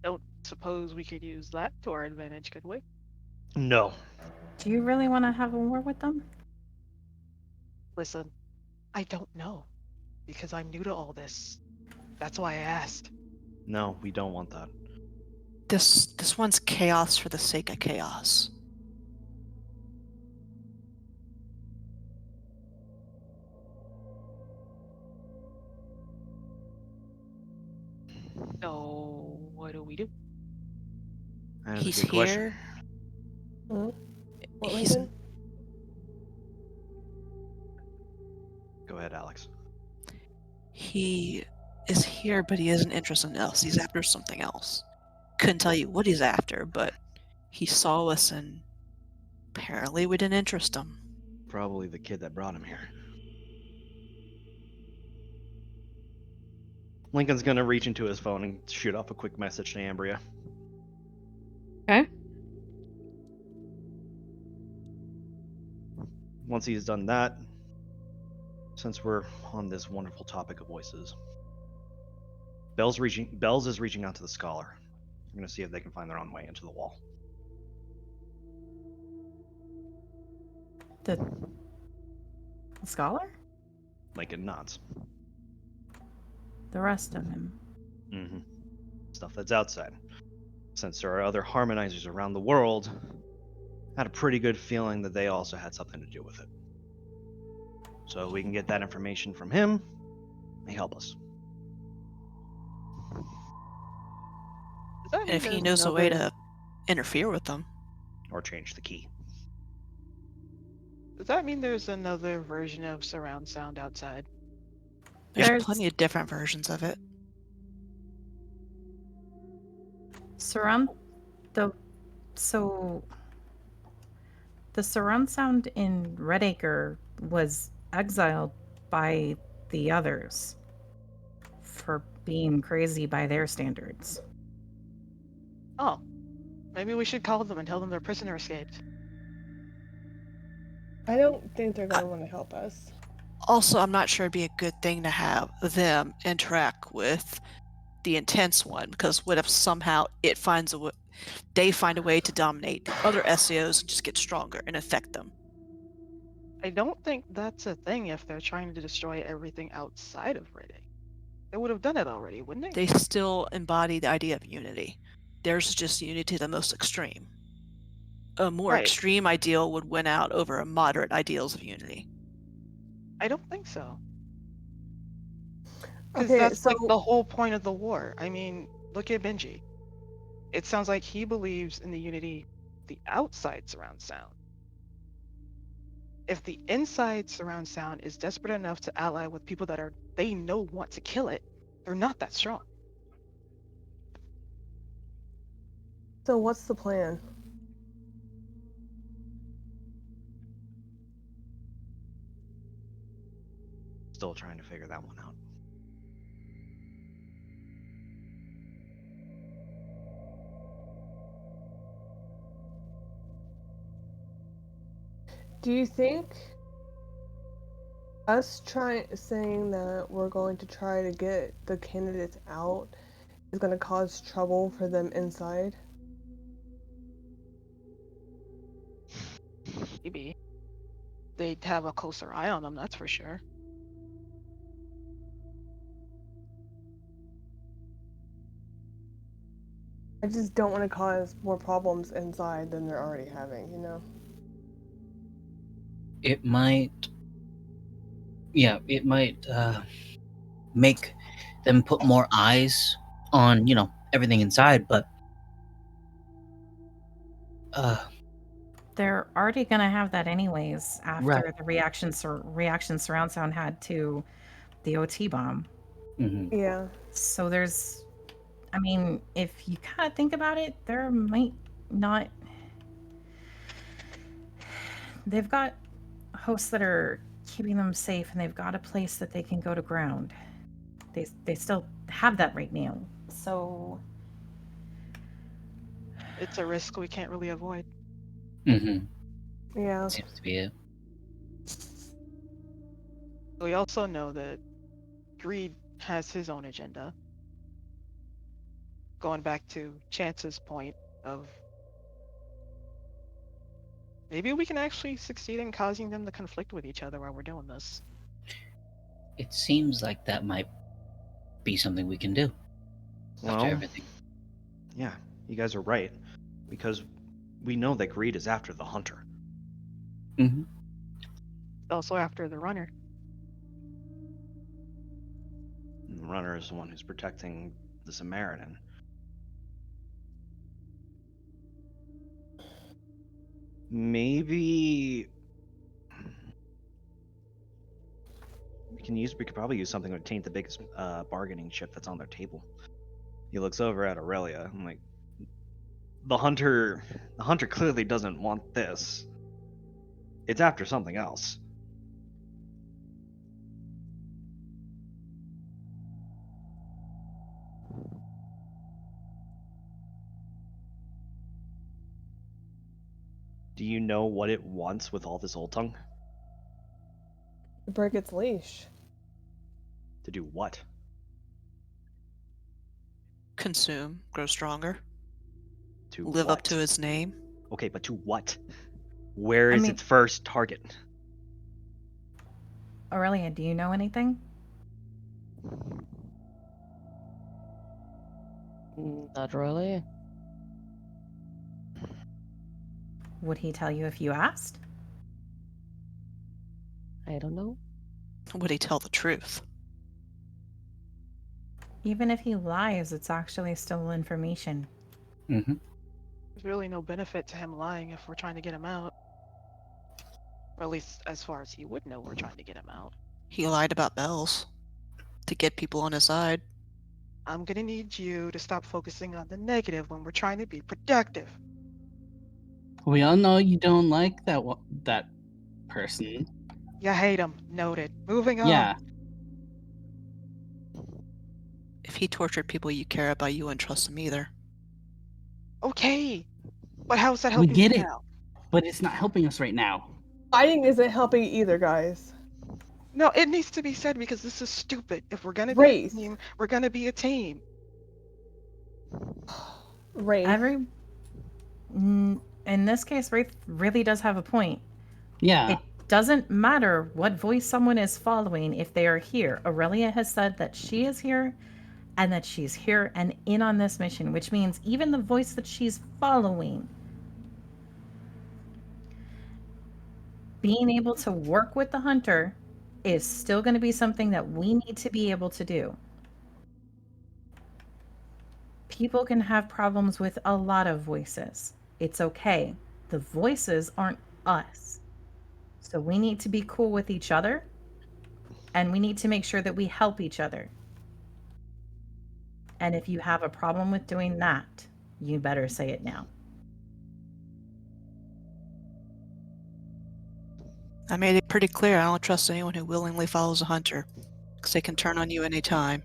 Don't suppose we could use that to our advantage, could we? No. Do you really want to have a war with them? Listen, I don't know. Because I'm new to all this. That's why I asked. No, we don't want that. This one's chaos for the sake of chaos. So, what do we do? That is a He's good question. here. What, He's Lincoln? Go ahead, Alex. He is here, but he isn't interested in us. He's after something else. Couldn't tell you what he's after, but he saw us and apparently we didn't interest him. Probably the kid that brought him here. Lincoln's gonna reach into his phone and shoot off a quick message to Ambria. Okay. Once he's done that, since we're on this wonderful topic of voices, Bells is reaching out to the scholar. I'm gonna see if they can find their own way into the wall. The scholar? Lincoln nods. The rest of him. Mm-hmm. Stuff that's outside. since there are other harmonizers around the world, I had a pretty good feeling that they also had something to do with it. So we can get that information from him, may help us. Does that And mean if he there's knows a way another? to interfere with them, Or change the key. Does that mean there's another version of surround sound outside? there's plenty of different versions of it. Surround the so the surround sound in Redacre was exiled by the others for being crazy by their standards. Oh, maybe we should call them and tell them their prisoner escaped. I don't think they're gonna want to help us. Also, I'm not sure it'd be a good thing to have them interact with the intense one, because what if somehow they find a way to dominate other SEOs and just get stronger and affect them? I don't think that's a thing if they're trying to destroy everything outside of Reading. They would have done it already, wouldn't they? They still embody the idea of unity. Theirs is just unity to the most extreme. A more Right. extreme ideal would win out over a moderate ideals of unity. I don't think so. Because Okay, that's like so the whole point of the war. I mean, look at Benji. It sounds like he believes in the unity the outside surround sound. If the inside surround sound is desperate enough to ally with people that they know want to kill it, they're not that strong. so what's the plan? Still trying to figure that one out. Do you think us saying that we're going to try to get the candidates out is going to cause trouble for them inside? Maybe. They'd have a closer eye on them, that's for sure. I just don't want to cause more problems inside than they're already having, you know? It might, make them put more eyes on, everything inside, but They're already going to have that anyways after Right. the reaction surround sound had to the OT bomb. Yeah. So I mean, if you kind of think about it, there might not. They've got hosts that are keeping them safe, and they've got a place that they can go to ground. They still have that right now. So It's a risk we can't really avoid. Yeah. Seems to be it. We also know that Greed has his own agenda. Going back to Chance's point of maybe we can actually succeed in causing them to conflict with each other while we're doing this. It seems like that might be something we can do. Well, After everything. yeah, you guys are right. Because we know that Greed is after the Hunter. Also after the Runner. And the Runner is the one who's protecting the Samaritan. Maybe we could probably use something to taint the biggest bargaining chip that's on their table. He looks over at Aurelia. I'm like, the hunter clearly doesn't want this. It's after something else. Do you know what it wants with all this Old Tongue? To break its leash. To do what? Consume, grow stronger, To live up what? to his name. Okay, but to what? Where is its first target? Aurelia, do you know anything? Not really. Would he tell you if you asked? I don't know. Would he tell the truth? Even if he lies, it's actually still information. Mm-hmm. There's really no benefit to him lying if we're trying to get him out. Or at least as far as he would know we're trying to get him out. He lied about Bells to get people on his side. I'm gonna need you to stop focusing on the negative when we're trying to be productive. We all know you don't like that person. You hate him. Noted. Moving on. Yeah. If he tortured people you care about, you wouldn't trust him either. Okay. But how's that We helping get you it, now? but it's not helping us right now. Fighting isn't helping either, guys. No, it needs to be said because this is stupid. If we're gonna be Race. a team, we're gonna be a team. Race. In this case, Wraith really does have a point. Yeah. It doesn't matter what voice someone is following if they are here. Aurelia has said that she is here and that she's here and in on this mission, which means even the voice that she's following, being able to work with the hunter is still going to be something that we need to be able to do. People can have problems with a lot of voices. It's okay. The voices aren't us. So we need to be cool with each other, and we need to make sure that we help each other. And if you have a problem with doing that, you better say it now. I made it pretty clear I don't trust anyone who willingly follows a hunter, because they can turn on you anytime.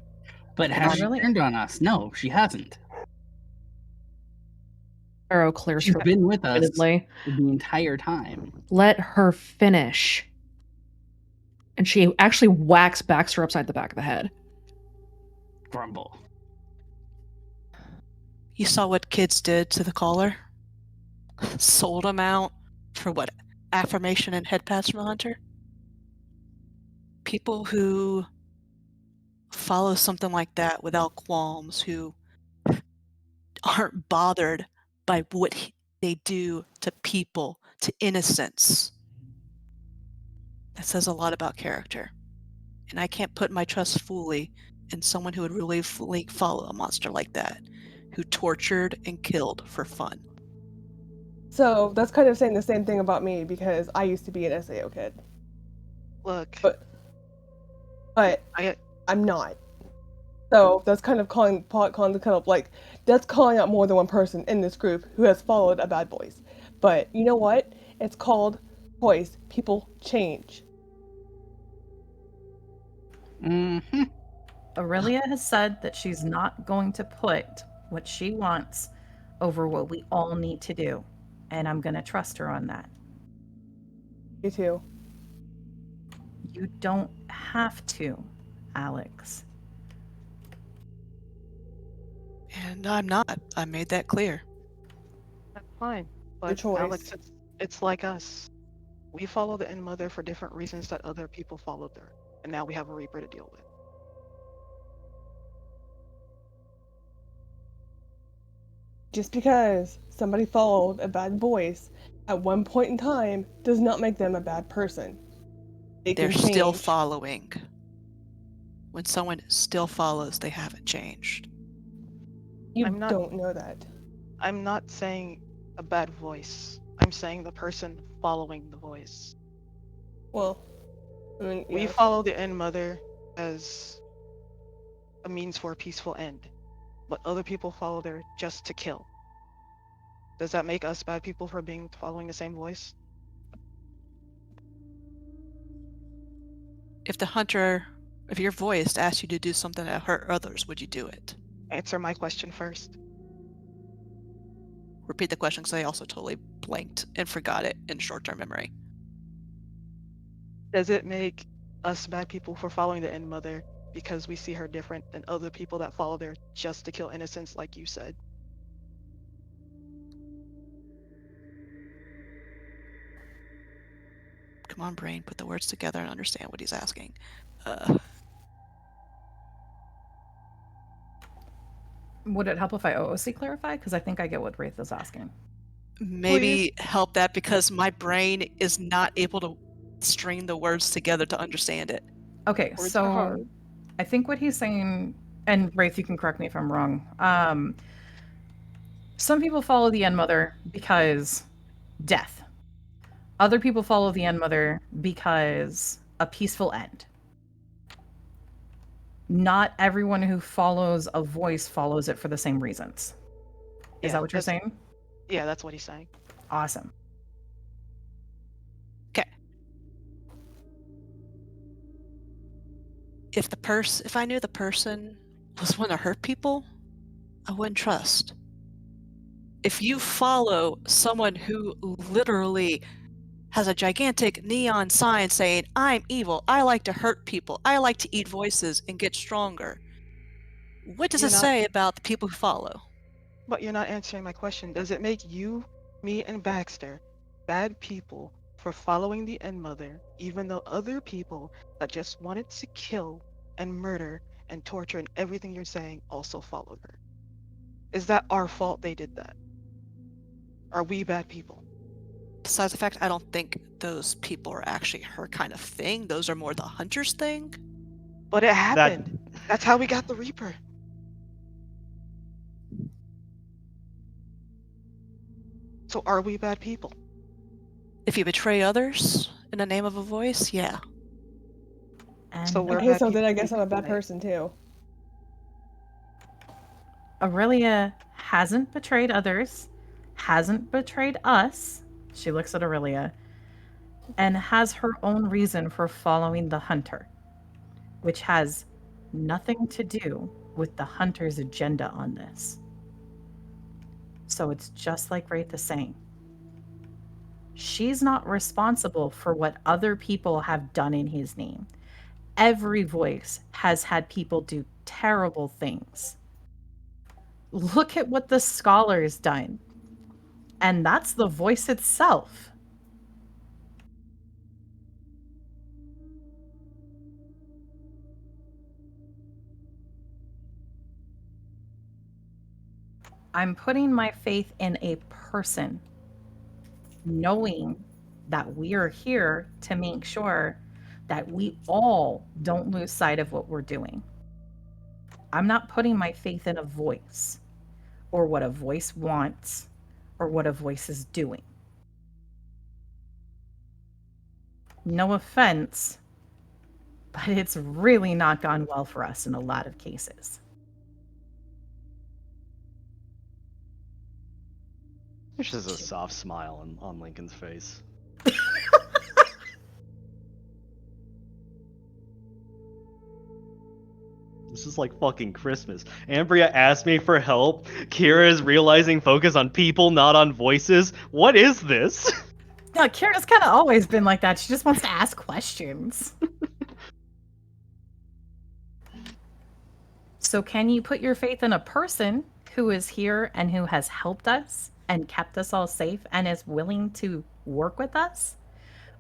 But has she turned on us? No, she hasn't. Arrow clears She's her been with us repeatedly. the entire time. Let her finish. And she actually whacks Baxter upside the back of the head. Grumble. You saw what kids did to the caller? Sold him out for what? Affirmation and head pats from the hunter? People who follow something like that without qualms, who aren't bothered by what they do to people, to innocents. That says a lot about character. And I can't put my trust fully in someone who would really fully follow a monster like that, who tortured and killed for fun. So that's kind of saying the same thing about me because I used to be an SAO kid. Look. But I'm not. So that's kind of calling that's calling out more than one person in this group who has followed a bad voice. But you know what? It's called voice. People change. Mm-hmm. Aurelia has said that she's not going to put what she wants over what we all need to do. And I'm going to trust her on that. Me too. You don't have to, Alex. And I'm not. I made that clear. That's fine. Your But choice. Alex, it's like us. We follow the End Mother for different reasons that other people followed her. And now we have a Reaper to deal with. Just because somebody followed a bad voice at one point in time does not make them a bad person. They They're can still change. following. When someone still follows, they haven't changed. You I'm not- don't know that. I'm not saying a bad voice. I'm saying the person following the voice. Well, I mean, We yeah. follow the End Mother as a means for a peaceful end. But other people follow there just to kill. Does that make us bad people for following the same voice? If your voice asked you to do something that hurt others, would you do it? Answer my question first. Repeat the question because I also totally blanked and forgot it in short-term memory. Does it make us bad people for following the End Mother because we see her different than other people that follow there just to kill innocents, like you said? Come on, brain, put the words together and understand what he's asking. Would it help if I OOC clarify? Because I think I get what Wraith is asking. maybe help that because my brain is not able to string the words together to understand it. Okay, Words are so hard. I think what he's saying, and Wraith, you can correct me if I'm wrong. Some people follow the End Mother because death. Other people follow the End Mother because a peaceful end. Not everyone who follows a voice follows it for the same reasons. Is Yeah, that what you're that's- saying? Yeah, that's what he's saying. Awesome. If I knew the person was one to hurt people, I wouldn't trust. If you follow someone who literally has a gigantic neon sign saying, "I'm evil, I like to hurt people, I like to eat voices and get stronger," what does You're it not- say about the people who follow? But you're not answering my question. Does it make you, me, and Baxter bad people for following the End Mother, even though other people that just wanted to kill and murder and torture and everything you're saying also followed her? Is that our fault they did that? Are we bad people? Besides the fact I don't think those people are actually her kind of thing, those are more the hunter's thing. But it happened. That's how we got the Reaper. So are we bad people? If you betray others in the name of a voice, yeah. So we're Okay, bad so then people I guess I'm a because bad person too. Aurelia hasn't betrayed others, hasn't betrayed us. She looks at Aurelia and has her own reason for following the hunter, which has nothing to do with the hunter's agenda on this. So it's just like Wraith is saying. She's not responsible for what other people have done in his name. Every voice has had people do terrible things. Look at what the scholar's done. And that's the voice itself. I'm putting my faith in a person, knowing that we are here to make sure that we all don't lose sight of what we're doing. I'm not putting my faith in a voice or what a voice wants or what a voice is doing. No offense, but it's really not gone well for us in a lot of cases. There's just a soft smile on Lincoln's face. This is like fucking Christmas. Ambria asked me for help. Kira is realizing focus on people, not on voices. What is this? Yeah, Kira's kind of always been like that. She just wants to ask questions. So can you put your faith in a person who is here and who has helped us and kept us all safe and is willing to work with us?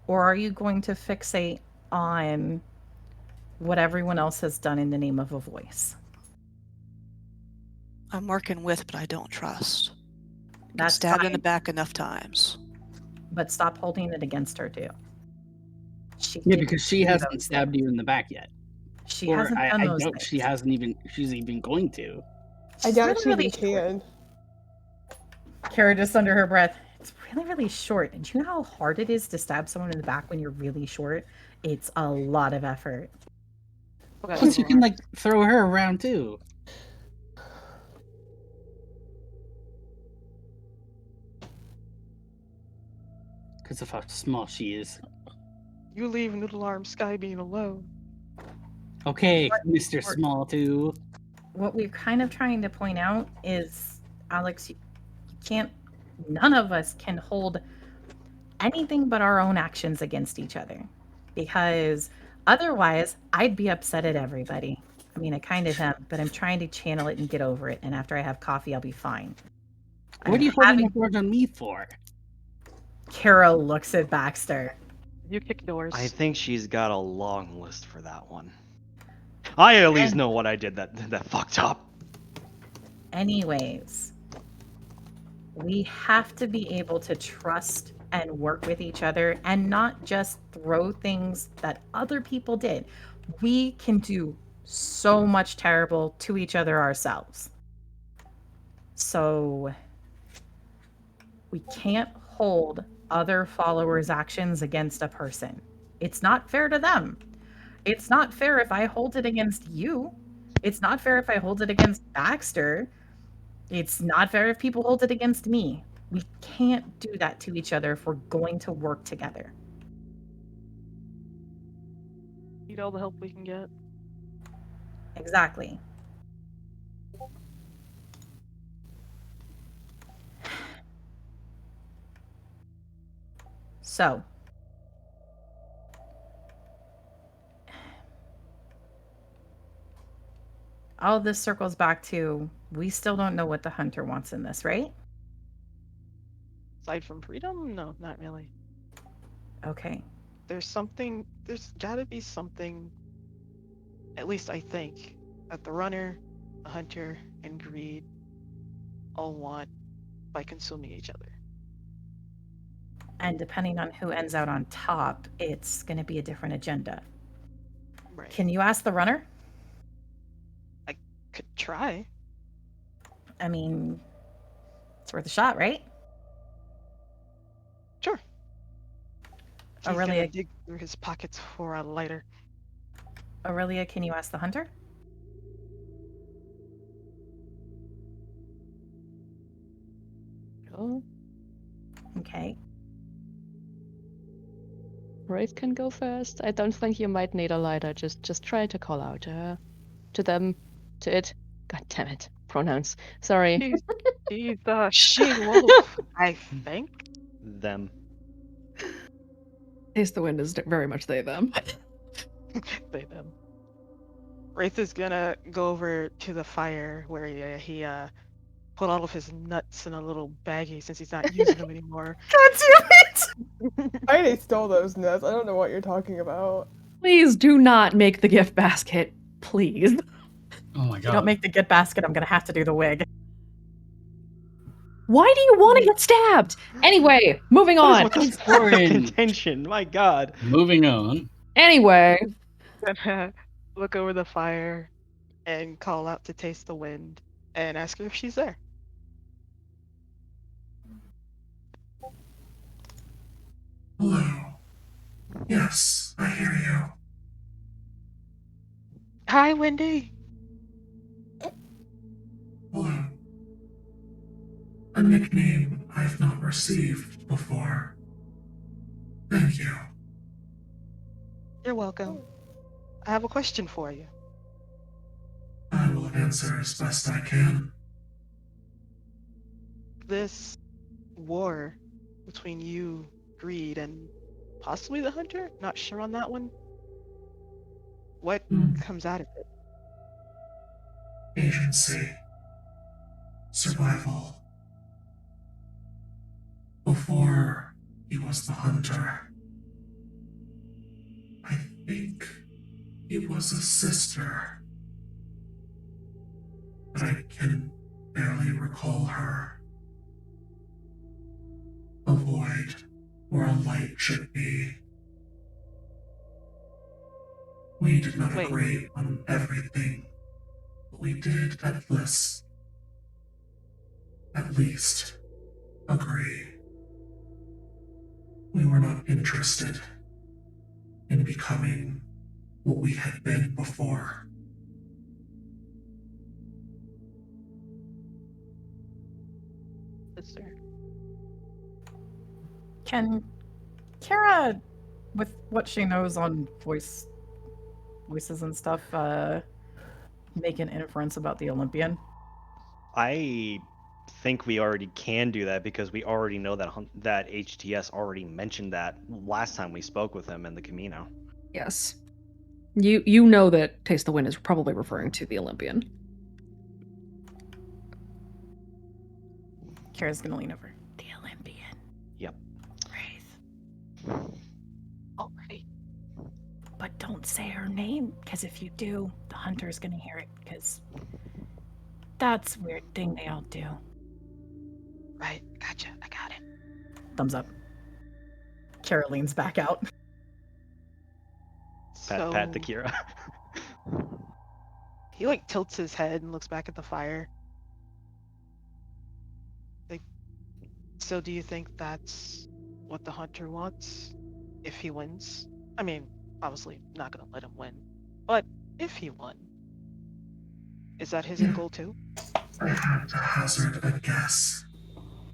Or are you going to fixate on what everyone else has done in the name of a voice? I'm working with, but I don't trust. Got That's stabbed in the fine. back enough times. But stop holding it against her too. She Yeah, didn't because she do hasn't those stabbed you in the back yet. She Or hasn't done I those doubt things. she's even going to. I doubt Really, she really even can. Kara, just under her breath, it's really, really short. And do you know how hard it is to stab someone in the back when you're really short? It's a lot of effort. Plus, you can like throw her around too. Because of how small she is. You leave Noodle Arm Skybeam alone. Okay, Mr. Small too. What we're kind of trying to point out is, Alex, you can't, none of us can hold anything but our own actions against each other. Because otherwise, I'd be upset at everybody. I mean, I kind of am, but I'm trying to channel it and get over it. And after I have coffee, I'll be fine. What are you holding a grudge on me for? Kara looks at Baxter. You kick doors. I think she's got a long list for that one. I at least know what I did that fucked up. Anyways, We have to be able to trust and work with each other and not just throw things that other people did. We can do so much terrible to each other ourselves. So we can't hold other followers' actions against a person. It's not fair to them. It's not fair if I hold it against you. It's not fair if I hold it against Baxter. It's not fair if people hold it against me. We can't do that to each other if we're going to work together. Need all the help we can get. Exactly. So, all of this circles back to we still don't know what the hunter wants in this, right? Aside from freedom? No, not really. Okay. There's gotta be something, at least I think, that the runner, the hunter, and greed all want by consuming each other. And depending on who ends out on top, it's going to be a different agenda. Right. Can you ask the runner? I could try. I mean, it's worth a shot, right? Sure. He's Aurelia, gonna dig through his pockets for a lighter. Aurelia, can you ask the hunter? Oh, Okay. Wraith can go first. I don't think you might need a lighter. Just try to call out to them, to it. God damn it, pronouns. Sorry. He's a she-wolf, I think. Them. Taste the Wind is very much they, them. They, them. Wraith is gonna go over to the fire where he put all of his nuts in a little baggie since he's not using them anymore. God damn it! I already stole those nuts. I don't know what you're talking about. Please do not make the gift basket, please. Oh my If you don't make the good basket, I'm going to have to do the wig. Why do you want to get stabbed? Anyway, moving on. What is contention? My God. Moving on. Anyway, Gonna look over the fire and call out to Taste the Wind and ask her if she's there. Hello. Yes, I hear you. Hi, Wendy. Hello. A nickname I've not received before. Thank you. You're welcome. I have a question for you. I will answer as best I can. This war between you, Greed, and possibly the Hunter? Not sure on that one. What comes out of it? Agency. Survival. Before he was the hunter, I think he was a sister. But I can barely recall her. A void where a light should be. We did not agree on everything, but we did at least agree. We were not interested in becoming what we had been before. Sister. Can Kara, with what she knows on voices and stuff, make an inference about the Olympian? I think we already can do that because we already know that that HTS already mentioned that last time we spoke with him in the Camino. yes. You know that Taste the Wind is probably referring to the Olympian. Kara's gonna lean over. The Olympian. Yep. Wraith. Alright. But don't say her name, because if you do, the hunter's gonna hear it, because that's a weird thing they all do. Right, gotcha. I got it. Thumbs up. Kara leans back out. Pat, pat to Kira. He like tilts his head and looks back at the fire. Like, so do you think that's what the hunter wants? If he wins? I mean, obviously not gonna let him win. But if he won, is that his end goal too? I had to hazard a guess.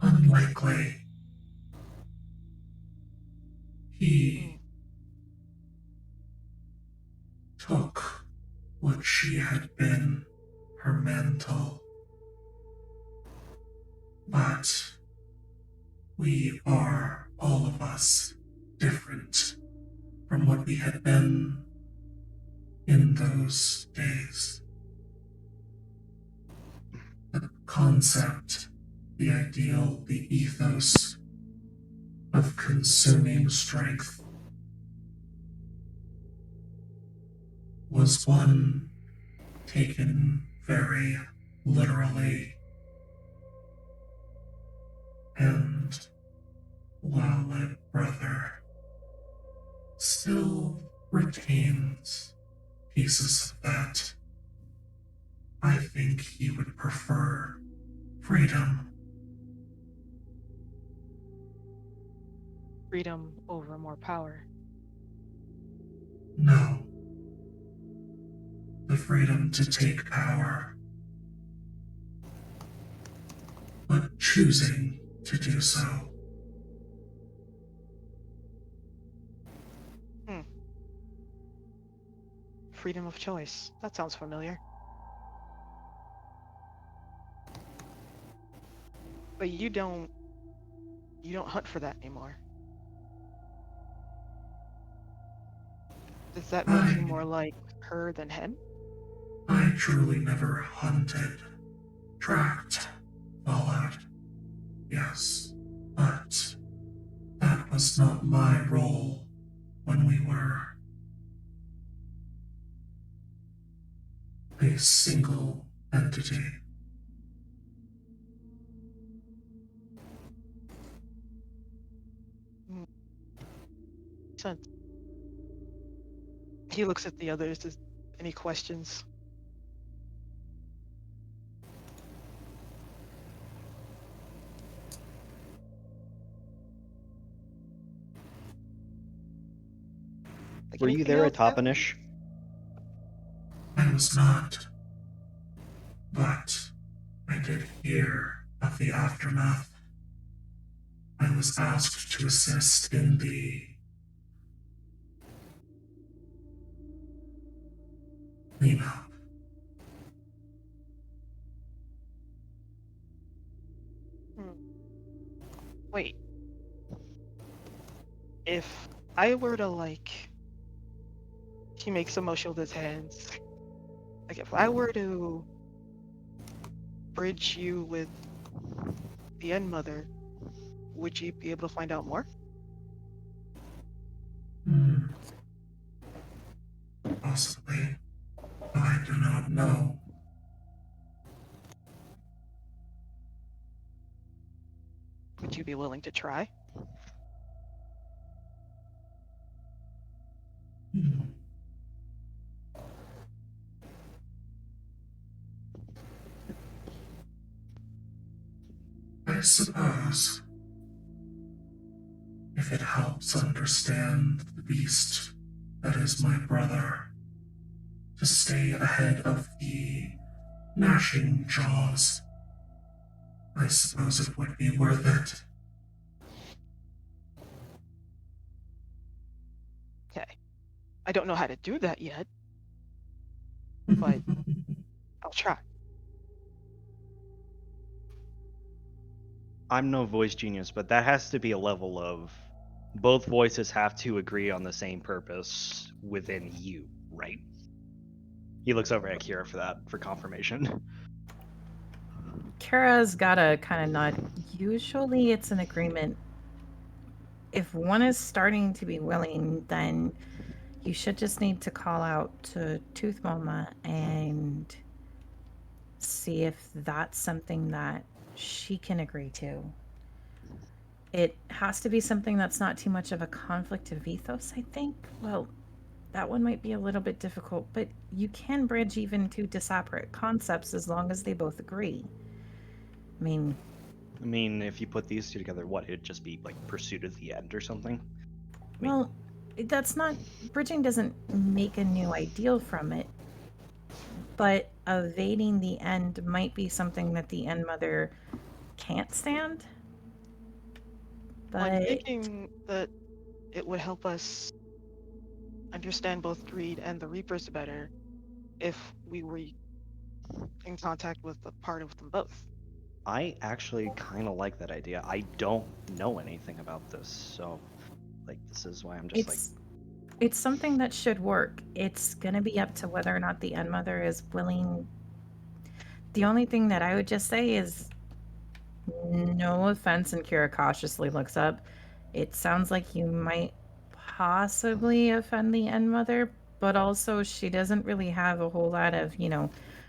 Unlikely. He took what she had been, her mantle. But we are, all of us, different from what we had been in those days. The concept, the ideal, the ethos of consuming strength was one taken very literally. And while my brother still retains pieces of that, I think he would prefer freedom. Freedom over more power. No. The freedom to take power. But choosing to do so. Freedom of choice. That sounds familiar. But you don't hunt for that anymore. Does that make you more like her than him? I truly never hunted, tracked, followed. Yes, but that was not my role when we were a single entity. Sense. He looks at the others. Does any questions? Like Were you anything there else at happen? Toppenish? I was not. But I did hear of the aftermath. I was asked to assist in the cleanup. Wait. If I were to like, he makes a motion with his hands. Like if I were to bridge you with the End Mother, would you be able to find out more? Possibly. I do not know. Would you be willing to try? I suppose. If it helps understand the beast that is my brother, to stay ahead of the gnashing jaws, I suppose it would be worth it. Okay. I don't know how to do that yet, but I'll try. I'm no voice genius, but that has to be a level of both voices have to agree on the same purpose within you, right? He looks over at Kira for that, for confirmation. Kara's got a kind of nod. Usually it's an agreement. If one is starting to be willing, then you should just need to call out to Tooth Mama and see if that's something that she can agree to. It has to be something that's not too much of a conflict of ethos, I think. Well, that one might be a little bit difficult, but you can bridge even two disparate concepts as long as they both agree. I mean, if you put these two together, what, it'd just be like Pursuit of the End or something? well, that's not. Bridging doesn't make a new ideal from it, but evading the end might be something that the End Mother can't stand. I'm But thinking that it would help us understand both Greed and the Reapers better if we were in contact with a part of them both. I actually kind of like that idea. I don't know anything about this, so like this is why I'm just it's something that should work. It's gonna be up to whether or not the End Mother is willing. The only thing that I would just say is, no offense, and Kira cautiously looks up. It sounds like you might possibly offend the End Mother, but also she doesn't really have a whole lot of,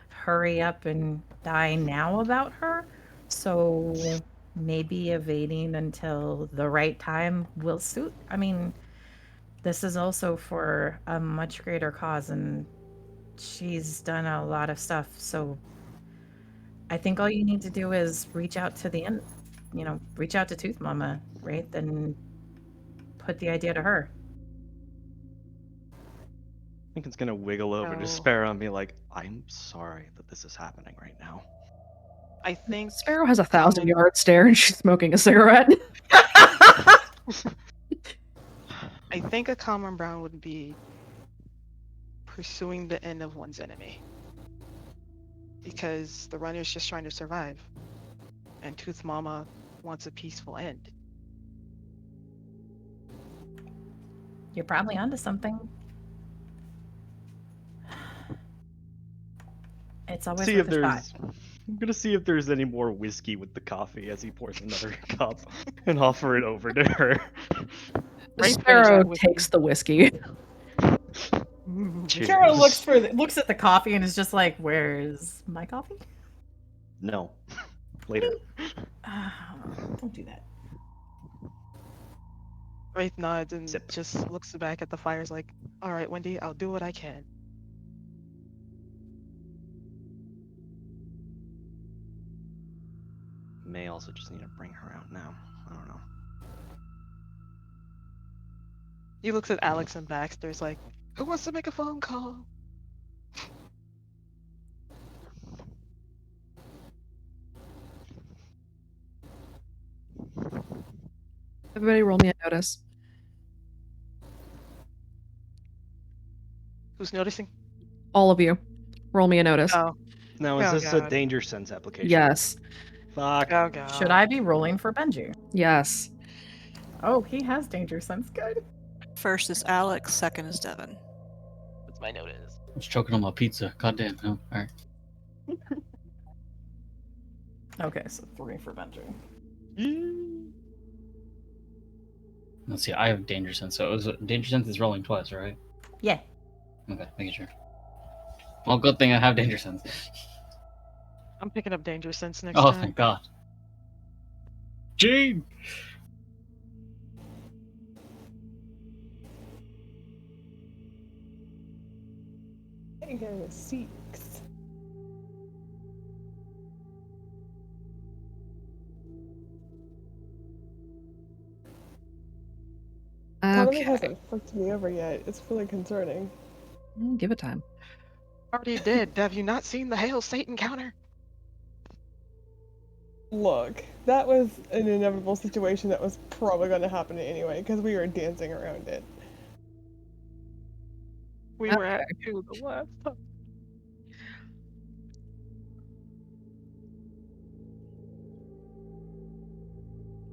hurry up and die now about her. So maybe evading until the right time will suit. I mean, this is also for a much greater cause, and she's done a lot of stuff. So I think all you need to do is reach out to the end, reach out to Tooth Mama, right? Then put the idea to her. I think it's gonna wiggle over to No. Sparrow and be like, I'm sorry that this is happening right now. I think Sparrow has a 1,000-yard stare and she's smoking a cigarette. I think a common ground would be pursuing the end of one's enemy. Because the runner's just trying to survive. And Tooth Mama wants a peaceful end. You're probably onto something. It's always See worth if a shot. I'm gonna see if there's any more whiskey with the coffee as he pours another cup and offer it over to her. Sparrow takes the whiskey. Kara looks at the coffee and is just like, "Where's my coffee?" No. Later. Don't do that. Wraith nods and just looks back at the fires like, alright, Wendy, I'll do what I can. May also just need to bring her out now. I don't know. He looks at Alex and Baxter's like, who wants to make a phone call? Everybody roll me a notice. Who's noticing? All of you. Roll me a notice. Oh. Now, is Oh, this a God. danger sense application? Yes. Fuck. Oh, God. Should I be rolling for Benji? Yes. Oh, he has danger sense. Good. First is Alex, second is Devin. What's my notice? I was choking on my pizza. Goddamn. No. Alright. Okay, so 3 for Benji. Let's see. I have danger sense. So it was danger sense is rolling twice, right? Yeah. Okay, making sure. Well, good thing I have danger sense. I'm picking up danger sense next Oh, time. thank God. Gene! I got a 6. Economy Okay. hasn't fucked me over yet. It's really concerning. Give it time. Already did. Have you not seen the Hail Satan counter? Look, that was an inevitable situation that was probably going to happen anyway, because we were dancing around it. We were at 2 the last time.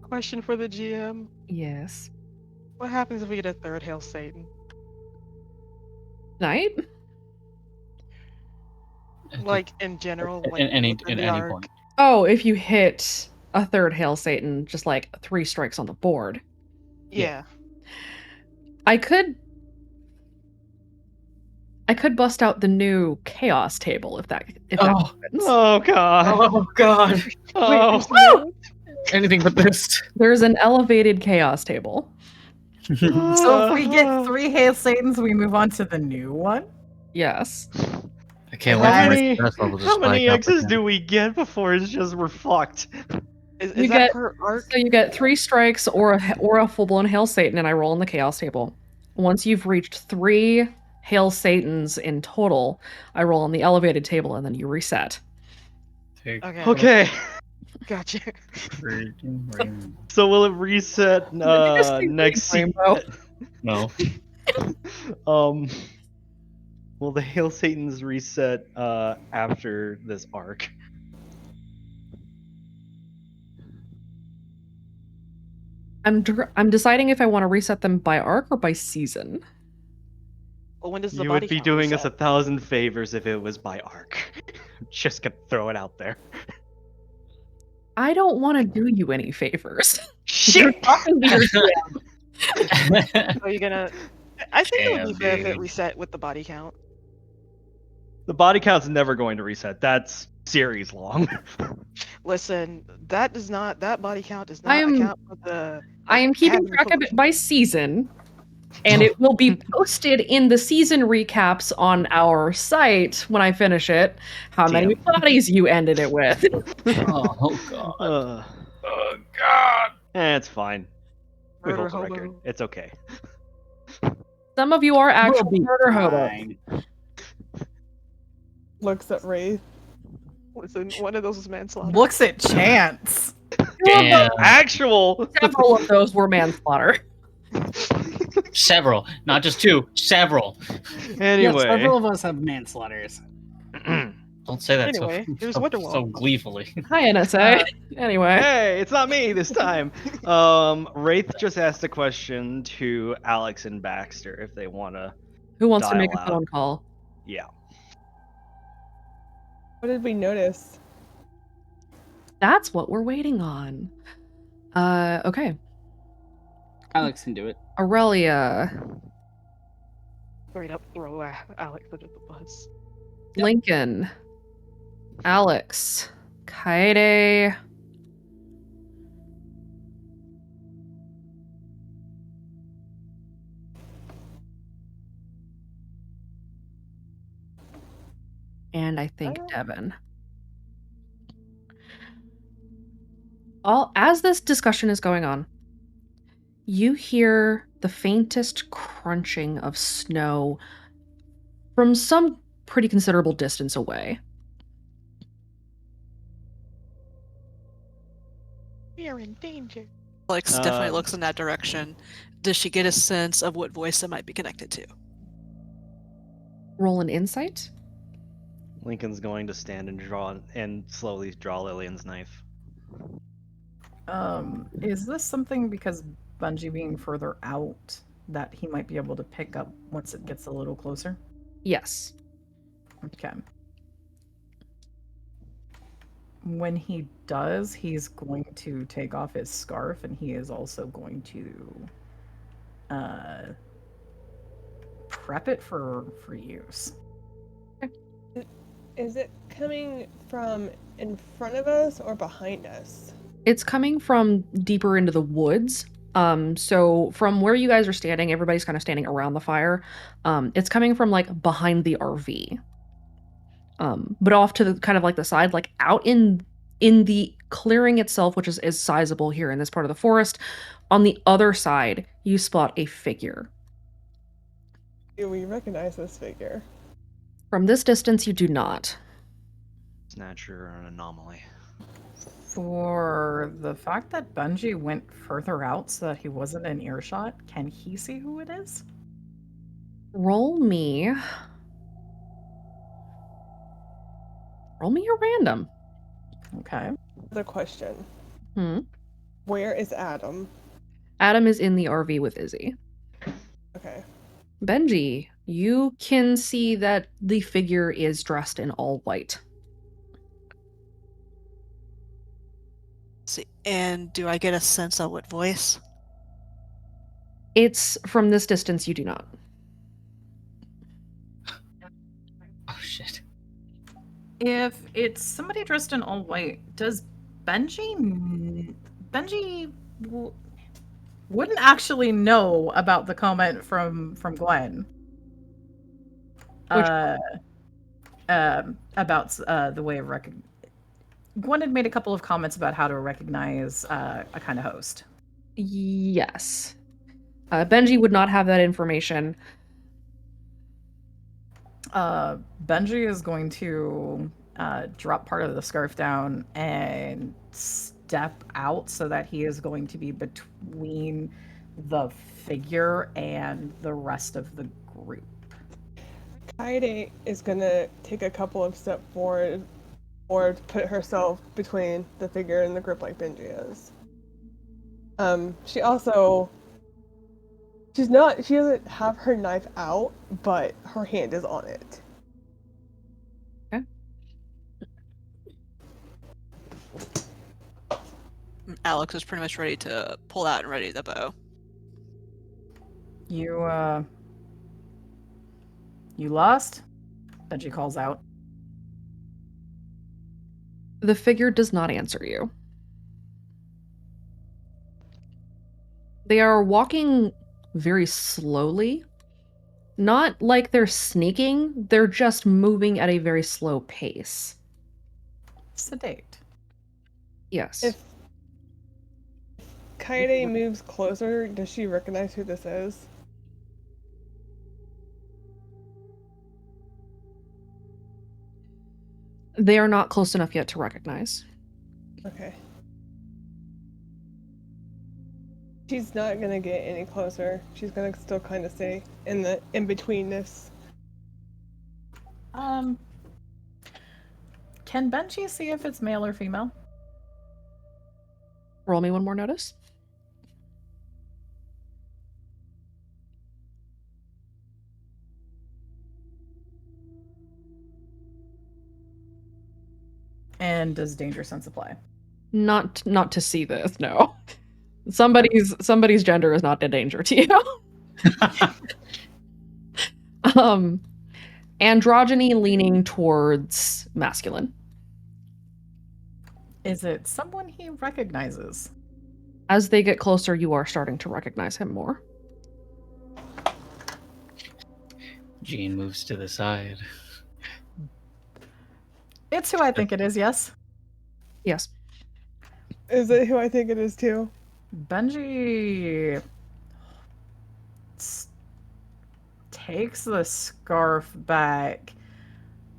Question for the GM. Yes. What happens if we get a third Hail Satan? Night? Like, in general? Like, In any within in the any arc? point. Oh, if you hit a third Hail Satan, just like 3 strikes on the board. Yeah. I could I could bust out the new chaos table if that Oh. happens. Oh god. Oh god. Oh. Anything but this. There's an elevated chaos table. So if we get 3 Hail Satans, we move on to the new one? Yes. I can't How wait for many, the stress level to how many spike up X's again. do we get before it's just we're fucked? Is You that get- per arc? So you get 3 strikes or a full-blown Hail Satan, and I roll on the chaos table. Once you've reached 3 Hail Satans in total, I roll on the elevated table, and then you reset. Okay. Okay. Gotcha. So will it reset Did you just say next rainbow? No. Will the Hail Satans reset after this arc? I'm deciding if I want to reset them by arc or by season. Well, when does the You body would be count doing us reset? 1,000 favors if it was by arc. Just gonna throw it out there. I don't want to do you any favors. Shit! Talking to your DM. Are you gonna? I think it would be Damn, fair if it dude. reset with the body count. The body count's never going to reset. That's series long. Listen, that body count does I not am- account for the. I am keeping Having track of it by season, and it will be posted in the season recaps on our site when I finish it. How many bodies you ended it with? Oh god. Oh god. It's fine. We Murder hold the record. hobo. It's okay. Some of you are actual We'll be murder hobos. fine. Looks at Wraith. Listen, one of those is manslaughter. Looks at Chance. Damn. Actual. Several of those were manslaughter. Several, not just 2. Several. Anyway. Yes, several of us have manslaughters. Don't say that Anyway, here's so Wonderwall. so gleefully. Hi, NSA. Anyway, Hey, it's not me this time. Wraith just asked a question to Alex and Baxter if they want to. who wants to dial make a out. phone call? Yeah. What did we notice? That's what we're waiting on. Okay. Alex can do it. Aurelia, Straight up throw Alex under the bus. Lincoln, Alex, Kaede. And I think Devin. As this discussion is going on, you hear the faintest crunching of snow from some pretty considerable distance away. We are in danger. Alex definitely Uh, looks in that direction. Does she get a sense of what voice it might be connected to? Roll an insight. Lincoln's going to stand and slowly draw Lillian's knife. Is this something because Bungie being further out that he might be able to pick up once it gets a little closer? Yes. Okay. When he does, he's going to take off his scarf and he is also going to prep it for use. Is it coming from in front of us or behind us? It's coming from deeper into the woods. So from where you guys are standing, everybody's kind of standing around the fire. It's coming from like behind the RV. But off to the kind of like the side, like out in the clearing itself, which is sizable here in this part of the forest. On the other side, you spot a figure. Do we recognize this figure? From this distance, you do not. Snatcher or an anomaly. For the fact that Bungie went further out so that he wasn't in earshot, can he see who it is? Roll me a random. Okay. The question. Hmm. Where is Adam? Adam is in the RV with Izzy. Okay. Benji, you can see that the figure is dressed in all white. See, and do I get a sense of what voice? It's from this distance, you do not. shit. If it's somebody dressed in all white, does Benji wouldn't actually know about the comment from Gwen? About the way of Gwen had made a couple of comments about how to recognize a kind of host. Yes. Benji would not have that information. Benji is going to drop part of the scarf down and step out so that he is going to be between the figure and the rest of the group. Kaede is gonna take a couple of steps forward or put herself between the figure and the group like Benji is. She doesn't have her knife out, but her hand is on it. Okay. Alex is pretty much ready to pull out and ready the bow. You lost? Benji calls out. The figure does not answer you. They are walking very slowly. Not like they're sneaking, they're just moving at a very slow pace. Sedate. Yes. If Kaede moves closer, does she recognize who this is? They are not close enough yet to recognize. Okay. She's not gonna get any closer. She's gonna still kind of stay in the in-betweenness. Can Benji see if it's male or female? Roll me one more notice. And does danger sense apply? Not to see this, no. Somebody's gender is not a danger to you. Androgyny leaning towards masculine. Is it someone he recognizes? As they get closer, you are starting to recognize him more. Jean moves to the side. It's who I think it is, yes. Yes. Is it who I think it is too? Benji takes the scarf back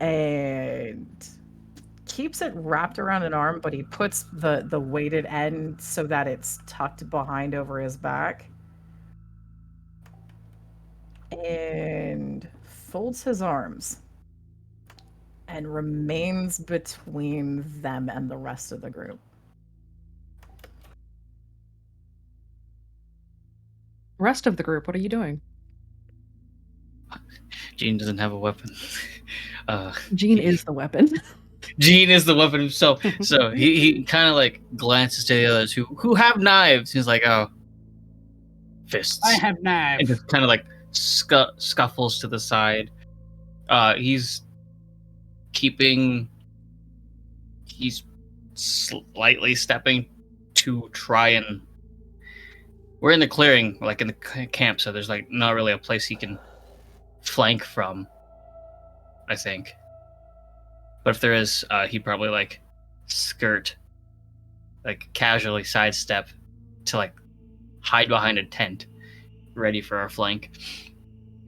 and keeps it wrapped around an arm, but he puts the weighted end so that it's tucked behind over his back. And folds his arms and remains between them and the rest of the group. Rest of the group, what are you doing? Jean doesn't have a weapon. Jean is the weapon. Jean is the weapon himself. So he kind of like glances to the others who have knives. He's like, oh, fists. I have knives. And just kind of like scuffles to the side. He's slightly stepping to try and. We're in the clearing, like in the camp, so there's like not really a place he can flank from, I think. But if there is, he'd probably like skirt, like casually sidestep to like hide behind a tent, ready for our flank.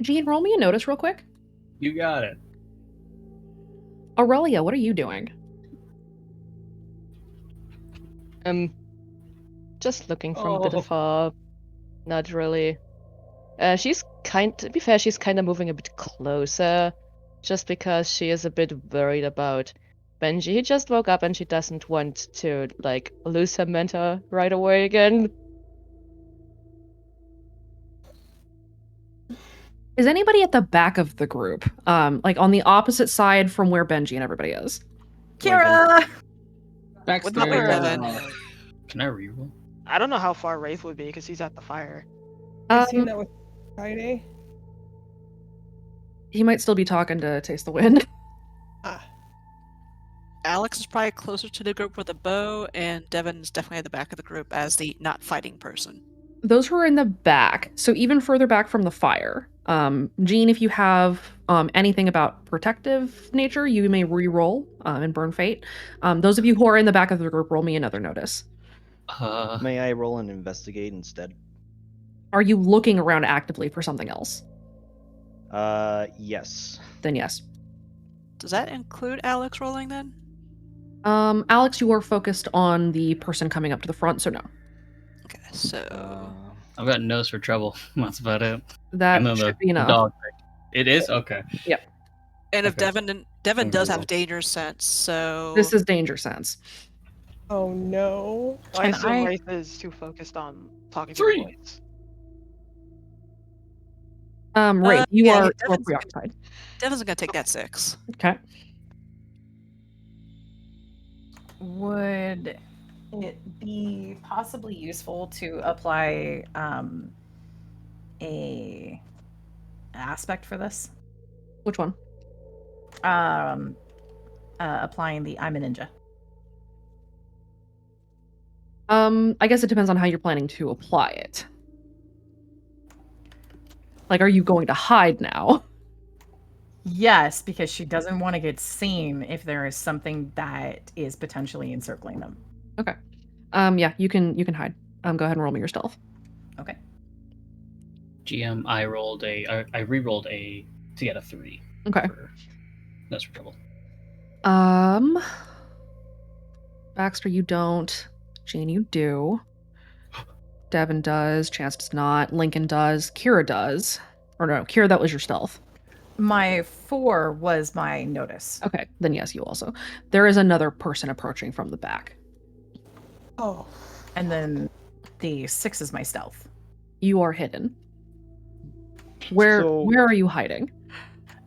Jean, roll me a notice real quick. You got it. Aurelia, what are you doing? Just looking from a bit afar. Not really. To be fair, she's kind of moving a bit closer, just because she is a bit worried about Benji. He just woke up and she doesn't want to, like, lose her mentor right away again. Is anybody at the back of the group? Like on the opposite side from where Benji and everybody is? Kira! Baxter. Can I reroll? I don't know how far Wraith would be because he's at the fire. I've seen that with Friday. He might still be talking to Taste the Wind. Alex is probably closer to the group with a bow, and Devon's definitely at the back of the group as the not fighting person. Those who are in the back, so even further back from the fire. Jean, if you have anything about protective nature, you may re-roll and burn fate. Those of you who are in the back of the group, roll me another notice. May I roll and investigate instead? Are you looking around actively for something else? Yes. Then yes. Does that include Alex rolling then? Alex, you are focused on the person coming up to the front, so no. Okay, so I've got nose for trouble. That's about it. That And then should the be enough. dog thing. It is? Okay. Yep. and if Okay. Devon does have roll. danger sense, so This is danger sense. Oh no. I Can assume I- Wraith is too focused on talking to 3. the boys. Wraith, you yeah, are Devon's- preoccupied. Devon's gonna take that 6. Okay. Would it be possibly useful to apply a aspect for this? Which one? Applying the I'm a ninja. I guess it depends on how you're planning to apply it. Like, are you going to hide now? Yes, because she doesn't want to get seen if there is something that is potentially encircling them. Okay. Yeah, you can hide. Go ahead and roll me your stealth. Okay. GM, I re-rolled a to get a 3. Okay. That's for trouble. Baxter, you don't. Jean, you do. Devin does. Chance does not. Lincoln does. Kira does. Or no, Kira, that was your stealth. My 4 was my notice. Okay, then yes, you also. There is another person approaching from the back. Oh. And then the 6 is my stealth. You are hidden. Where are you hiding?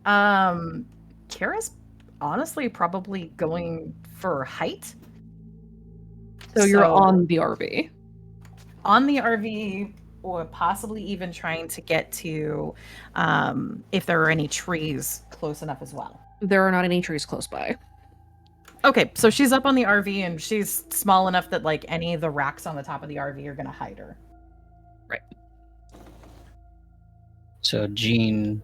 Kira's honestly probably going for height. So you're on the RV. On the RV, or possibly even trying to get to if there are any trees close enough as well. There are not any trees close by. Okay, so she's up on the RV and she's small enough that like any of the racks on the top of the RV are gonna hide her. Right. So Jean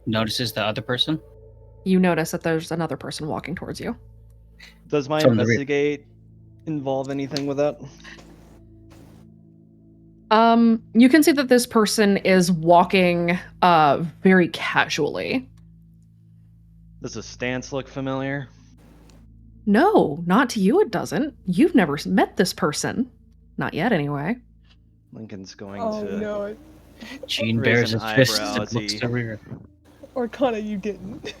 notices the other person. You notice that there's another person walking towards you. Does my From the rear. investigate involve anything with that? You can see that this person is walking very casually. Does the stance look familiar? No, not to you it doesn't. You've never met this person. Not yet, anyway. Lincoln's going Oh to no. Jean raise bears an his fist eyebrow and as looks he- to rear. Or Kana, you didn't.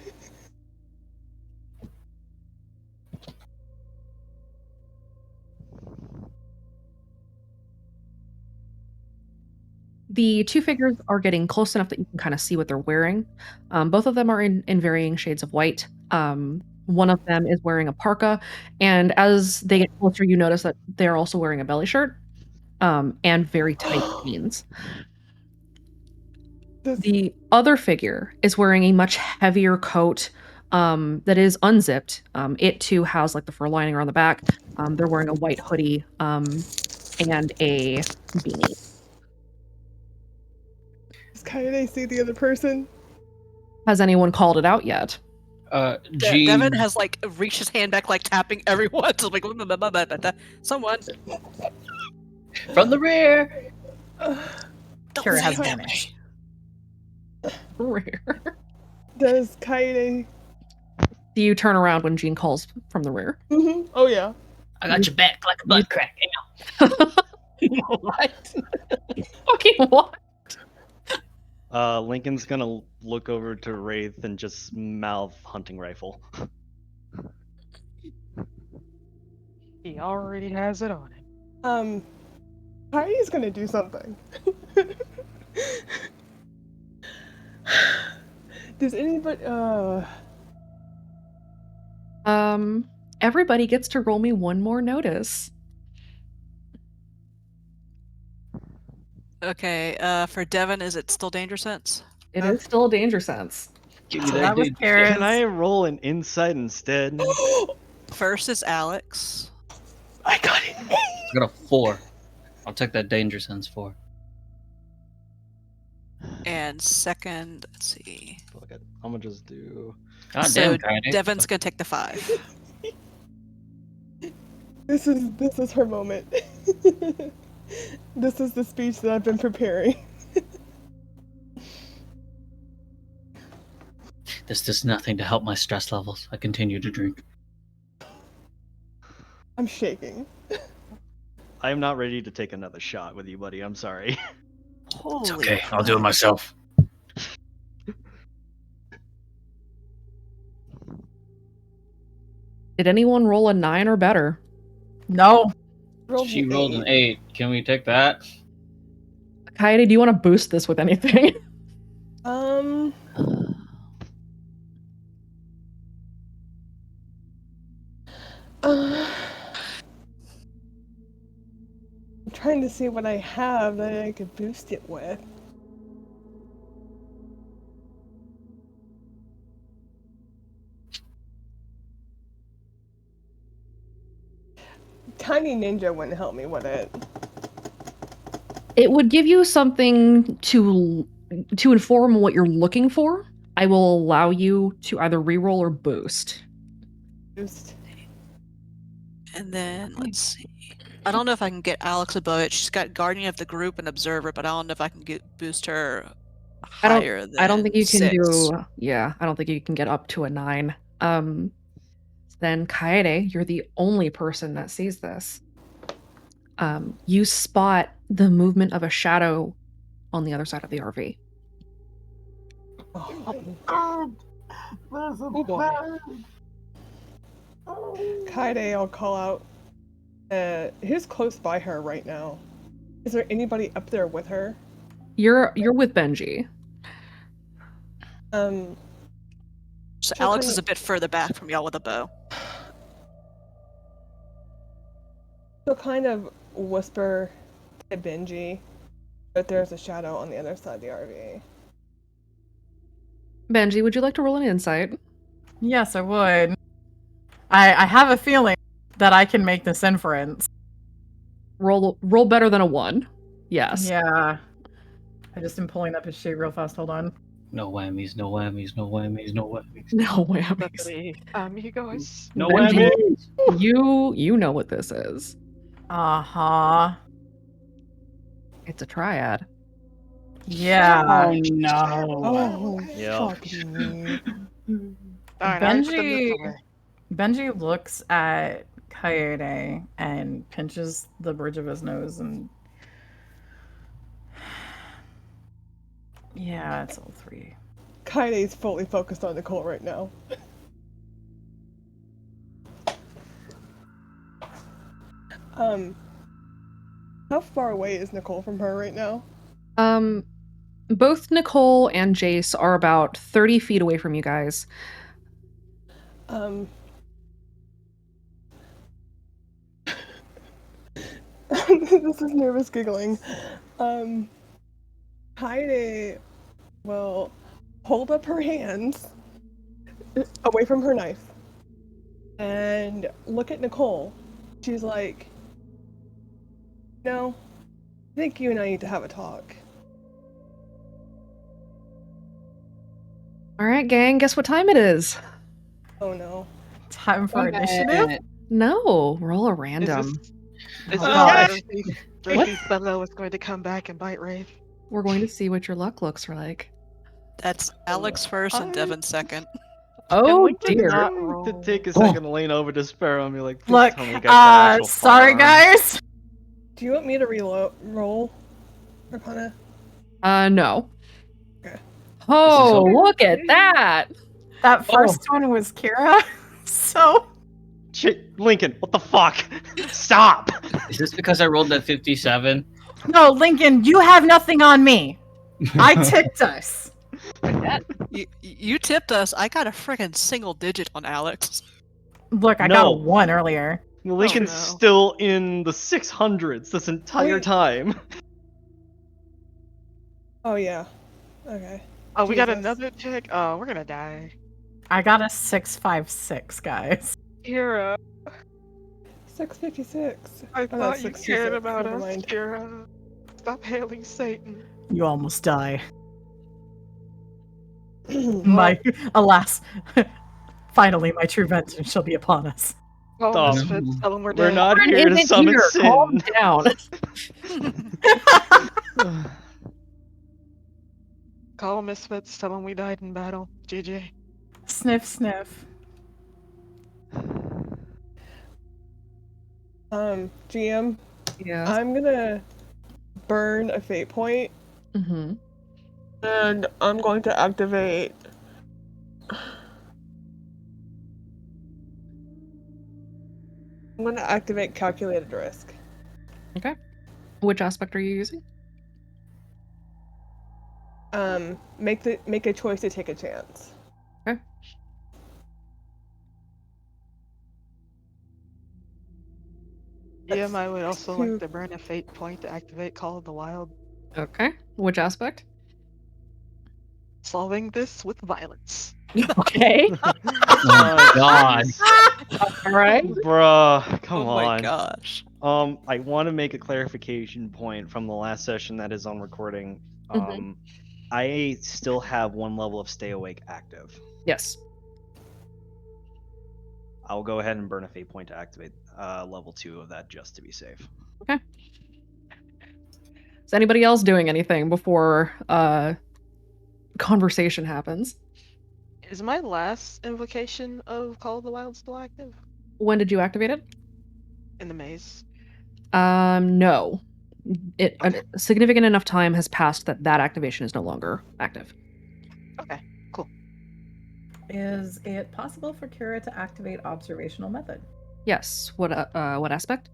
The two figures are getting close enough that you can kind of see what they're wearing. Both of them are in varying shades of white. One of them is wearing a parka, and as they get closer, you notice that they're also wearing a belly shirt and very tight jeans. The other figure is wearing a much heavier coat that is unzipped. It too has like the fur lining around the back. They're wearing a white hoodie and a beanie. Does Kaede see the other person? Has anyone called it out yet? Jean, Devin has like reached his hand back, like tapping everyone. So like, someone from the rear. Kira has vanished. Rear. Does Kaede? Do you turn around when Jean calls from the rear? Mm-hmm. Oh yeah. I got your back like a butt crack. What? Fucking what? Lincoln's gonna look over to Wraith and just mouth hunting rifle. He already has it on him. Heidi's gonna do something. Does anybody? Everybody gets to roll me one more notice. Okay, for Devin, is it still danger sense? It is still a danger sense. Give me So that that was dude. Kara's. Can I roll an insight instead? First is Alex. I got it. I got a 4. I'll take that danger sense 4. And second, let's see. Look at, I'm gonna just do. God So damn, Kaede. Devon's gonna take the 5. This is her moment. This is the speech that I've been preparing. This does nothing to help my stress levels. I continue to drink. I'm shaking. I am not ready to take another shot with you, buddy. I'm sorry. Holy It's okay. I'll do it crap. myself. Did anyone roll a 9 or better? No. She rolled an 8. Can we take that? Kaede, do you want to boost this with anything? Um. I'm trying to see what I have that I could boost it with. Tiny Ninja wouldn't help me with it. It would give you something to inform what you're looking for. I will allow you to either reroll or boost. Boost. And then let's see. I don't know if I can get Alex above it. She's got Guardian of the Group and Observer, but I don't know if I can boost her higher than I don't think you can 6. do. Yeah, I don't think you can get up to a 9. Then Kaede, you're the only person that sees this. You spot the movement of a shadow on the other side of the RV. Oh boy. Kaede, I'll call out. Who's close by her right now? Is there anybody up there with her? You're with Benji. So Alex is a bit further back from y'all with a bow. She'll kind of whisper to Benji that there's a shadow on the other side of the RV. Benji, would you like to roll an insight? Yes, I would. I have a feeling that I can make this inference. Roll better than a 1. Yes. Yeah. I just am pulling up his sheet real fast. Hold on. No whammies, no whammies, no whammies, no whammies. No whammies. Lovely. Amigos. No Benji, whammies! You know what this is. Uh-huh. It's a triad. Yeah. Oh no. Oh, Yeah. fuck me. Darn, I already put the Benji notes away. Benji looks at Kaede and pinches the bridge of his nose and yeah, it's all 3. Kaide's fully focused on Nicole right now. How far away is Nicole from her right now? Both Nicole and Jace are about 30 feet away from you guys. This is nervous giggling. Kaede will hold up her hands away from her knife and look at Nicole. She's like, no, I think you and I need to have a talk. All right, gang, guess what time it is? Oh no. Time for initiative? No, roll a random. Is gosh. Gracie fellow is going to come back and bite Wraith? We're going to see what your luck looks like. That's Alex first and Devon second. Oh we did dear. not To take a second to lean over to Sparrow and be like, please Look, tell me you guys got actual sorry firearms." guys. Do you want me to roll, Arcana? No. Okay. Oh, look at that. That first one was Kira. So Shit, Lincoln, what the fuck? Stop! Is this because I rolled that 57? no, Lincoln, you have nothing on me. I tipped us. You tipped us. I got a freaking single digit on Alex. Look, I got a No. 1 earlier. Lincoln's no. still in the 600s this entire Wait. time. Oh yeah. Okay. Oh, we got Jesus. another check? Oh, we're gonna die. I got a 656, guys. Kira, 656. I Oh, thought that's you 626. cared about Never us, mind. Kira. Stop hailing Satan. You almost die. Well, Alas, finally, my true vengeance shall be upon us. Call Stop. Misfits, tell them we're We're dead. not Lauren here to isn't summon here. Calm sin. down. Call Misfits, tell them we died in battle. GG. Sniff, sniff. GM, Yeah. I'm gonna burn a fate point, Mm-hmm. and I'm going to activate. I'm going to activate calculated risk. Okay. Which aspect are you using? Make a choice to take a chance. Okay. Yeah, I would also two- like to burn a fate point to activate Call of the Wild. Okay. Which aspect? Solving this with violence. Okay. Oh God. All right. Bruh, come Oh my on. gosh. I want to make a clarification point from the last session that is on recording. Mhm. I still have one level of Stay Awake active. Yes. I'll go ahead and burn a fate point to activate level 2 of that just to be safe. Okay. Is anybody else doing anything before conversation happens? Is my last invocation of Call of the Wild still active? When did you activate it? In the maze. No. A significant enough time has passed that activation is no longer active. Okay, cool. Is it possible for Kira to activate observational method? Yes. What aspect?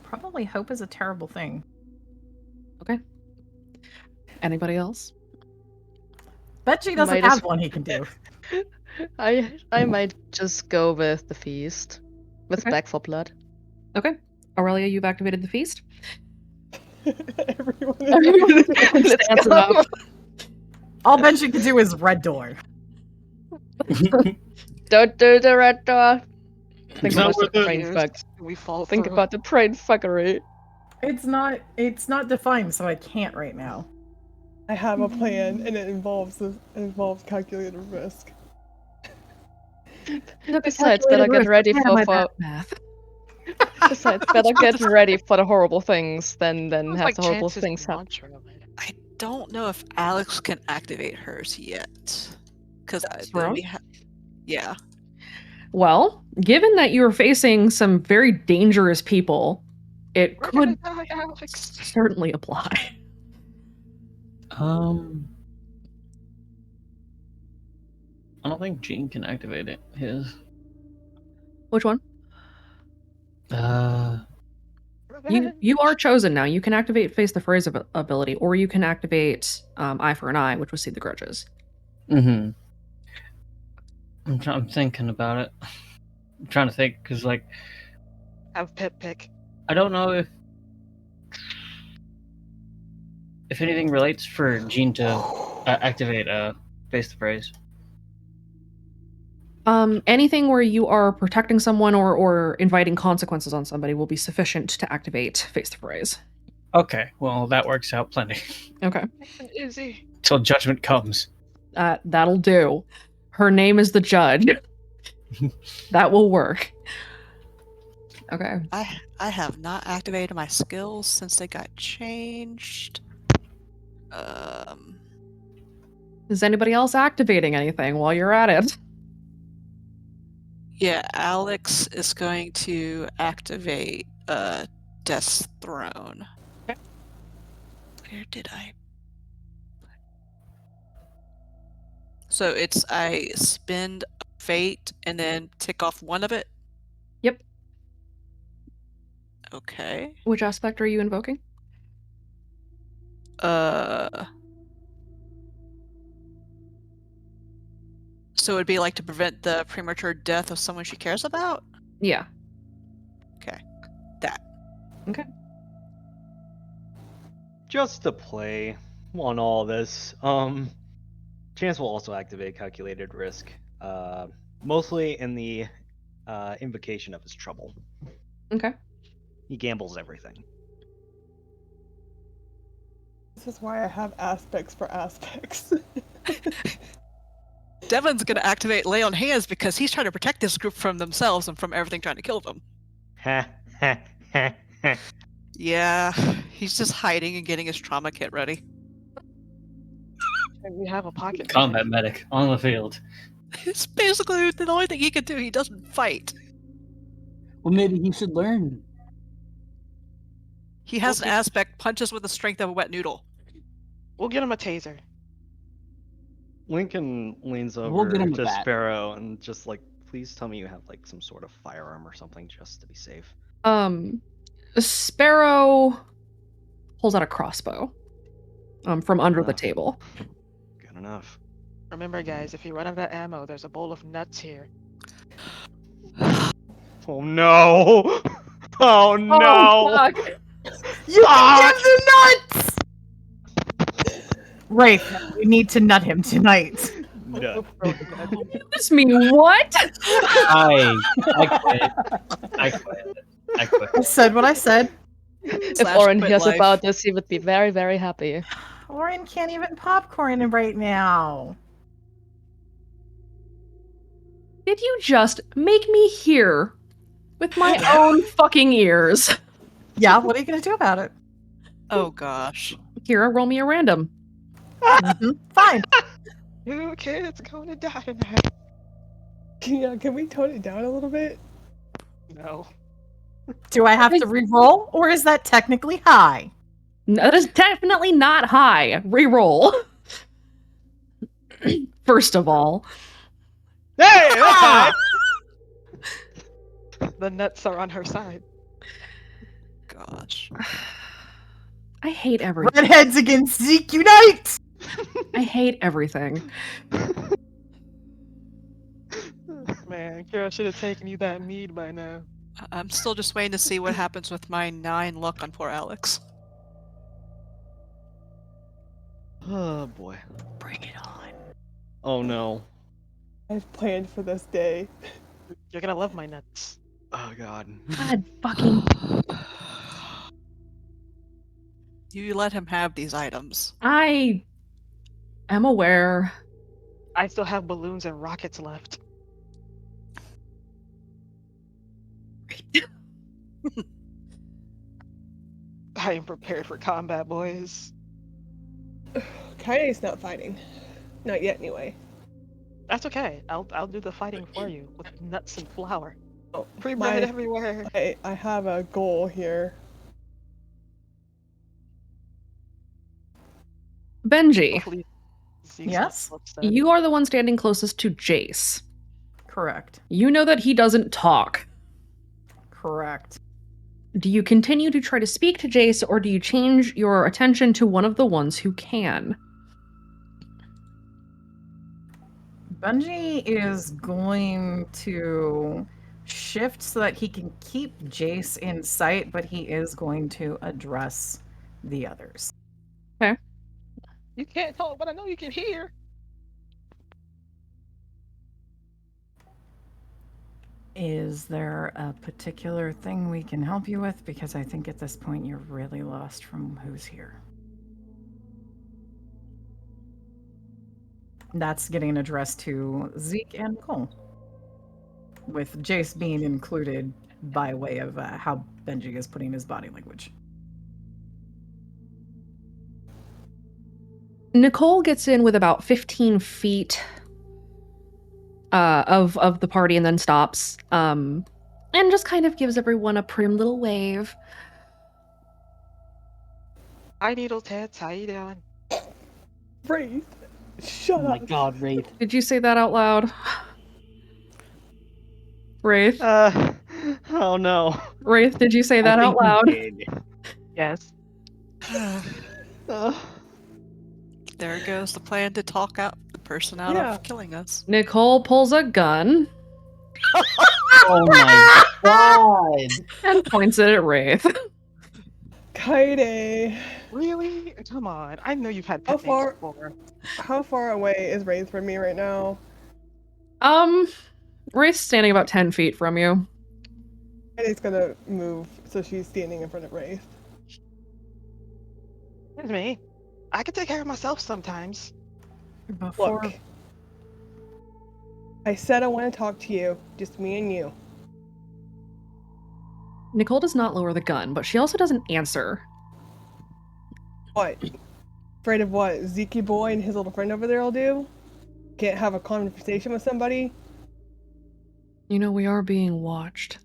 Probably hope is a terrible thing. Okay. Anybody else? Benji doesn't Might as have one he can do. I might just go with the feast. With Okay. Back for Blood. Okay. Aurelia, you've activated the feast. Everyone Let's Stands go. up. All Benji can do is red door. Don't do the red door. Think It's not about the worth it. brain fuck. We fall Think through. about the brain fuckery. It's not defined, so I can't right now. I have a plan, and it involves calculated risk. Besides, better get ready for math. Besides, better get ready for the horrible things than have Like the horrible chances things happen. mantra, man. I don't know if Alex can activate hers yet. Because wrong? yeah. Well, given that you are facing some very dangerous people, it We're could gonna die, Alex. certainly apply. I don't think Gene can activate it. His. Which one? Revenge. You are chosen now. You can activate Face the Phrase ability, or you can activate Eye for an Eye, which would see the grudges. Mm-hmm. I'm thinking about it. I'm trying to think because, like, Have Pip pick. I don't know if anything relates for Gene to activate Face the Phrase. Anything where you are protecting someone or inviting consequences on somebody will be sufficient to activate Face the Phrase. Okay, well that works out plenty. Okay. Izzy. Till judgment comes. That'll do. Her name is the judge. That will work. Okay. I have not activated my skills since they got changed. Is anybody else activating anything while you're at it? Yeah, Alex is going to activate Death's Throne. Okay. Where did I? So it's I spend fate and then tick off one of it? Yep. Okay. Which aspect are you invoking? So it'd be like to prevent the premature death of someone she cares about? Yeah. Okay. That. Okay. just to play on all this, Chance will also activate calculated risk, mostly in the invocation of his trouble. Okay. He gambles everything. This is why I have aspects for aspects. Devon's gonna activate Lay on Hands because he's trying to protect this group from themselves and from everything trying to kill them. Yeah, he's just hiding and getting his trauma kit ready. And we have a pocket. Combat medic on the field. It's basically the only thing he can do. He doesn't fight. Well, maybe he should learn. He has an aspect, punches with the strength of a wet noodle. We'll get him a taser. Lincoln leans We'll over get him a to bat. Sparrow and just like, please tell me you have like some sort of firearm or something just to be safe. Sparrow pulls out a crossbow from under the table. Good enough. Remember, guys, if you run out of ammo, there's a bowl of nuts here. Oh no! Oh no! Oh, fuck. You can give the nuts! Rafe, we need to nut him tonight. No. This mean what? I quit. I quit. I said what I said. If Oren hears about this, he would be very, very happy. Oren can't even popcorn him right now. Did you just make me hear with my own fucking ears? Yeah, what are you gonna do about it? Oh gosh. Kira, roll me a random. Fine. 2 kids going to die tonight. Yeah, can we tone it down a little bit? No. Do I have to re-roll, or is that technically high? No, that is definitely not high. Reroll. First of all. Hey! Ah! The nuts are on her side. Gosh. I hate everything. Redheads against Zeke unite! I hate everything. Man, Kira should have taken you that mead by now. I'm still just waiting to see what happens with my 9 luck on poor Alex. Oh boy. Bring it on. Oh no. I've planned for this day. You're gonna love my nuts. Oh god. God fucking. You let him have these items. I am aware. I still have balloons and rockets left. I am prepared for combat, boys. Kaine's not fighting. Not yet, anyway. That's okay. I'll do the fighting for you with nuts and flour. Oh, Free bread everywhere. I have a goal here. Benji, Please, Zeke's Yes? not upset. you are the one standing closest to Jace. Correct. You know that he doesn't talk. Correct. Do you continue to try to speak to Jace, or do you change your attention to one of the ones who can? Bungie is going to shift so that he can keep Jace in sight, but he is going to address the others. Okay. You can't talk, but I know you can hear. Is there a particular thing we can help you with? Because I think at this point you're really lost from who's here. That's getting addressed to Zeke and Nicole, with Jace being included by way of how Benji is putting his body language. Nicole gets in with about 15 feet of the party and then stops and just kind of gives everyone a prim little wave. Hi, Needle Tits. How you doing? Wraith, shut Oh my up. god, Wraith. Did you say that out loud? Wraith? Oh no. Wraith, did you say that I out think he loud? did. Yes. There goes the plan to talk out the person out Yeah. of killing us. Nicole pulls a gun Oh my god. and points it at Wraith. Heidi, Really? Come on. I know you've had how pet names far? before. How far away is Wraith from me right now? Wraith's standing about 10 feet from you. Heidi's gonna move so she's standing in front of Wraith. It's me. I can take care of myself sometimes. Before Look, I said I want to talk to you, just me and you. Nicole does not lower the gun, but she also doesn't answer. What? Afraid of what Zeke boy and his little friend over there will do? Can't have a conversation with somebody? You know, we are being watched.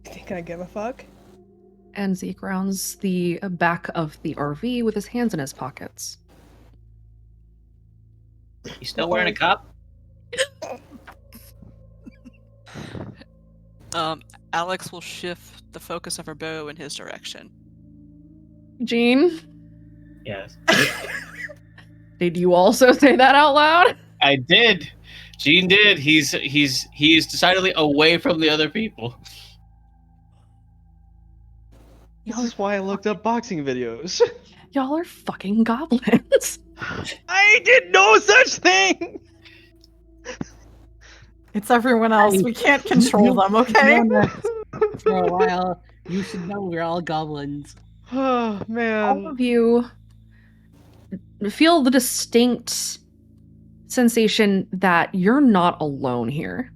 You think I give a fuck? And Zeke rounds the back of the RV with his hands in his pockets. You still wearing a cup? Alex will shift the focus of her bow in his direction. Jean, Yes. did you also say that out loud? I did. Gene did. He's decidedly away from the other people. This is why I looked up boxing videos. Y'all are fucking goblins. I did no such thing! it's everyone else, we can't control them, okay? Known us for a while, you should know we're all goblins. Oh, All man. of you feel the distinct sensation that you're not alone here.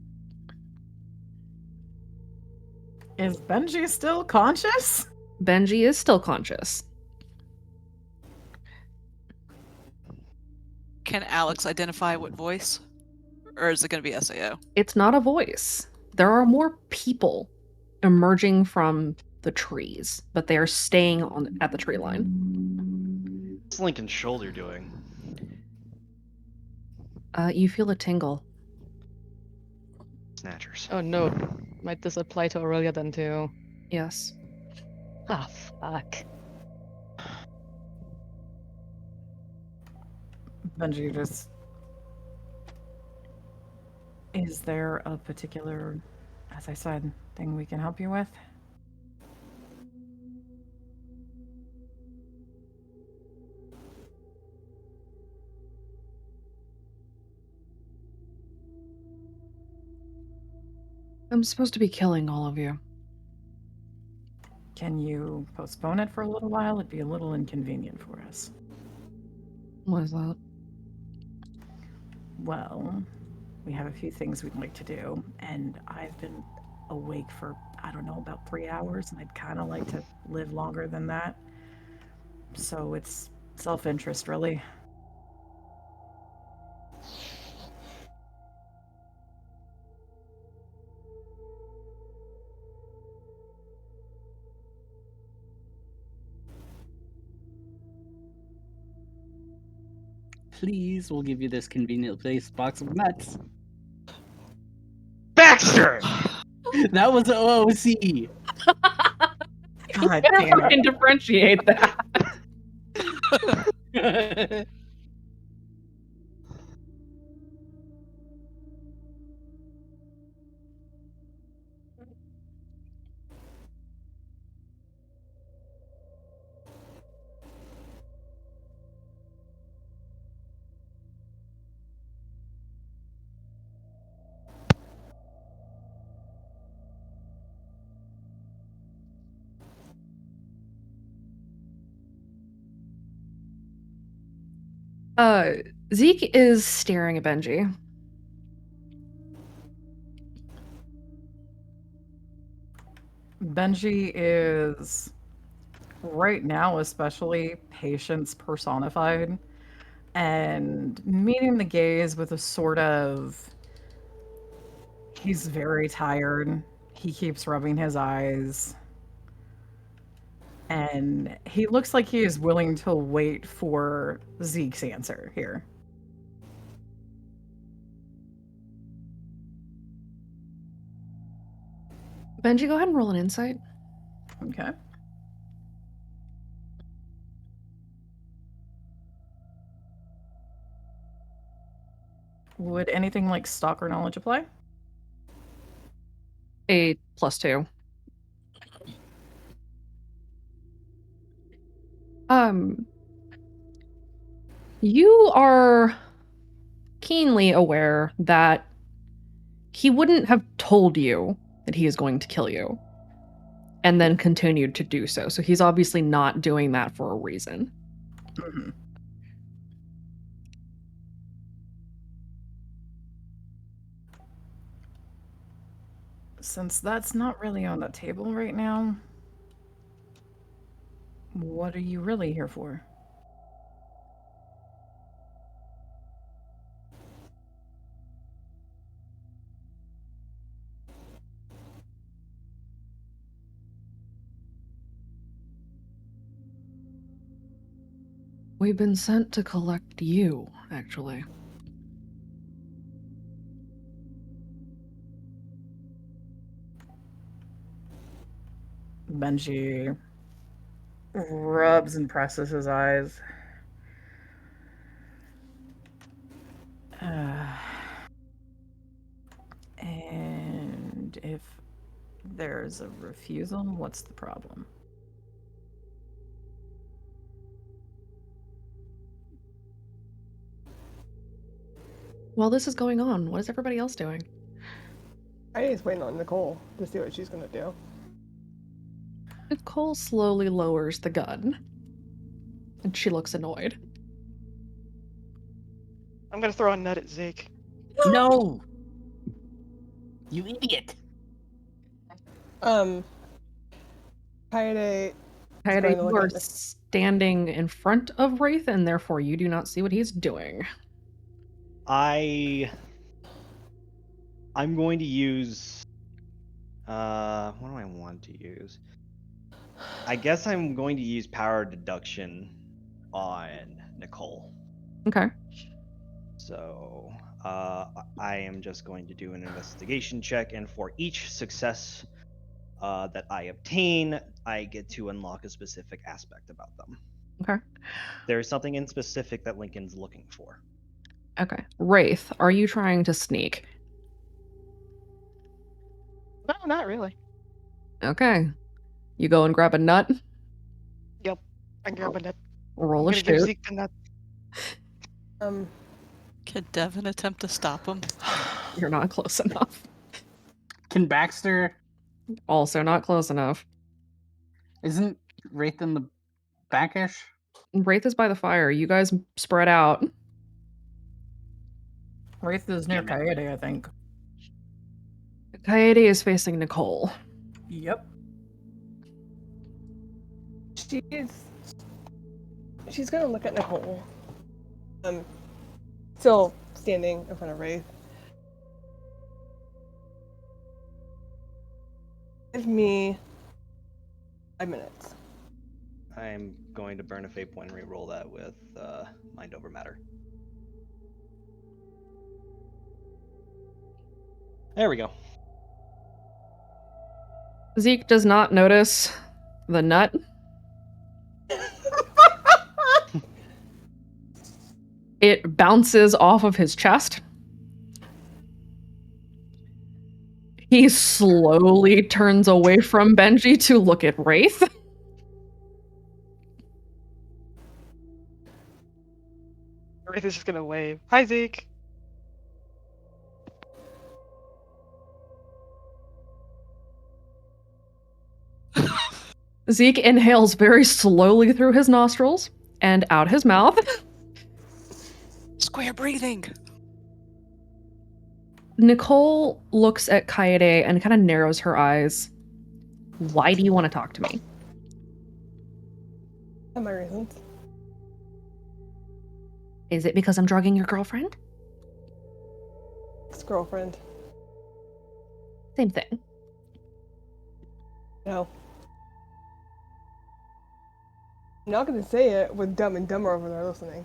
Is Benji still conscious? Benji is still conscious. Can Alex identify what voice? Or is it going to be SAO? It's not a voice. There are more people emerging from the trees, but they are staying at the tree line. What's Lincoln's shoulder doing? You feel a tingle. Snatchers. Oh no. Might this apply to Aurelia then too? Yes. Ah, fuck. Benji just... Is there a particular, as I said, thing we can help you with? I'm supposed to be killing all of you. Can you postpone it for a little while? It'd be a little inconvenient for us. What is that? Well, we have a few things we'd like to do, and I've been awake for, I don't know, about 3 hours, and I'd kind of like to live longer than that. So it's self-interest, really. Please, we'll give you this convenient placed box of nuts. Baxter! That was OOC. God Better damn fucking it. differentiate that. Zeke is staring at Benji. Benji is, right now especially, patience personified. And meeting the gaze with a sort of... He's very tired. He keeps rubbing his eyes. And he looks like he is willing to wait for Zeke's answer here. Benji, go ahead and roll an insight. Okay. Would anything like stalker knowledge apply? A +2. You are keenly aware that he wouldn't have told you that he is going to kill you and then continued to do so. So he's obviously not doing that for a reason. Mhm. Since that's not really on the table right now, what are you really here for? We've been sent to collect you, actually. Benji rubs and presses his eyes. And if there's a refusal, what's the problem? While this is going on, what is everybody else doing? I just waiting on Nicole to see what she's gonna do. Nicole slowly lowers the gun. And she looks annoyed. I'm gonna throw a nut at Zeke. No! You idiot! Kaede Kaede, going to you look are at Nic- standing in front of Wraith, and therefore you do not see what he's doing. I'm going to use. What do I want to use? I guess I'm going to use power deduction on Nicole. Okay. So, I am just going to do an investigation check, and for each success that I obtain, I get to unlock a specific aspect about them. Okay. There's something in specific that Lincoln's looking for. Okay. Wraith, are you trying to sneak? No, not really. Okay. You go and grab a nut? Yep. I grab a nut. Roll I'm a gonna give shoot. Zeke the nut. Can Devin attempt to stop him? You're not close enough. Can Baxter? Also not close enough. Isn't Wraith in the backish? Wraith is by the fire. You guys spread out. Wraith is near Kaede, I think. Kaede is facing Nicole. Yep. She's gonna look at Nicole. Still standing in front of Wraith. Give me 5 minutes. I'm going to burn a fate point and re-roll that with Mind Over Matter. There we go. Zeke does not notice the nut. It bounces off of his chest. He slowly turns away from Benji to look at Wraith. Wraith is just gonna wave. Hi, Zeke. Zeke inhales very slowly through his nostrils and out his mouth. Square breathing. Nicole looks at Kaede and kind of narrows her eyes. Why do you want to talk to me? Have my reasons. Is it because I'm drugging your girlfriend? Ex-girlfriend. Same thing. No. I'm not gonna say it with Dumb and Dumber over there listening.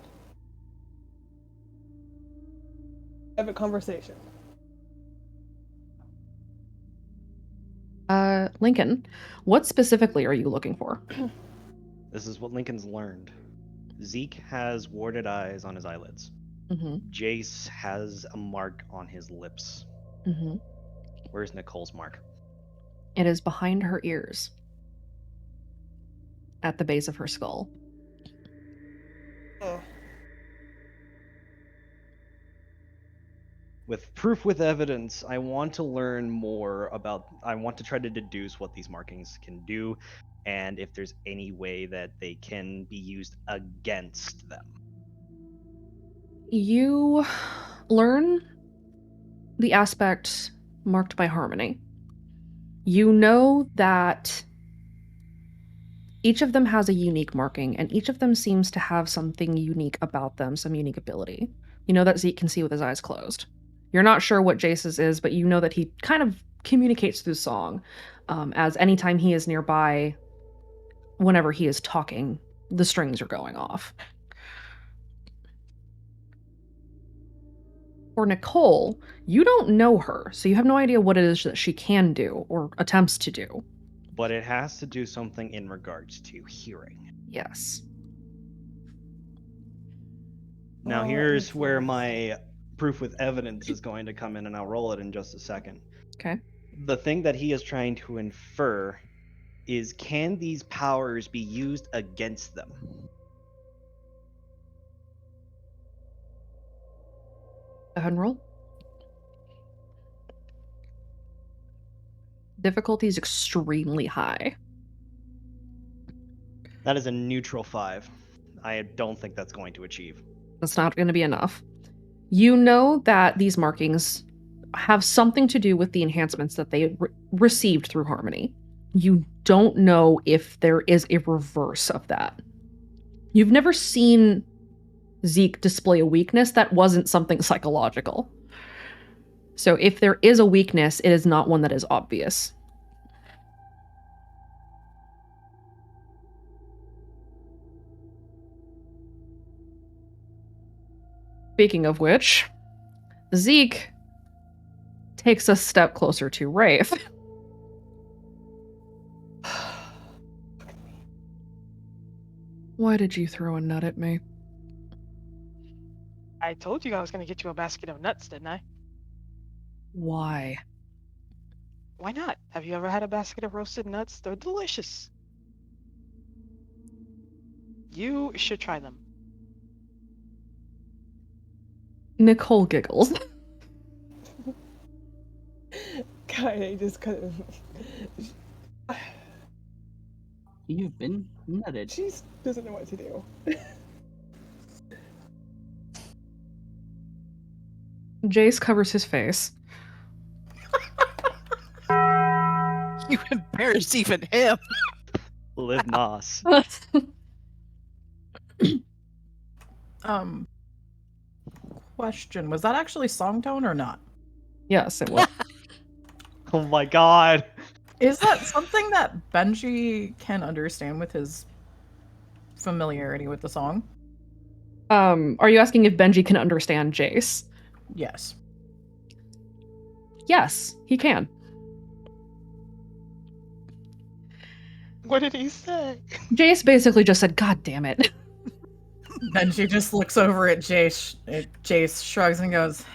Have a conversation. Lincoln, what specifically are you looking for? This is what Lincoln's learned. Zeke has warded eyes on his eyelids. Mm-hmm. Jace has a mark on his lips. Mm-hmm. Where's Nicole's mark? It is behind her ears. At the base of her skull. Oh. With proof with evidence, I want to learn more about. I want to try to deduce what these markings can do, and if there's any way that they can be used against them. You learn the aspect marked by harmony. You know that each of them has a unique marking, and each of them seems to have something unique about them, some unique ability. You know that Zeke can see with his eyes closed. You're not sure what Jace's is, but you know that he kind of communicates through song, as anytime he is nearby, whenever he is talking, the strings are going off. For Nicole, you don't know her, so you have no idea what it is that she can do or attempts to do. But it has to do something in regards to hearing. Yes. Now, Oh, here's where influence. my proof with evidence is going to come in, and I'll roll it in just a second. Okay. The thing that he is trying to infer is, can these powers be used against them? Go ahead and roll. Difficulty is extremely high. That is a neutral 5. I don't think that's going to achieve. That's not going to be enough. You know that these markings have something to do with the enhancements that they received through Harmony. You don't know if there is a reverse of that. You've never seen Zeke display a weakness that wasn't something psychological. So if there is a weakness, it is not one that is obvious. Speaking of which, Zeke takes a step closer to Wraith. Why did you throw a nut at me? I told you I was going to get you a basket of nuts, didn't I? Why? Why not? Have you ever had a basket of roasted nuts? They're delicious. You should try them. Nicole giggles. God, I just kind of. You've been nutted. She doesn't know what to do. Jace covers his face. You embarrassed even him. Liv Moss. Question: was that actually song tone or not? Yes, it was. Oh my god. Is that something that Benji can understand with his familiarity with the song? Are you asking if Benji can understand Jace? Yes. Yes, he can. What did he say? Jace basically just said, "God damn it." Benji just looks over at Jace. Jace shrugs and goes,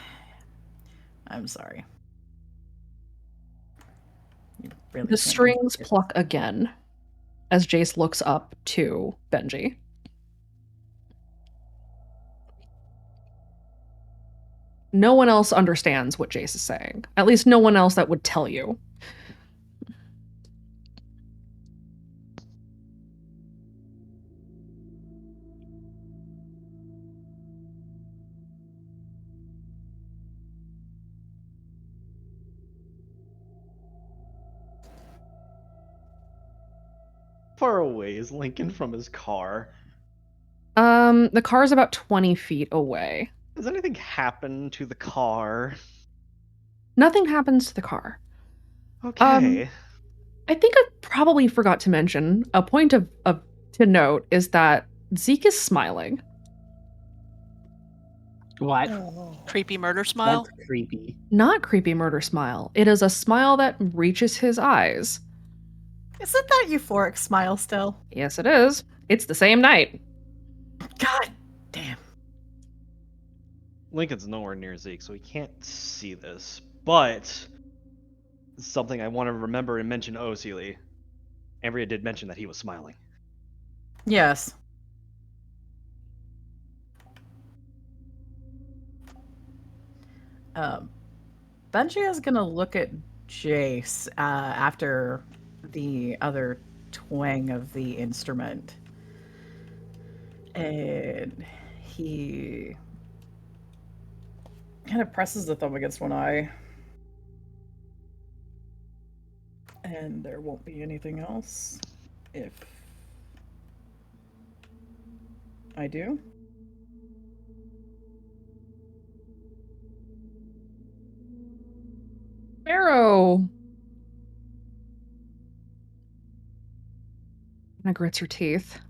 "I'm sorry." You really The can't strings pluck again as Jace looks up to Benji. No one else understands what Jace is saying. At least no one else that would tell you. How far away is Lincoln from his car? The car's about 20 feet away. Does anything happen to the car? Nothing happens to the car. Okay. I think I probably forgot to mention a point of to note is that Zeke is smiling. What? Creepy murder smile? That's creepy. Not creepy murder smile. It is a smile that reaches his eyes. Is it that euphoric smile still? Yes, it is. It's the same night. God damn. Lincoln's nowhere near Zeke, so he can't see this. But something I want to remember and mention. Oh, Sealy. Ambria did mention that he was smiling. Yes. Benji is gonna look at Jace after the other twang of the instrument. And he kind of presses the thumb against one eye. And there won't be anything else if I do. Sparrow. Anna grits her teeth.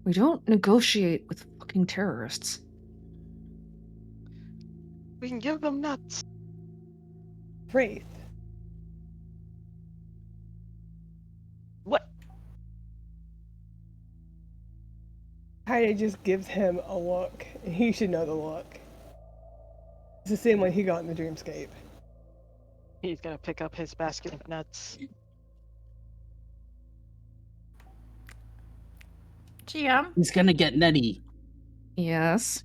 We don't negotiate with fucking terrorists. We can give them nuts. Wraith. What? Kaide just gives him a look, and he should know the look. It's the same one he got in the dreamscape. He's gonna pick up his basket of nuts. GM, He's gonna get nutty. Yes.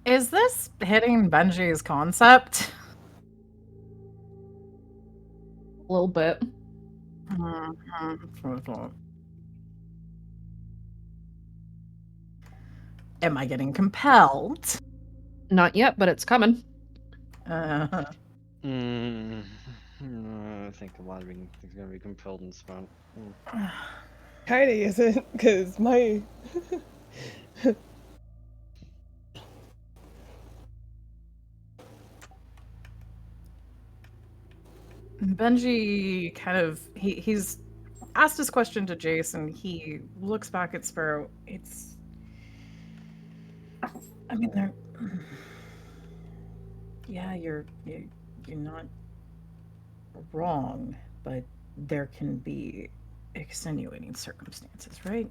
is this hitting Benji's concept? A little bit. Am I getting compelled? Not yet, but it's coming. I think a lot of things are gonna be compelled and spun. Kaide isn't, because my... Benji kind of he's asked his question to Jason. He looks back at Sparrow. I mean, they're yeah, you're not wrong, but there can be extenuating circumstances, right?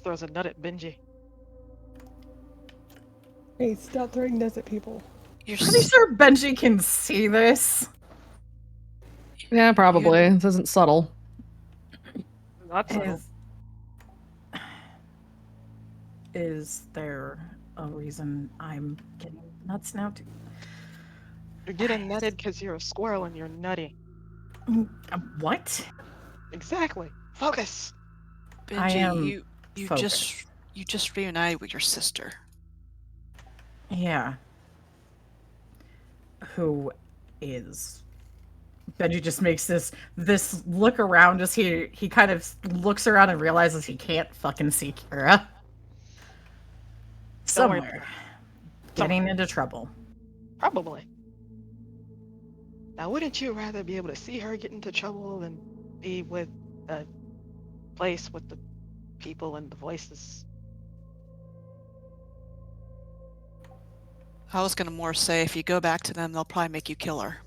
Throws a nut at Benji. Hey, stop throwing nuts at people. You're pretty sure Benji can see this. Yeah, probably. This isn't subtle. Not subtle. Is there a reason I'm getting nuts now too? You're getting nutted because you're a squirrel and you're nutty. What? Exactly. Focus. Benji, you just reunited with your sister. Yeah. Who is? Benji just makes this look around as he kind of looks around and realizes he can't fucking see Kira. Somewhere. Getting into trouble. Probably. Now, wouldn't you rather be able to see her get into trouble than be with a place with the people and the voices? I was gonna more say if you go back to them, they'll probably make you kill her.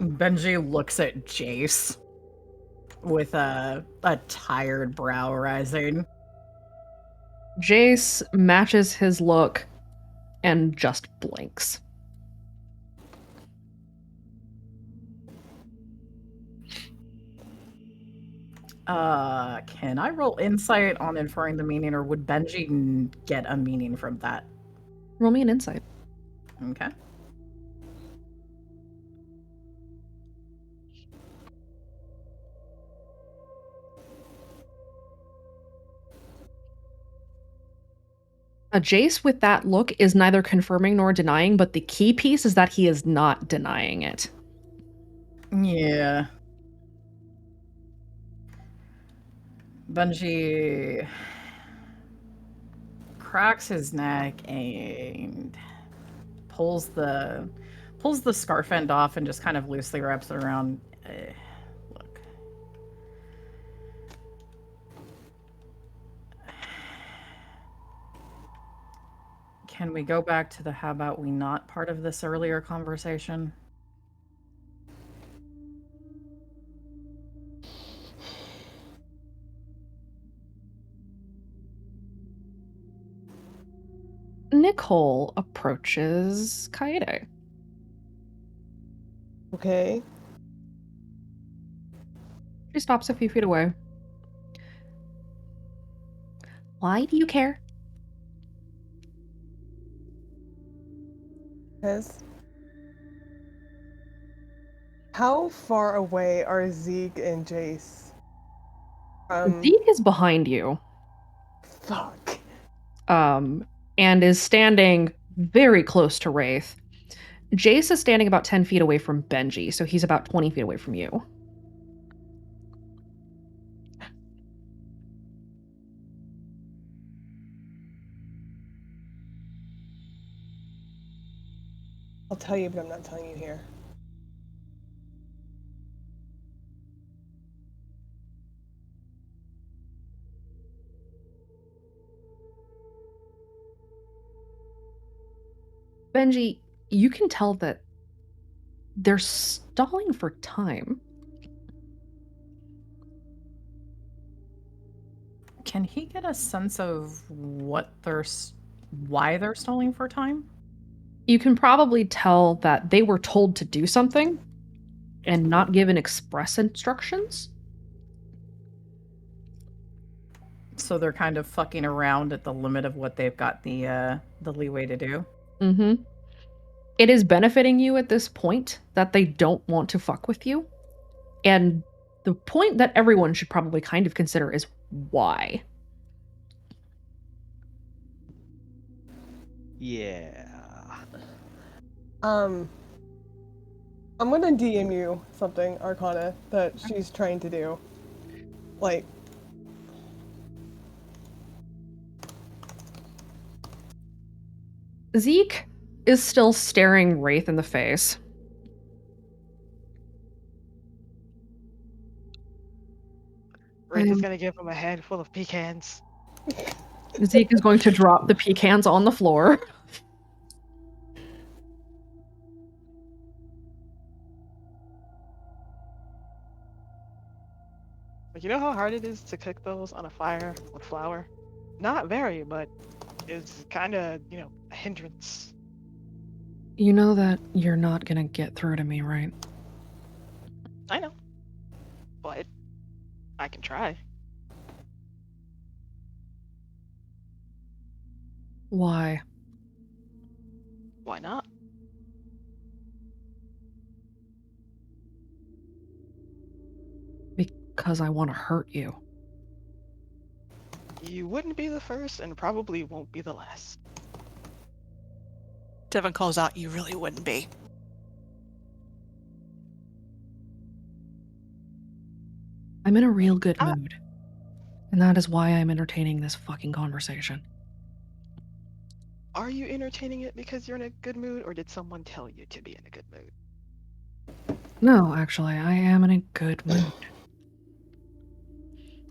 Benji looks at Jace with a tired brow rising. Jace matches his look and just blinks. Can I roll insight on inferring the meaning, or would Benji get a meaning from that? Roll me an insight. Okay. A Jace with that look is neither confirming nor denying, but the key piece is that he is not denying it. Yeah. Benji cracks his neck and pulls the scarf end off and just kind of loosely wraps it around. Look. Can we go back to the how about we not part of this earlier conversation? Nicole approaches Kaede. Okay. She stops a few feet away. Why do you care? Yes. How far away are Zeke and Jace? Zeke is behind you. Fuck. And is standing very close to Wraith. Jace is standing about 10 feet away from Benji, so he's about 20 feet away from you. I'll tell you, but I'm not telling you here. Benji, you can tell that they're stalling for time. Can he get a sense of why they're stalling for time? You can probably tell that they were told to do something and not given express instructions. So they're kind of fucking around at the limit of what they've got the leeway to do. Mm-hmm. It is benefiting you at this point that they don't want to fuck with you. And the point that everyone should probably kind of consider is why. Yeah. I'm gonna DM you something, Arcana, that she's trying to do. Like, Zeke is still staring Wraith in the face. Wraith is gonna give him a handful of pecans. Zeke is going to drop the pecans on the floor. Like, you know how hard it is to cook those on a fire with flour? Not very, but it's kind of, a hindrance. You know that you're not gonna get through to me, right? I know. But I can try. Why? Why not? Because I want to hurt you. You wouldn't be the first and probably won't be the last. Devin calls out, you really wouldn't be. I'm in a real good mood. And that is why I'm entertaining this fucking conversation. Are you entertaining it because you're in a good mood, or did someone tell you to be in a good mood? No, actually, I am in a good mood.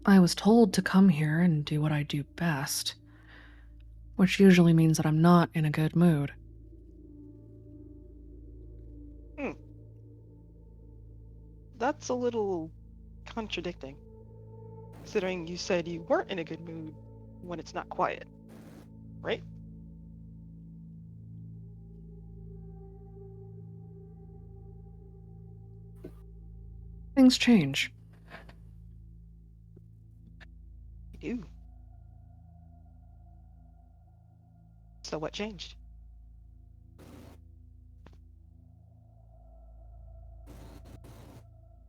I was told to come here and do what I do best, which usually means that I'm not in a good mood. That's a little contradicting, considering you said you weren't in a good mood when it's not quiet, right? Things change. They do. So what changed?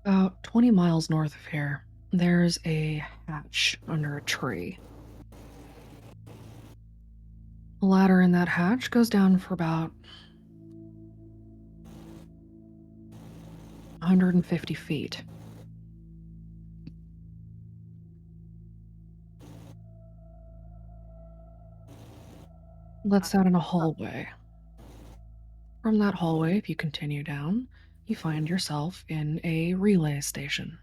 About 20 miles north of here, there's a hatch under a tree. The ladder in that hatch goes down for about 150 feet. Lets out in a hallway. From that hallway, if you continue down, you find yourself in a relay station.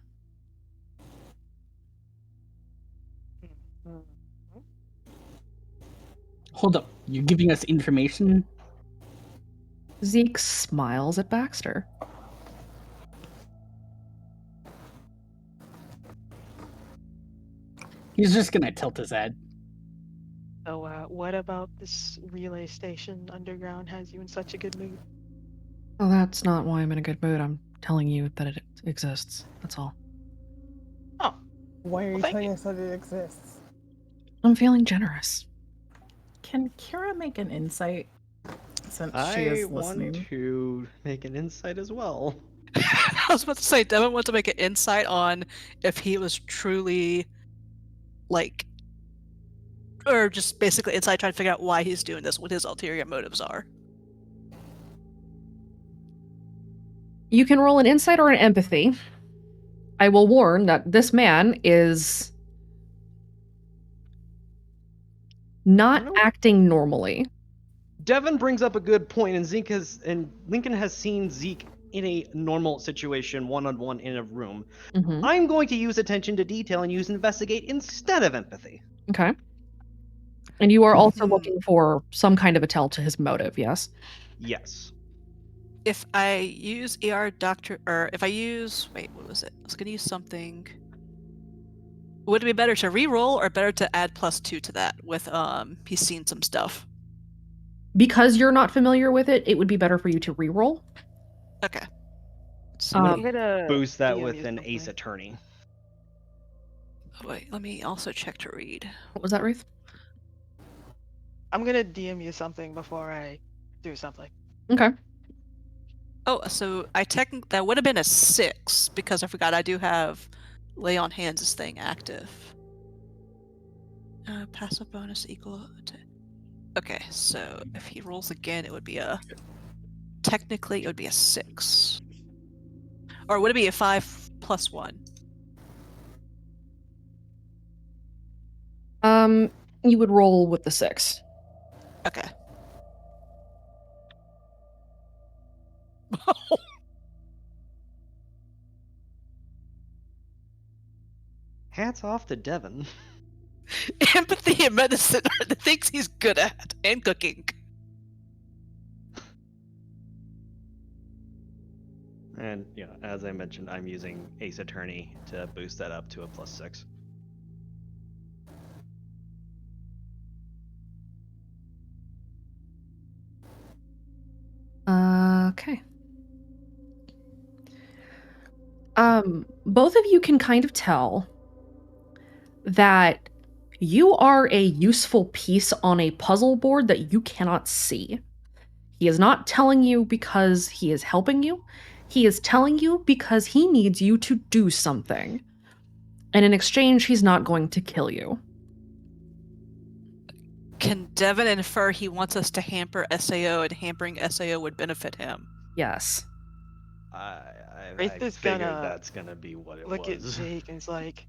Hold up, you're giving us information? Zeke smiles at Baxter. He's just gonna tilt his head. So, what about this relay station underground has you in such a good mood? Oh, that's not why I'm in a good mood. I'm telling you that it exists. That's all. Why are you Well, thank telling you. us that it exists? I'm feeling generous. Can Kira make an insight since she I is want listening? to make an insight as well. I was about to say, Devin wants to make an insight on if he was truly, like, or just basically insight trying to figure out why he's doing this, what his ulterior motives are. You can roll an insight or an empathy. I will warn that this man is not acting normally. Devin brings up a good point, and Lincoln has seen Zeke in a normal situation, one-on-one in a room. Mhm. I'm going to use attention to detail and use investigate instead of empathy. Okay. And you are also looking for some kind of a tell to his motive, yes? Yes. If I use ER Doctor, or if I use, wait, what was it? I was going to use something. Would it be better to re-roll or better to add +2 to that with, he's seen some stuff? Because you're not familiar with it, it would be better for you to reroll. Okay. I'm Um, gonna boost that DM with you an something. Ace Attorney. Oh, wait, let me also check to read. What was that, Ruth? I'm gonna DM you something before I do something. Okay. Oh, so that would have been a 6 because I forgot I do have Lay on Hands' thing active. Passive bonus equal to. Okay, so if he rolls again, it would be technically it would be a 6. Or would it be a 5 + 1? You would roll with the 6. Okay. Hats off to Devin. Empathy and medicine are the things he's good at, and cooking. And as I mentioned, I'm using Ace Attorney to boost that up to a +6. Okay. Both of you can kind of tell that you are a useful piece on a puzzle board that you cannot see. He is not telling you because he is helping you. He is telling you because he needs you to do something. And in exchange, he's not going to kill you. Can Devin infer he wants us to hamper SAO and hampering SAO would benefit him? Yes. I Wraith is figured gonna that's gonna be what it look at was. Zeke and is like,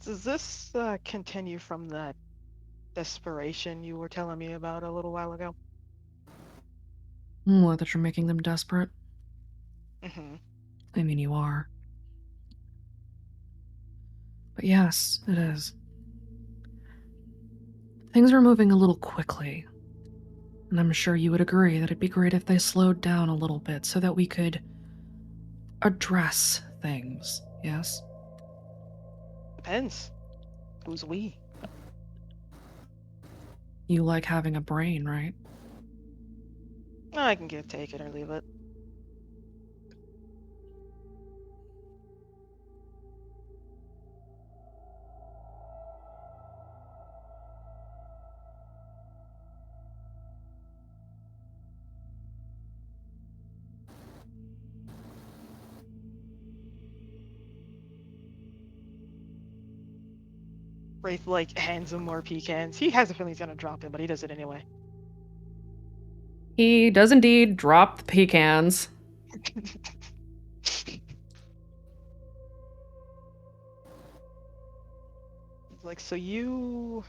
does this continue from that desperation you were telling me about a little while ago? What, that you're making them desperate? Mm-hmm. I mean, you are. But yes, it is. Things are moving a little quickly. And I'm sure you would agree that it'd be great if they slowed down a little bit so that we could address things, yes? Depends. Who's we? You like having a brain, right? I can take it or leave it. Wraith hands him more pecans. He has a feeling he's gonna drop him, but he does it anyway. He does indeed drop the pecans. So you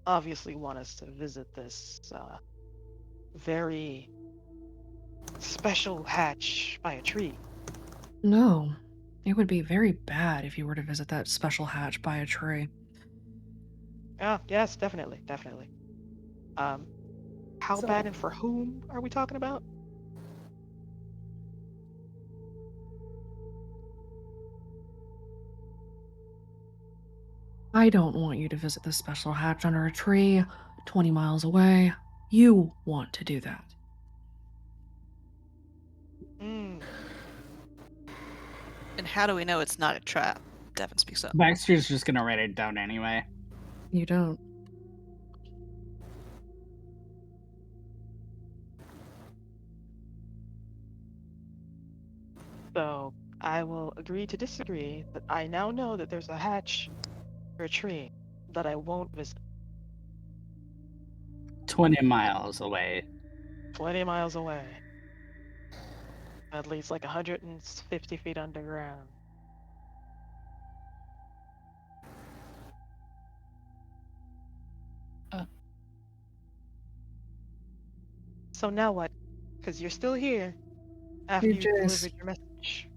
obviously want us to visit this very special hatch by a tree. No. It would be very bad if you were to visit that special hatch by a tree. Yes, definitely. How bad and for whom are we talking about? I don't want you to visit this special hatch under a tree 20 miles away. You want to do that. And how do we know it's not a trap? Devin speaks up. Baxter's just gonna write it down anyway. You don't. So I will agree to disagree, but I now know that there's a hatch or a tree that I won't visit. 20 miles away. 20 miles away. At least like 150 feet underground. So now what? Because you're still here after Hey, you've Jace. delivered your message.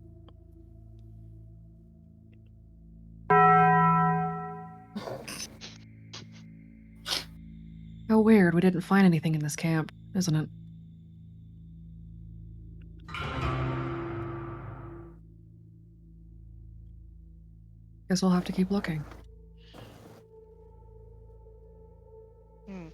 How weird. We didn't find anything in this camp, isn't it? Guess we'll have to keep looking. Hmm.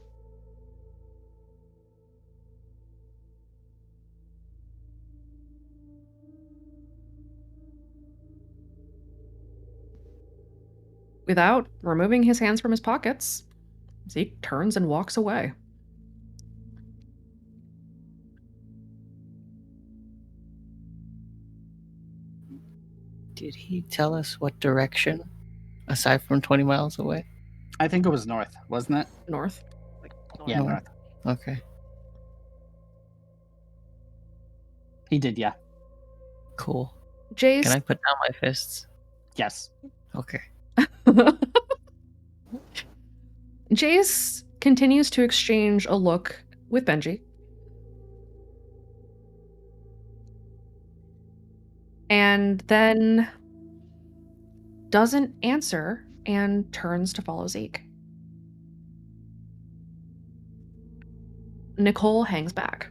Without removing his hands from his pockets, Zeke turns and walks away. Did he tell us what direction, aside from 20 miles away? I think it was north, wasn't it? North. Yeah, north. Okay. He did, yeah. Cool. Jace. Can I put down my fists? Yes. Okay. Jace continues to exchange a look with Benji. And then doesn't answer and turns to follow Zeke. Nicole hangs back.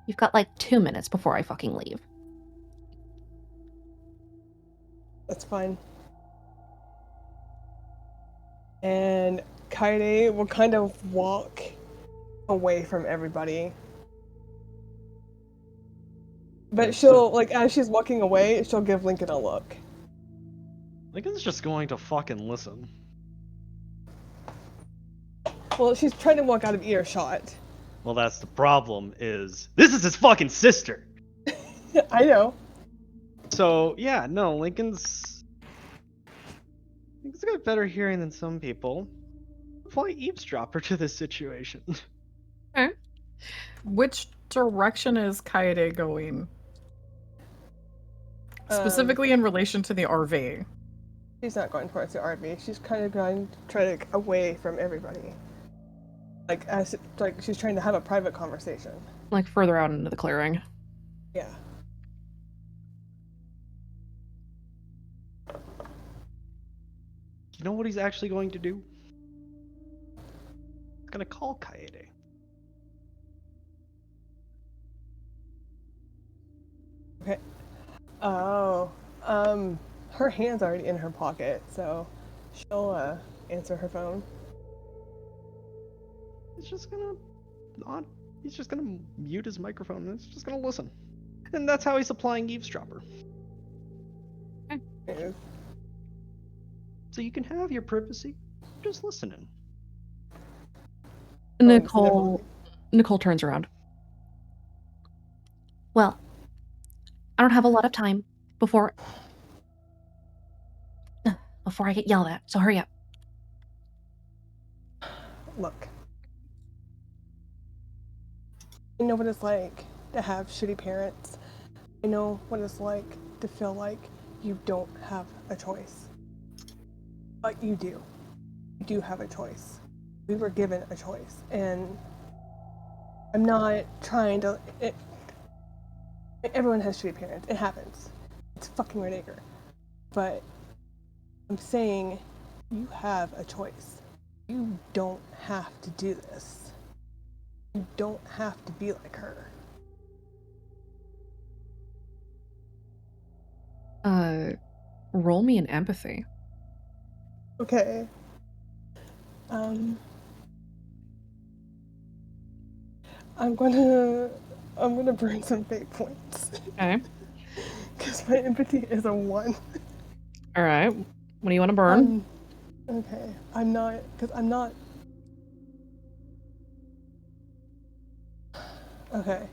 You've got like 2 minutes before I fucking leave. That's fine. And Kaede will kind of walk away from everybody. But she'll, like, as she's walking away, she'll give Lincoln a look. Lincoln's just going to fucking listen. Well, she's trying to walk out of earshot. Well, that's the problem, is this is his fucking sister! I know. So, yeah, no, Lincoln's got better hearing than some people. Apply eavesdropper to this situation. Which direction is Kaede going? Specifically in relation to the RV. She's not going towards the RV. She's kind of going to try to away from everybody. Like, she's trying to have a private conversation. Like further out into the clearing. Yeah. You know what he's actually going to do? He's gonna call Kaede. Okay. Oh. Her hand's already in her pocket, so she'll answer her phone. He's just gonna mute his microphone and he's just gonna listen. And that's how he's applying eavesdropper. Okay. So you can have your privacy, just listening. Nicole turns around. Well, I don't have a lot of time before I get yelled at, so hurry up. Look. I know what it's like to have shitty parents. I know what it's like to feel like you don't have a choice. But you do. You do have a choice. We were given a choice. And I'm not trying to... Everyone has shitty parents. It happens. It's fucking ridiculous. But I'm saying you have a choice. You don't have to do this. You don't have to be like her. Roll me an empathy. Okay. I'm gonna burn some fate points. Okay. Because my empathy is a 1. All right. What do you want to burn? Okay. I'm not. Okay.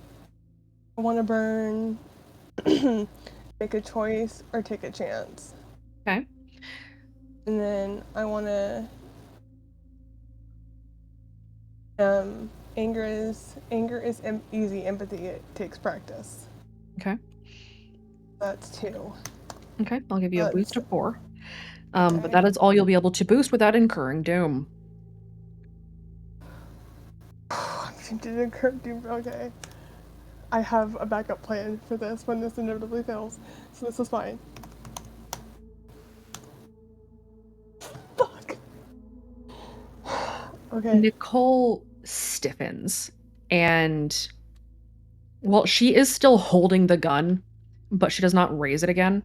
I want to burn. Make a choice or take a chance. Okay. And then I want to. Anger is easy. Empathy, it takes practice. Okay. That's 2. Okay. I'll give you a That's- boost of 4. Okay. But that is all you'll be able to boost without incurring doom. I'm tempted to incur doom. Okay. I have a backup plan for this when this inevitably fails, so this is fine. Fuck. Okay. Nicole stiffens, and well, she is still holding the gun, but she does not raise it again.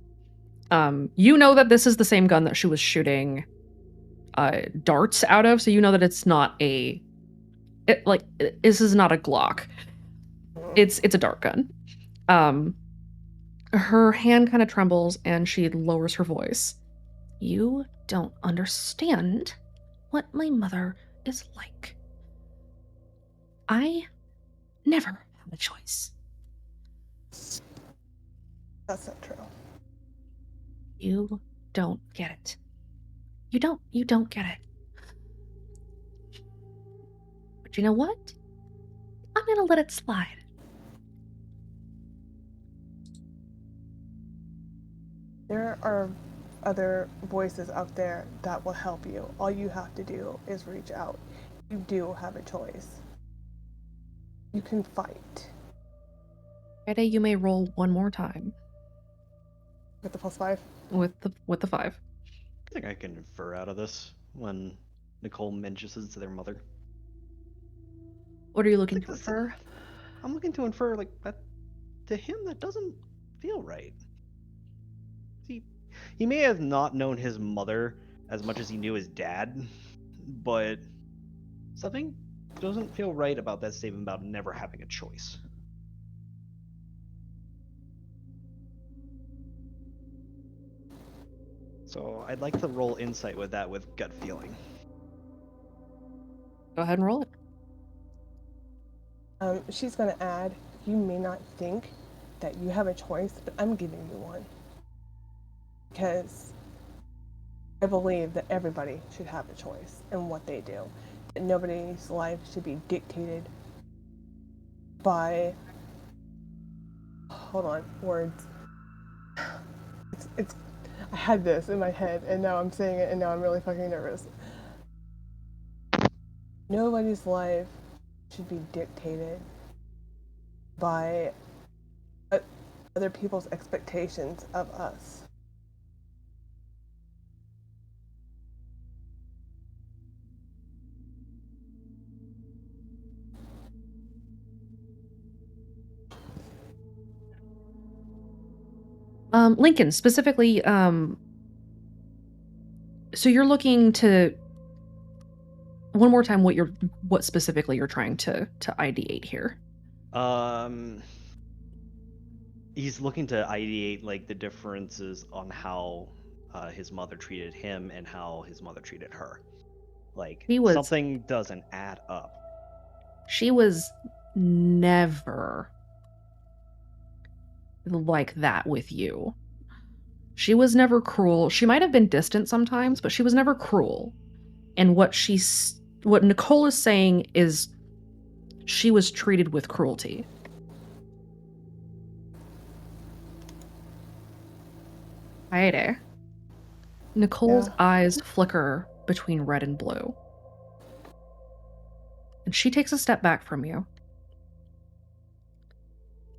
You know that this is the same gun that she was shooting darts out of, so you know that it's not this is not a Glock. It's a dart gun. Her hand kind of trembles and she lowers her voice. You don't understand what my mother is like. I never have a choice. That's not true. You don't get it. You don't get it. But you know what? I'm gonna let it slide. There are other voices out there that will help you. All you have to do is reach out. You do have a choice. You can fight. Friday, you may roll one more time. With the +5? With the 5. I think I can infer out of this when Nicole mentions to their mother. What are you looking to infer? I'm looking to infer like that to him. That doesn't feel right. He may have not known his mother as much as he knew his dad, but something doesn't feel right about that statement about never having a choice. So I'd like to roll insight with that with gut feeling. Go ahead and roll it. She's gonna add, you may not think that you have a choice, but I'm giving you one. Because I believe that everybody should have a choice in what they do. That nobody's life should be dictated by, hold on, words. It's I had this in my head and now I'm saying it and now I'm really fucking nervous. Nobody's life should be dictated by other people's expectations of us. Lincoln, specifically, so you're looking to one more time what specifically you're trying to ideate here. He's looking to ideate like the differences on how his mother treated him and how his mother treated her. Like something doesn't add up. She was never like that with you. She was never cruel. She might have been distant sometimes, but she was never cruel. And what Nicole is saying is she was treated with cruelty. Aire. Nicole's eyes flicker between red and blue. And she takes a step back from you.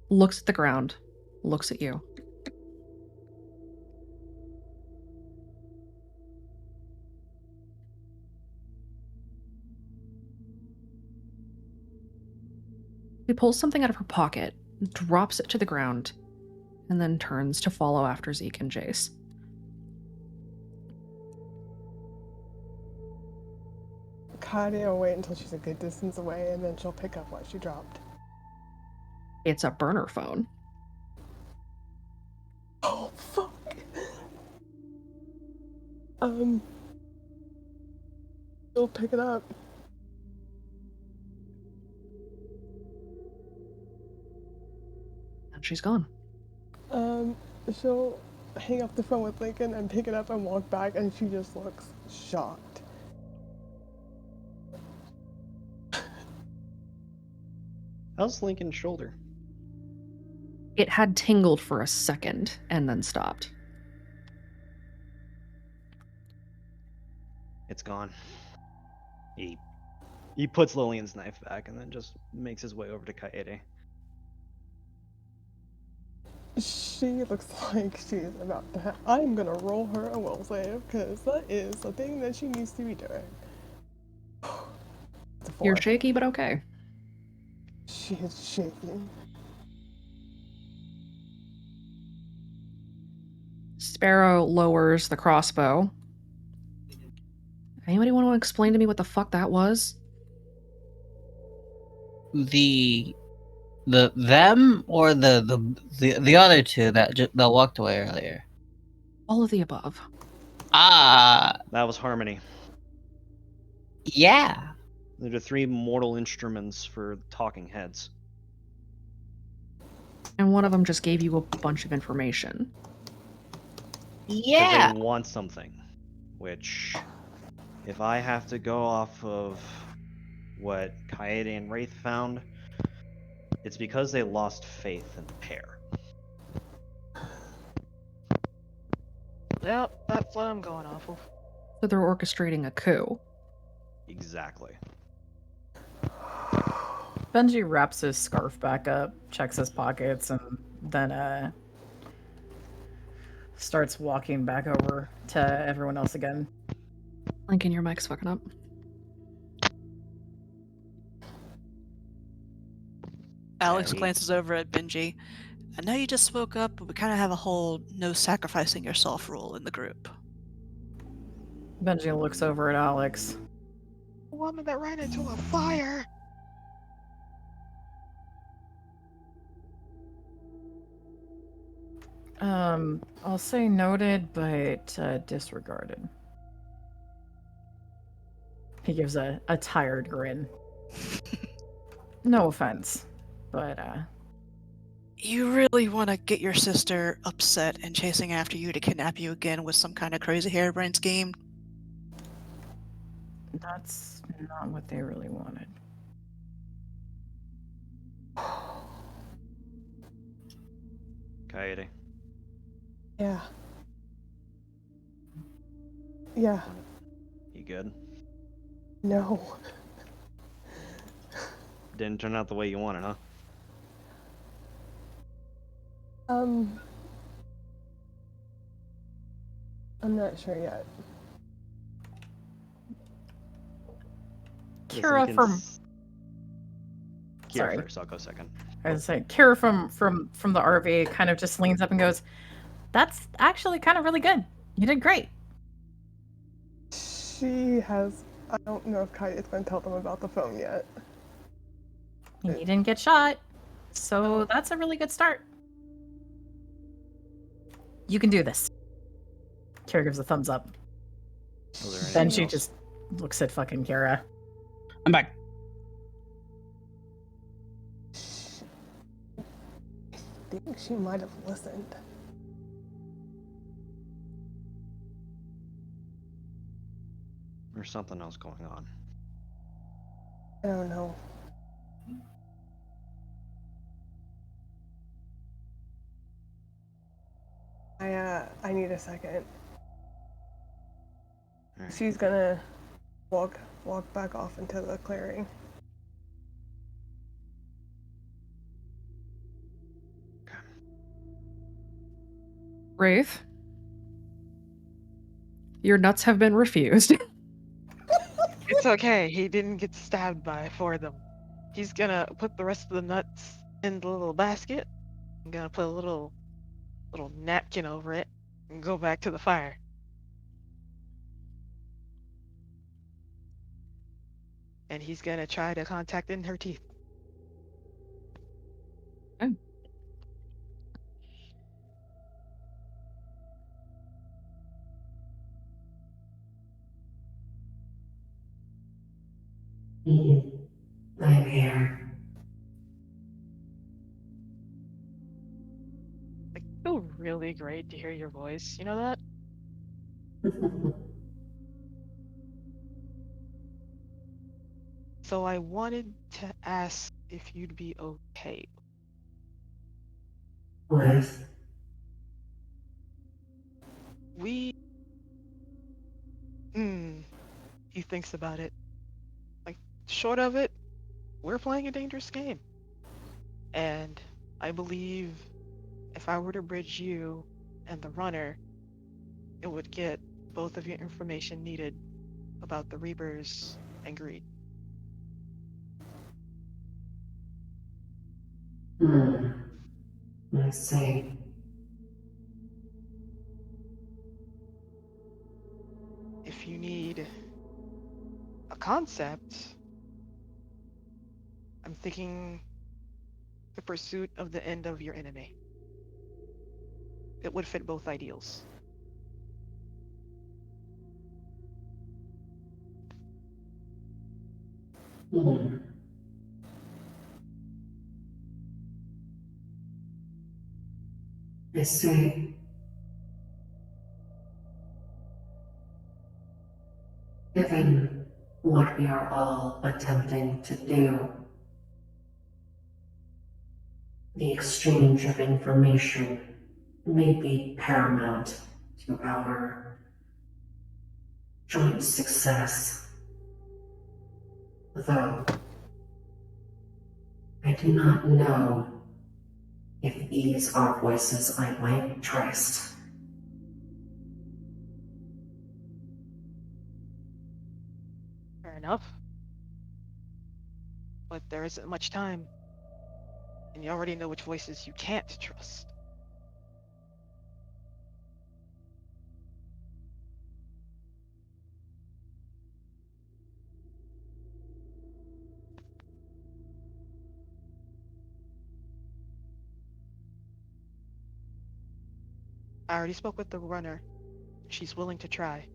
Looks at the ground. Looks at you. She pulls something out of her pocket, drops it to the ground, and then turns to follow after Zeke and Jace. Kaede will wait until she's a good distance away and then she'll pick up what she dropped. It's a burner phone. Oh, fuck. She'll pick it up. And she's gone. She'll hang up the phone with Lincoln and pick it up and walk back, and she just looks shocked. How's Lincoln's shoulder? It had tingled for a second and then stopped. It's gone. He puts Lillian's knife back and then just makes his way over to Kaede. She looks like she's about to I'm gonna roll her a will save, because that is the thing that she needs to be doing. It's a 4. You're shaky, but okay. She is shaking. Sparrow lowers the crossbow. Anybody want to explain to me what the fuck that was? Them or the other two that walked away earlier? All of the above. That was Harmony. Yeah. They're the 3 mortal instruments for talking heads. And one of them just gave you a bunch of information. 'Cause Yeah. they want something. Which, if I have to go off of what Kaede and Wraith found, it's because they lost faith in the pair. Yep, that's what I'm going off of. So they're orchestrating a coup. Exactly. Benji wraps his scarf back up, checks his pockets, and then starts walking back over to everyone else again. Lincoln, your mic's fucking up. Alex he- glances over at Benji. I know you just spoke up, but we kind of have a whole no sacrificing yourself rule in the group. Benji looks over at Alex. A woman that ran into a fire. I'll say noted, but disregarded. He gives a tired grin. No offense, but You really want to get your sister upset and chasing after you to kidnap you again with some kind of crazy harebrained scheme? that's not what they really wanted. Kaede. Yeah. Yeah. You good? No. Didn't turn out the way you wanted, huh? I'm not sure yet. Yes, Kira from Lincoln's- Kira Sorry. first, I'll go second. I was saying, Kira from the RV kind of just leans up and goes, "That's actually kind of really good. You did great." She has. I don't know if Kaede's going to tell them about the phone yet. You didn't get shot, so that's a really good start. You can do this. Kira gives a thumbs up. Was there Then anything she else? just looks at fucking Kira. I'm back. I think she might have listened. There's something else going on. I don't know. I need a second. Alright. She's gonna walk back off into the clearing. Wraith, your nuts have been refused. It's okay. He didn't get stabbed by 4 of them. He's gonna put the rest of the nuts in the little basket. I'm gonna put a little napkin over it and go back to the fire. And he's gonna try to contact in her teeth. I'm here. It feel really great to hear your voice. You know that? So I wanted to ask if you'd be okay. With We. He thinks about it. Like, short of it, we're playing a dangerous game. And I believe if I were to bridge you and the runner, it would get both of your information needed about the Reapers and Greed. I see. If you need a concept, I'm thinking the pursuit of the end of your enemy. It would fit both ideals. I see. Given what we are all attempting to do, the exchange of information may be paramount to our joint success. Though, I do not know if these are voices I might trust. Fair enough. But there isn't much time. And you already know which voices you can't trust. I already spoke with the runner. She's willing to try.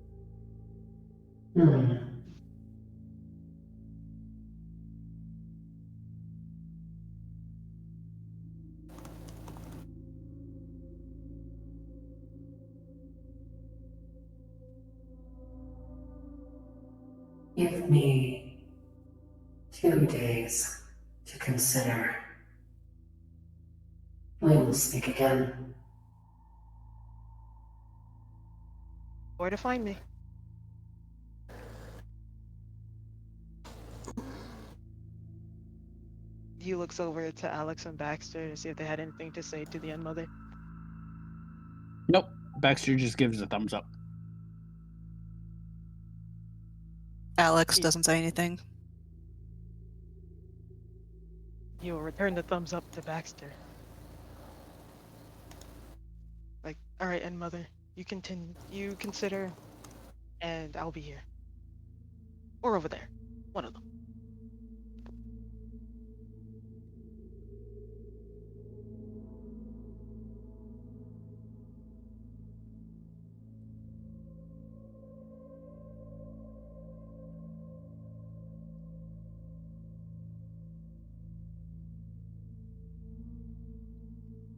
Give me 2 days to consider. We will speak again. Where to find me? He looks over to Alex and Baxter to see if they had anything to say to the End Mother. Nope. Baxter just gives a thumbs up. Alex doesn't say anything. He will return the thumbs up to Baxter. Like, alright, End Mother, you continue, you consider, and I'll be here. Or over there. One of them.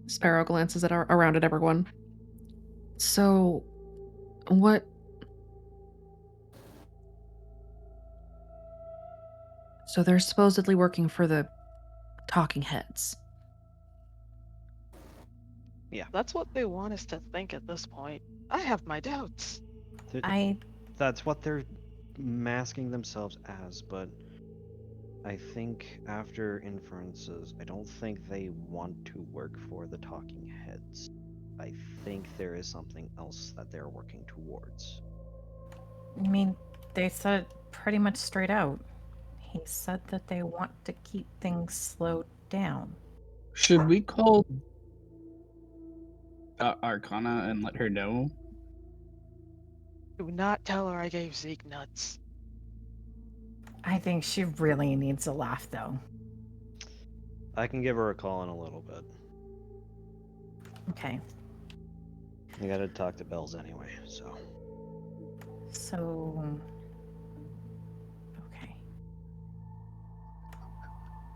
Sparrow glances around at everyone. So, what? So they're supposedly working for the Talking Heads. Yeah. That's what they want us to think at this point. I have my doubts. That's what they're masking themselves as, but I think after inferences, I don't think they want to work for the Talking Heads. I think there is something else that they're working towards. I mean, they said it pretty much straight out. He said that they want to keep things slowed down. Should we call Arcana and let her know? Do not tell her I gave Zeke nuts. I think she really needs a laugh, though. I can give her a call in a little bit. Okay. I gotta talk to Bells anyway, so. So... Okay.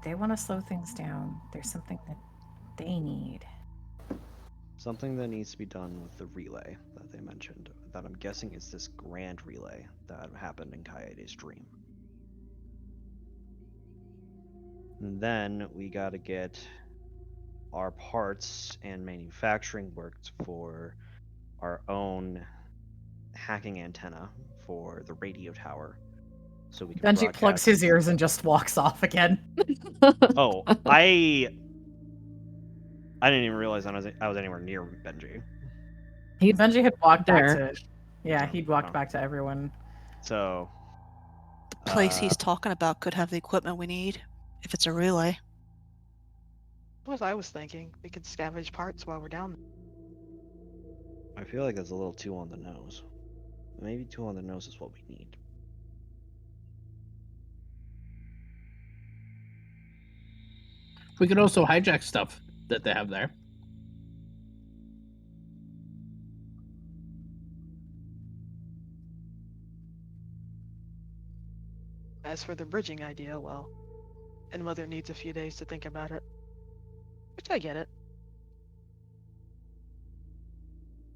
they want to slow things down, there's something that they need. Something that needs to be done with the relay that they mentioned, that I'm guessing is this grand relay that happened in Kaede's dream. And then we gotta get our parts and manufacturing worked for our own hacking antenna for the radio tower. So we can Benji plugs his ears and just walks off again. Oh, I didn't even realize I was anywhere near Benji. Benji had walked back there. to. Yeah, he'd walked back to everyone. So The place he's talking about could have the equipment we need if it's a relay. What I was thinking, we could scavenge parts while we're down there. I feel like that's a little too on the nose. Maybe too on the nose is what we need. We could also hijack stuff that they have there. As for the bridging idea, well, and Mother needs a few days to think about it. Which I get it.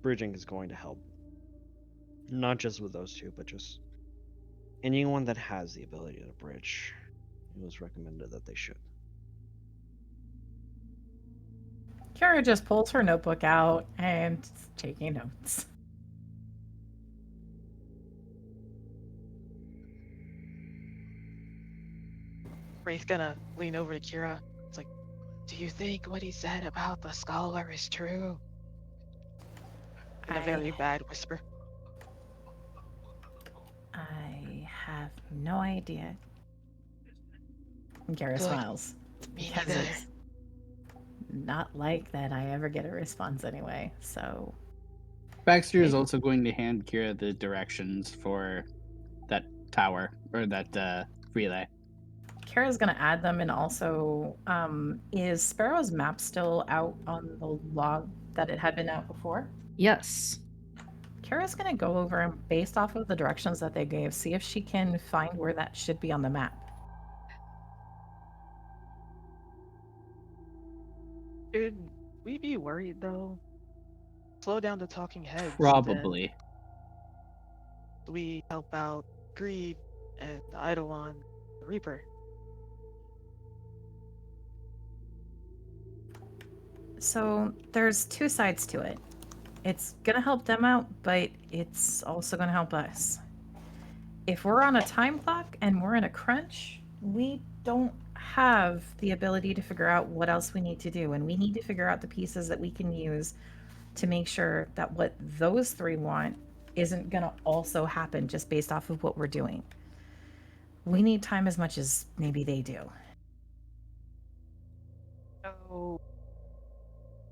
Bridging is going to help. Not just with those two, but just anyone that has the ability to bridge. It was recommended that they should. Kara just pulls her notebook out and is taking notes. Wraith's gonna lean over to Kira. It's like, do you think what he said about the scholar is true? In a very bad whisper. I have no idea. And Kara Good. smiles. Me Because neither. it's not like that I ever get a response anyway, so... Baxter is also going to hand Kira the directions for that tower, or that relay. Kara's gonna add them, and also, is Sparrow's map still out on the log that it had been out before? Yes. Kara's gonna go over and, based off of the directions that they gave, see if she can find where that should be on the map. Should we be worried though? Slow down the talking heads. Probably. Then we help out Greed and the Eidolon, the Reaper. So there's two sides to it. It's gonna help them out, but it's also gonna help us. If we're on a time clock and we're in a crunch, we don't have the ability to figure out what else we need to do, and we need to figure out the pieces that we can use to make sure that what those three want isn't gonna also happen just based off of what we're doing. We need time as much as maybe they do. So,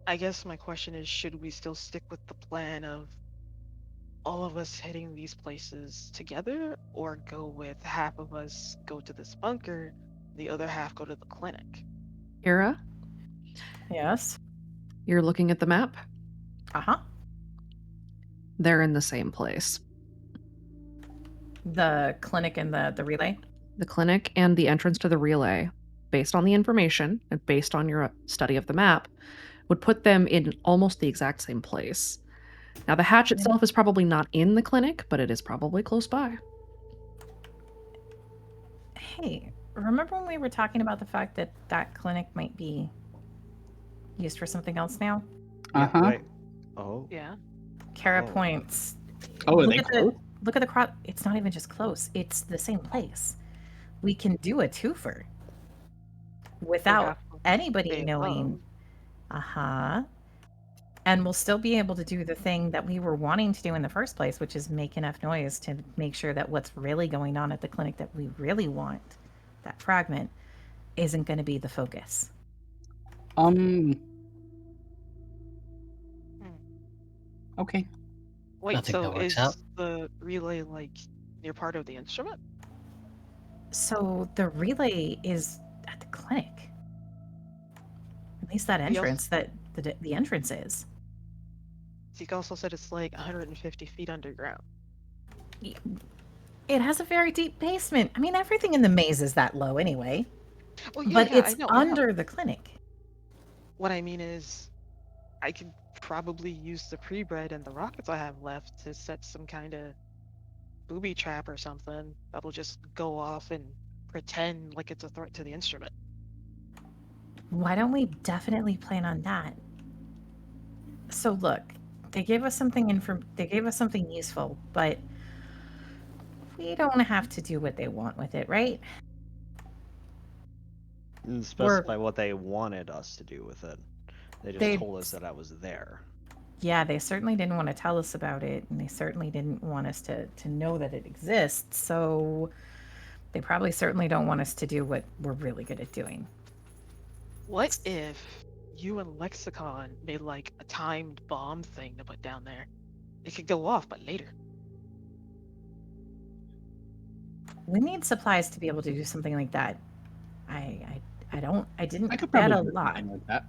I guess my question is, should we still stick with the plan of all of us hitting these places together, or go with half of us go to this bunker, the other half go to the clinic? Kira, Yes? you're looking at the map? Uh-huh. They're in the same place. The clinic and the relay? The clinic and the entrance to the relay, based on the information and based on your study of the map, would put them in almost the exact same place. Now, the hatch itself is probably not in the clinic, but it is probably close by. Hey, remember when we were talking about the fact that that clinic might be used for something else now? Uh-huh. Wait. Oh. Yeah. Kara Oh. points. Oh, are Look they at close? Look at the cross. It's not even just close. It's the same place. We can do a twofer without have to anybody stay knowing. alone. Uh-huh. And we'll still be able to do the thing that we were wanting to do in the first place, which is make enough noise to make sure that what's really going on at the clinic that we really want, that fragment, isn't going to be the focus. Okay. Wait, I think so that works is out. the relay like near part of the instrument? So the relay is at the clinic. At least that He also- entrance, that the entrance is. Zeke also said it's like 150 feet underground. It has a very deep basement. I mean, everything in the maze is that low anyway. Well, yeah, But yeah, it's I know. under the clinic. What I mean is, I could probably use the pre-bred and the rockets I have left to set some kind of booby trap or something that'll just go off and pretend like it's a threat to the instrument. Why don't we definitely plan on that? So look, they gave us something they gave us something useful, but we don't have to do what they want with it, right? And specify what they wanted us to do with it. They just They- told us that I was there. Yeah, they certainly didn't want to tell us about it, and they certainly didn't want us to know that it exists. So they probably certainly don't want us to do what we're really good at doing. What if you and Lexicon made like a timed bomb thing to put down there? It could go off, but later. We need supplies to be able to do something like that. I didn't I could bet probably a do lot. something like that.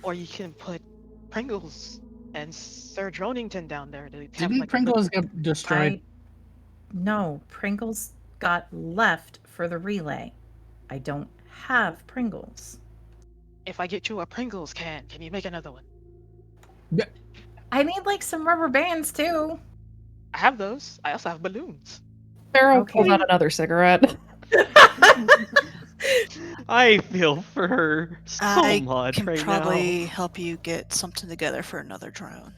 Or you can put Pringles and Sir Dronington down there to have Didn't like Pringles get destroyed? No, Pringles got left for the relay. I don't have Pringles. If I get you a Pringles can you make another one? I need like some rubber bands too. I have those. I also have balloons. Pharaoh pulls out another cigarette. I feel for her so I much can right probably now. help you get something together for another drone.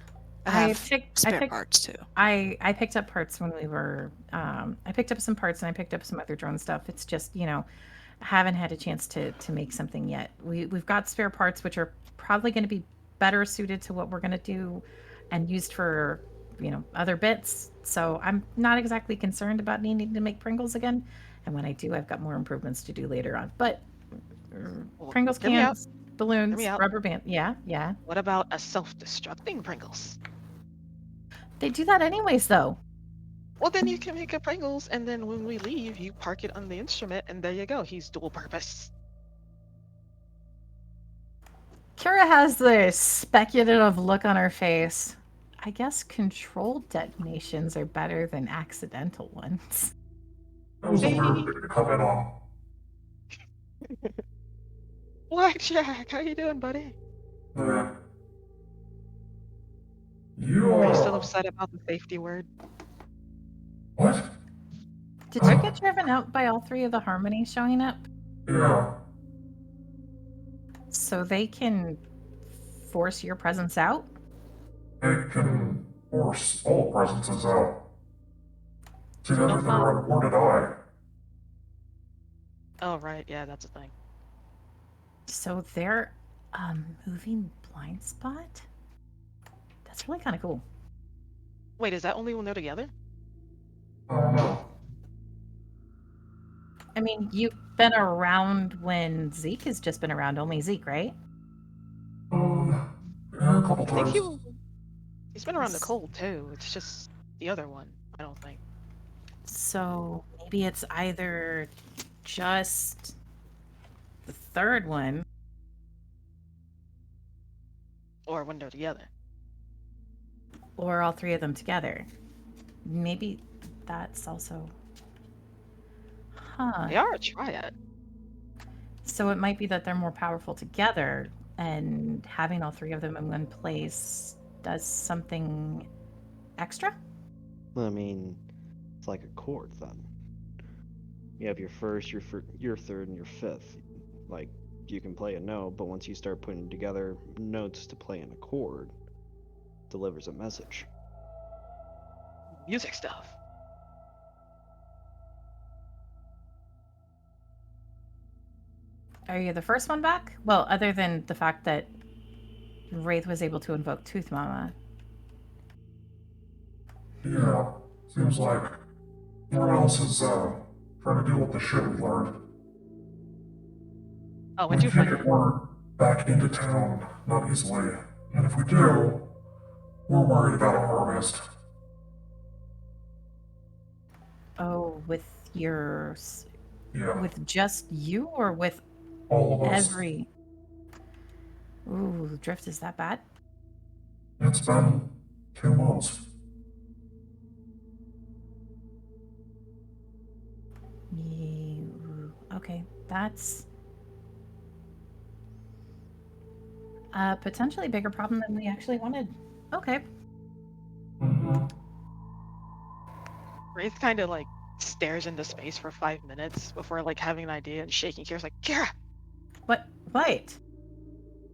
I I have spare parts too. I picked up parts when we were I picked up some parts and I picked up some other drone stuff. It's just, I haven't had a chance to make something yet. We've got spare parts which are probably going to be better suited to what we're going to do and used for, other bits. So I'm not exactly concerned about needing to make Pringles again. And when I do, I've got more improvements to do later on. But Pringles hear me out. cans, balloons, Hear me out. rubber band. Yeah. What about a self-destructing Pringles? They do that anyways, though. Well, then you can make a Pringles, and then when we leave, you park it on the instrument, and there you go. He's dual purpose. Kira has this speculative look on her face. I guess controlled detonations are better than accidental ones. That was a weird thing to come in on. Blackjack, how you doing, buddy? You Are you still are... upset about the safety word? What? Did you get driven out by all three of the Harmonies showing up? Yeah. So they can force your presence out? It can force all presences out. See, neither did or did I. Oh, right. Yeah, that's a thing. So they're a moving blind spot? That's really kind of cool. Wait, is that only when they're together? I don't know. I mean, you've been around when Zeke has just been around, only Zeke, right? Yeah, a couple I think times. he's been around Nicole, too. It's just the other one, I don't think. So maybe it's either just the third one. Or when they're together. Or all three of them together. Maybe that's also... Huh. They are a triad. So it might be that they're more powerful together, and having all three of them in one place does something extra? I mean, it's like a chord then. You have your first, your third, and your fifth. Like, you can play a note, but once you start putting together notes to play in a chord, it delivers a message. Music stuff. Are you the first one back? Well, other than the fact that Wraith was able to invoke Tooth Mama. Yeah, seems like no one else is trying to deal with the shit we learned. Oh, We what'd you can't find? get word back into town, not easily. And if we do, we're worried about a harvest. Oh, with your... Yeah. With just you, or with All of us. every... Ooh, Drift is that bad? It's been 2 months. Okay, that's a potentially bigger problem than we actually wanted. Okay. Wraith kind of like stares into space for 5 minutes before like having an idea and shaking Kira's like, Kira, What? What?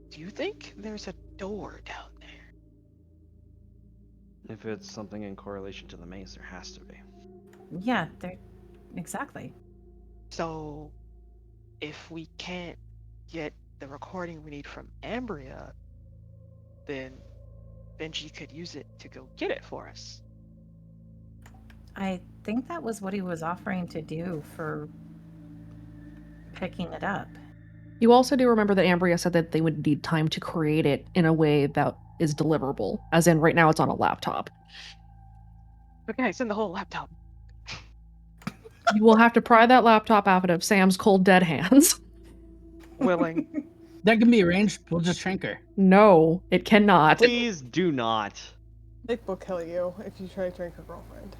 do you think there's a door down there? If it's something in correlation to the maze, there has to be. Yeah, there. Exactly. So, if we can't get the recording we need from Ambria, then Benji could use it to go get it for us. I think that was what he was offering to do for picking it up. You also do remember that Ambria said that they would need time to create it in a way that is deliverable, as in right now it's on a laptop. Okay, send the whole laptop. You will have to pry that laptop out of Sam's cold dead hands. Willing. That can be arranged. We'll just shrink her. No, it cannot. Please do not. Nick will kill you if you try to drink her girlfriend.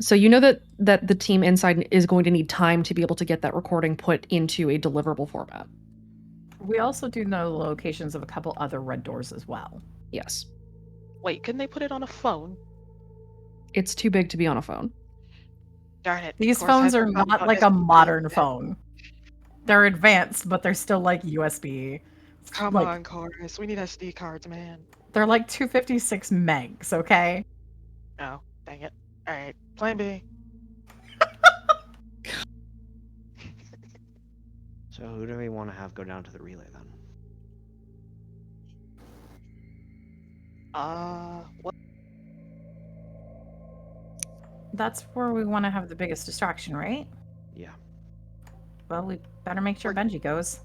So you know that the team inside is going to need time to be able to get that recording put into a deliverable format. We also do know the locations of a couple other red doors as well. Yes. Wait, couldn't they put it on a phone? It's too big to be on a phone. Darn it. These Course phones has are to come not out like as a a modern phone. They're advanced, but they're still like USB. Come Like, on, Chorus. We need SD cards, man. they're like 256 megs, okay? Oh, dang it. Alright, plan B. So who do we want to have go down to the relay then? What? That's where we want to have the biggest distraction, right? Yeah. Well, we better make sure Benji goes.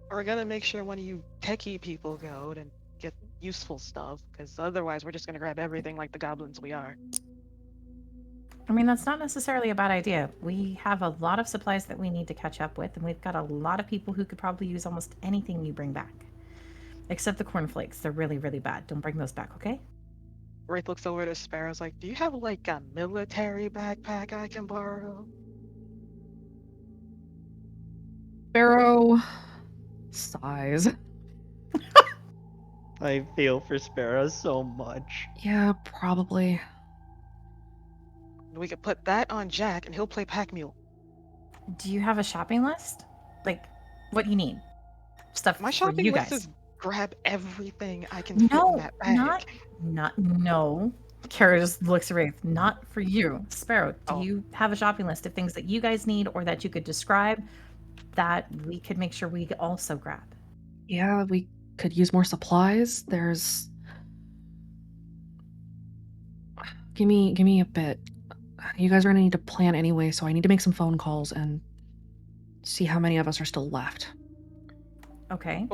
We're gonna make sure one of you techie people go and get useful stuff, because otherwise we're just gonna grab everything like the goblins we are. I mean, that's not necessarily a bad idea. We have a lot of supplies that we need to catch up with, and we've got a lot of people who could probably use almost anything you bring back. Except the cornflakes. They're really, really bad. Don't bring those back, okay? Wraith looks over to Sparrow's like, do you have like a military backpack I can borrow? Sparrow sighs. I feel for Sparrow so much. Yeah, probably. We could put that on Jack and he'll play Pack Mule. Do you have a shopping list? Like, what you need? Stuff My for shopping you list guys. is grab everything I can fit in No, that bag. no. Kara just looks at Wraith. Not for you. Sparrow, do Oh. you have a shopping list of things that you guys need or that you could describe that we could make sure we also grab? Yeah, we could use more supplies. There's... Give me a bit. You guys are gonna need to plan anyway, so I need to make some phone calls and see how many of us are still left. Okay.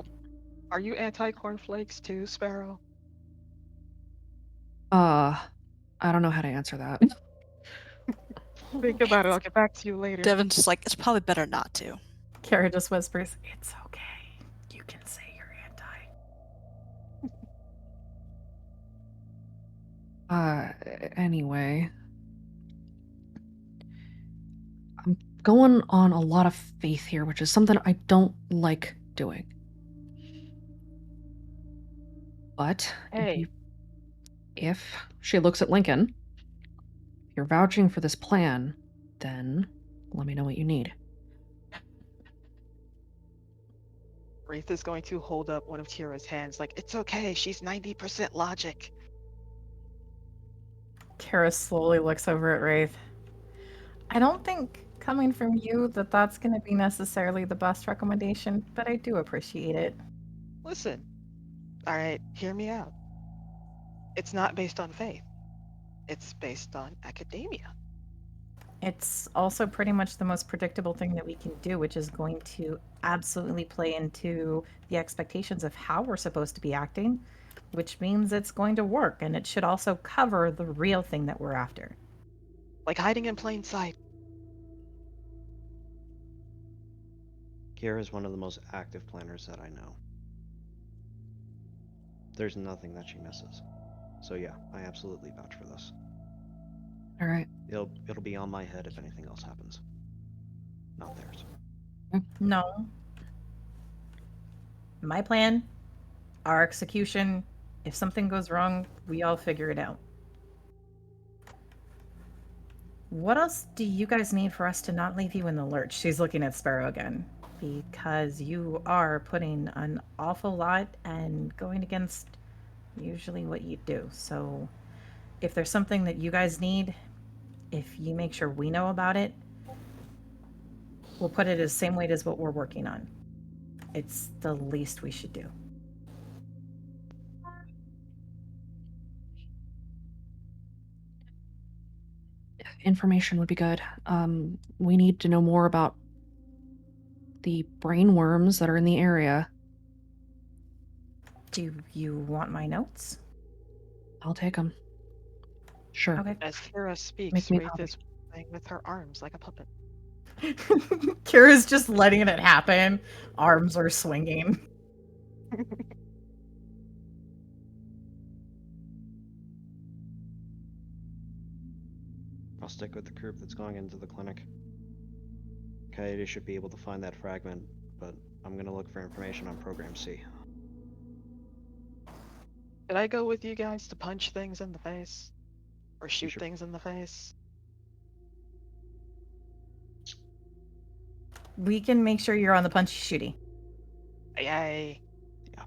Are you anti-cornflakes too, Sparrow? I don't know how to answer that. Think about it. I'll get back to you later. Devin's just like, it's probably better not to. Kara just whispers, it's okay. You can say you're anti. Anyway. I'm going on a lot of faith here, which is something I don't like doing. But Hey. if she looks at Lincoln, if you're vouching for this plan, then let me know what you need. Wraith is going to hold up one of Kira's hands like, it's okay, she's 90% logic. Kara slowly looks over at Wraith. I don't think coming from you that that's going to be necessarily the best recommendation, but I do appreciate it. Listen, alright, hear me out. It's not based on faith. It's based on academia. It's also pretty much the most predictable thing that we can do, which is going to absolutely play into the expectations of how we're supposed to be acting, which means it's going to work, and it should also cover the real thing that we're after. Like hiding in plain sight. Kira is one of the most active planners that I know. There's nothing that she misses. So yeah, I absolutely vouch for this. All right. It'll be on my head if anything else happens. Not theirs. No. My plan, our execution. If something goes wrong, we all figure it out. What else do you guys need for us to not leave you in the lurch? She's looking at Sparrow again. Because you are putting an awful lot and going against usually what you do. So if there's something that you guys need, if you make sure we know about it, we'll put it as same weight as what we're working on. It's the least we should do. Information would be good. We need to know more about the brain worms that are in the area. Do you want my notes? I'll take them. Sure. Okay. As Kira speaks, Make me Wraith copy. is playing with her arms like a puppet. Kira's just letting it happen. Arms are swinging. I'll stick with the group that's going into the clinic. Coyote should be able to find that fragment, but I'm gonna look for information on Program C. Did I go with you guys to punch things in the face? Or shoot Sure. things in the face? We can make sure you're on the punchy shooty. Yay. Yeah.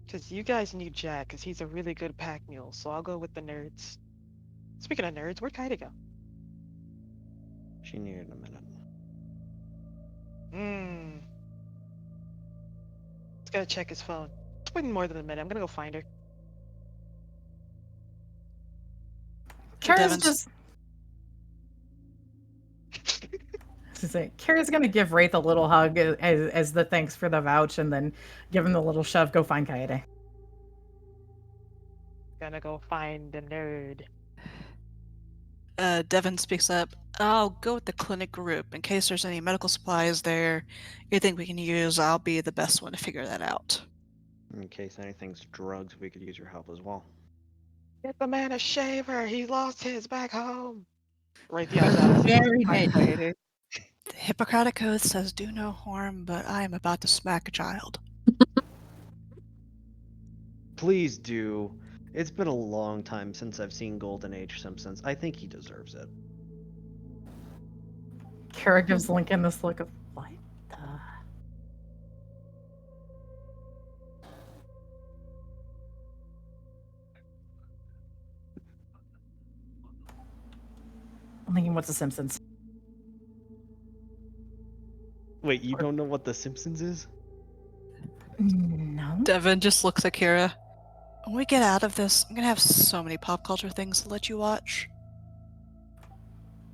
Because you guys need Jack, because he's a really good pack mule, so I'll go with the nerds. Speaking of nerds, where'd Kaida go? She needed a minute. He's gotta check his phone. It's been more than a minute. I'm gonna go find her. Kira's Devin's- just. To say, Kira's gonna give Wraith a little hug as the thanks for the vouch, and then give him the little shove. Go find Kaede. Gonna go find the nerd. Devin speaks up. I'll go with the clinic group in case there's any medical supplies there you think we can use. I'll be the best one to figure that out. In case anything's drugs, we could use your help as well. Get the man a shaver. He lost his back home. Right yells out. Very Find good. Kaede. The Hippocratic Oath says do no harm, but I am about to smack a child. Please do. It's been a long time since I've seen Golden Age Simpsons. I think he deserves it. Kira gives Lincoln this look of what the. I'm thinking, what's The Simpsons? Wait, you don't know what The Simpsons is? No. Devin just looks at Kira. When we get out of this, I'm gonna have so many pop culture things to let you watch.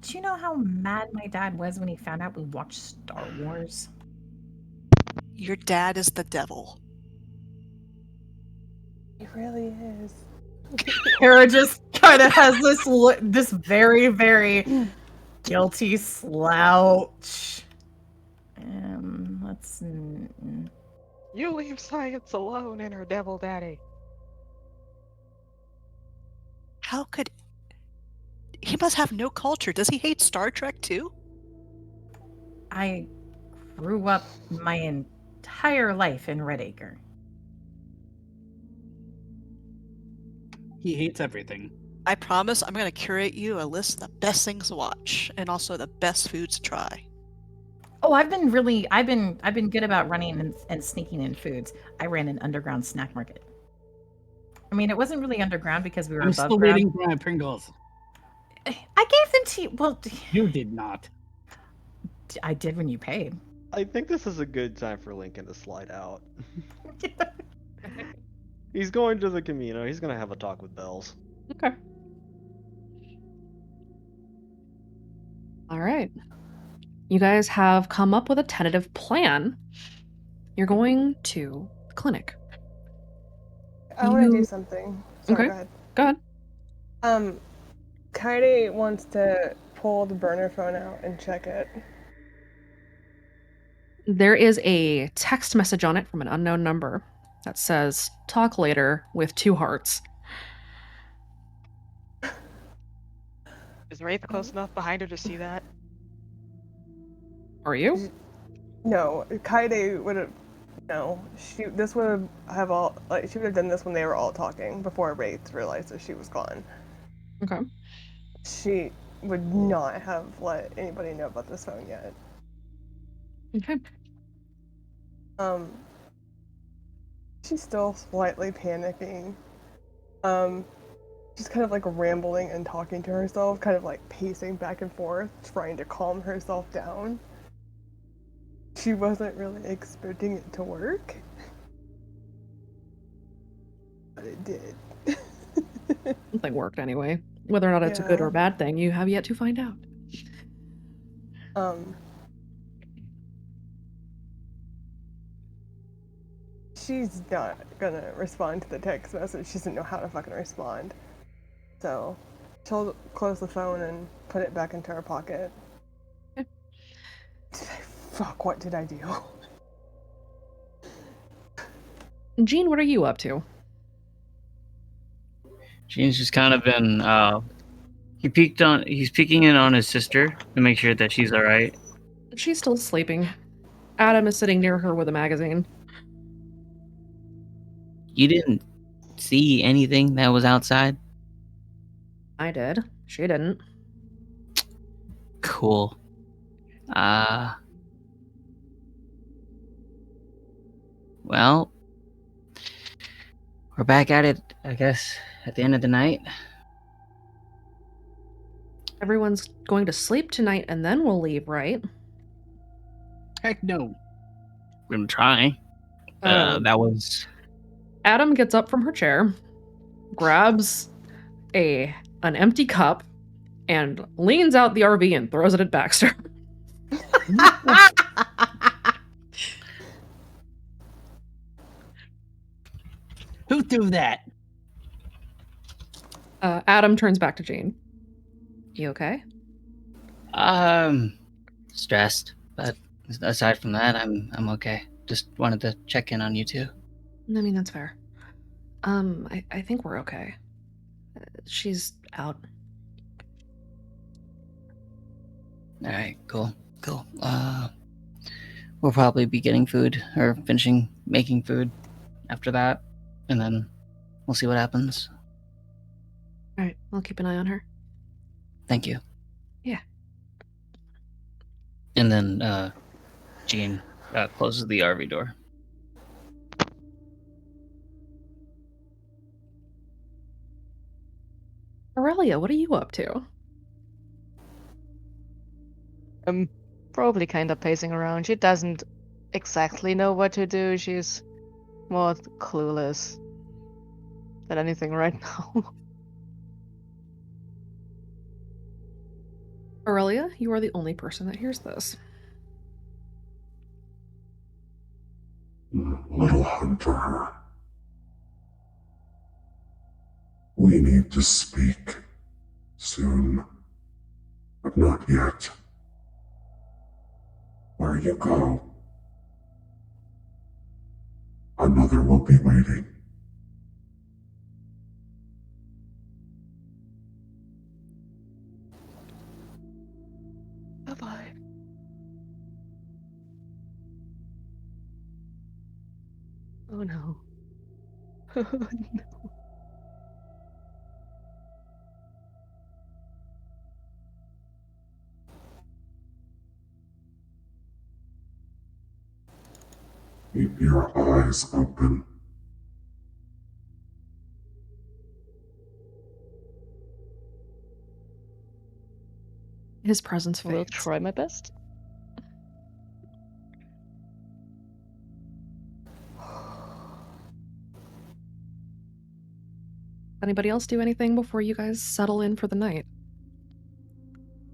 Do you know how mad my dad was when he found out we watched Star Wars? Your dad is the devil. He really is. Kara just kind of has this very, very guilty slouch. Let's. You leave science alone and her devil daddy. How could... He must have no culture. Does he hate Star Trek too? I grew up my entire life in Red Acre. He hates everything. I promise I'm gonna curate you a list of the best things to watch and also the best foods to try. Oh, I've been good about running and sneaking in foods. I ran an underground snack market. I mean, it wasn't really underground because we were I'm above still ground. waiting for my Pringles. I gave them to you. Well, You did not. I did when you paid. I think this is a good time for Lincoln to slide out. He's going to the Camino. He's gonna have a talk with Bells. Okay. All right. You guys have come up with a tentative plan. You're going to the clinic. I want to You- do something. Sorry, Okay. go ahead. Go ahead. Kaede wants to pull the burner phone out and check it. There is a text message on it from an unknown number that says, "Talk later," with 2 hearts. Is Wraith close enough behind her to see that? Are you? No, Kaede would have. No, this would have all. Like, she would have done this when they were all talking before Wraith realized that she was gone. Okay. She would not have let anybody know about this phone yet. Okay. She's still slightly panicking. She's kind of like rambling and talking to herself, kind of like pacing back and forth, trying to calm herself down. She wasn't really expecting it to work, but it did. Something worked anyway. Whether or not it's a good or a bad thing, you have yet to find out. She's not gonna respond to the text message. She doesn't know how to fucking respond. So she'll close the phone and put it back into her pocket. Okay. Fuck, what did I do? Jean, what are you up to? Gene's just kind of been he's peeking in on his sister to make sure that she's alright. She's still sleeping. Adam is sitting near her with a magazine. You didn't see anything that was outside? I did. She didn't. Cool. Well, we're back at it, I guess, at the end of the night. Everyone's going to sleep tonight and then we'll leave, right? Heck no. We're gonna try. That was... Adam gets up from her chair, grabs an empty cup, and leans out the RV and throws it at Baxter. Who threw that? Adam turns back to Jane. You okay? Stressed, but aside from that, I'm okay. Just wanted to check in on you two. I mean, that's fair. I think we're okay. She's out. Alright, cool. We'll probably be getting food, or finishing making food after that, and then we'll see what happens. Alright, I'll keep an eye on her. Thank you. Yeah. And then, Jean closes the RV door. Aurelia, what are you up to? I'm probably kind of pacing around. She doesn't exactly know what to do. She's more clueless than anything right now. Aurelia, you are the only person that hears this. Little Hunter. We need to speak soon, but not yet. Where you go, another will be waiting. Bye-bye. Oh no. Oh no. Keep your eyes open. His presence fades. Will try my best. Anybody else do anything before you guys settle in for the night?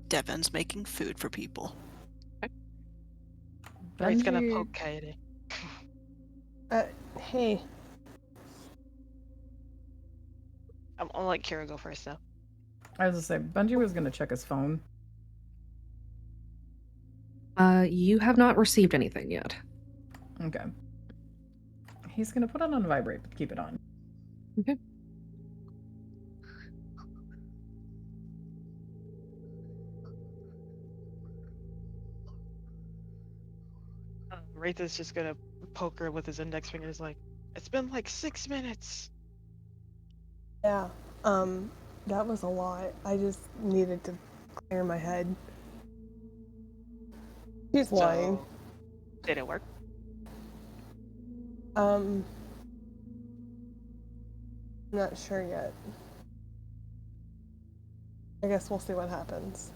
Devin's making food for people. Wraith's gonna Benji- poke Kaede. Hey. I'll let Kira go first though. I was gonna say, Benji was gonna check his phone. You have not received anything yet. Okay. He's gonna put it on vibrate, but keep it on. Okay. Wraith is just gonna poke her with his index finger. Is like, it's been like 6 minutes. Yeah. That was a lot. I just needed to clear my head. She's lying. So, did it work? Not sure yet. I guess we'll see what happens.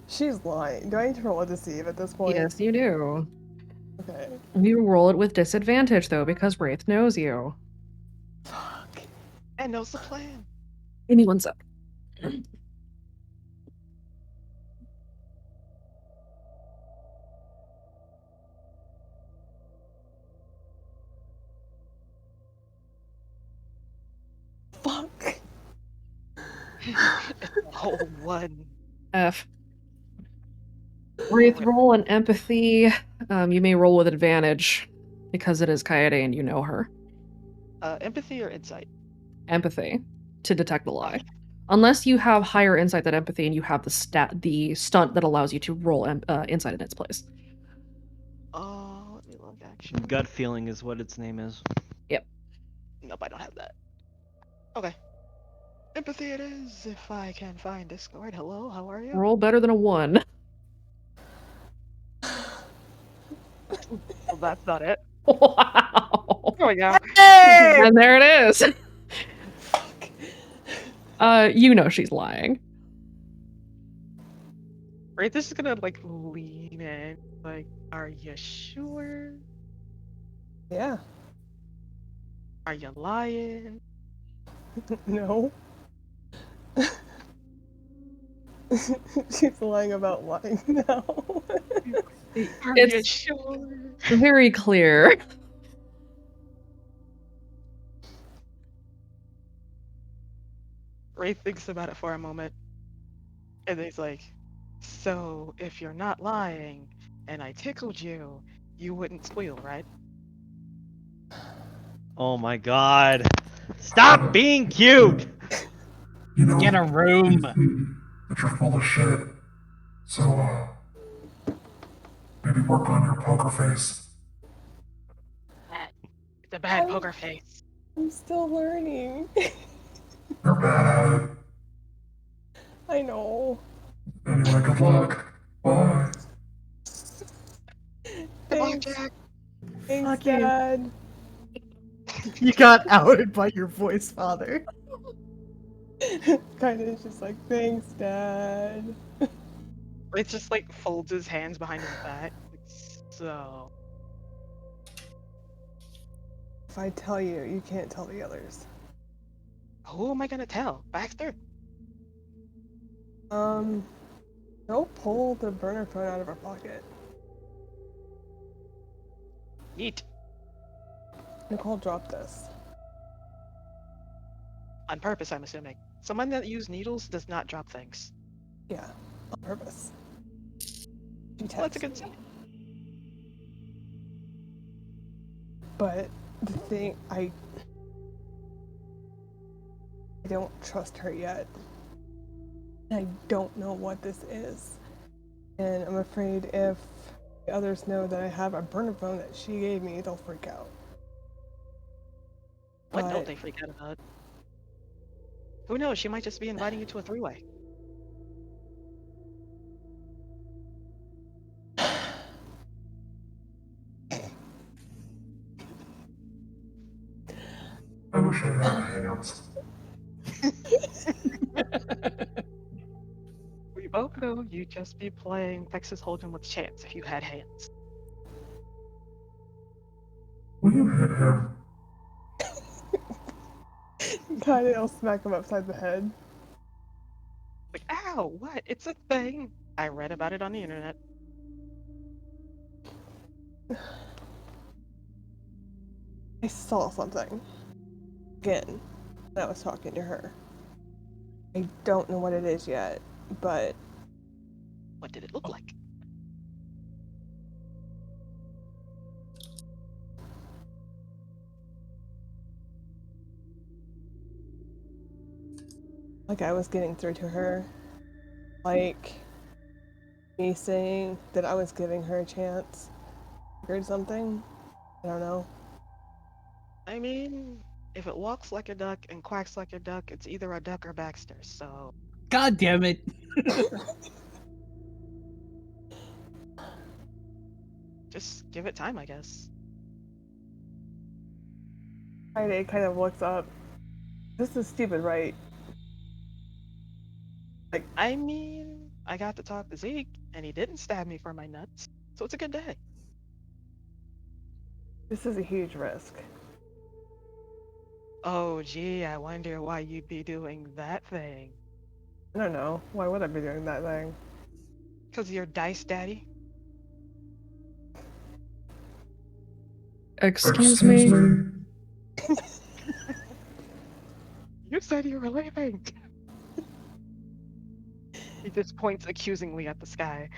She's lying. Do I need to roll a deceive at this point? Yes, you do. Okay. You roll it with disadvantage though, because Wraith knows you. Fuck. And knows the plan. Give me 1 sec. Fuck. It's a whole one. F. Wraith, roll an empathy. You may roll with advantage because it is Kaede and you know her. Empathy or insight? Empathy to detect the lie. Unless you have higher insight than empathy and you have the stunt that allows you to roll insight in its place. Let me look actually. Gut feeling is what its name is. Yep. Nope, I don't have that. Okay. Empathy it is, if I can find Discord. Hello, how are you? Roll better than a 1. Well, that's not it. Wow. There we go. And there it is. You know she's lying. Wraith is just gonna like lean in. Like, are you sure? Yeah. Are you lying? No. She's lying about lying now. Are you It's sure? very clear. Wraith thinks about it for a moment. And then he's like, so if you're not lying and I tickled you, you wouldn't squeal, right? Oh my god. Stop being cute! You know, Get a room. that you're full of shit. So, maybe work on your poker face. It's a bad poker face. I'm still learning. You're bad. I know. Anyway, good luck. Bye. Thanks. Jack. Thanks, Fuck you. Dad. You got outed by your voice father. Kind of just like, thanks, Dad. Wraith just like folds his hands behind his back. Like, so. If I tell you, you can't tell the others. Who am I gonna tell? Baxter? Go pull the burner phone out of her pocket. Neat. Nicole, drop this. On purpose, I'm assuming. Someone that uses needles does not drop things. Yeah, on purpose. She Well, that's a texted good me. sign. But the thing, I don't trust her yet. I don't know what this is. And I'm afraid if the others know that I have a burner phone that she gave me, they'll freak out. What But don't they freak out about? Who knows? She might just be inviting you to a three-way. I wish I had hands. We both know you'd just be playing Texas Hold'em with chance if you had hands. Will you hit him? Kinda, I'll smack him upside the head. Like, ow, what? It's a thing. I read about it on the internet. I saw something. Again, when I was talking to her. I don't know what it is yet, but What did it look like? like I was getting through to her. Like me saying that I was giving her a chance or something. I don't know. I mean, if it walks like a duck and quacks like a duck, it's either a duck or Baxter, so God damn it. just give it time, I guess. Friday kind of looks up. This is stupid, right? I mean, I got to talk to Zeke, and he didn't stab me for my nuts, so it's a good day. This is a huge risk. Oh, gee, I wonder why you'd be doing that thing. I don't know. Why would I be doing that thing? Because you're Dice Daddy? Excuse me? You said you were leaving. He just points accusingly at the sky.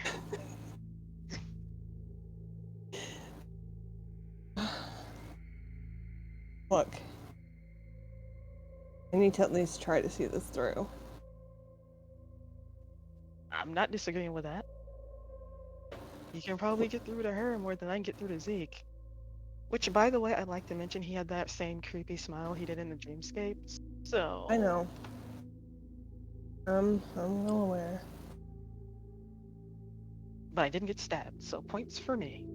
Look. I need to at least try to see this through. I'm not disagreeing with that. You can probably get through to her more than I can get through to Zeke. Which, by the way, I'd like to mention he had that same creepy smile he did in the Dreamscapes. So I know. I'm well aware. But I didn't get stabbed, so points for me.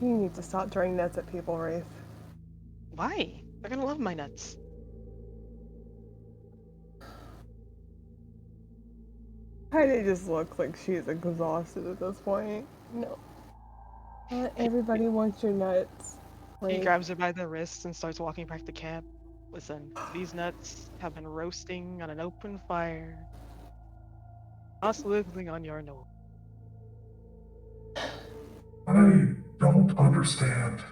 You need to stop throwing nuts at people, Wraith. Why? They're gonna love my nuts. Heidi just looks like she's exhausted at this point. No. Not everybody wants your nuts. He Wraith. grabs her by the wrists and starts walking back to camp. Listen, these nuts have been roasting on an open fire. Us living on your nose. I don't understand.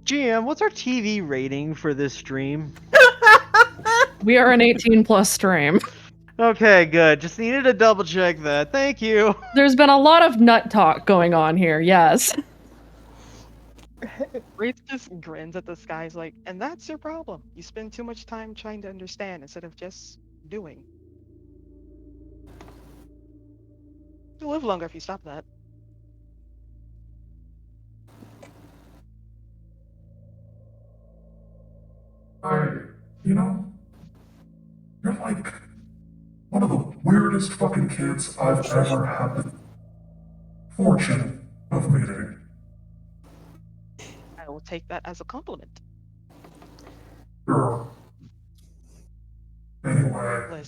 GM, what's our TV rating for this stream? We are an 18 plus stream. Okay, good. Just needed to double check that. Thank you. There's been a lot of nut talk going on here, yes. Wraith just grins at the sky, he's like, and that's your problem. You spend too much time trying to understand instead of just doing. You'll live longer if you stop that. You know, you're like one of the weirdest fucking kids I've ever had the fortune of meeting. I will take that as a compliment. Sure. Anyway,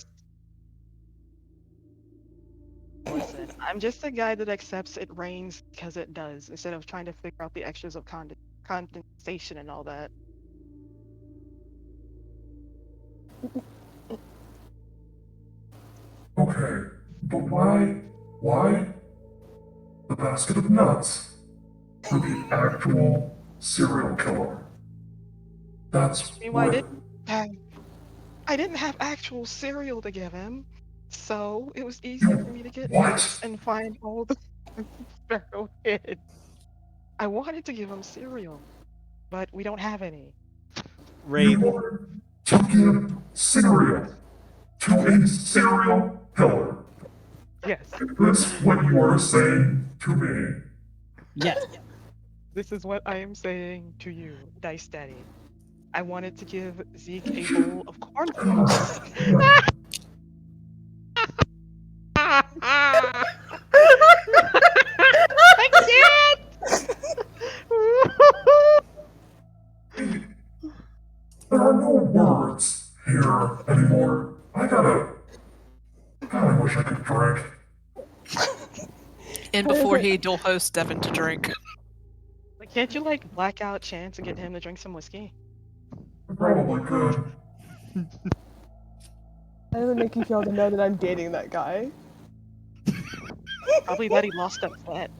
Listen, I'm just a guy that accepts it rains because it does, instead of trying to figure out the extras of condensation and all that. okay, but why the basket of nuts for the actual serial killer? That's I mean, why what I didn't have actual cereal to give him, so it was easier for me to get nuts and find all the Sparrow hid. I wanted to give him cereal, but we don't have any. Wraith. to give cereal to a serial killer. Yes. That's what you are saying to me. Yes. This is what I am saying to you, Dice Daddy. I wanted to give Zeke a bowl of cornflakes. I can't! There are no words here anymore. God, I wish I could drink. And before he dual hosts Devin to drink. Like, can't you like black out Chance and get him to drink some whiskey? I probably could. How does it make you feel to know that I'm dating that guy? Probably that he lost a bet.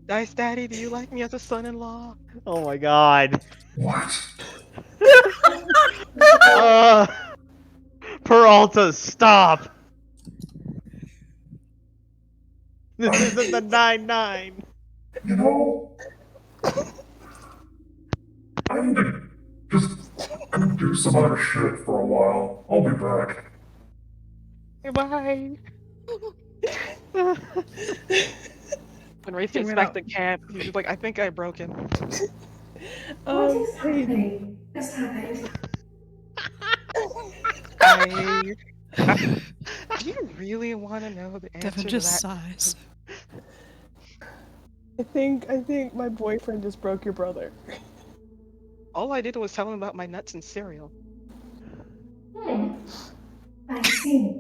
Dice Daddy, do you like me as a son-in-law? Oh my god. What? Peralta, stop! This isn't the 9-9. You know, I need to Just go do some other shit for a while. I'll be back. Goodbye. When Wraith gets back to camp, he's just like, I think I broke him. What is Hey, happening? What's happened? Do you really want to know the answer Devin to just that? sighs. I think my boyfriend just broke your brother. All I did was tell him about my nuts and cereal. I see.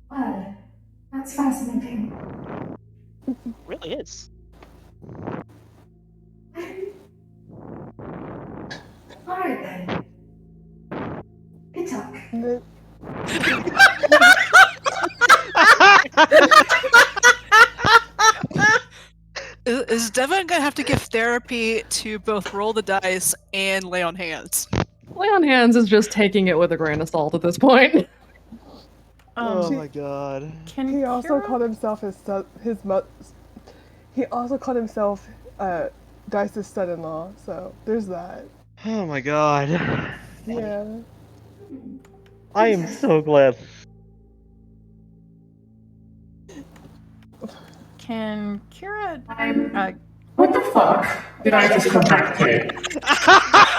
Well, that's fascinating. Really is. Alright then. Good talk. Is Devin gonna have to give therapy to both roll the dice and lay on hands? Lay on hands is just taking it with a grain of salt at this point. Oh my god. He also called himself he also called himself Dice's son-in-law, so there's that. Oh my god. Yeah. I am so glad. Can Kira? What the fuck did I just come back to?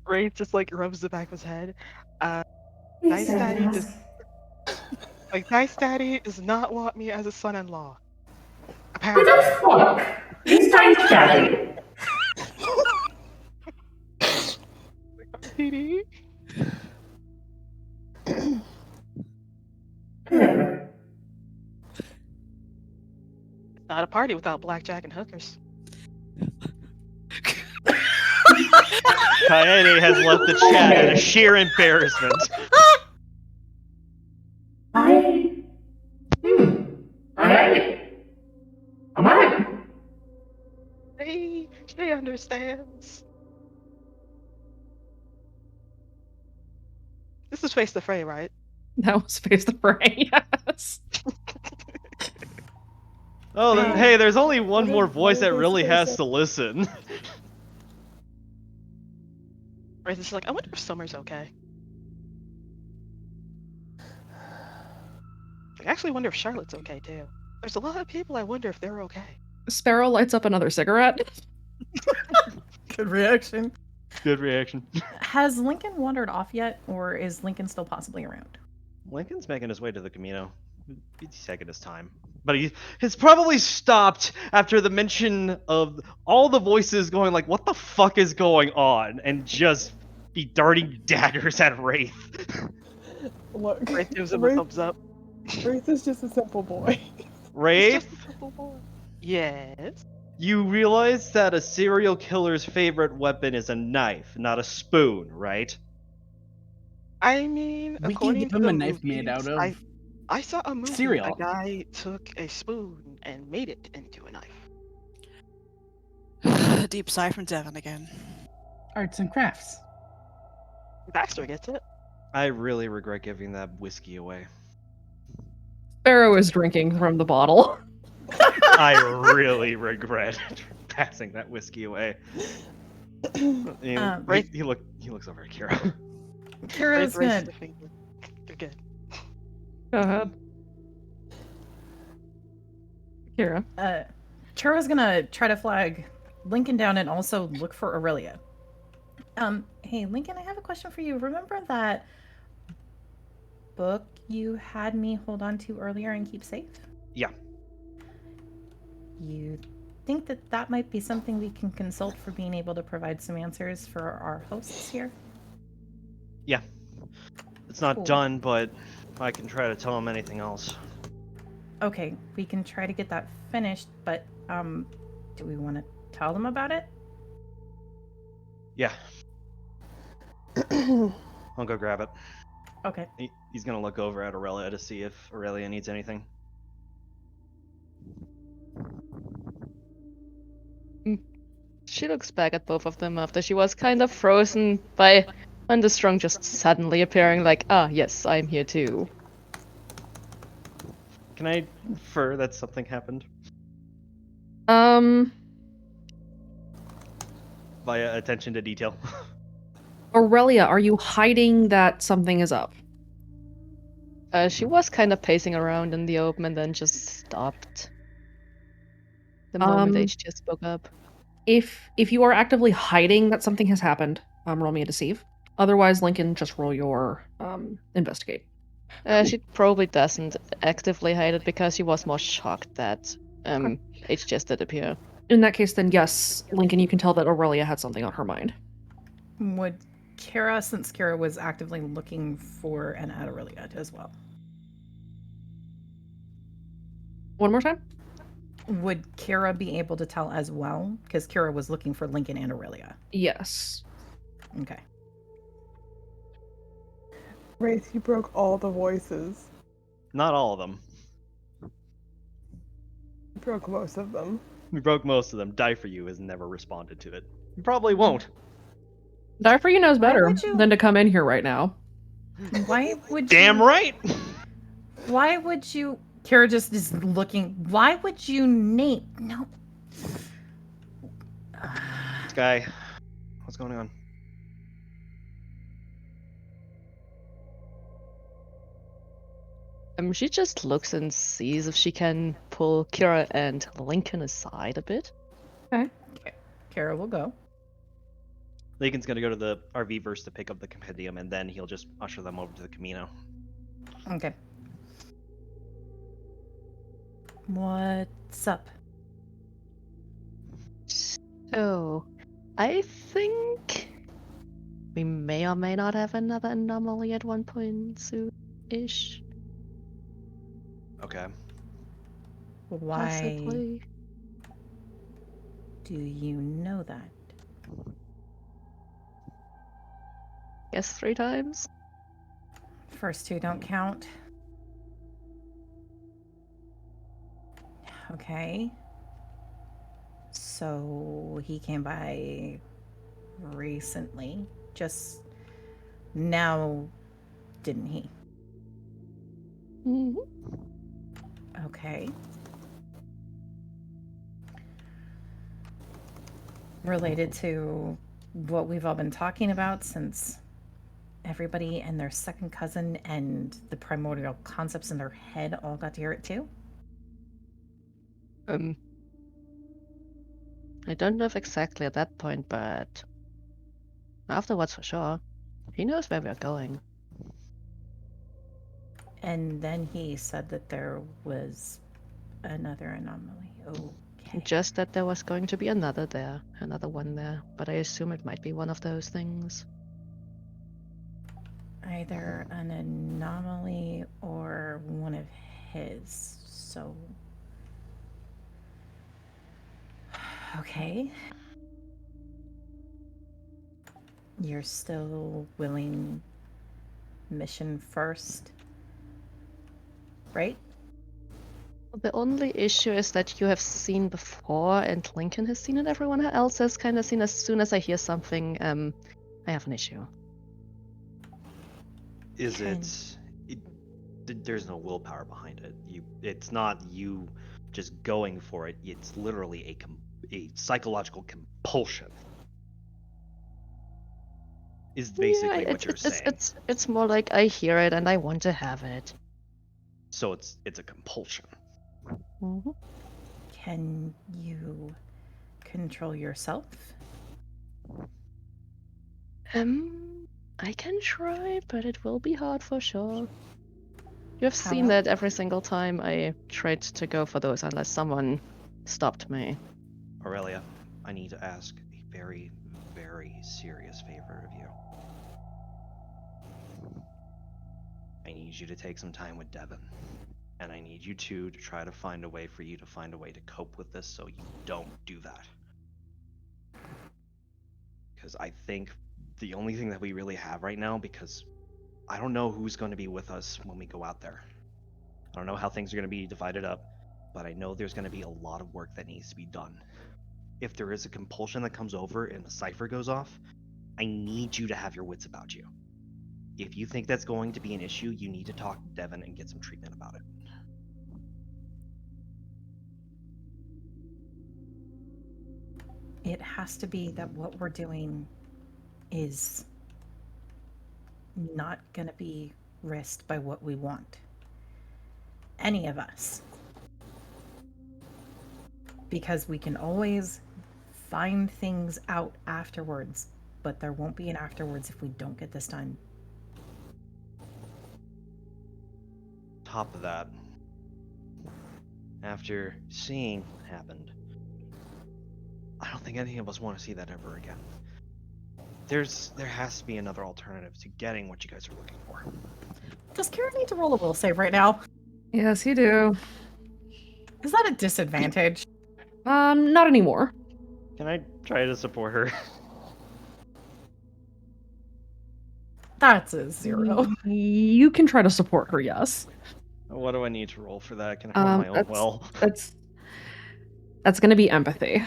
Wraith just like rubs the back of his head. Please Dice don't Daddy ask. does Dice Daddy does not want me as a son-in-law. What Apparently. the fuck? He's Dice Daddy. PD? Not a party without blackjack and hookers. Kaede has left the chat in a sheer embarrassment. Alright. She understands. This is Face the Fray, right? That was Face the Fray, yes. Oh, hey, there's only one What more is- voice what that is really this has face? to listen. Wraith is like, I wonder if Summer's okay. I actually wonder if Charlotte's okay too. There's a lot of people I wonder if they're okay. Sparrow lights up another cigarette. Good reaction. Good reaction. Has Lincoln wandered off yet, or is Lincoln still possibly around? Lincoln's making his way to the Camino. He's taking his time. But he's probably stopped after the mention of all the voices going like, what the fuck is going on? And just be darting daggers at Wraith. Look, Wraith gives him a thumbs up. Wraith is just a simple boy. Wraith, Yes. you realize that a serial killer's favorite weapon is a knife, not a spoon, right? I mean, We can according give to him the a knife made movies, out of I saw a movie. cereal. A guy took a spoon and made it into a knife. A deep sigh from Devin again. Arts and crafts. Baxter gets it. I really regret giving that whiskey away. Sparrow is drinking from the bottle. I really regret passing that whiskey away. Wraith- He looks over at Kira. Kira's Wraith raises gonna the finger. You're good. Go ahead. Kira. Kira's gonna try to flag Lincoln down and also look for Aurelia. Hey Lincoln, I have a question for you. Remember that book you had me hold on to earlier and keep safe? Yeah. You think that that might be something we can consult for being able to provide some answers for our hosts here? Yeah. It's not Cool. done, but I can try to tell him anything else. Okay, we can try to get that finished, but do we want to tell them about it? Yeah. I'll go grab it. Okay. He's gonna look over at Aurelia to see if Aurelia needs anything. She looks back at both of them after she was kind of frozen by Understrong just suddenly appearing like, ah, yes, I'm here too. Can I infer that something happened? Via attention to detail. Aurelia, are you hiding that something is up? She was kind of pacing around in the open and then just stopped the moment HTS spoke up. If you are actively hiding that something has happened, roll me a deceive. Otherwise, Lincoln, just roll your investigate. She probably doesn't actively hide it because she was more shocked that HTS did appear. In that case, then yes, Lincoln, you can tell that Aurelia had something on her mind. Would Kara, since Kara was actively looking for an Aurelia as well? One more time? Would Kara be able to tell as well? Because Kara was looking for Lincoln and Aurelia. Yes. Okay. Wraith, you broke all the voices. Not all of them. You broke most of them. We broke most of them. Die for You has never responded to it. You probably won't. Die for You knows better would you- than to come in here right now. Why would Damn you... right! Why would you... Kara just is looking... Why would you name... No. Sky, what's going on? She just looks and sees if she can pull Kira and Lincoln aside a bit. Okay. Kara will go. Lincoln's gonna go to the RV verse to pick up the compendium, and then he'll just usher them over to the Camino. Okay. What's up? So, I think we may or may not have another anomaly at one point soon-ish. Okay. Why Possibly. do you know that? Guess 3 times. First 2 don't count. Okay. So he came by recently. Just now, didn't he? Mm-hmm. Okay. Related to what we've all been talking about since everybody and their second cousin and the primordial concepts in their head all got to hear it too? I don't know if exactly at that point, but afterwards for sure. He knows where we're going. And then he said that there was another anomaly. Okay. Just that there was going to be another one there, but I assume it might be one of those things. Either an anomaly or one of his. So. Okay. You're still willing mission first, right? The only issue is that you have seen before and Lincoln has seen it, everyone else has kind of seen. As soon as I hear something, I have an issue. There's no willpower behind it. It's not you just going for it. It's literally a psychological compulsion. Is basically what you're saying. It's more like I hear it and I want to have it. So it's a compulsion. Mm-hmm. Can you control yourself? I can try, but it will be hard for sure. You have How seen about- that every single time I tried to go for those unless someone stopped me. Aurelia, I need to ask a very, very serious favor of you. I need you to take some time with Devin. And I need you two to try to find a way for you to find a way to cope with this so you don't do that. Because I think the only thing that we really have right now, because I don't know who's going to be with us when we go out there. I don't know how things are going to be divided up, but I know there's going to be a lot of work that needs to be done. If there is a compulsion that comes over and the cipher goes off, I need you to have your wits about you. If you think that's going to be an issue, you need to talk to Devin and get some treatment about it. it has to be that what we're doing is not going to be risked by what we want. Any of us. Because we can always find things out afterwards, but there won't be an afterwards if we don't get this done. Top of that, after seeing what happened, I don't think any of us want to see that ever again. There has to be another alternative to getting what you guys are looking for. Does Kira need to roll a will save right now? Yes, you do. Is that a disadvantage? Not anymore. Can I try to support her? That's a 0. You can try to support her, yes. What do I need to roll for that? Can I roll my own will? That's gonna be empathy.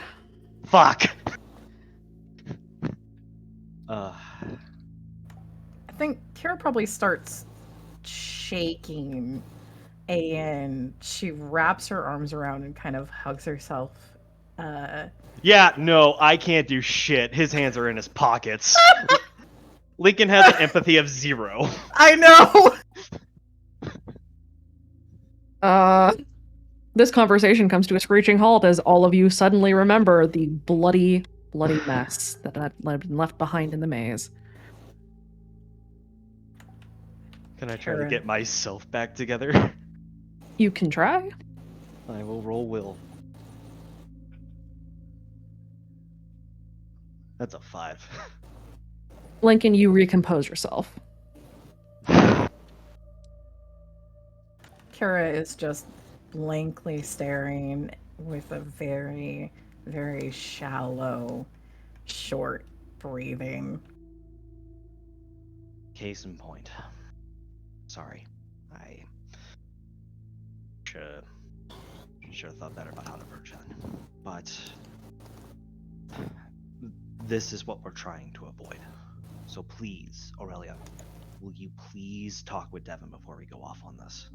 Fuck! I think Kira probably starts shaking and she wraps her arms around and kind of hugs herself. Yeah, no, I can't do shit. His hands are in his pockets. Lincoln has an empathy of 0. I know! This conversation comes to a screeching halt as all of you suddenly remember the bloody mess that had been left behind in the maze. Can I try to get myself back together? You can try. I will roll will. That's a 5. Lincoln, you recompose yourself. Kira is just blankly staring with a very, very shallow, short breathing. Case in point. Sorry. I should have thought better about how to approach that. But this is what we're trying to avoid. So please, Aurelia, will you please talk with Devin before we go off on this?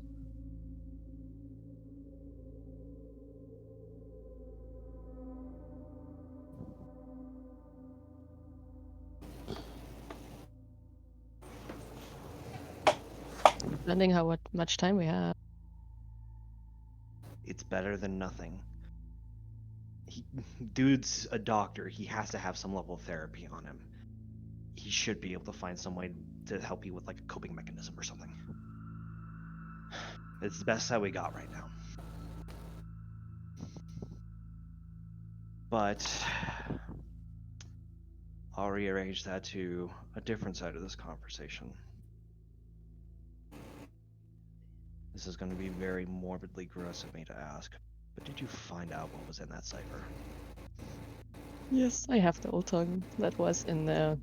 Depending how much time we have. It's better than nothing. Dude's a doctor. He has to have some level of therapy on him. He should be able to find some way to help you with like a coping mechanism or something. It's the best that we got right now. But I'll rearrange that to a different side of this conversation. This is going to be very morbidly gross of me to ask, but did you find out what was in that cipher? Yes, I have the old tongue that was in there.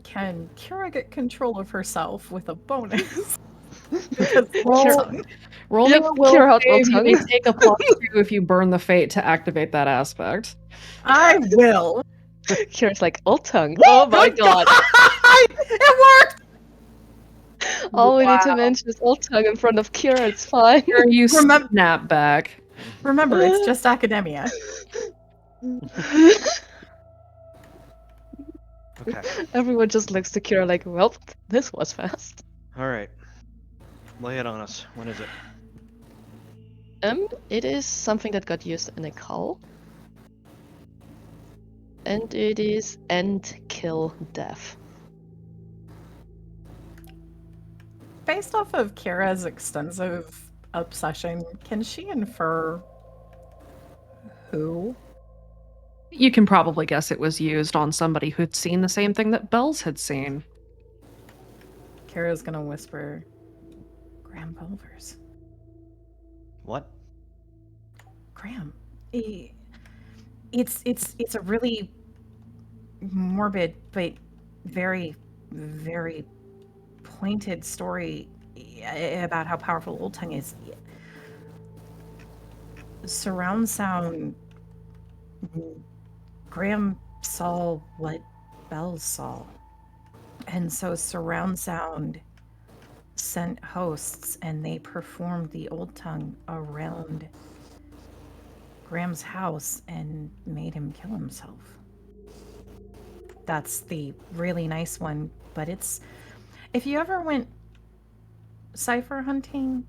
Can Kira get control of herself with a bonus? Roll me a will save. You may take a +2 if you burn the fate to activate that aspect. I will. Kira's like, old tongue. Oh my god. It worked! All we need to mention is old tongue in front of Kira, it's fine. Here you snap back. Remember, it's just academia. Okay. Everyone just looks to Kira like, well, this was fast. Alright. Lay it on us. What is it? It is something that got used in a cull. And it is end, kill, death. Based off of Kira's extensive obsession, can she infer who? You can probably guess it was used on somebody who'd seen the same thing that Bells had seen. Kira's gonna whisper, Graham Pulvers. What? Graham. It's a really morbid but very, very pointed story about how powerful Old Tongue is. Surround sound. Graham saw what Bells saw. And so surround sound sent hosts and they performed the Old Tongue around Graham's house and made him kill himself. That's the really nice one, but it's... If you ever went cipher hunting,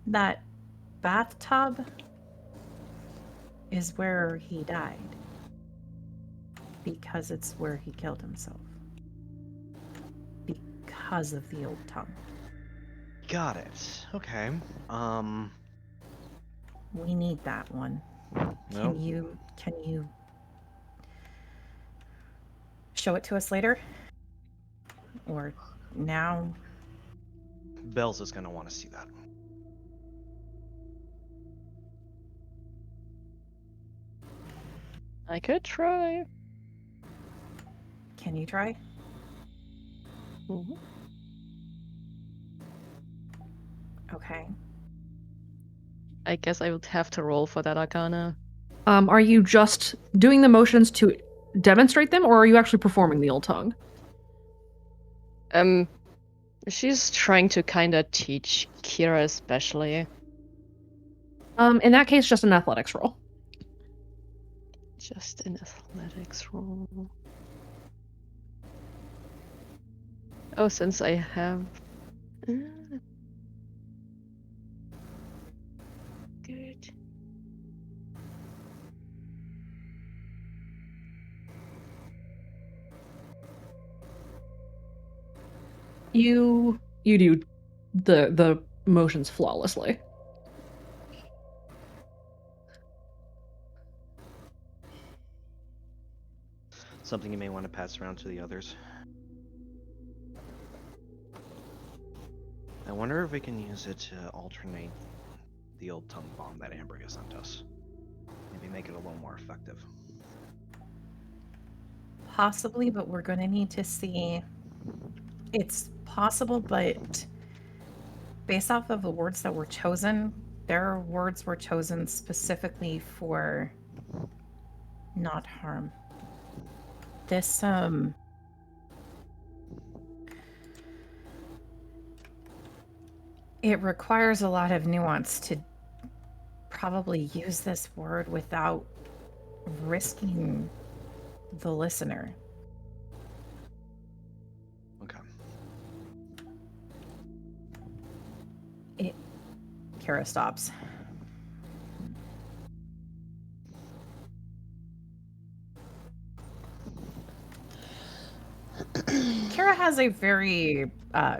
that bathtub is where he died. Because it's where he killed himself. Because of the old tongue. Got it. Okay. We need that one. Nope. Can you show it to us later? Or now? Bells is gonna want to see that. I could try. Can you try? Mhm. Okay. I guess I would have to roll for that Arcana. Are you just doing the motions to demonstrate them, or are you actually performing the old tongue? She's trying to kind of teach Kira especially. In that case, just an athletics roll. Just an athletics roll. Oh, since I have... Good. You do the motions flawlessly. Something you may want to pass around to the others. I wonder if we can use it to alternate the old tongue bomb that Ambria sent us. Maybe make it a little more effective. Possibly, but we're going to need to see. It's possible, but based off of the words that were chosen, their words were chosen specifically for not harm. This, it requires a lot of nuance to probably use this word without risking the listener. Okay. Kara stops. Kara has a very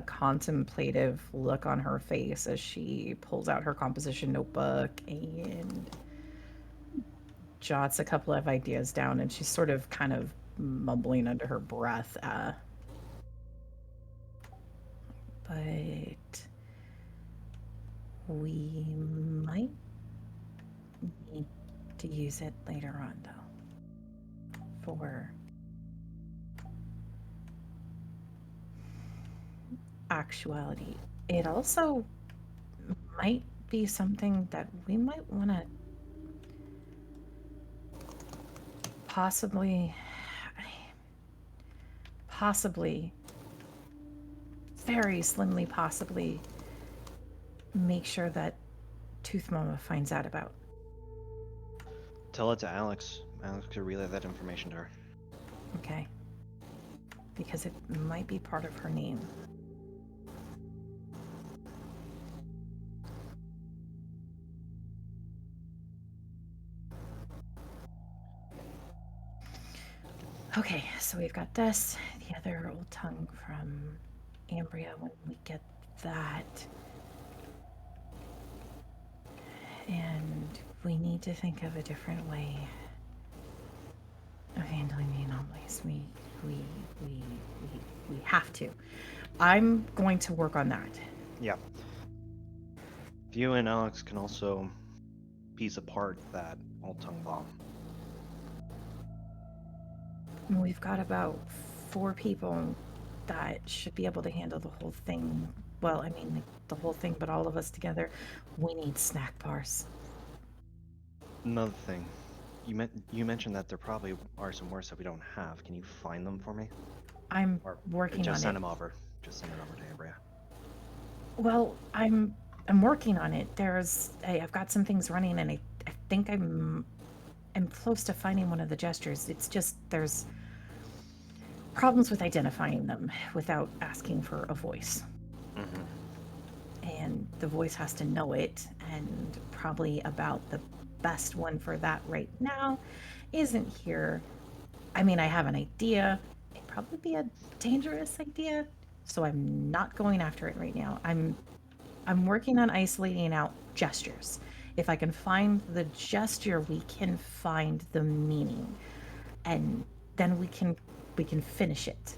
contemplative look on her face as she pulls out her composition notebook and jots a couple of ideas down, and she's sort of kind of mumbling under her breath. But we might need to use it later on, though, for actuality. It also might be something that we might want to possibly, very slimly possibly, make sure that Tooth Mama finds out about. Tell it to Alex. Alex could relay that information to her. Okay. Because it might be part of her name. Okay, so we've got this, the other old tongue from Ambria when we get that. And we need to think of a different way of handling the anomalies. We have to. I'm going to work on that. Yeah. You and Alex can also piece apart that old tongue bomb. We've got about 4 people that should be able to handle the whole thing. Well, I mean, the whole thing, but all of us together. We need snack bars. Another thing. You mentioned that there probably are some words that we don't have. Can you find them for me? I'm Or working on it. just send them over. Just send it over to Ambria. Well, I'm working on it. I've got some things running, and I think I'm close to finding one of the gestures. It's just there's problems with identifying them without asking for a voice. And the voice has to know it, and probably about the best one for that right now isn't here. I mean, I have an idea. It'd probably be a dangerous idea, so I'm not going after it right now. I'm working on isolating out gestures. If I can find the gesture, we can find the meaning, and then we can finish it.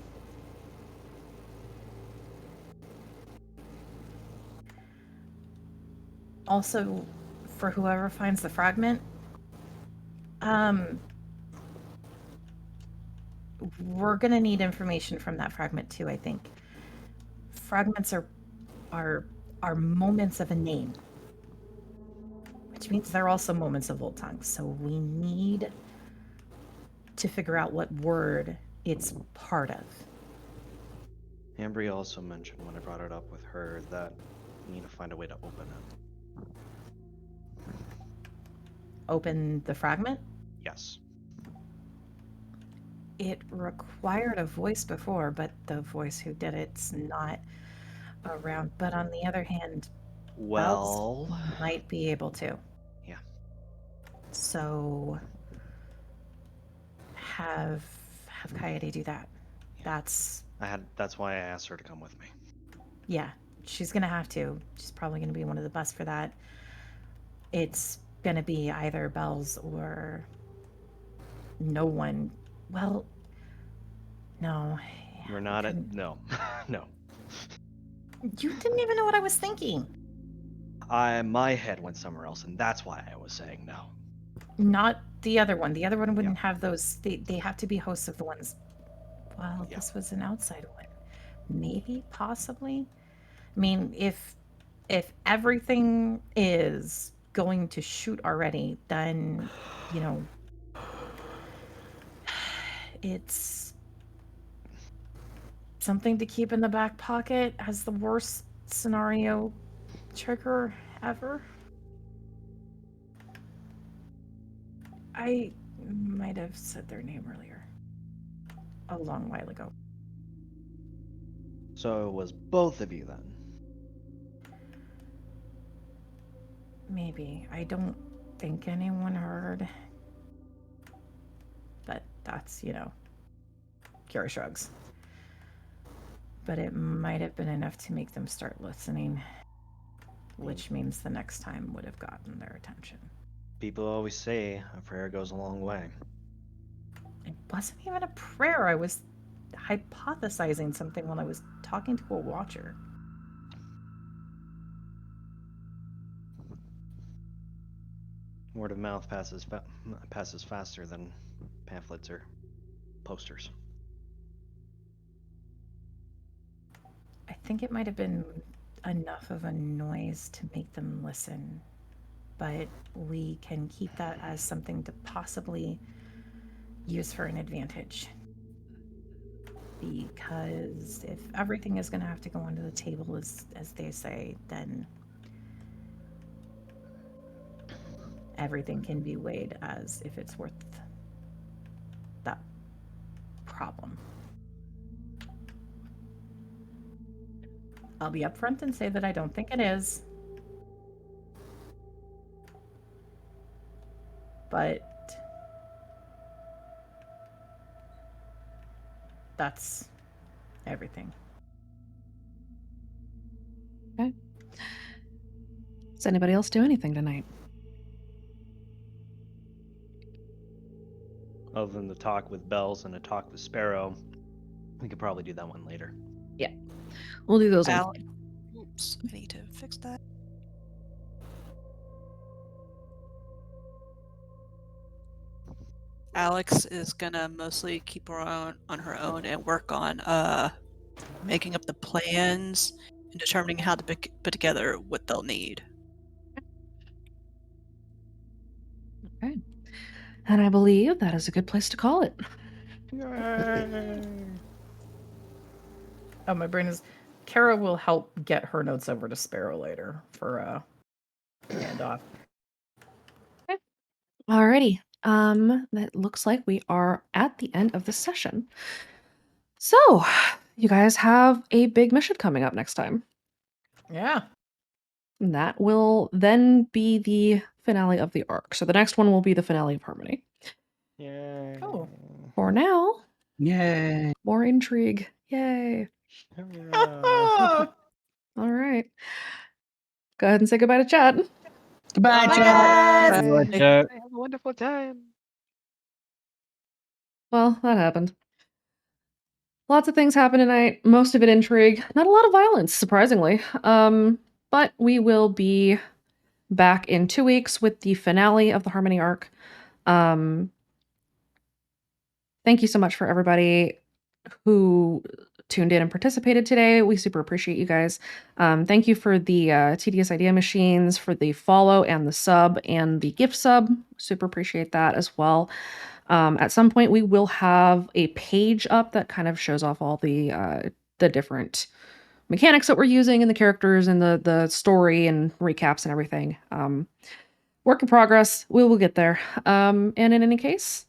Also, for whoever finds the fragment, we're gonna need information from that fragment too, I think. Fragments are moments of a name, which means they're also moments of Old Tongue. So we need to figure out what word it's part of. Ambry also mentioned when I brought it up with her that we need to find a way to open it. Open the fragment? Yes. It required a voice before, but the voice who did it's not around. But on the other hand, Well, Bells might be able to. Yeah. So have Coyote do that. That's why I asked her to come with me. yeah, she's gonna have to. She's probably gonna be one of the best for that. It's gonna be either Bells or no one. Well, no. We're not at no. No. You didn't even know what I was thinking. My head went somewhere else, and that's why I was saying no. Not the other one. The other one wouldn't have those. They have to be hosts of the ones. Well, this was an outside one. Maybe, possibly. I mean, if everything is going to shoot already, then it's something to keep in the back pocket as the worst scenario trigger ever. I might have said their name earlier. A long while ago. So it was both of you then? Maybe. I don't think anyone heard. But that's, Kira shrugs. But it might have been enough to make them start listening, which means the next time would have gotten their attention. People always say a prayer goes a long way. It wasn't even a prayer. I was hypothesizing something while I was talking to a watcher. Word of mouth passes faster than pamphlets or posters. I think it might have been enough of a noise to make them listen, but we can keep that as something to possibly use for an advantage. Because if everything is going to have to go onto the table, as they say, then everything can be weighed as if it's worth that problem. I'll be upfront and say that I don't think it is. But that's everything. Okay. Does anybody else do anything tonight? Other than the talk with Bells and a talk with Sparrow, we could probably do that one later. Yeah. We'll do those. Oops, I need to fix that. Alex is gonna mostly keep her on her own and work on making up the plans and determining how to put together what they'll need. Okay. And I believe that is a good place to call it. Oh, my brain is... Kara will help get her notes over to Sparrow later for handoff. Okay. Alrighty. That looks like we are at the end of the session. So, you guys have a big mission coming up next time. Yeah. And that will then be the finale of the arc. So the next one will be the finale of Harmony. Yeah. Cool. For now, Yay. more intrigue. Yay. All right. Go ahead and say goodbye to chat. Goodbye, Bye, chat. guys. Bye, Bye. chat. Have a wonderful time. Well, that happened. Lots of things happen tonight, most of it intrigue. Not a lot of violence, surprisingly. But we will be back in 2 weeks with the finale of the Harmony arc. Thank you so much for everybody who tuned in and participated today. We super appreciate you guys. Thank you for the TDS Idea Machines, for the follow and the sub and the gift sub. Super appreciate that as well. At some point, we will have a page up that kind of shows off all the different mechanics that we're using and the characters and the story and recaps and everything. Work in progress. We will get there. And in any case,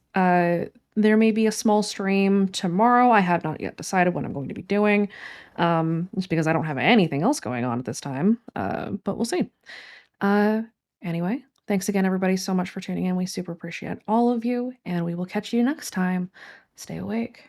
there may be a small stream tomorrow. I have not yet decided what I'm going to be doing, just because I don't have anything else going on at this time. But we'll see. Anyway, thanks again, everybody, so much for tuning in. We super appreciate all of you, and we will catch you next time. Stay awake.